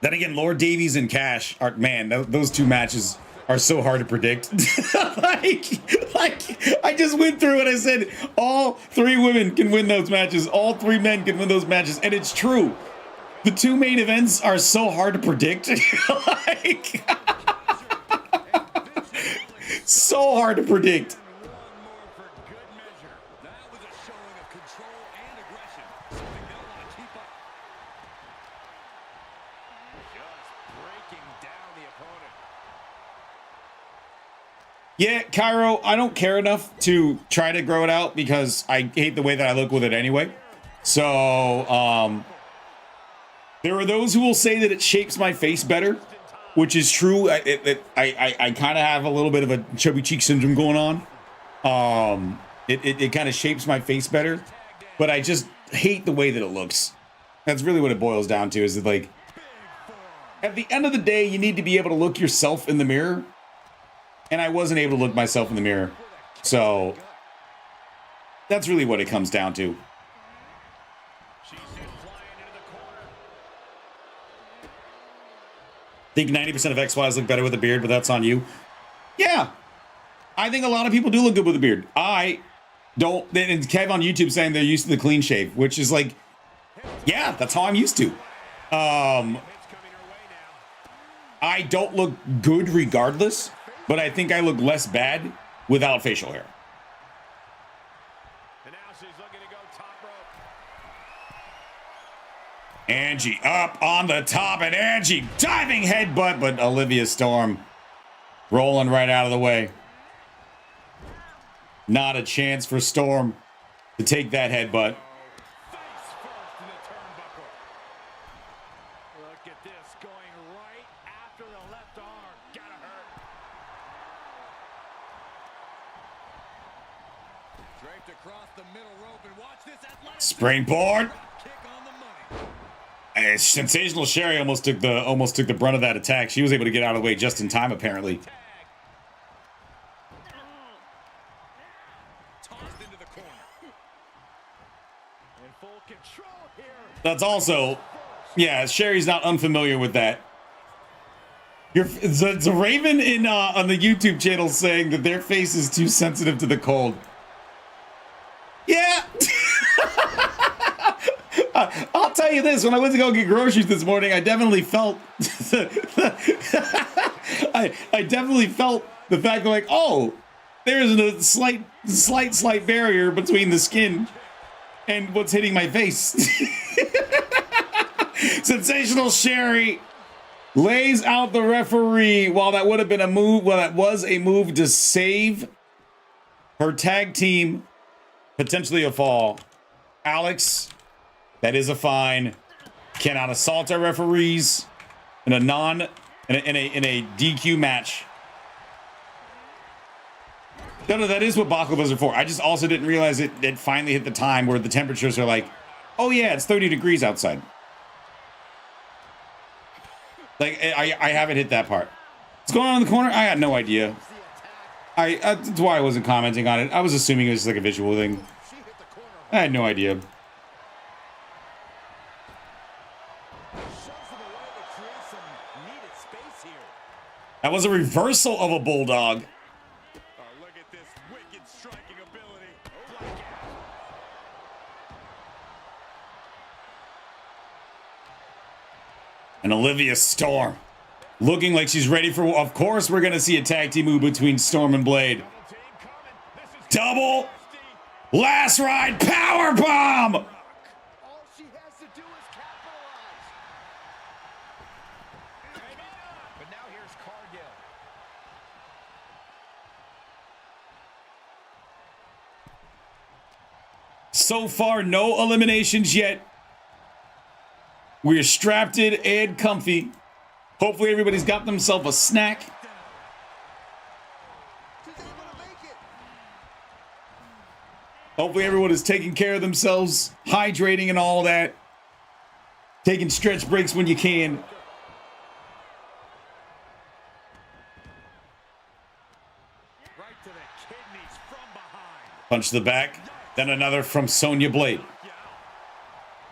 Then again, Lord Davies and Cash are, man, those two matches are so hard to predict. like I just went through and I said all three women can win those matches, all three men can win those matches, and it's true. The two main events are so hard to predict. Like, so hard to predict. Yeah, Cairo, I don't care enough to try to grow it out because I hate the way that I look with it anyway. So, there are those who will say that it shapes my face better, which is true. I kind of have a little bit of a chubby cheek syndrome going on. It kind of shapes my face better, but I just hate the way that it looks. That's really what it boils down to, is that, like, at the end of the day, you need to be able to look yourself in the mirror. And I wasn't able to look myself in the mirror. So that's really what it comes down to. Think 90% of XYs look better with a beard, but that's on you. Yeah. I think a lot of people do look good with a beard. I don't. And Kev on YouTube saying they're used to the clean shave, which is like, yeah, that's how I'm used to. I don't look good regardless. But I think I look less bad without facial hair. And now she's looking to go top rope. Angie up on the top, and Angie diving headbutt, but Olivia Storm rolling right out of the way. Not a chance for Storm to take that headbutt. Look at this, going Springboard. Sensational Sherry almost took the brunt of that attack. She was able to get out of the way just in time, apparently. That's also, yeah, Sherry's not unfamiliar with that. It's a Raven in on the YouTube channel saying that their face is too sensitive to the cold. Yeah. I'll tell you this, when I went to go get groceries this morning, I definitely felt I definitely felt the fact that, like, oh, there's a slight barrier between the skin and what's hitting my face. Sensational Sherry lays out the referee. While that would have been a move, well, that was a move to save her tag team potentially a fall. Alex, that is a fine. Cannot assault our referees in a DQ match. No, that is what baklava's are for. I just also didn't realize it finally hit the time where the temperatures are like, oh yeah, it's 30 degrees outside. Like, I haven't hit that part. What's going on in the corner? I had no idea. That's why I wasn't commenting on it. I was assuming it was like a visual thing. I had no idea. That was a reversal of a bulldog. Look at this wicked striking ability. And Olivia Storm looking like she's ready for, of course, we're going to see a tag team move between Storm and Blade. Double last ride power bomb. All she has to do is capitalize. But now here's Cargill. So far, no eliminations yet. We're strapped in and comfy. Hopefully everybody's got themselves a snack. Hopefully everyone is taking care of themselves, hydrating and all that. Taking stretch breaks when you can. Right to the kidneys from behind. Punch to the back. Then another from Sonya Blade.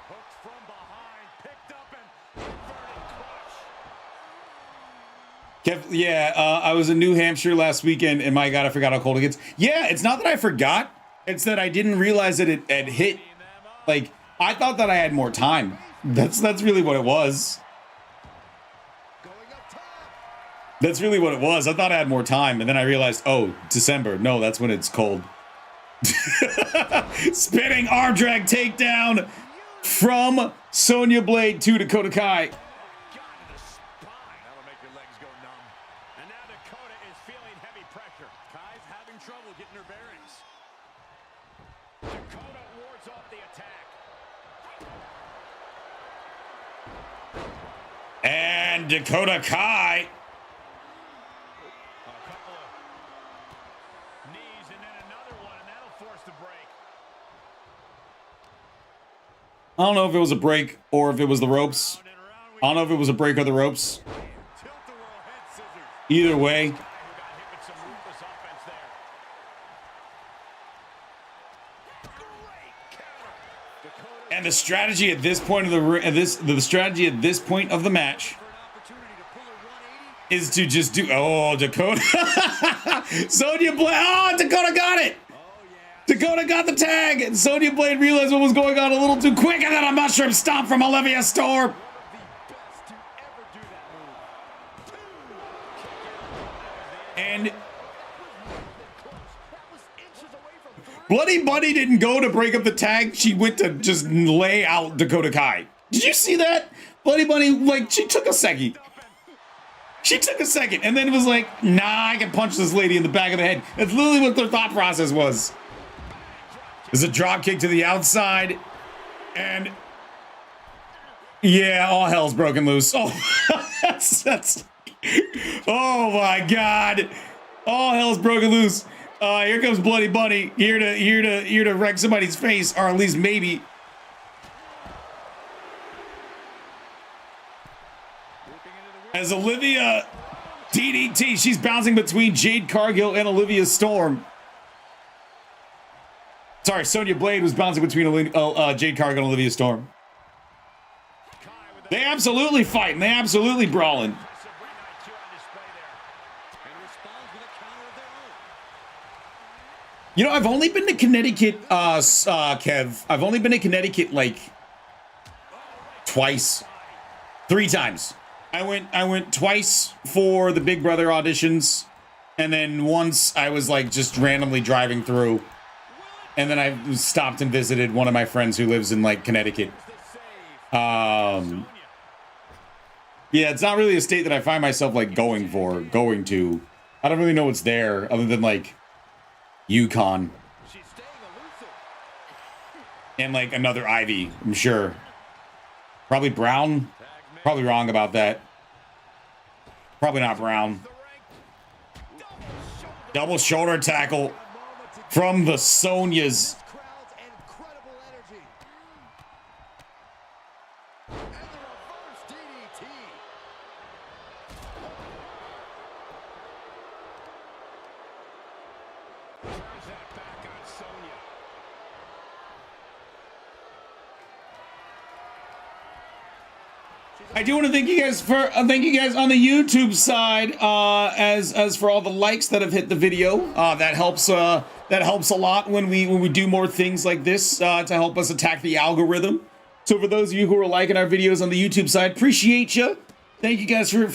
Hooked from behind, picked up and inverted crush. Yeah, I was in New Hampshire last weekend, and my God, I forgot how cold it gets. Yeah, it's not that I forgot. It's that I didn't realize that it had hit. Like, I thought that I had more time. That's really what it was. That's really what it was. I thought I had more time, and then I realized, oh, December. No, that's when it's cold. Spinning arm drag takedown from Sonya Blade to Dakota Kai. That'll make your legs go numb. And now Dakota is feeling heavy pressure. Kai's having trouble getting her bearings. Dakota wards off the attack. And Dakota Kai. A couple of knees and then another one, and that'll force the break. I don't know if it was a break or if it was the ropes. I don't know if it was a break or the ropes. Tilt-a-whirl head scissors. Either way. Who got hit with some ruthless offense there. Great counter. Dakota And the strategy at this point of the strategy at this point of the match for an opportunity to pull a 180. is to just do, oh, Dakota. Sonya Blade. Oh, Dakota got it. Dakota got the tag. And Sonya Blade realized what was going on a little too quick. And then a mushroom stomp from Olivia Storm. The best to ever do that move. And That was inches away from three. Bloody Bunny didn't go to break up the tag. She went to just lay out Dakota Kai. Did you see that? Bloody Bunny, like, she took a second. She took a second and then was like, nah, I can punch this lady in the back of the head. That's literally what their thought process was. There's a drop kick to the outside. And yeah, all hell's broken loose. Oh, that's oh my God. All hell's broken loose. Here comes Bloody Bunny, here to wreck somebody's face, or at least maybe As Olivia DDT, she's bouncing between Jade Cargill and Olivia Storm. Sorry, Sonya Blade was bouncing between Jade Cargill and Olivia Storm. They absolutely fighting. They absolutely brawling. You know, I've only been to Connecticut, Kev. I've only been to Connecticut like twice, 3 times. I went twice for the Big Brother auditions, and then once I was like just randomly driving through, and then I stopped and visited one of my friends who lives in like Connecticut. Yeah, it's not really a state that I find myself like going to. I don't really know what's there other than like Yukon and like another Ivy, I'm sure. Probably Brown. Probably wrong about that. Probably not Brown. Double shoulder tackle from the Sonyas. I do want to thank you guys for on the YouTube side as for all the likes that have hit the video. That helps a lot when we do more things like this to help us attack the algorithm. So for those of you who are liking our videos on the YouTube side, appreciate you. Thank you guys for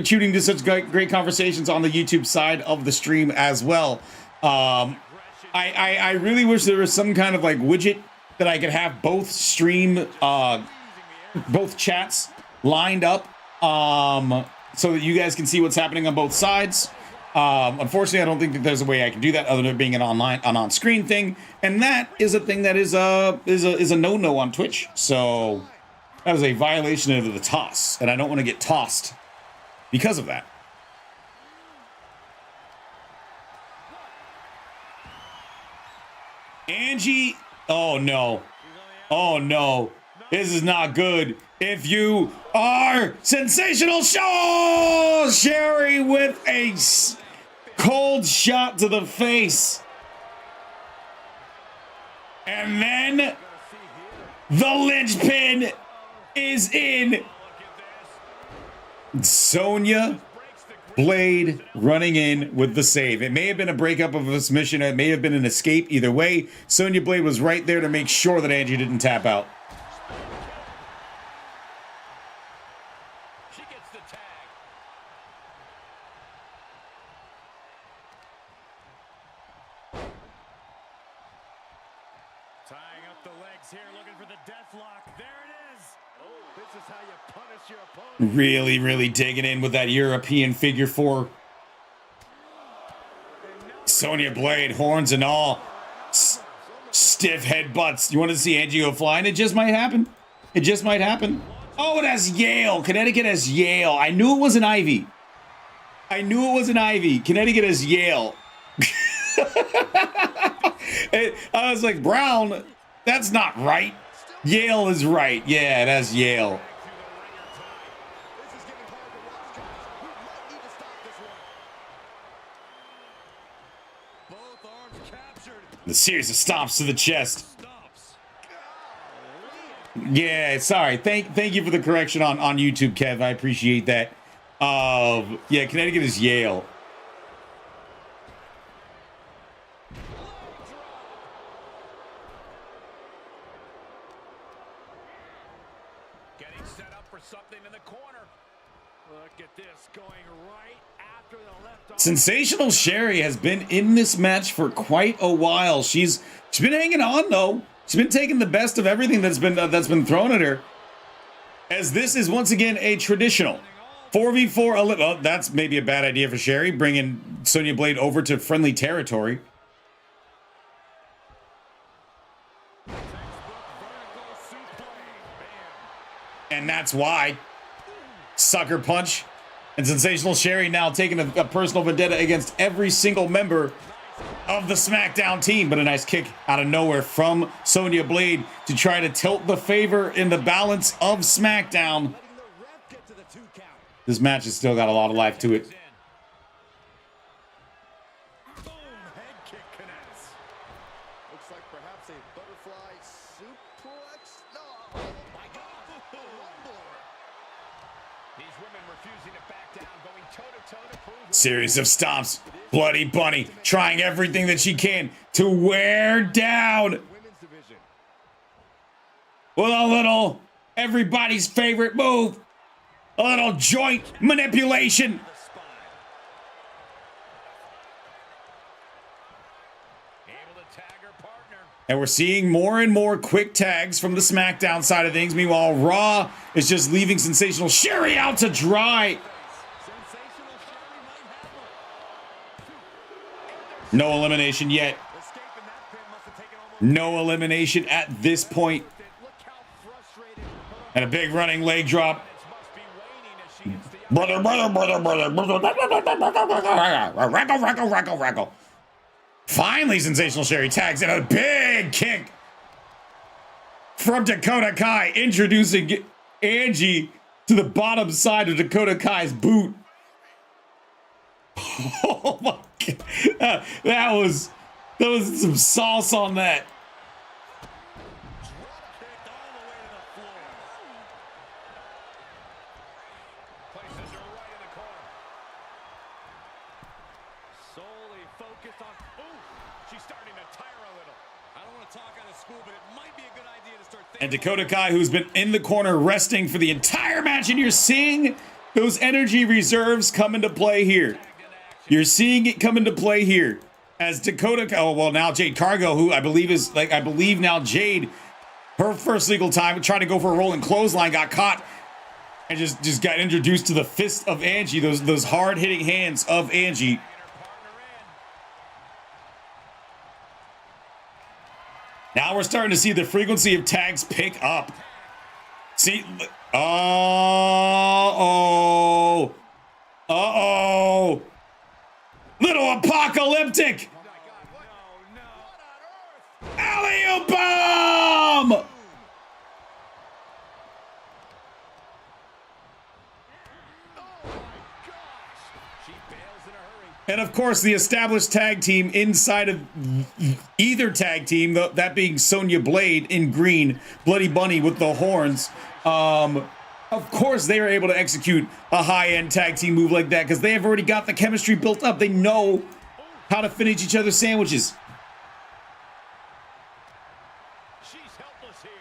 tuning to such great conversations on the YouTube side of the stream as well. I really wish there was some kind of like widget that I could have both stream both chats lined up so that you guys can see what's happening on both sides. Unfortunately, I don't think that there's a way I can do that other than being an on-screen thing, and that is a thing that is a no-no on Twitch. So that is a violation of the toss, and I don't want to get tossed because of that. Angie, oh no, this is not good. If you are sensational, show Sherry with a cold shot to the face. And then the linchpin is in. Sonya Blade running in with the save. It may have been a breakup of a submission. It may have been an escape. Either way, Sonya Blade was right there to make sure that Angie didn't tap out. Really digging in with that European figure 4. Sonya Blade, horns and all. Stiff headbutts. You want to see Angie go flying? It just might happen. It just might happen. Oh, it has Yale. Connecticut has Yale. I knew it was an Ivy. Connecticut has Yale. I was like, Brown, that's not right. Yale is right. Yeah, it has Yale. The series of stomps to the chest. Yeah, sorry. Thank you for the correction on YouTube, Kev. I appreciate that. Yeah, Connecticut is Yale. Getting set up for something in the corner. Look at this going right after the left arm. Sensational Sherry has been in this match for quite a while. She's been hanging on though. She's been taking the best of everything that's been thrown at her. As this is once again a traditional 4v4. Oh, that's maybe a bad idea for Sherry, bringing Sonya Blade over to friendly territory. And that's why. Sucker punch. And Sensational Sherry now taking a personal vendetta against every single member of the SmackDown team. But a nice kick out of nowhere from Sonya Blade to try to tilt the favor in the balance of SmackDown. This match has still got a lot of life to it. Boom, head kick connects. Looks like perhaps a butterfly suplex. No, oh my God, a rumbler. These women refusing to back down, going toe-to-toe to prove Series of stomps. Bloody Bunny trying everything that she can to wear down women's division. with a little everybody's favorite move. A little joint manipulation. The spine. Able to tag her partner. And we're seeing more and more quick tags from the SmackDown side of things. Meanwhile, Raw is just leaving Sensational Sherry out to dry. Sensational Sherry might have her. No elimination yet. Escaping that pin must have taken almost No elimination at this point. Look how frustrated her And a big running leg drop. opponents must be waning as she hits the Brother. Rackle. Finally, Sensational Sherry tags in a big kick from Dakota Kai, introducing Angie to the bottom side of Dakota Kai's boot. Oh my God. That was some sauce on that. kicked all the way to the floor. Places her right in the corner. Solely focused on. Ooh, she's starting to tire a little. I don't want to talk out of school, but it might be a good idea to start thinking. And Dakota Kai, who's been in the corner resting for the entire match, and you're seeing those energy reserves come into play here. You're seeing it come into play here as Dakota. Oh well, now Jade Cargill, who I believe now Jade, her first legal time trying to go for a rolling clothesline, got caught and just got introduced to the fist of Angie. Those hard hitting hands of Angie. Now we're starting to see the frequency of tags pick up. See, uh-oh. Little apocalyptic. Alley-oop bomb! She bails in a hurry. And of course, the established tag team inside of either tag team, that being Sonya Blade in green, Bloody Bunny with the horns. Of course, they are able to execute a high-end tag team move like that because they have already got the chemistry built up. They know how to finish each other's sandwiches. She's helpless here.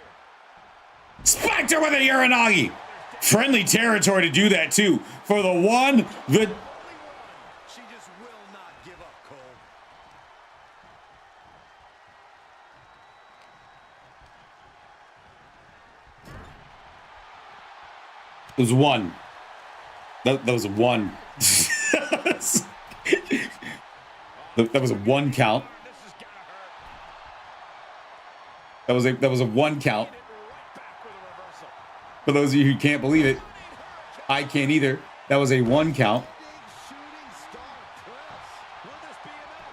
Spectre with a Uranagi. Friendly territory to do that too. For the one, the... She just will not give up, Cole. It was one. That was a one. That was a one count. This is gonna hurt. That was a one count. Right back with a reversal. For those of you who can't believe it, I can't either. That was a one count. Big shooting star press. Will this be enough?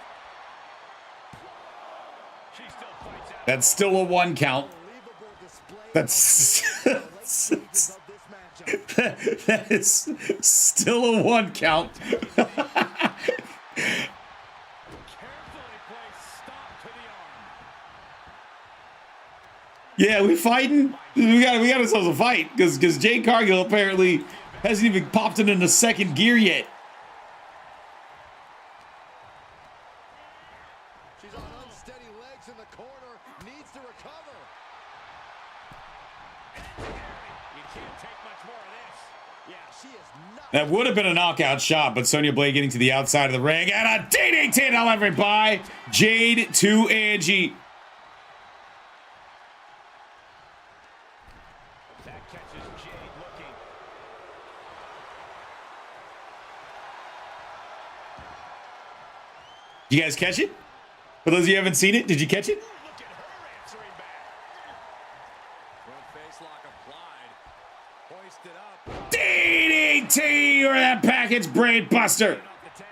She still fights out. That's still a one count. Unbelievable display. That's Of this matchup. that is still a one count. Carefully placed stop to the arm. Yeah, we fighting. We got ourselves a fight because Jade Cargill apparently hasn't even popped it into second gear yet. She's on unsteady legs in the corner. Needs to recover. You can't take much more of this. Yeah, she is not. That would have been a knockout shot, but Sonya Blade getting to the outside of the ring and a DDT delivered by Jade to Angie. That catches Jade looking. Did you guys catch it? For those of you who haven't seen it, did you catch it? Look at her answering back. Front face lock applied. Hoisted up. DDT or that package brain buster. Off the tag.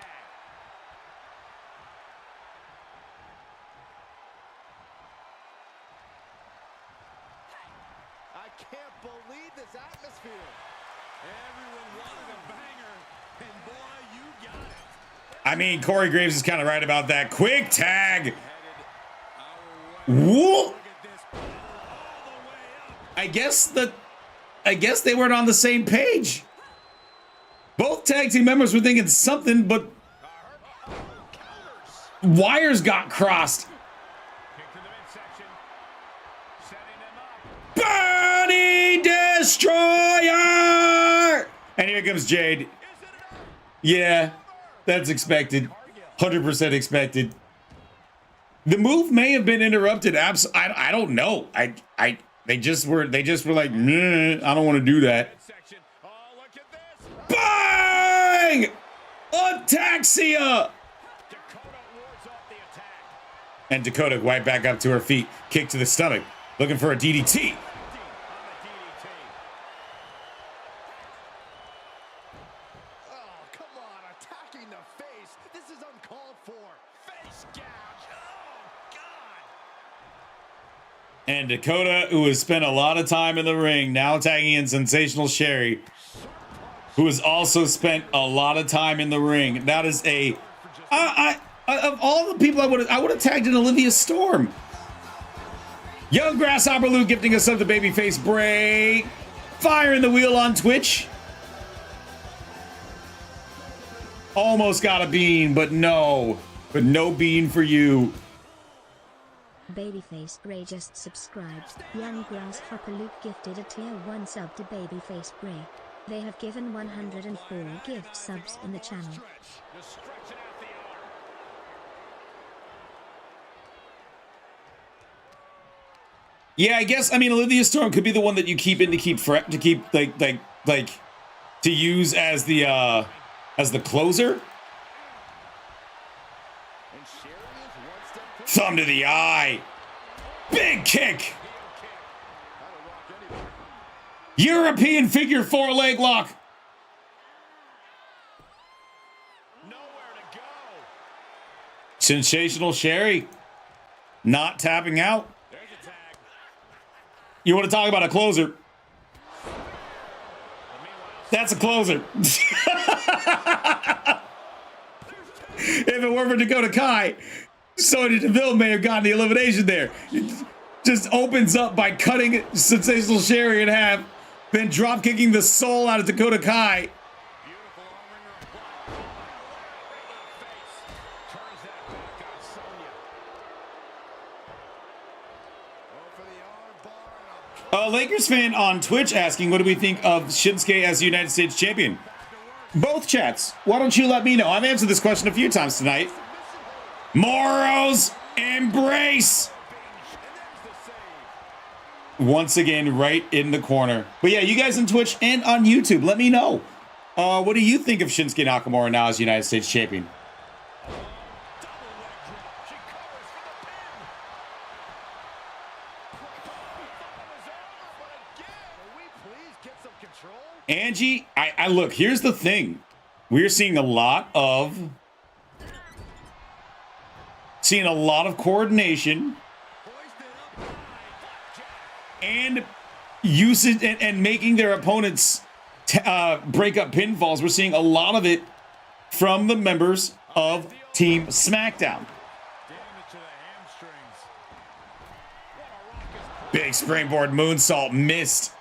I can't believe this atmosphere. I mean, Corey Graves is kind of right about that. Quick tag. Whoa. I guess they weren't on the same page. Both tag team members were thinking something, but wires got crossed. Body Destroyer! And here comes Jade. Yeah, that's expected. 100% expected. The move may have been interrupted. I don't know. They just were like, nah, I don't want to do that. Bang! Ataxia! And Dakota right back up to her feet. Kick to the stomach. Looking for a DDT. Oh, come on, attacking the face. This is uncalled for. Face gouge. Oh, God. And Dakota, who has spent a lot of time in the ring, now tagging in Sensational Sherry, who has also spent a lot of time in the ring. That is a... of all the people I would have tagged in Olivia Storm. Young Grasshopper Luke gifting us up the babyface break. Fire in the wheel on Twitch. Almost got a bean, but no. But no bean for you. Babyface Ray just subscribed. Young Grasshopper Luke gifted a tier 1 sub to Babyface Ray. They have given 104 gift subs in the channel. Yeah, I guess, I mean, Olivia Storm could be the one that you keep in to keep to use as the closer. Thumb to the eye. Big kick. European figure 4 leg lock. Sensational Sherry not tapping out. You want to talk about a closer? That's a closer. If it weren't for Dakota Kai, Sonya Deville may have gotten the elimination there. It just opens up by cutting Sensational Sherry in half, then drop kicking the soul out of Dakota Kai. Lakers fan on Twitch asking, what do we think of Shinsuke as the United States champion? Both chats. Why don't you let me know? I've answered this question a few times tonight. Moro's embrace. Once again, right in the corner. But yeah, you guys on Twitch and on YouTube, let me know. What do you think of Shinsuke Nakamura now as United States champion? Angie, I look, here's the thing. We're seeing a lot of coordination and usage and making their opponents break up pinfalls. We're seeing a lot of it from the members of Team SmackDown. Big springboard moonsault missed.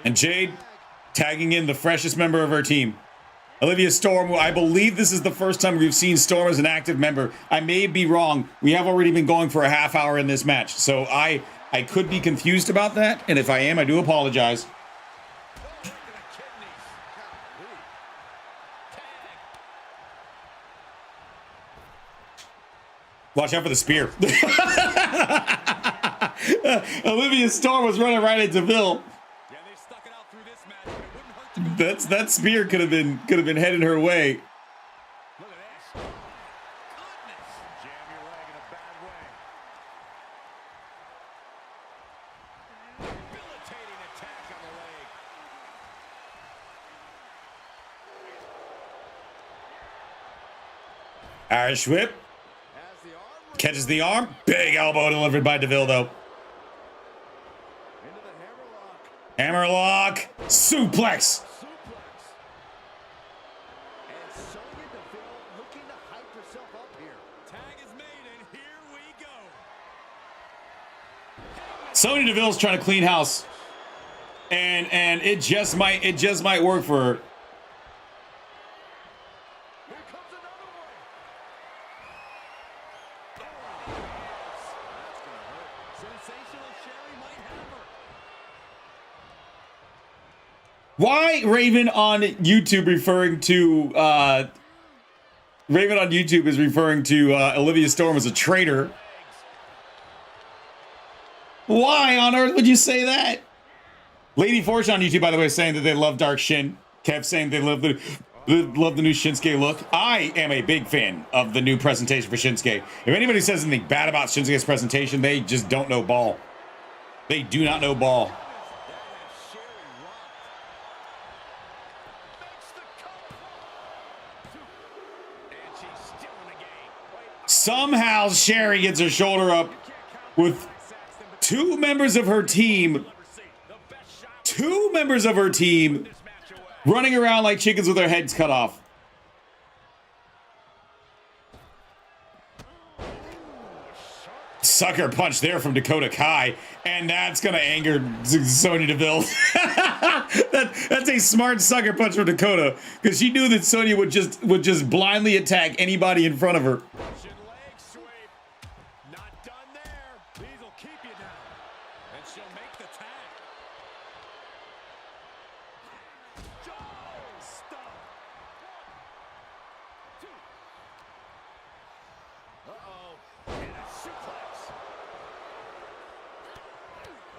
And Jade tagging in the freshest member of her team. Olivia Storm, I believe this is the first time we've seen Storm as an active member. I may be wrong. We have already been going for a half hour in this match. So I could be confused about that. And if I am, I do apologize. Watch out for the spear. Olivia Storm was running right into Deville. That spear could have been heading her way. Look at this. Goodness. Jam your leg in a bad way. Debilitating attack on the leg. Irish whip. As the arm Catches the arm. Big elbow delivered by DeVille, though. Into the Hammerlock. Suplex. And Sonya Deville looking to hype herself up here. Tag is made, and here we go. Sonya Deville's trying to clean house. And it just might work for her. Here comes another one. Oh, that's gonna hurt. Sensational Sherry might have her. Why Raven on YouTube is referring to Olivia Storm as a traitor? Why on earth would you say that? Lady Fortune on YouTube, by the way, saying that they love Dark Shin. Kev saying they love the new Shinsuke look. I am a big fan of the new presentation for Shinsuke. If anybody says anything bad about Shinsuke's presentation, they just don't know ball. They do not know ball. Somehow Sherry gets her shoulder up with two members of her team running around like chickens with their heads cut off. Sucker punch there from Dakota Kai, and that's gonna anger Sonya Deville. That's a smart sucker punch from Dakota, because she knew that Sonya would just blindly attack anybody in front of her. Not done there. These will keep you down. And she'll make the tag. Stop. Uh-oh. And a suplex.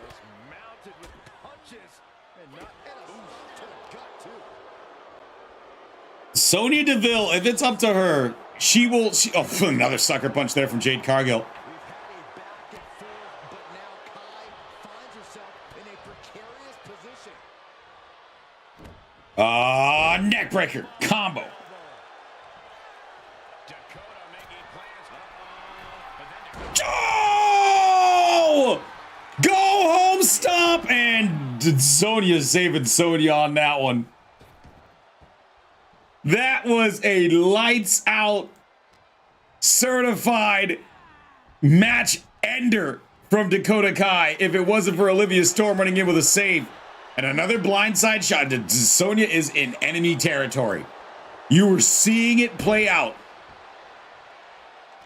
It's mounted with punches. And not and a to the gut, too. Sonya Deville, if it's up to her, she will. Oh, another sucker punch there from Jade Cargill. We've had a back and forth, but now Kai finds herself in a precarious position. Neck breaker combo. Dakota making plans. Oh! Go home stop, and Sonya saving Sonya on that one. That was a lights out certified match ender from Dakota Kai if it wasn't for Olivia Storm running in with a save. And another blindside shot. Sonya is in enemy territory. You were seeing it play out.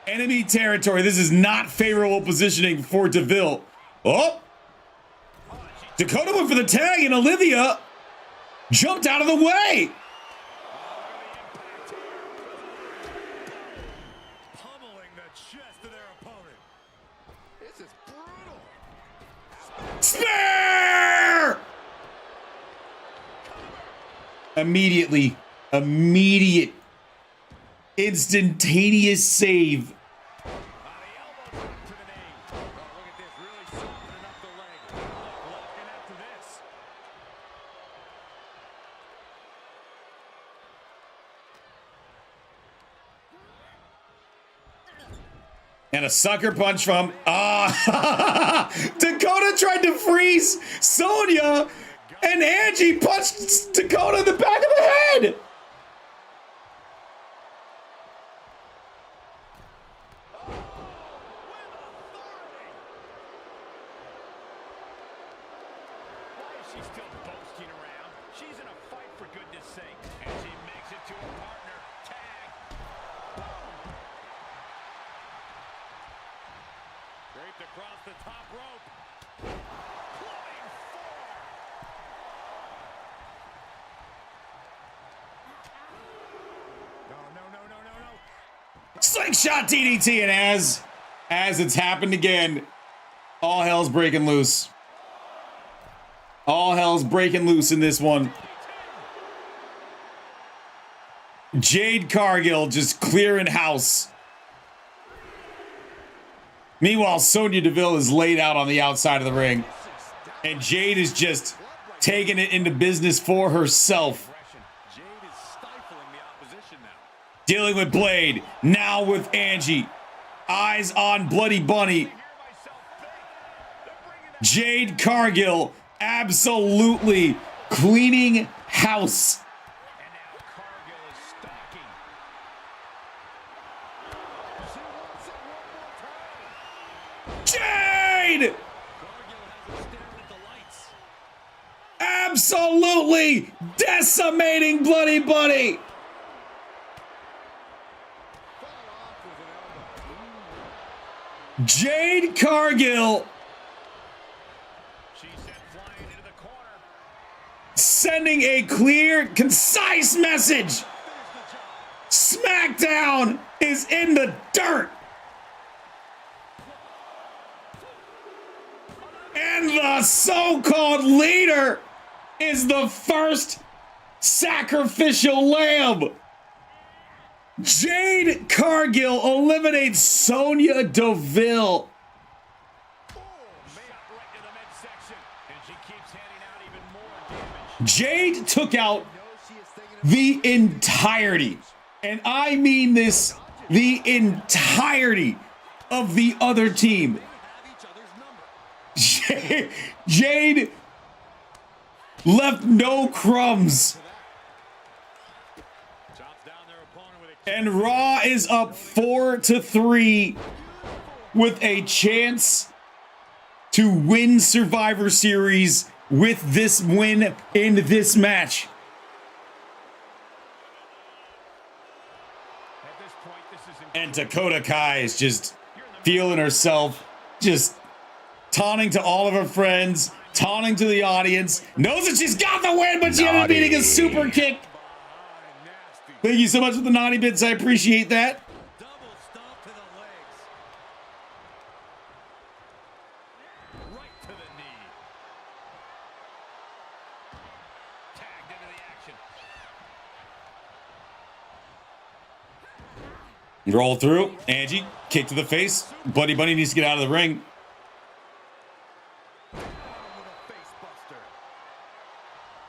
Enemy territory. This is not favorable positioning for DeVille. Oh! Dakota went for the tag, and Olivia jumped out of the way. Pummeling the chest of their opponent. This is brutal. Spear! Immediate, instantaneous save. And a sucker punch from Dakota tried to freeze Sonya, and Angie punched Dakota in the back of the head. Why is she still boasting around? She's in a fight, for goodness sake. And she makes it to her partner. Tag. Draped across the top rope. Clubbing No. Slingshot DDT, and as it's happened again, all hell's breaking loose. All hell's breaking loose in this one. Jade Cargill just clearing house. Meanwhile, Sonya Deville is laid out on the outside of the ring, and Jade is just taking it into business for herself. Jade is stifling the opposition now. Dealing with Blade, now with Angie. Eyes on Bloody Bunny. Jade Cargill absolutely cleaning house. And now Cargill is stalking. She wants it one more time. Jade! Cargill has her staring at the lights. Absolutely decimating Bloody Bunny. Jade Cargill She sent flying into the corner. sending a clear, concise message. SmackDown is in the dirt. And the so-called leader is the first sacrificial lamb. Jade Cargill eliminates Sonya Deville. Jade took out the entirety, and I mean this, the entirety of the other team. Jade left no crumbs. And Raw is up 4-3 with a chance to win Survivor Series with this win in this match. And Dakota Kai is just feeling herself, just taunting to all of her friends, taunting to the audience, knows that she's got the win, but she ended up beating a super kick. Thank you so much for the naughty bits. I appreciate that. Double stomp to the legs. Right to the knee. Tagged into the action. Roll through. Angie, kick to the face. Bloody Bunny needs to get out of the ring. With a face buster.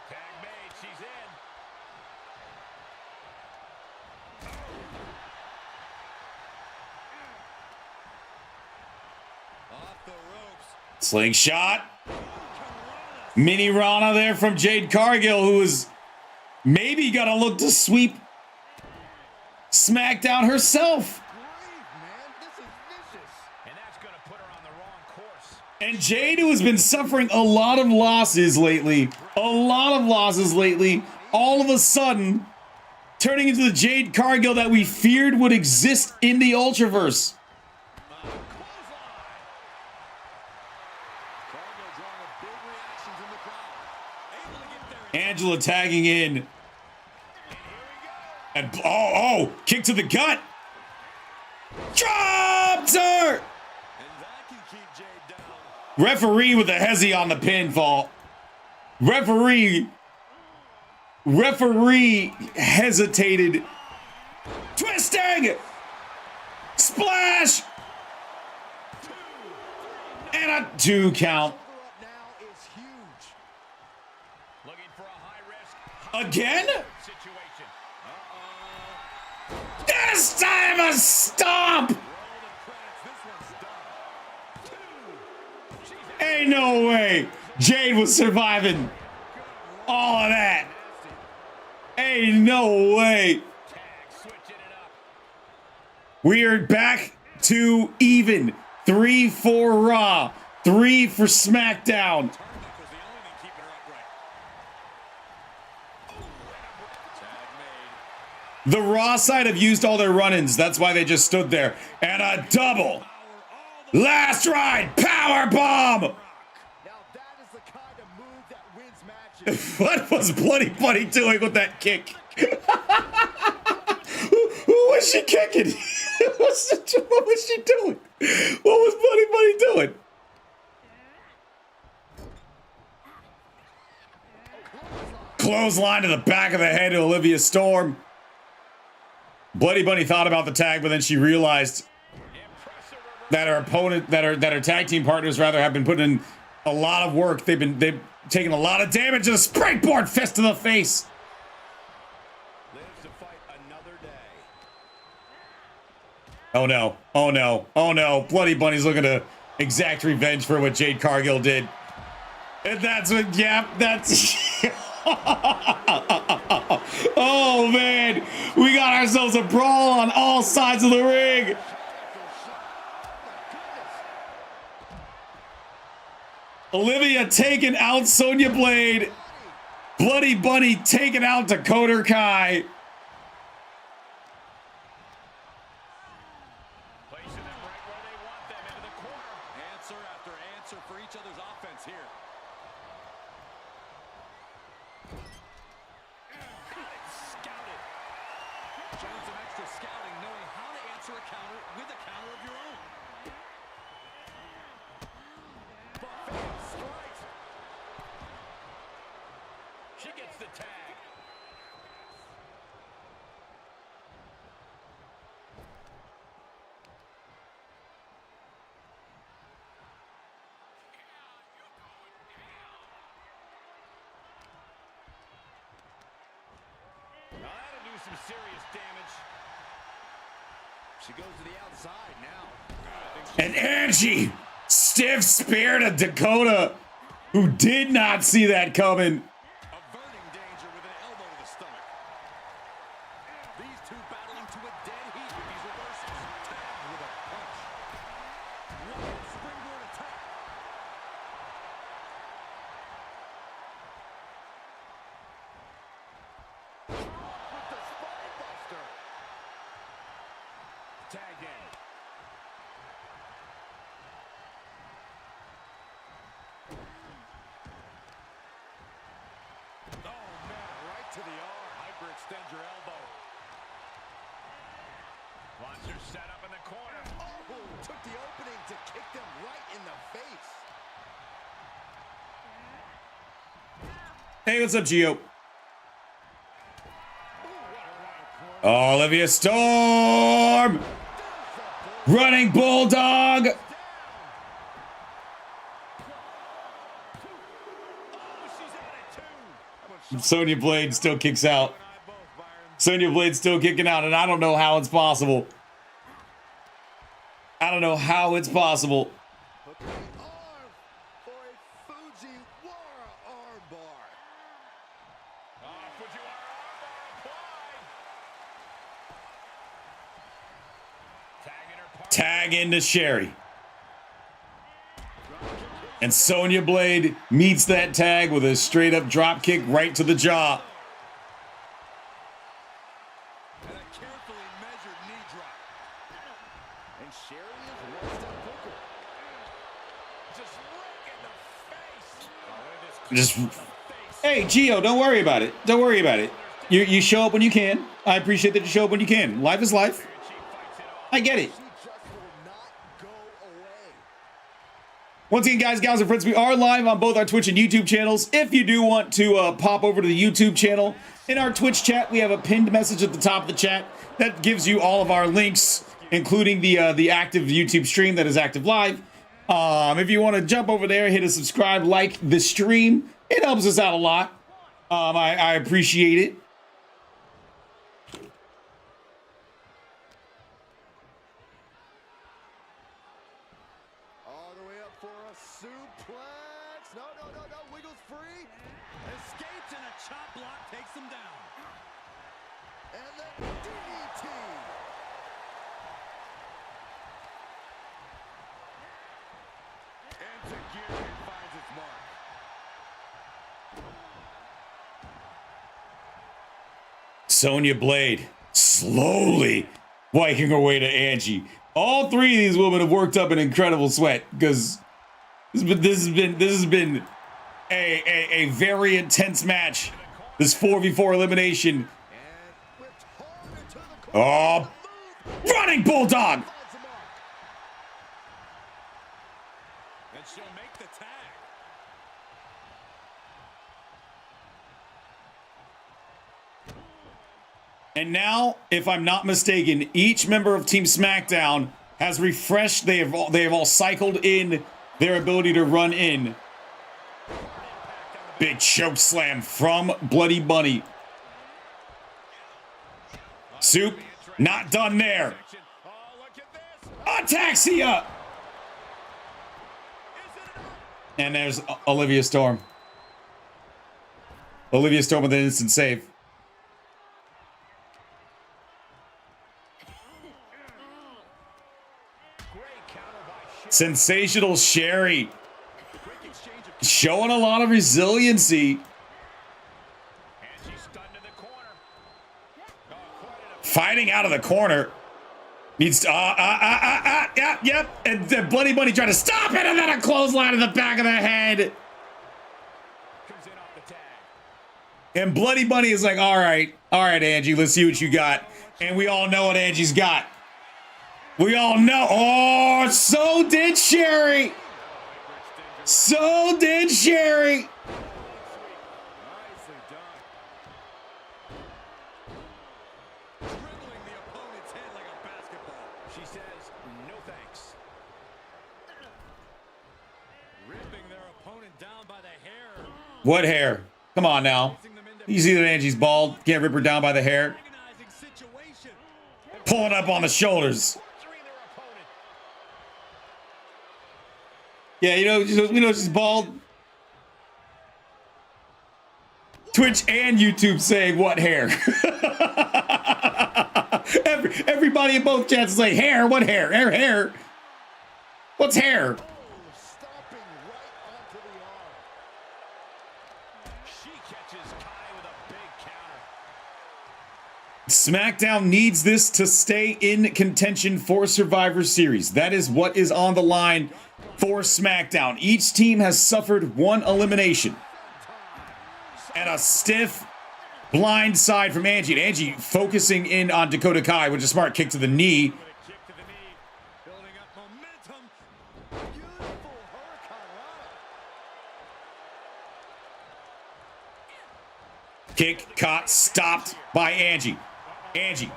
Tag made. She's in. Off the ropes. Slingshot. Mini Rana there from Jade Cargill, who is maybe gonna look to sweep SmackDown herself. And that's going to put her on the wrong course. And Jade, who has been suffering a lot of losses lately, all of a sudden turning into the Jade Cargill that we feared would exist in the Ultraverse. Angela tagging in. And oh, kick to the gut. Dropped her. Referee with a hezzy on the pinfall. Referee hesitated. Twisting. Splash. And a 2 count. Again? This time a stomp! Ain't no way Jade was surviving all of that. Ain't no way. We are back to even. 3 for Raw, 3 for SmackDown. The Raw side have used all their run-ins. That's why they just stood there. And a double. Last ride. Power bomb. Now that is the kind of move that wins matches. What was Bloody Bunny doing with that kick? Who was she kicking? What was she doing? What was Bloody Bunny doing? Clothesline to the back of the head to Olivia Storm. Bloody Bunny thought about the tag, but then she realized that her opponent, that her tag team partners rather, have been putting in a lot of work. They've taken a lot of damage and a springboard fist to the face. Lives to fight another day. Oh no. Oh no. Oh no. Bloody Bunny's looking to exact revenge for what Jade Cargill did. And that's what, yeah, that's... Oh man, we got ourselves a brawl on all sides of the ring. Olivia taking out Sonya Blade. Bloody Bunny taking out Dakota Kai. Placing them right where they want them, into the corner. Answer after answer for each other's offense here. Scouted. Showing some extra scouting, knowing how to answer a counter with a counter of your own. Buffet strikes. She gets the tag. Now that'll do some serious damage. She goes to the outside now. And Angie stiff spear to Dakota, who did not see that coming. Averting danger with an elbow to the stomach. These two battling to a dead heat with these reversals. Tagged with a punch. Wild springboard attack. With the spine buster. Tagged in. Oh man, right to the arm. Hyperextend your elbow. Watch her set up in the corner. Oh, took the opening to kick them right in the face. Hey, what's up, Gio? Oh, Olivia Storm! Running Bulldog! Oh, she's at it too. Sonya Blade still kicks out. Sonya Blade still kicking out, and I don't know how it's possible. I don't know how it's possible. Hook the arm for a Fujiwara armbar. Fujiwara armbar applied. Tagging her partner. Tag into Sherry. And Sonya Blade meets that tag with a straight up drop kick right to the jaw. And a carefully measured knee drop. And Sherry is one step quicker. Just right in the face. Just, hey, Gio, don't worry about it. Don't worry about it. You show up when you can. I appreciate that you show up when you can. Life is life. I get it. She just will not go away. Once again, guys, gals, and friends, we are live on both our Twitch and YouTube channels. If you do want to pop over to the YouTube channel, in our Twitch chat, we have a pinned message at the top of the chat that gives you all of our links, including the active YouTube stream that is active live. If you want to jump over there, hit a subscribe, like the stream. It helps us out a lot. I appreciate it. All the way up for a suplex. No, no, no, no. Wiggles free. Escapes and a chop block takes him down. And then DDT. And Tajiri finds its mark. Sonya Blade slowly working her way to Angie. All three of these women have worked up an incredible sweat because this has been a very intense match. This 4v4 elimination. And whipped hard into the corner. Oh, running Bulldog. Finds the mark. And she'll make the tag. And now, if I'm not mistaken, each member of Team SmackDown has refreshed. They have all cycled in their ability to run in. Big choke slam from Bloody Bunny. Soup, not done there. Oh, look at Ataxia! And there's Olivia Storm. Olivia Storm with an instant save. Sensational Sherry. Showing a lot of resiliency. Fighting out of the corner. Needs to, yep. And Bloody Bunny trying to stop it, and then a clothesline in the back of the head. And Bloody Bunny is like, all right, Angie, let's see what you got. And we all know what Angie's got. We all know. Oh, so did Sherry. So did Sherry. What hair? Come on now. You see that Angie's bald. Can't rip her down by the hair. Pulling up on the shoulders. Yeah, you know she's bald. Twitch and YouTube saying what hair? Everybody in both chats is like, hair? What hair? Hair? What's hair? SmackDown needs this to stay in contention for Survivor Series. That is what is on the line for SmackDown. Each team has suffered one elimination. And a stiff blind side from Angie. And Angie focusing in on Dakota Kai with a smart kick to the knee. Kick caught, stopped by Angie. Angie,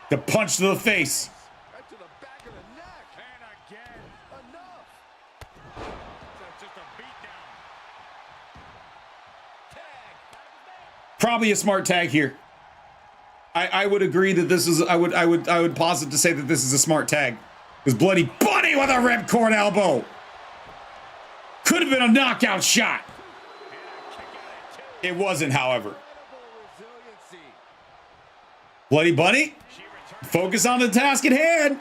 the punch to the face. Right to the back of the neck. And again. Enough. That's just a beatdown. Tag. Probably a smart tag here. I would agree that this is. I would posit to say that this is a smart tag. Because Bloody Bunny with a ripcord elbow. Could have been a knockout shot. It wasn't, however. Bloody Bunny, focus on the task at hand.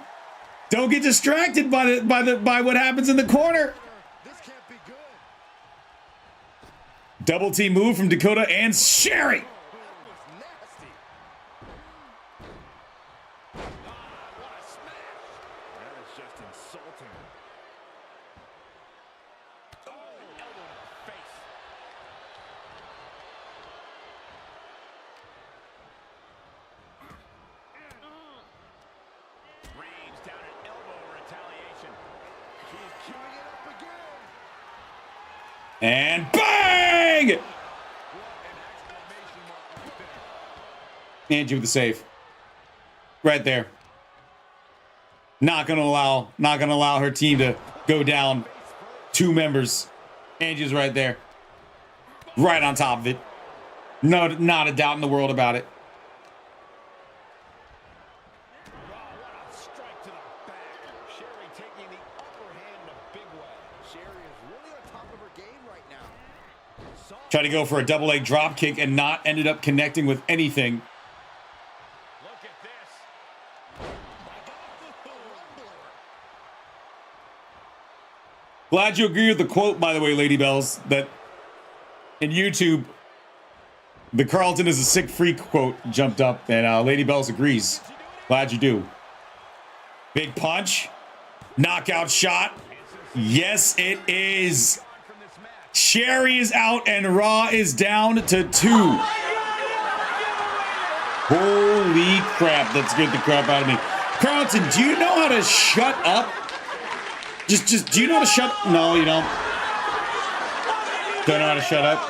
Don't get distracted by what happens in the corner. This can't be good. Double team move from Dakota and Sherry. That was nasty. What a smash. That is just insulting. Oh, elbow to the face. Down an elbow retaliation. She's queuing it up again. And bang! Angie with the save. Right there. Not gonna allow her team to go down 2 members. Angie's right there. Right on top of it. No, not a doubt in the world about it. Tried to go for a double leg drop kick and not ended up connecting with anything. Look at this. Glad you agree with the quote, by the way, Lady Bells, that in YouTube, the Carlton is a sick freak quote jumped up, and Lady Bells agrees. Glad you do. Big punch. Knockout shot. Yes, it is. Sherry is out and Raw is down to 2. Holy crap, that scared the crap out of me. Carlton, do you know how to shut up? Just do you know how to shut up? No, you don't. Don't know how to shut up?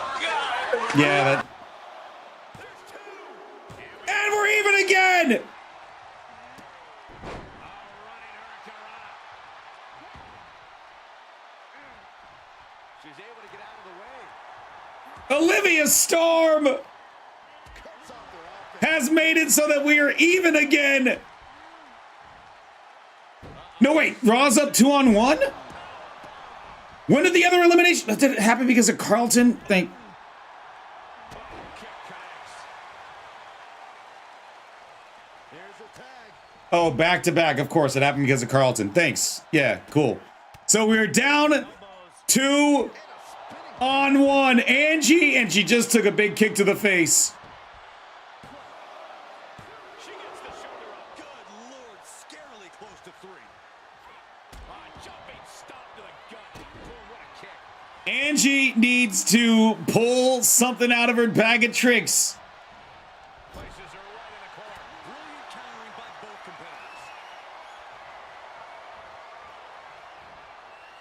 Yeah, that. And we're even again! She's able to get out of the way. Olivia Storm has made it so that we are even again. No, wait. Raw's up 2-on-1? When did the other elimination? Did it happen because of Carlton? Oh, back to back. Of course, it happened because of Carlton. Thanks. Yeah, cool. So we're down 2-on-1. Angie, and she just took a big kick to the face. She gets the shoulder up. Good Lord, scarily close to 3. Jumping stop to the gut. Boy, what a kick. Angie needs to pull something out of her bag of tricks. Places her right in the corner. Brilliant countering by both competitors.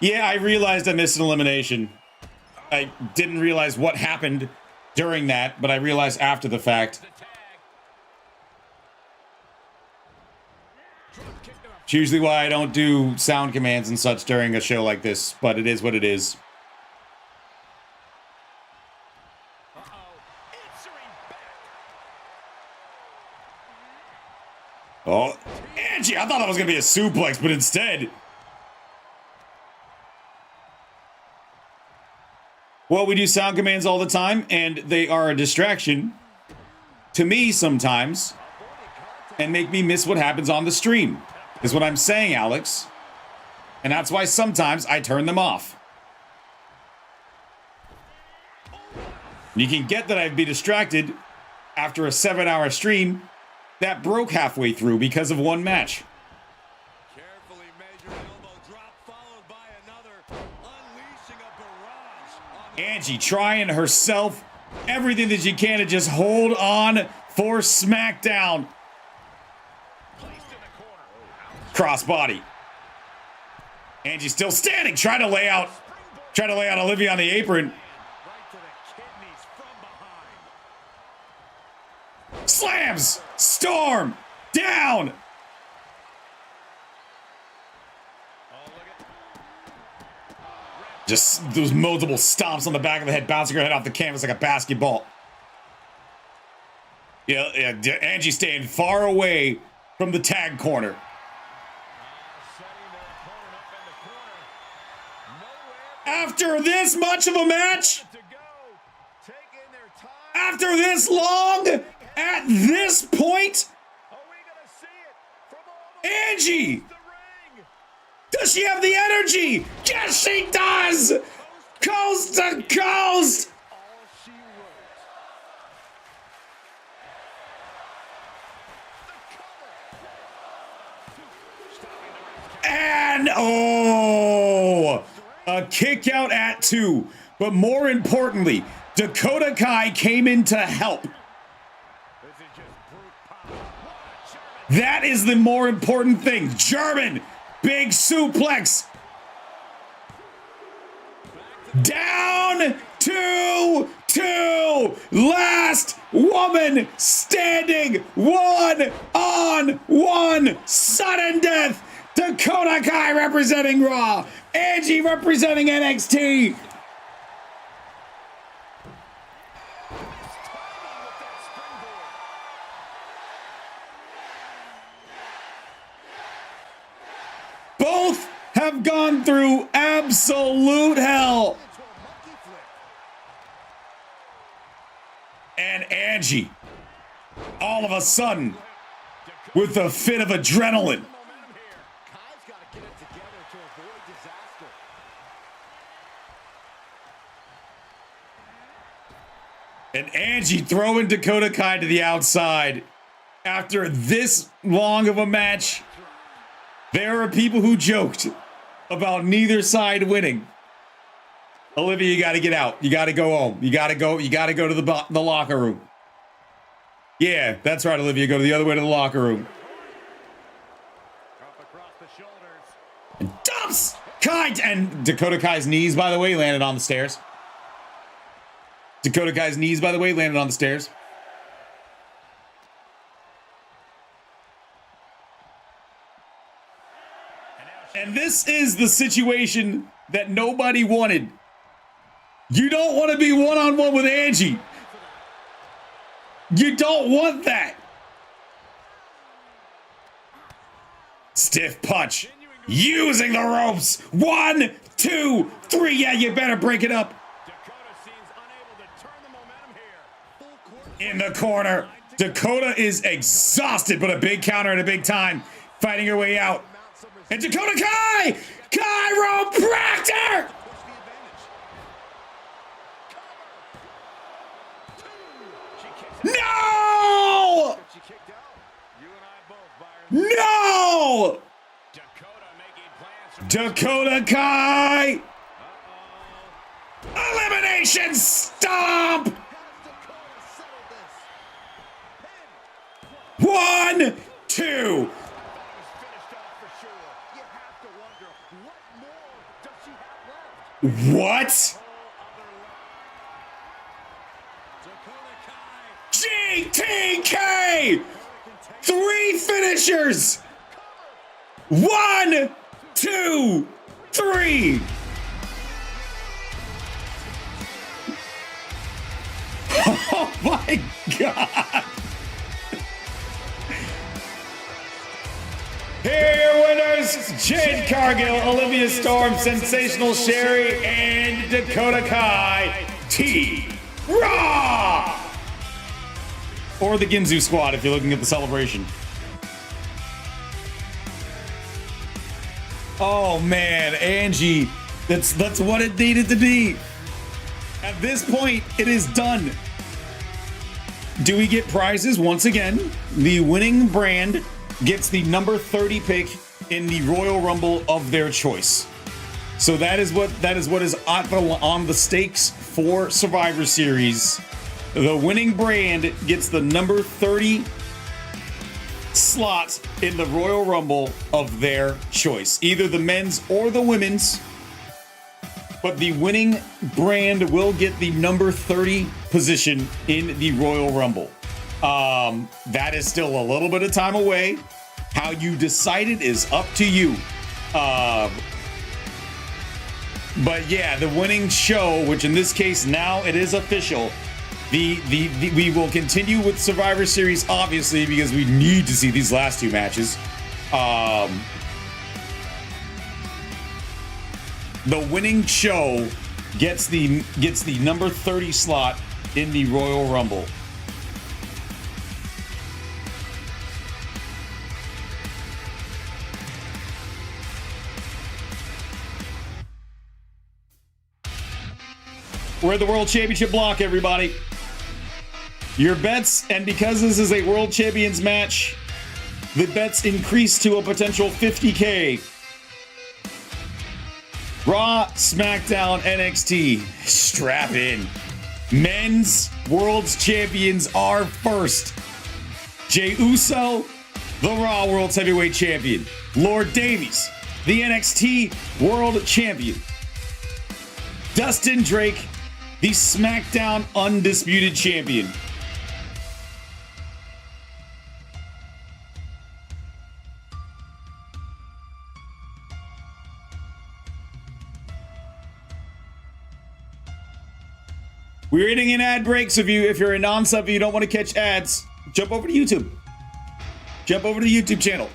Yeah, I realized I missed an elimination. I didn't realize what happened during that, but I realized after the fact. It's usually why I don't do sound commands and such during a show like this, but it is what it is. Oh, Angie, I thought that was going to be a suplex, but instead... Well, we do sound commands all the time, and they are a distraction to me sometimes and make me miss what happens on the stream, is what I'm saying, Alex. And that's why sometimes I turn them off. You can get that I'd be distracted after a 7-hour stream that broke halfway through because of one match. Carefully measured elbow drop followed by another, unleashing a barrage on Angie trying herself everything that she can to just hold on for SmackDown. Crossbody. Angie still standing, trying to lay out Olivia on the apron. right to the kidneys from behind. Slams! Storm! Down! Just those multiple stomps on the back of the head, bouncing her head off the canvas like a basketball. Yeah, Angie staying far away from the tag corner. After this much of a match, after this long, at this point, Angie, does she have the energy? Yes, she does! Coast to coast! And, oh, a kick out at 2. But more importantly, Dakota Kai came in to help. That is the more important thing. German, big suplex. Down 2-2. Last woman standing. 1-on-1. Sudden death. Dakota Kai representing Raw. Angie representing NXT. Both have gone through absolute hell. And Angie, all of a sudden, with a fit of adrenaline. And Angie throwing Dakota Kai to the outside after this long of a match. There are people who joked about neither side winning. Olivia, you got to get out. You got to go home. You got to go to the locker room. Yeah, that's right, Olivia. Go the other way to the locker room. And dumps Kai, and Dakota Kai's knees, by the way, landed on the stairs. Dakota Kai's knees, by the way, landed on the stairs. And this is the situation that nobody wanted. You don't want to be one-on-one with Angie. You don't want that. Stiff punch. using the ropes. 1, 2, 3. Yeah, you better break it up. Dakota seems unable to turn the momentum here. Full court. In the corner, Dakota is exhausted, but a big counter and a big time, fighting her way out. And Dakota Kai! Chiropractor! No! She kicked out. You and I both, Byron. No! Dakota making plans for Dakota Kai! Elimination stomp! 1, 2. was finished off for sure. You have to wonder, what more does she have left? What? Dakota Kai. GTK! 3 finishers! 1, 2, 3. Oh my God! Here are your winners, Jade Cargill, Olivia Storm, Sensational Sherry, and Dakota Kai, T. Raw! Or the Ginzu Squad if you're looking at the celebration. Oh man, Angie, that's what it needed to be. At this point, it is done. Do we get prizes once again? The winning brand gets the number 30 pick in the Royal Rumble of their choice. So that is what is on the stakes for Survivor Series. The winning brand gets the number 30 slot in the Royal Rumble of their choice, either the men's or the women's. But the winning brand will get the number 30 position in the Royal Rumble. That is still a little bit of time away. How you decide it is up to you. But yeah, the winning show, which in this case now it is official. We will continue with Survivor Series, obviously, because we need to see these last 2 matches. The winning show gets the number 30 slot in the Royal Rumble. We're at the World Championship block, everybody. Your bets, and because this is a World Champions match, the bets increase to a potential 50K. Raw, SmackDown, NXT. Strap in. Men's World's Champions are first. Jey Uso, the Raw World's Heavyweight Champion. Lord Davies, the NXT World Champion. Dustin Drake, the SmackDown Undisputed Champion. We're hitting in ad breaks. If you're a non-sub, you don't want to catch ads, jump over to YouTube. Jump over to the YouTube channel.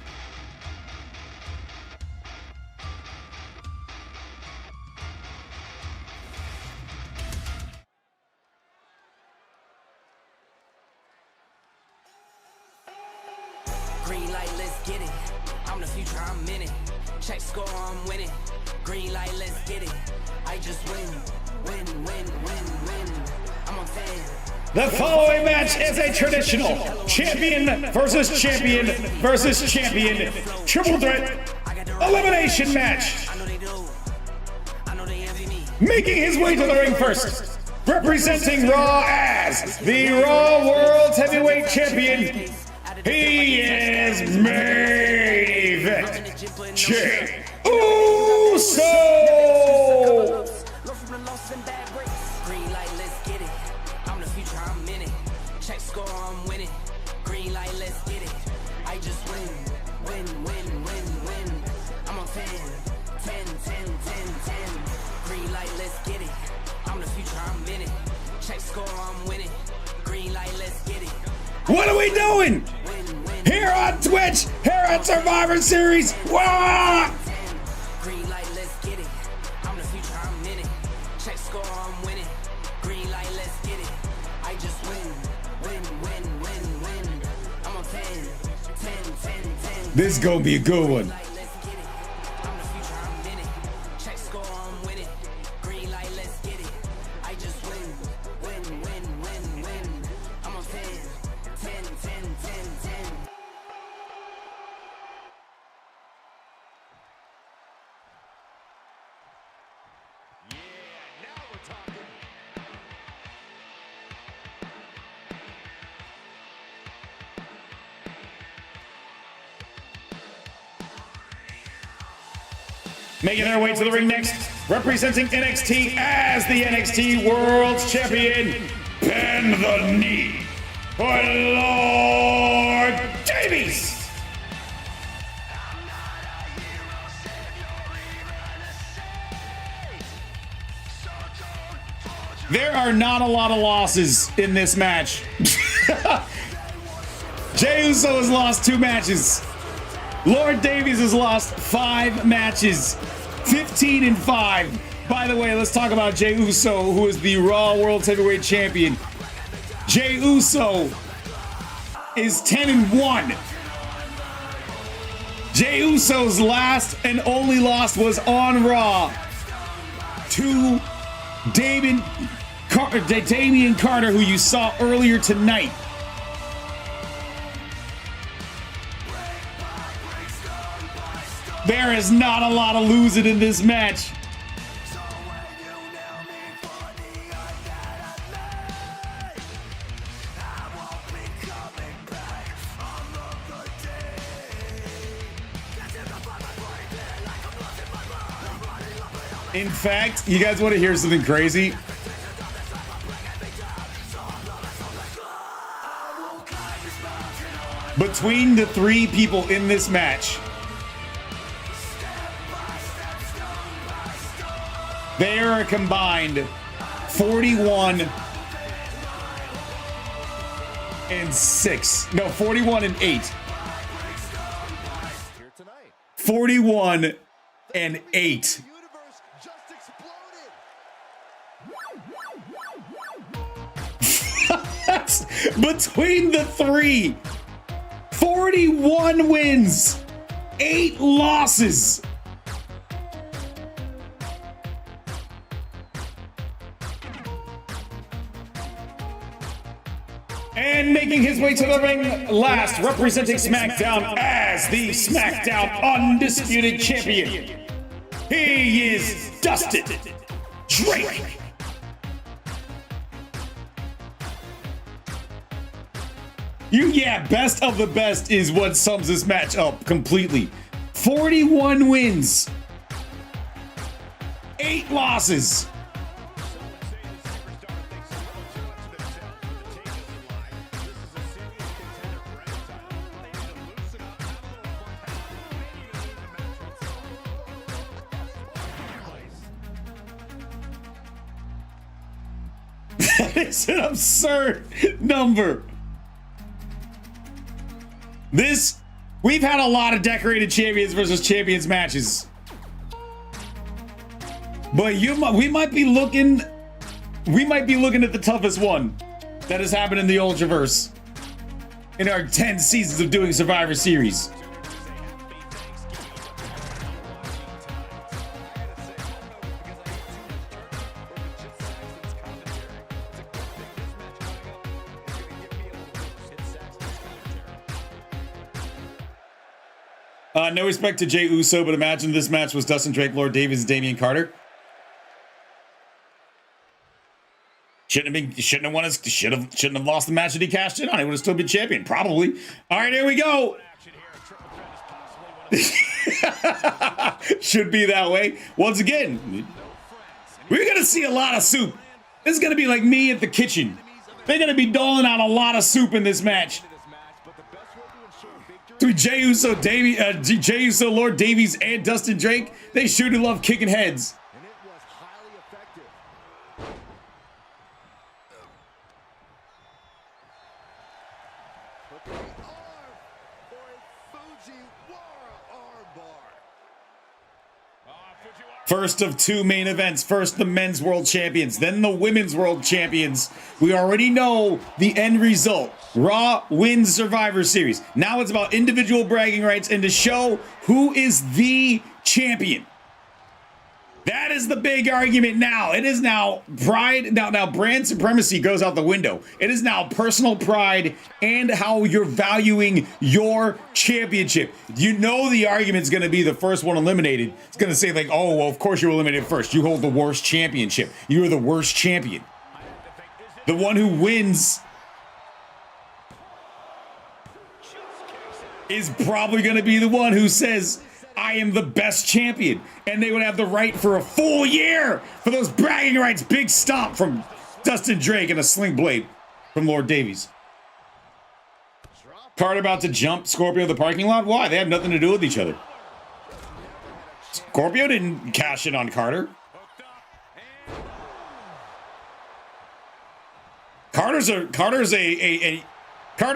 Green light, let's get it. I'm the future, I'm in it. Check score, I'm winning. Green light, let's get it. I just win. I'm on 10. The following match is a traditional champion versus champion versus champion triple threat elimination match. I know they do. I know they envy me. Making his way to the ring first, representing Raw as the Raw World's Heavyweight Champion, he is main event Jey Uso. Green light, let's get it. I'm the future, I'm in it. Check score, I'm winning. Green light, let's get it. I just win. I'm on 10. Green light, let's get it. I'm the future, I'm in it. Check score, I'm winning. Green light, let's get it. What are we doing? Here on Twitch, here on Survivor Series. Wah! This is gonna be a good one. Making their way to the ring next, representing NXT as the NXT World Champion, bend the knee for Lord Davies. There are not a lot of losses in this match. Jey Uso has lost 2 matches. Lord Davies has lost 5 matches, 15-5. By the way, let's talk about Jey Uso, who is the Raw World Heavyweight Champion. Jey Uso is 10-1. Jey Uso's last and only loss was on Raw to Damian Carter, who you saw earlier tonight. There is not a lot of losing in this match. In fact, you guys want to hear something crazy? Between the 3 people in this match, they are a combined 41-6. No, 41-8. 41-8. That's between the 3. 41 wins, 8 losses. And making his way to the ring last, representing SmackDown as the SmackDown Undisputed Champion, he is Dustin Drake. Best of the best is what sums this match up completely. 41 wins, 8 losses. That is an absurd number. We've had a lot of decorated champions versus champions matches, but we might be looking at the toughest one that has happened in the Ultraverse in our 10 seasons of doing Survivor Series. No respect to Jey Uso, but imagine this match was Dustin Drake, Lord Davies, and Damian Carter. Shouldn't have lost the match that he cashed in on. He would have still been champion, probably. All right, here we go. Should be that way. Once again, we're gonna see a lot of soup. This is gonna be like me at the kitchen. They're gonna be doling out a lot of soup in this match. To Jey Uso, Lord Davies, and Dustin Drake, they sure do love kicking heads. And it was highly effective. But the arm for a Fujiwara armbar. Fujiwara First of two main events. First the men's world champions, then the women's world champions. We already know the end result. Raw wins Survivor Series. Now it's about individual bragging rights and to show who is the champion. That is the big argument now. It is now pride. Now brand supremacy goes out the window. It is now personal pride and how you're valuing your championship. You know the argument's going to be the first one eliminated. It's going to say like, oh, well, of course you're eliminated first. You hold the worst championship. You're the worst champion. The one who wins is probably going to be the one who says, I am the best champion, and they would have the right for a full year for those bragging rights. Big stomp from Dustin Drake and a sling blade from Lord Davies. Carter about to jump Scorpio in the parking lot. Why? They had nothing to do with each other. Scorpio didn't cash in on Carter. Carter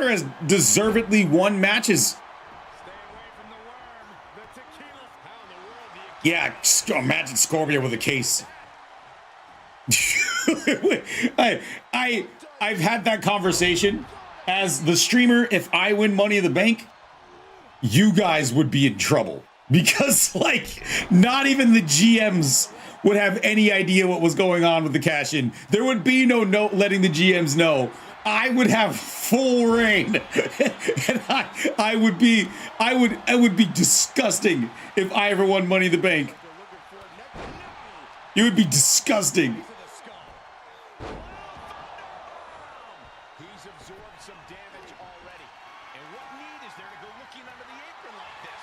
has deservedly won matches. Yeah, imagine Scorpio with a case. I've had that conversation as the streamer. If I win Money in the Bank, you guys would be in trouble because like not even the GMs would have any idea what was going on with the cash in. There would be no note letting the GMs know. I would have full reign, and I would be disgusting if I ever won Money in the Bank. It would be disgusting. He's absorbed some damage already. And what need is there to go looking under the apron like this?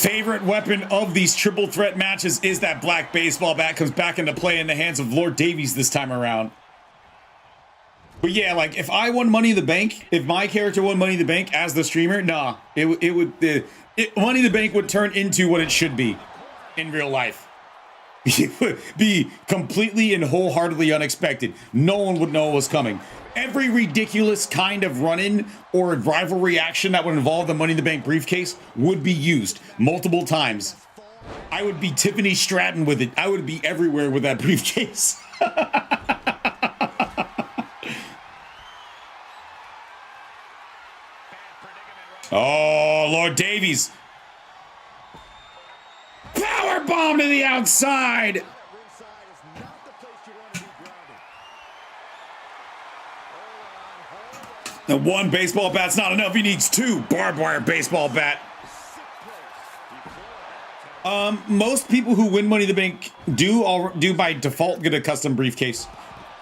Favorite weapon of these triple threat matches is that black baseball bat. Comes back into play in the hands of Lord Davies this time around. But yeah, like if I won Money in the Bank, if my character won Money in the Bank as the streamer, nah, Money in the Bank would turn into what it should be in real life. It would be completely and wholeheartedly unexpected. No one would know what was coming. Every ridiculous kind of run-in or rivalry action that would involve the Money in the Bank briefcase would be used multiple times. I would be Tiffany Stratton with it. I would be everywhere with that briefcase. Oh, Lord Davies. Power bomb to the outside. The one baseball bat's not enough. He needs two barbed wire baseball bat. Most people who win Money in the Bank do by default get a custom briefcase,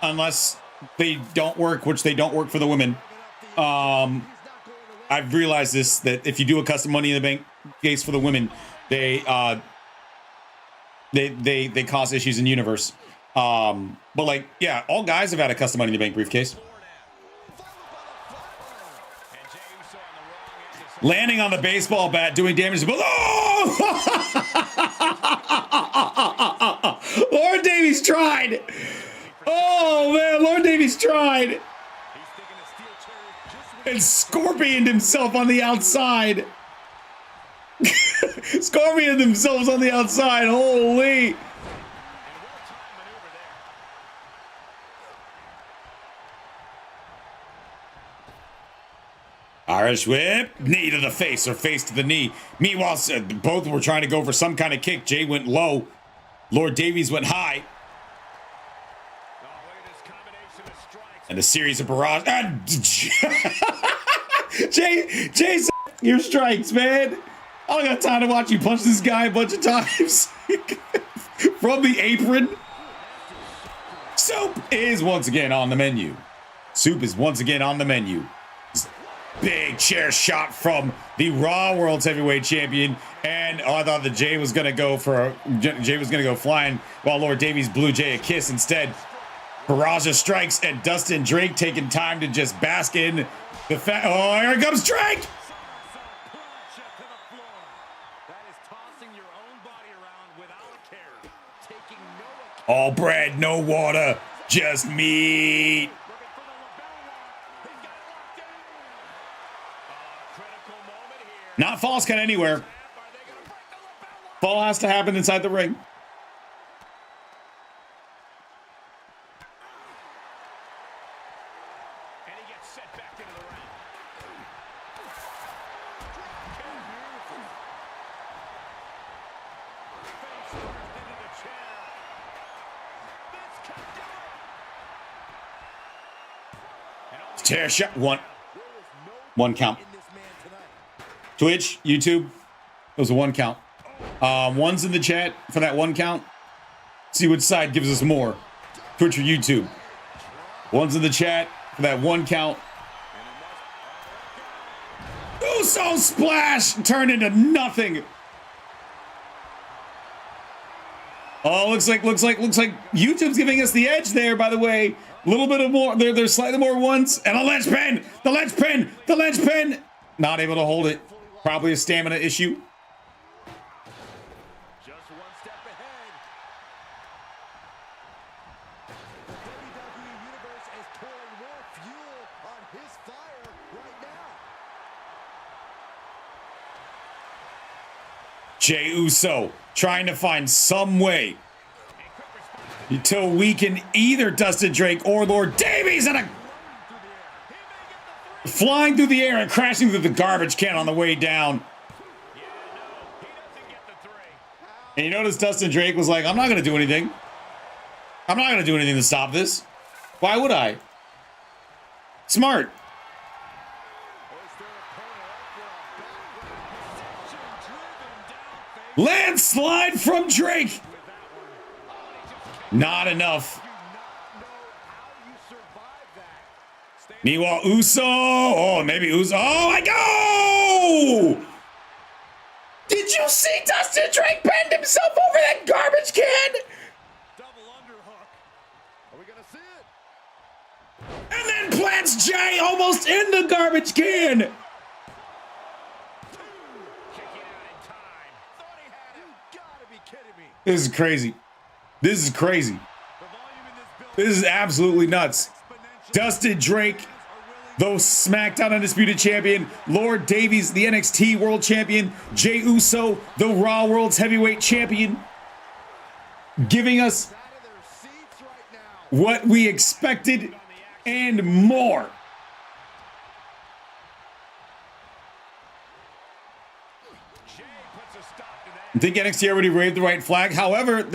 unless they don't work, which they don't work for the women. I've realized this, that if you do a custom Money in the Bank case for the women, they cause issues in universe. But like, yeah, all guys have had a custom Money in the Bank briefcase. Landing on the baseball bat, doing damage. Oh! Lord Davies tried. Oh man, Lord Davies tried. And scorpioned himself on the outside. Scorpioned themselves on the outside. Holy. Irish whip, knee to the face or face to the knee. Meanwhile, both were trying to go for some kind of kick. Jay went low. Lord Davies went high. And a series of barrage. Jay, your strikes, man. I don't got time to watch you punch this guy a bunch of times. From the apron. Soup is once again on the menu. Soup is once again on the menu. Big chair shot from the Raw World's Heavyweight Champion, and I thought that Jay was gonna go flying while Lord Davies blew Jay a kiss instead. Barrage of strikes, and Dustin Drake taking time to just bask in the fact. Oh, here comes Drake! All bread, no water, just meat. Not false count anywhere. Fall has to happen inside the ring. And he gets set back into the ring. Face first into the chair. This could do it. And only Chair shot. There is no One count. in this man tonight. Twitch, YouTube. It was a 1 count. One's in the chat for that 1 count. See which side gives us more. Twitch or YouTube. One's in the chat for that 1 count. Uso splash turned into nothing. Oh, looks like YouTube's giving us the edge there, by the way. A little bit of more, there's slightly more ones. And a linchpin! The linchpin! The linchpin! Not able to hold it. Probably a stamina issue. Just one step ahead. The WWE Universe is pouring more fuel on his fire right now. Jey Uso trying to find some way until we can either Dustin Drake or Lord Davies and flying through the air and crashing through the garbage can on the way down. And you notice Dustin Drake was like, I'm not going to do anything. I'm not going to do anything to stop this. Why would I? Smart. Landslide from Drake. Not enough. Meanwhile, Uso. Oh, maybe Uso. Oh, I go! Did you see Dustin Drake bend himself over that garbage can? Double underhook. Are we gonna see it? And then plants Jay almost in the garbage can. kicking out in time. Thought he had him. You gotta be kidding me. This is crazy. This is crazy. The volume in this building This is absolutely nuts. Dustin Drake, the SmackDown Undisputed Champion, Lord Davies, the NXT World Champion, Jey Uso, the Raw World's Heavyweight Champion, giving us out of their seats right now. what we expected and more. Jay puts a stop to that. I think NXT already waved the right flag. However,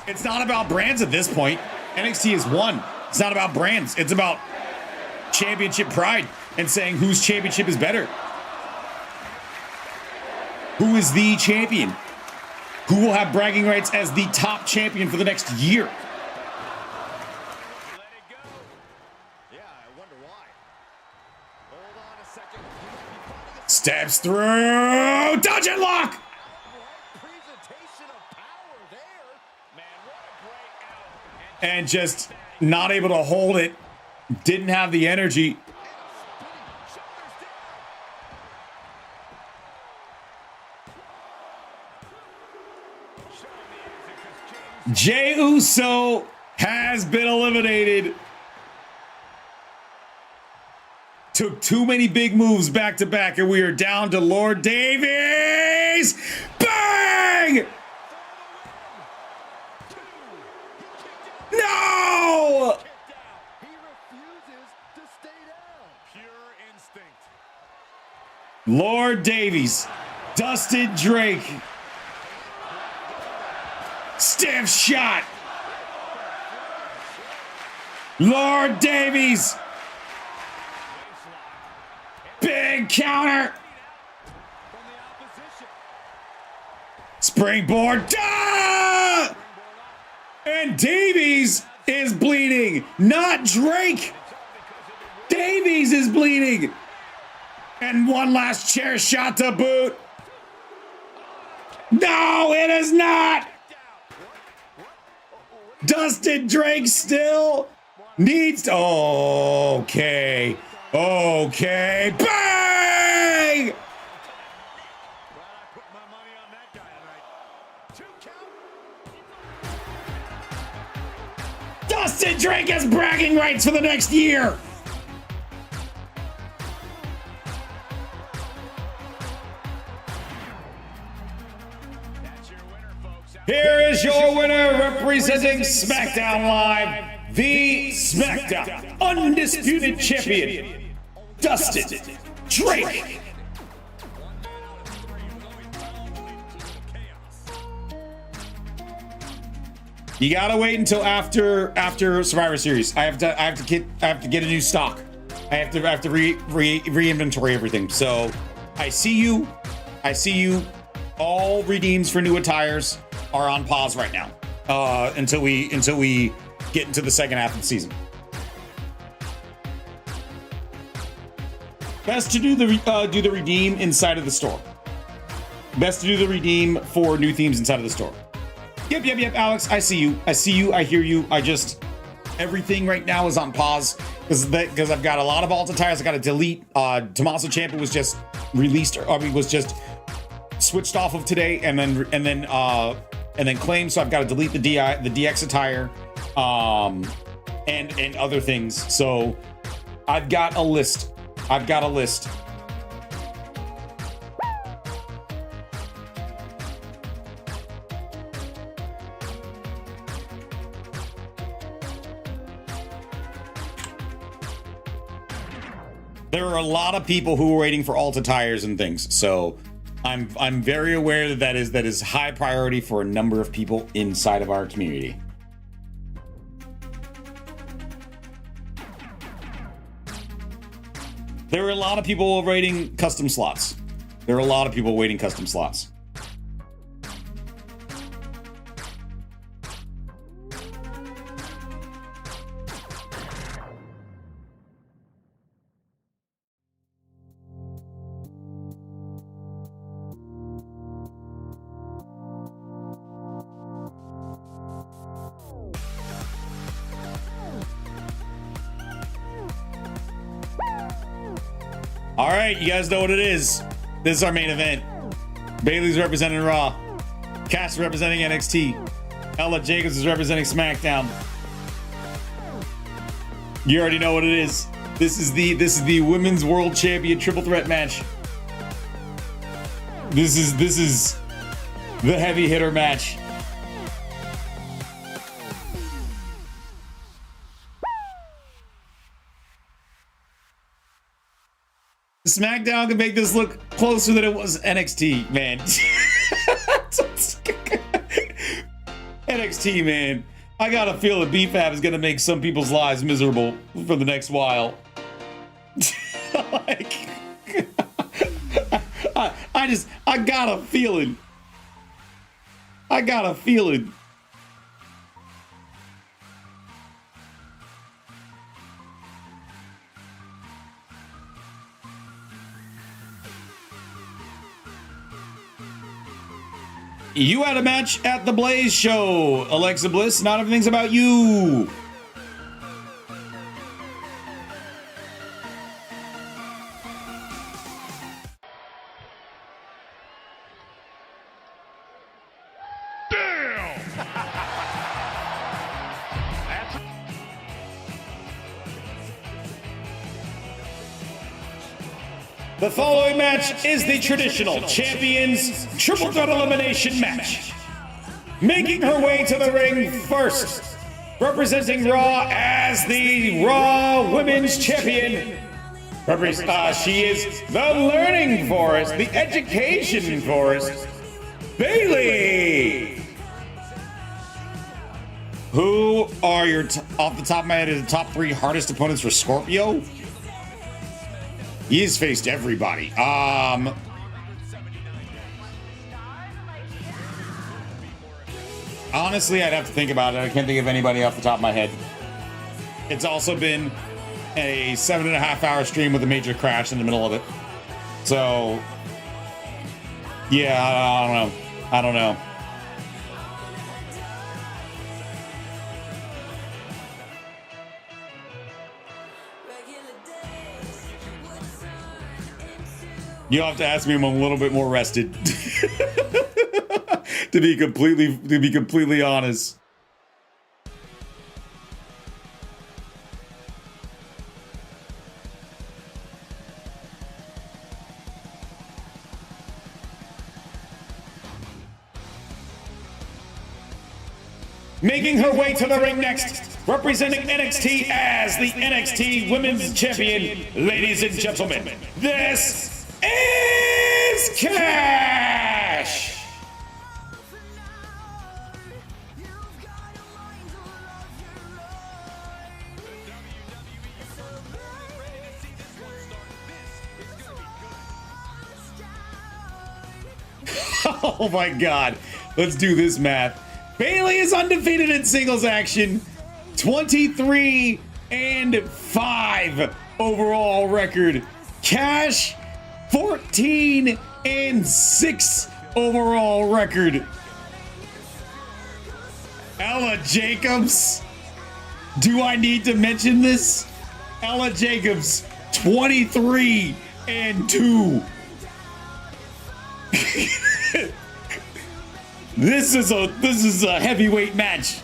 it's not about brands at this point. NXT is won. It's not about brands. It's about championship pride and saying whose championship is better. Who is the champion? Who will have bragging rights as the top champion for the next year? Let it go. Yeah, I wonder why. Hold on a second. He might be finding a Steps through. Dodge and lock. outright presentation of power there. Man, what a great out. And just not able to hold it. Didn't have the energy. Jey Uso has been eliminated. Took too many big moves back to back, and we are down to Lord Davies. Bang! No! He refuses to stay down. Pure instinct. Lord Davies, Dustin Drake. Stiff shot. Lord Davies. Big counter. Springboard. Ah! And Davies is bleeding, not Drake. Davies is bleeding. And one last chair shot to boot. No, it is not. Dustin Drake still needs to. Okay. Okay. Bang! Glad I put my money on that guy tonight. 2 count. Dustin Drake has bragging rights for the next year. Here is your winner representing SmackDown Live, the SmackDown Undisputed Champion, Dustin Drake. You gotta wait until after Survivor Series. I have to get a new stock. I have to re-inventory everything. So I see you. All redeems for new attires are on pause right now until we get into the second half of the season. Best to do the redeem inside of the store. Best to do the redeem for new themes inside of the store. Yep, Alex. I see you. I hear you. Everything right now is on pause because I've got a lot of alt attires I got to delete. Tommaso Ciampa was just released, was just switched off of today, and then claimed. So I've got to delete the DX attire, and other things. So I've got a list. There are a lot of people who are waiting for alt attires and things, so I'm very aware that is high priority for a number of people inside of our community. There are a lot of people waiting custom slots. All right, you guys know what it is. This is our main event. Bayley's representing Raw. Cass is representing NXT. Ella Jacobs is representing SmackDown. You already know what it is. This is the Women's World Champion Triple Threat match. This is the heavy hitter match. SmackDown can make this look closer than it was NXT, man. NXT, man. I got a feel that BFAB is gonna make some people's lives miserable for the next while. Like, I got a feeling. You had a match at the Blaze show, Alexa Bliss. Not everything's about you. The following match is the traditional Champions Triple Threat Elimination match. Making her way to the ring first, representing Raw as the Raw Women's Champion. She is the Learning Forest, the Education Forest, Bayley. Who are your, off the top of my head, the top 3 hardest opponents for Scorpio? He's faced everybody. Honestly, I'd have to think about it. I can't think of anybody off the top of my head. It's also been a 7.5-hour stream with a major crash in the middle of it. So, yeah, I don't know. You'll have to ask me when I'm a little bit more rested. to be completely honest. Making her way to the ring next, representing NXT as the NXT Women's Champion, ladies and gentlemen, this is Cash! Oh my God, let's do this math. Bayley is undefeated in singles action, 23-5 overall record. Cash, 14-6 overall record. Ella Jacobs, do I need to mention this? Ella Jacobs, 23-2. This is a heavyweight match.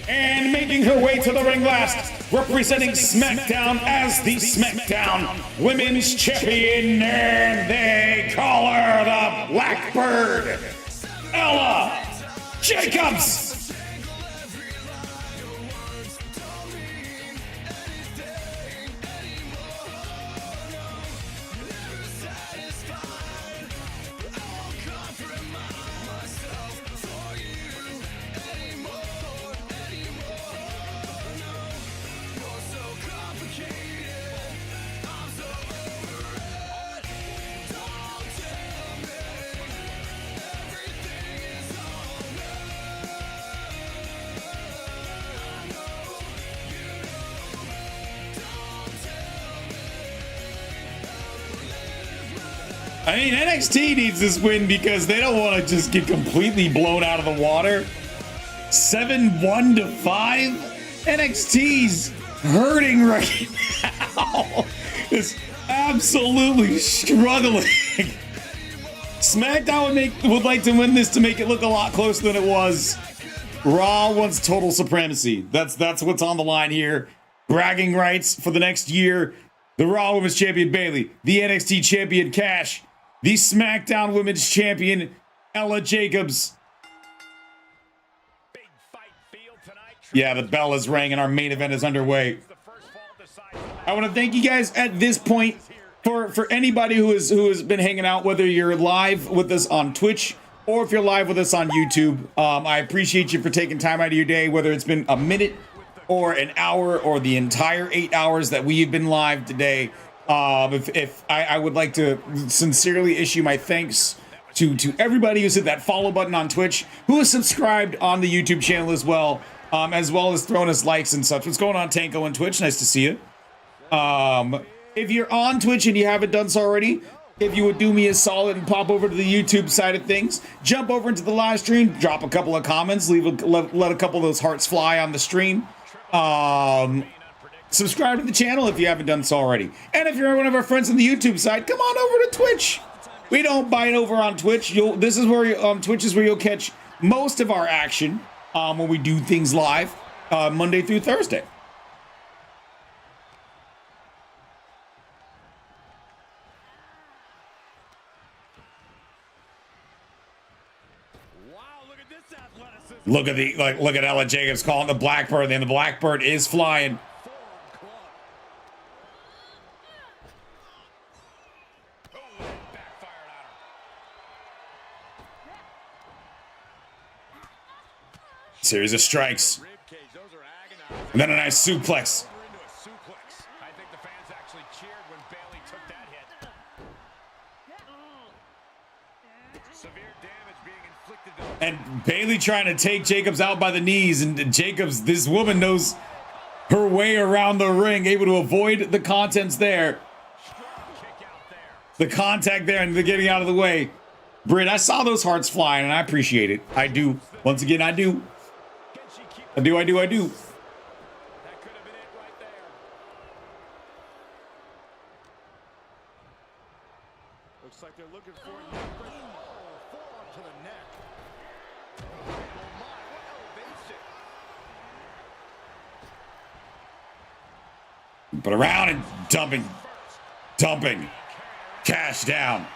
And making her way to the ring last, representing SmackDown as the SmackDown Women's Champion, and they call her the Blackbird, Ella Jacobs. I mean, NXT needs this win because they don't want to just get completely blown out of the water. 7-1-5. NXT's hurting right now. It's absolutely struggling. SmackDown would like to win this to make it look a lot closer than it was. Raw wants total supremacy. That's what's on the line here. Bragging rights for the next year. The Raw Women's Champion Bayley, the NXT Champion Cash, the SmackDown Women's Champion Ella Jacobs. Yeah, the bell is rang and our main event is underway. I want to thank you guys at this point for anybody who has been hanging out, whether you're live with us on Twitch or if you're live with us on YouTube. I appreciate you for taking time out of your day, whether it's been a minute or an hour or the entire 8 hours that we have been live today. I would like to sincerely issue my thanks to everybody who's hit that follow button on Twitch, who is subscribed on the YouTube channel as well as throwing us likes and such. What's going on, Tanko and Twitch? Nice to see you. If you're on Twitch and you haven't done so already, if you would do me a solid and pop over to the YouTube side of things, jump over into the live stream, drop a couple of comments, let a couple of those hearts fly on the stream. Subscribe to the channel if you haven't done so already. And if you're one of our friends on the YouTube side, come on over to Twitch. We don't bite over on Twitch. This is where Twitch is where you'll catch most of our action when we do things live Monday through Thursday. Look at Ella Jacobs calling the Blackbird, and the Blackbird is flying. Series of strikes. And then a nice suplex. I think the fans actually cheered when Bayley took that hit. Severe damage being inflicted. And Bayley trying to take Jacobs out by the knees, and Jacobs, this woman knows her way around the ring, able to avoid the contents there. The contact there and the getting out of the way. Britt, I saw those hearts flying and I appreciate it. I do. Once again, I do. I do. That could have been it right there. looking for neck break. Oh, forearm to the neck. Oh my, what elevation. But around and dumping. Cash down.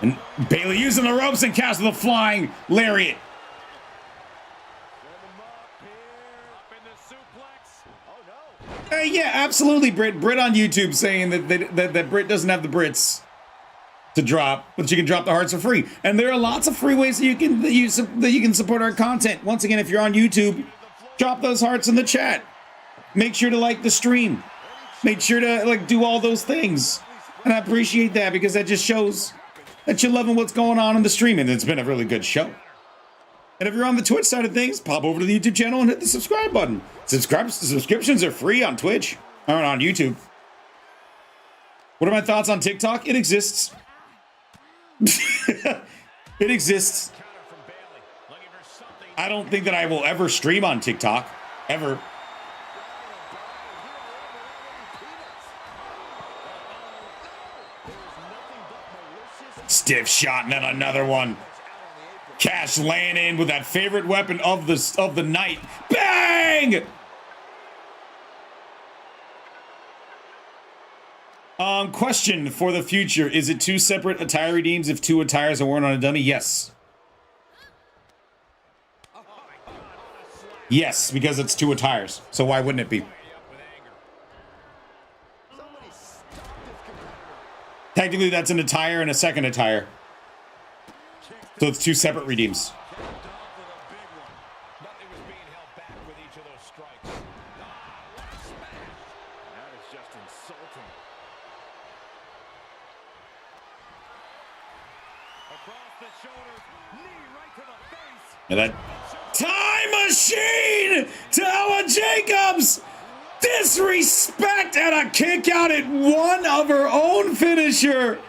And Bailey using the ropes and Cash with a flying lariat. Yeah, absolutely, Britt. Britt on YouTube saying that Britt doesn't have the Brits to drop, but you can drop the hearts for free. And there are lots of free ways that you can support our content. Once again, if you're on YouTube, drop those hearts in the chat. Make sure to like the stream. Make sure to do all those things. And I appreciate that because that just shows that you're loving what's going on in the stream, and it's been a really good show. And if you're on the Twitch side of things, pop over to the YouTube channel and hit the subscribe button. Subscriptions are free on Twitch or on YouTube. What are my thoughts on TikTok? It exists. It exists. I don't think that I will ever stream on TikTok. Ever. Stiff shot and then another one. Cash laying in with that favorite weapon of the night. Bang! Question for the future. Is it 2 separate attire redeems if 2 attires are worn on a dummy? Yes. Yes, because it's 2 attires. So why wouldn't it be? Technically, that's an attire and a second attire. So it's 2 separate redeems. And that time machine to Ella Jacobs. Disrespect and a kick out at one of her own finisher.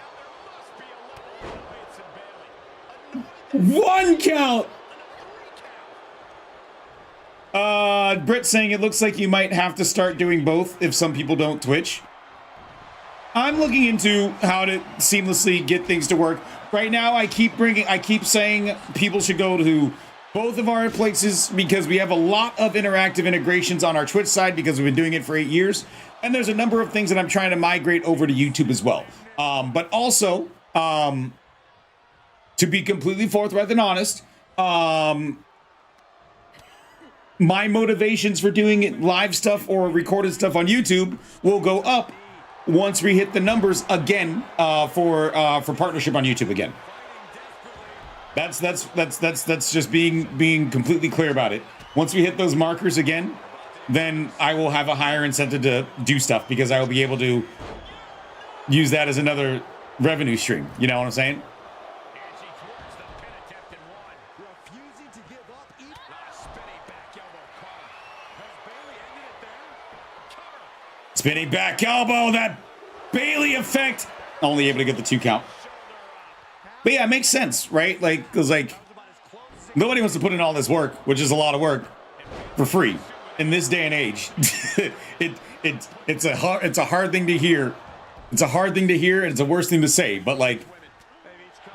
1 count. Britt saying it looks like you might have to start doing both if some people don't Twitch. I'm looking into how to seamlessly get things to work. Right now, I keep saying people should go to both of our places because we have a lot of interactive integrations on our Twitch side because we've been doing it for 8 years. And there's a number of things that I'm trying to migrate over to YouTube as well. But also, to be completely forthright and honest, my motivations for doing live stuff or recorded stuff on YouTube will go up once we hit the numbers again for partnership on YouTube again. That's just being completely clear about it. Once we hit those markers again, then I will have a higher incentive to do stuff because I will be able to use that as another revenue stream. You know what I'm saying? Spinning back elbow, that Bailey effect. Only able to get the 2 count. But yeah, it makes sense, right? Because nobody wants to put in all this work, which is a lot of work, for free in this day and age. It's a hard thing to hear. It's a hard thing to hear, and it's a worse thing to say. But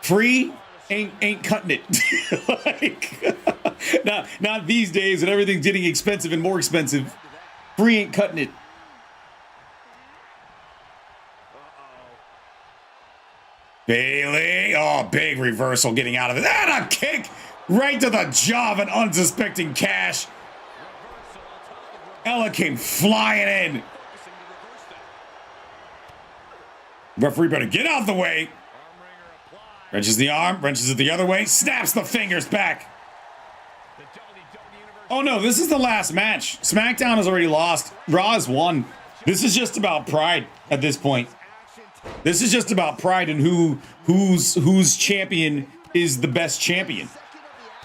free ain't cutting it. Not these days, and everything's getting expensive and more expensive. Free ain't cutting it. Bailey, oh, big reversal getting out of it. And a kick right to the jaw of an unsuspecting Cash. Ella came flying in. Referee better get out of the way. Wrenches the arm, wrenches it the other way, snaps the fingers back. Oh no, this is the last match. SmackDown has already lost. Raw has won. This is just about pride at this point. This is just about pride and whose champion is the best champion.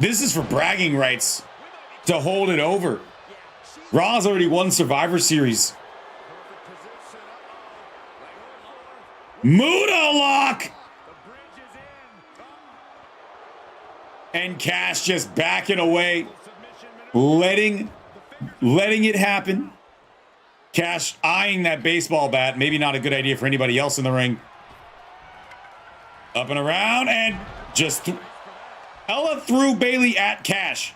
This is for bragging rights to hold it over. Raw's already won Survivor Series. Muda lock. And Cash just backing away, letting it happen. Cash eyeing that baseball bat. Maybe not a good idea for anybody else in the ring. Up and around, and just Ella threw Bailey at Cash.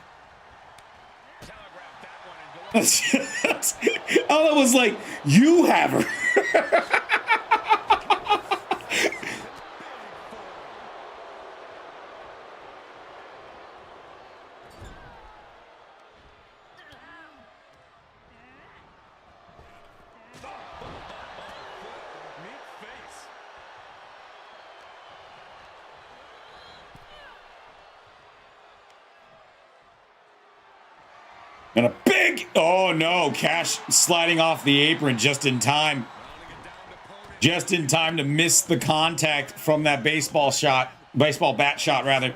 Ella was like, you have her. And a big, oh no, Cash sliding off the apron just in time. Just in time to miss the contact from that baseball bat shot rather.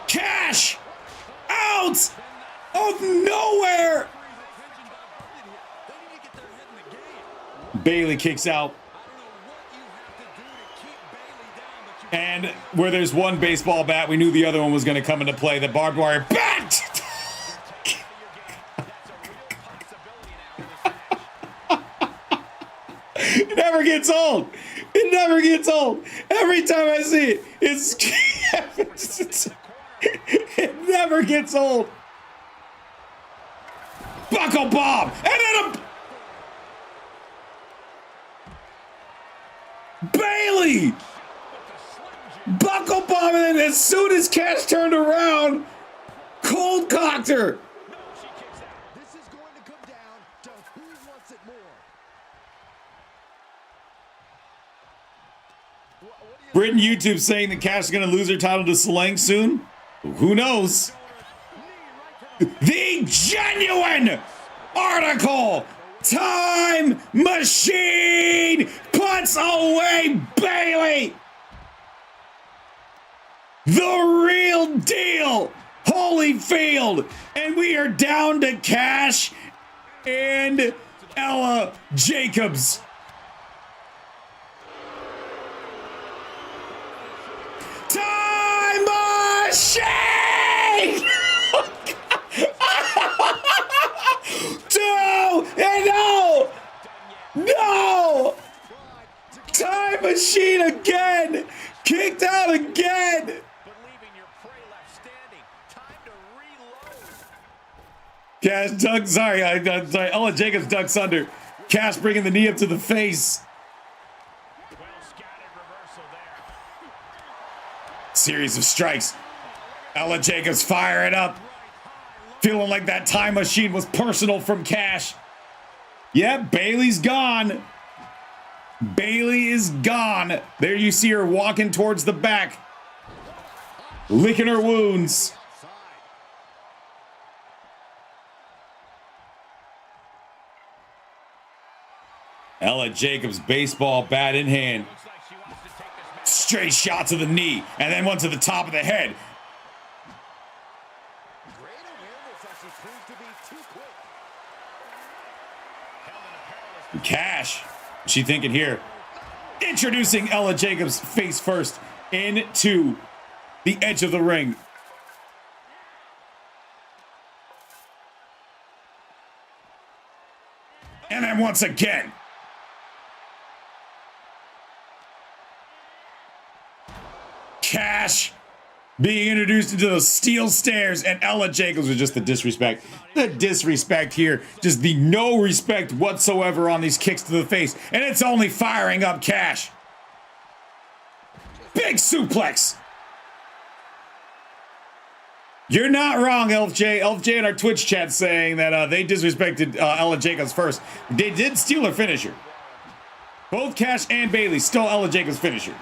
Cash out of nowhere. Bailey kicks out. And where there's one baseball bat, we knew the other one was going to come into play. The barbed wire bat! It never gets old. It never gets old. Every time I see it, it never gets old. Buckle bomb! And then Bailey! Buckle bomb, and then as soon as Cash turned around, cold cocked her. This is going to come down to who wants it more. Britain YouTube saying that Cash is going to lose her title to Solange soon. Who knows? The genuine article time machine puts away Bailey. The real deal, Holyfield, and we are down to Cash and Ella Jacobs. Time machine! No! Time machine again! Kicked out again! Cash duck, sorry, Ella Jacobs ducks under. Cash bringing the knee up to the face. Series of strikes. Ella Jacobs fire it up. Feeling like that time machine was personal from Cash. Yep, Bailey's gone. Bailey is gone. There you see her walking towards the back. Licking her wounds. Ella Jacobs, baseball bat in hand. Straight shot to the knee, and then one to the top of the head. Cash, what's she thinking here? Introducing Ella Jacobs face first into the edge of the ring. And then once again. Cash being introduced into those steel stairs, and Ella Jacobs was just the disrespect. The disrespect here, just the no respect whatsoever on these kicks to the face, and it's only firing up Cash. Big suplex. You're not wrong, LJ. LJ in our Twitch chat saying that they disrespected Ella Jacobs first. They did steal her finisher. Both Cash and Bailey stole Ella Jacobs' finisher.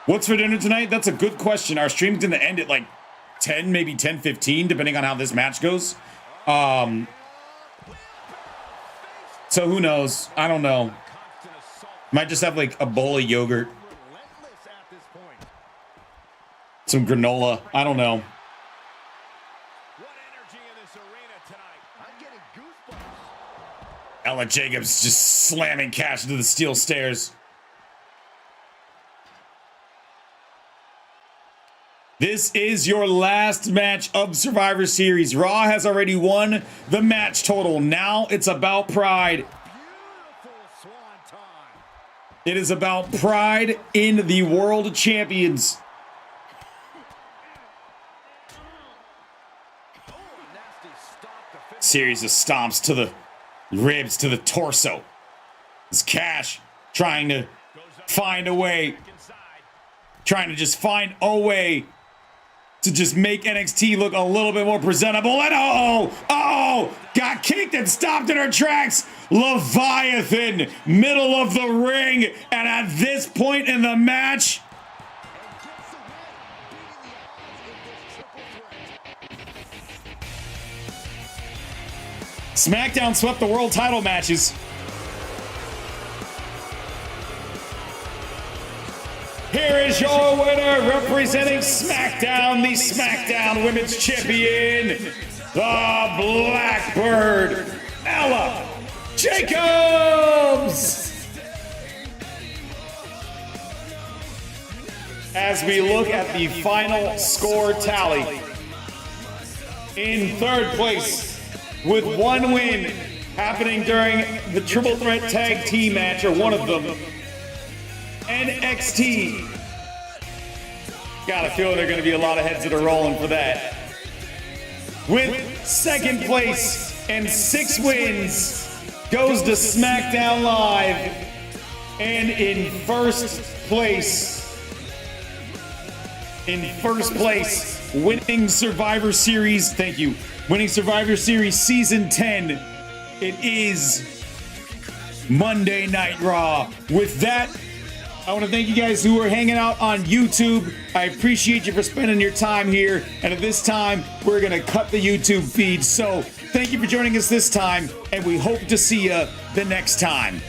What's for dinner tonight? That's a good question. Our stream's going to end at like 10, maybe 10:15, depending on how this match goes. So who knows? I don't know. Might just have like a bowl of yogurt. Some granola. I don't know. Ella Jacobs just slamming Cash into the steel stairs. This is your last match of Survivor Series. Raw has already won the match total. Now it's about pride. Beautiful swan time. It is about pride in the world champions. Nasty stop to finish. Series of stomps to the ribs, to the torso. It's Cash trying to find a way. Trying to just find a way to just make NXT look a little bit more presentable. And got kicked and stopped in her tracks. Leviathan, middle of the ring. And at this point in the match, SmackDown swept the world title matches. Here is your winner, representing SmackDown, the SmackDown Women's Champion, the Blackbird, Ella Jacobs. As we look at the final score tally, in third place with one win happening during the Triple Threat Tag Team match, or one of them, NXT. Got a feeling there are going to be a lot of heads that are rolling for that. With second place and 6 wins goes to SmackDown Live. And in first place, winning Survivor Series, thank you, winning Survivor Series Season 10, it is Monday Night Raw. With that, I want to thank you guys who are hanging out on YouTube. I appreciate you for spending your time here. And at this time, we're going to cut the YouTube feed. So thank you for joining us this time, and we hope to see you the next time.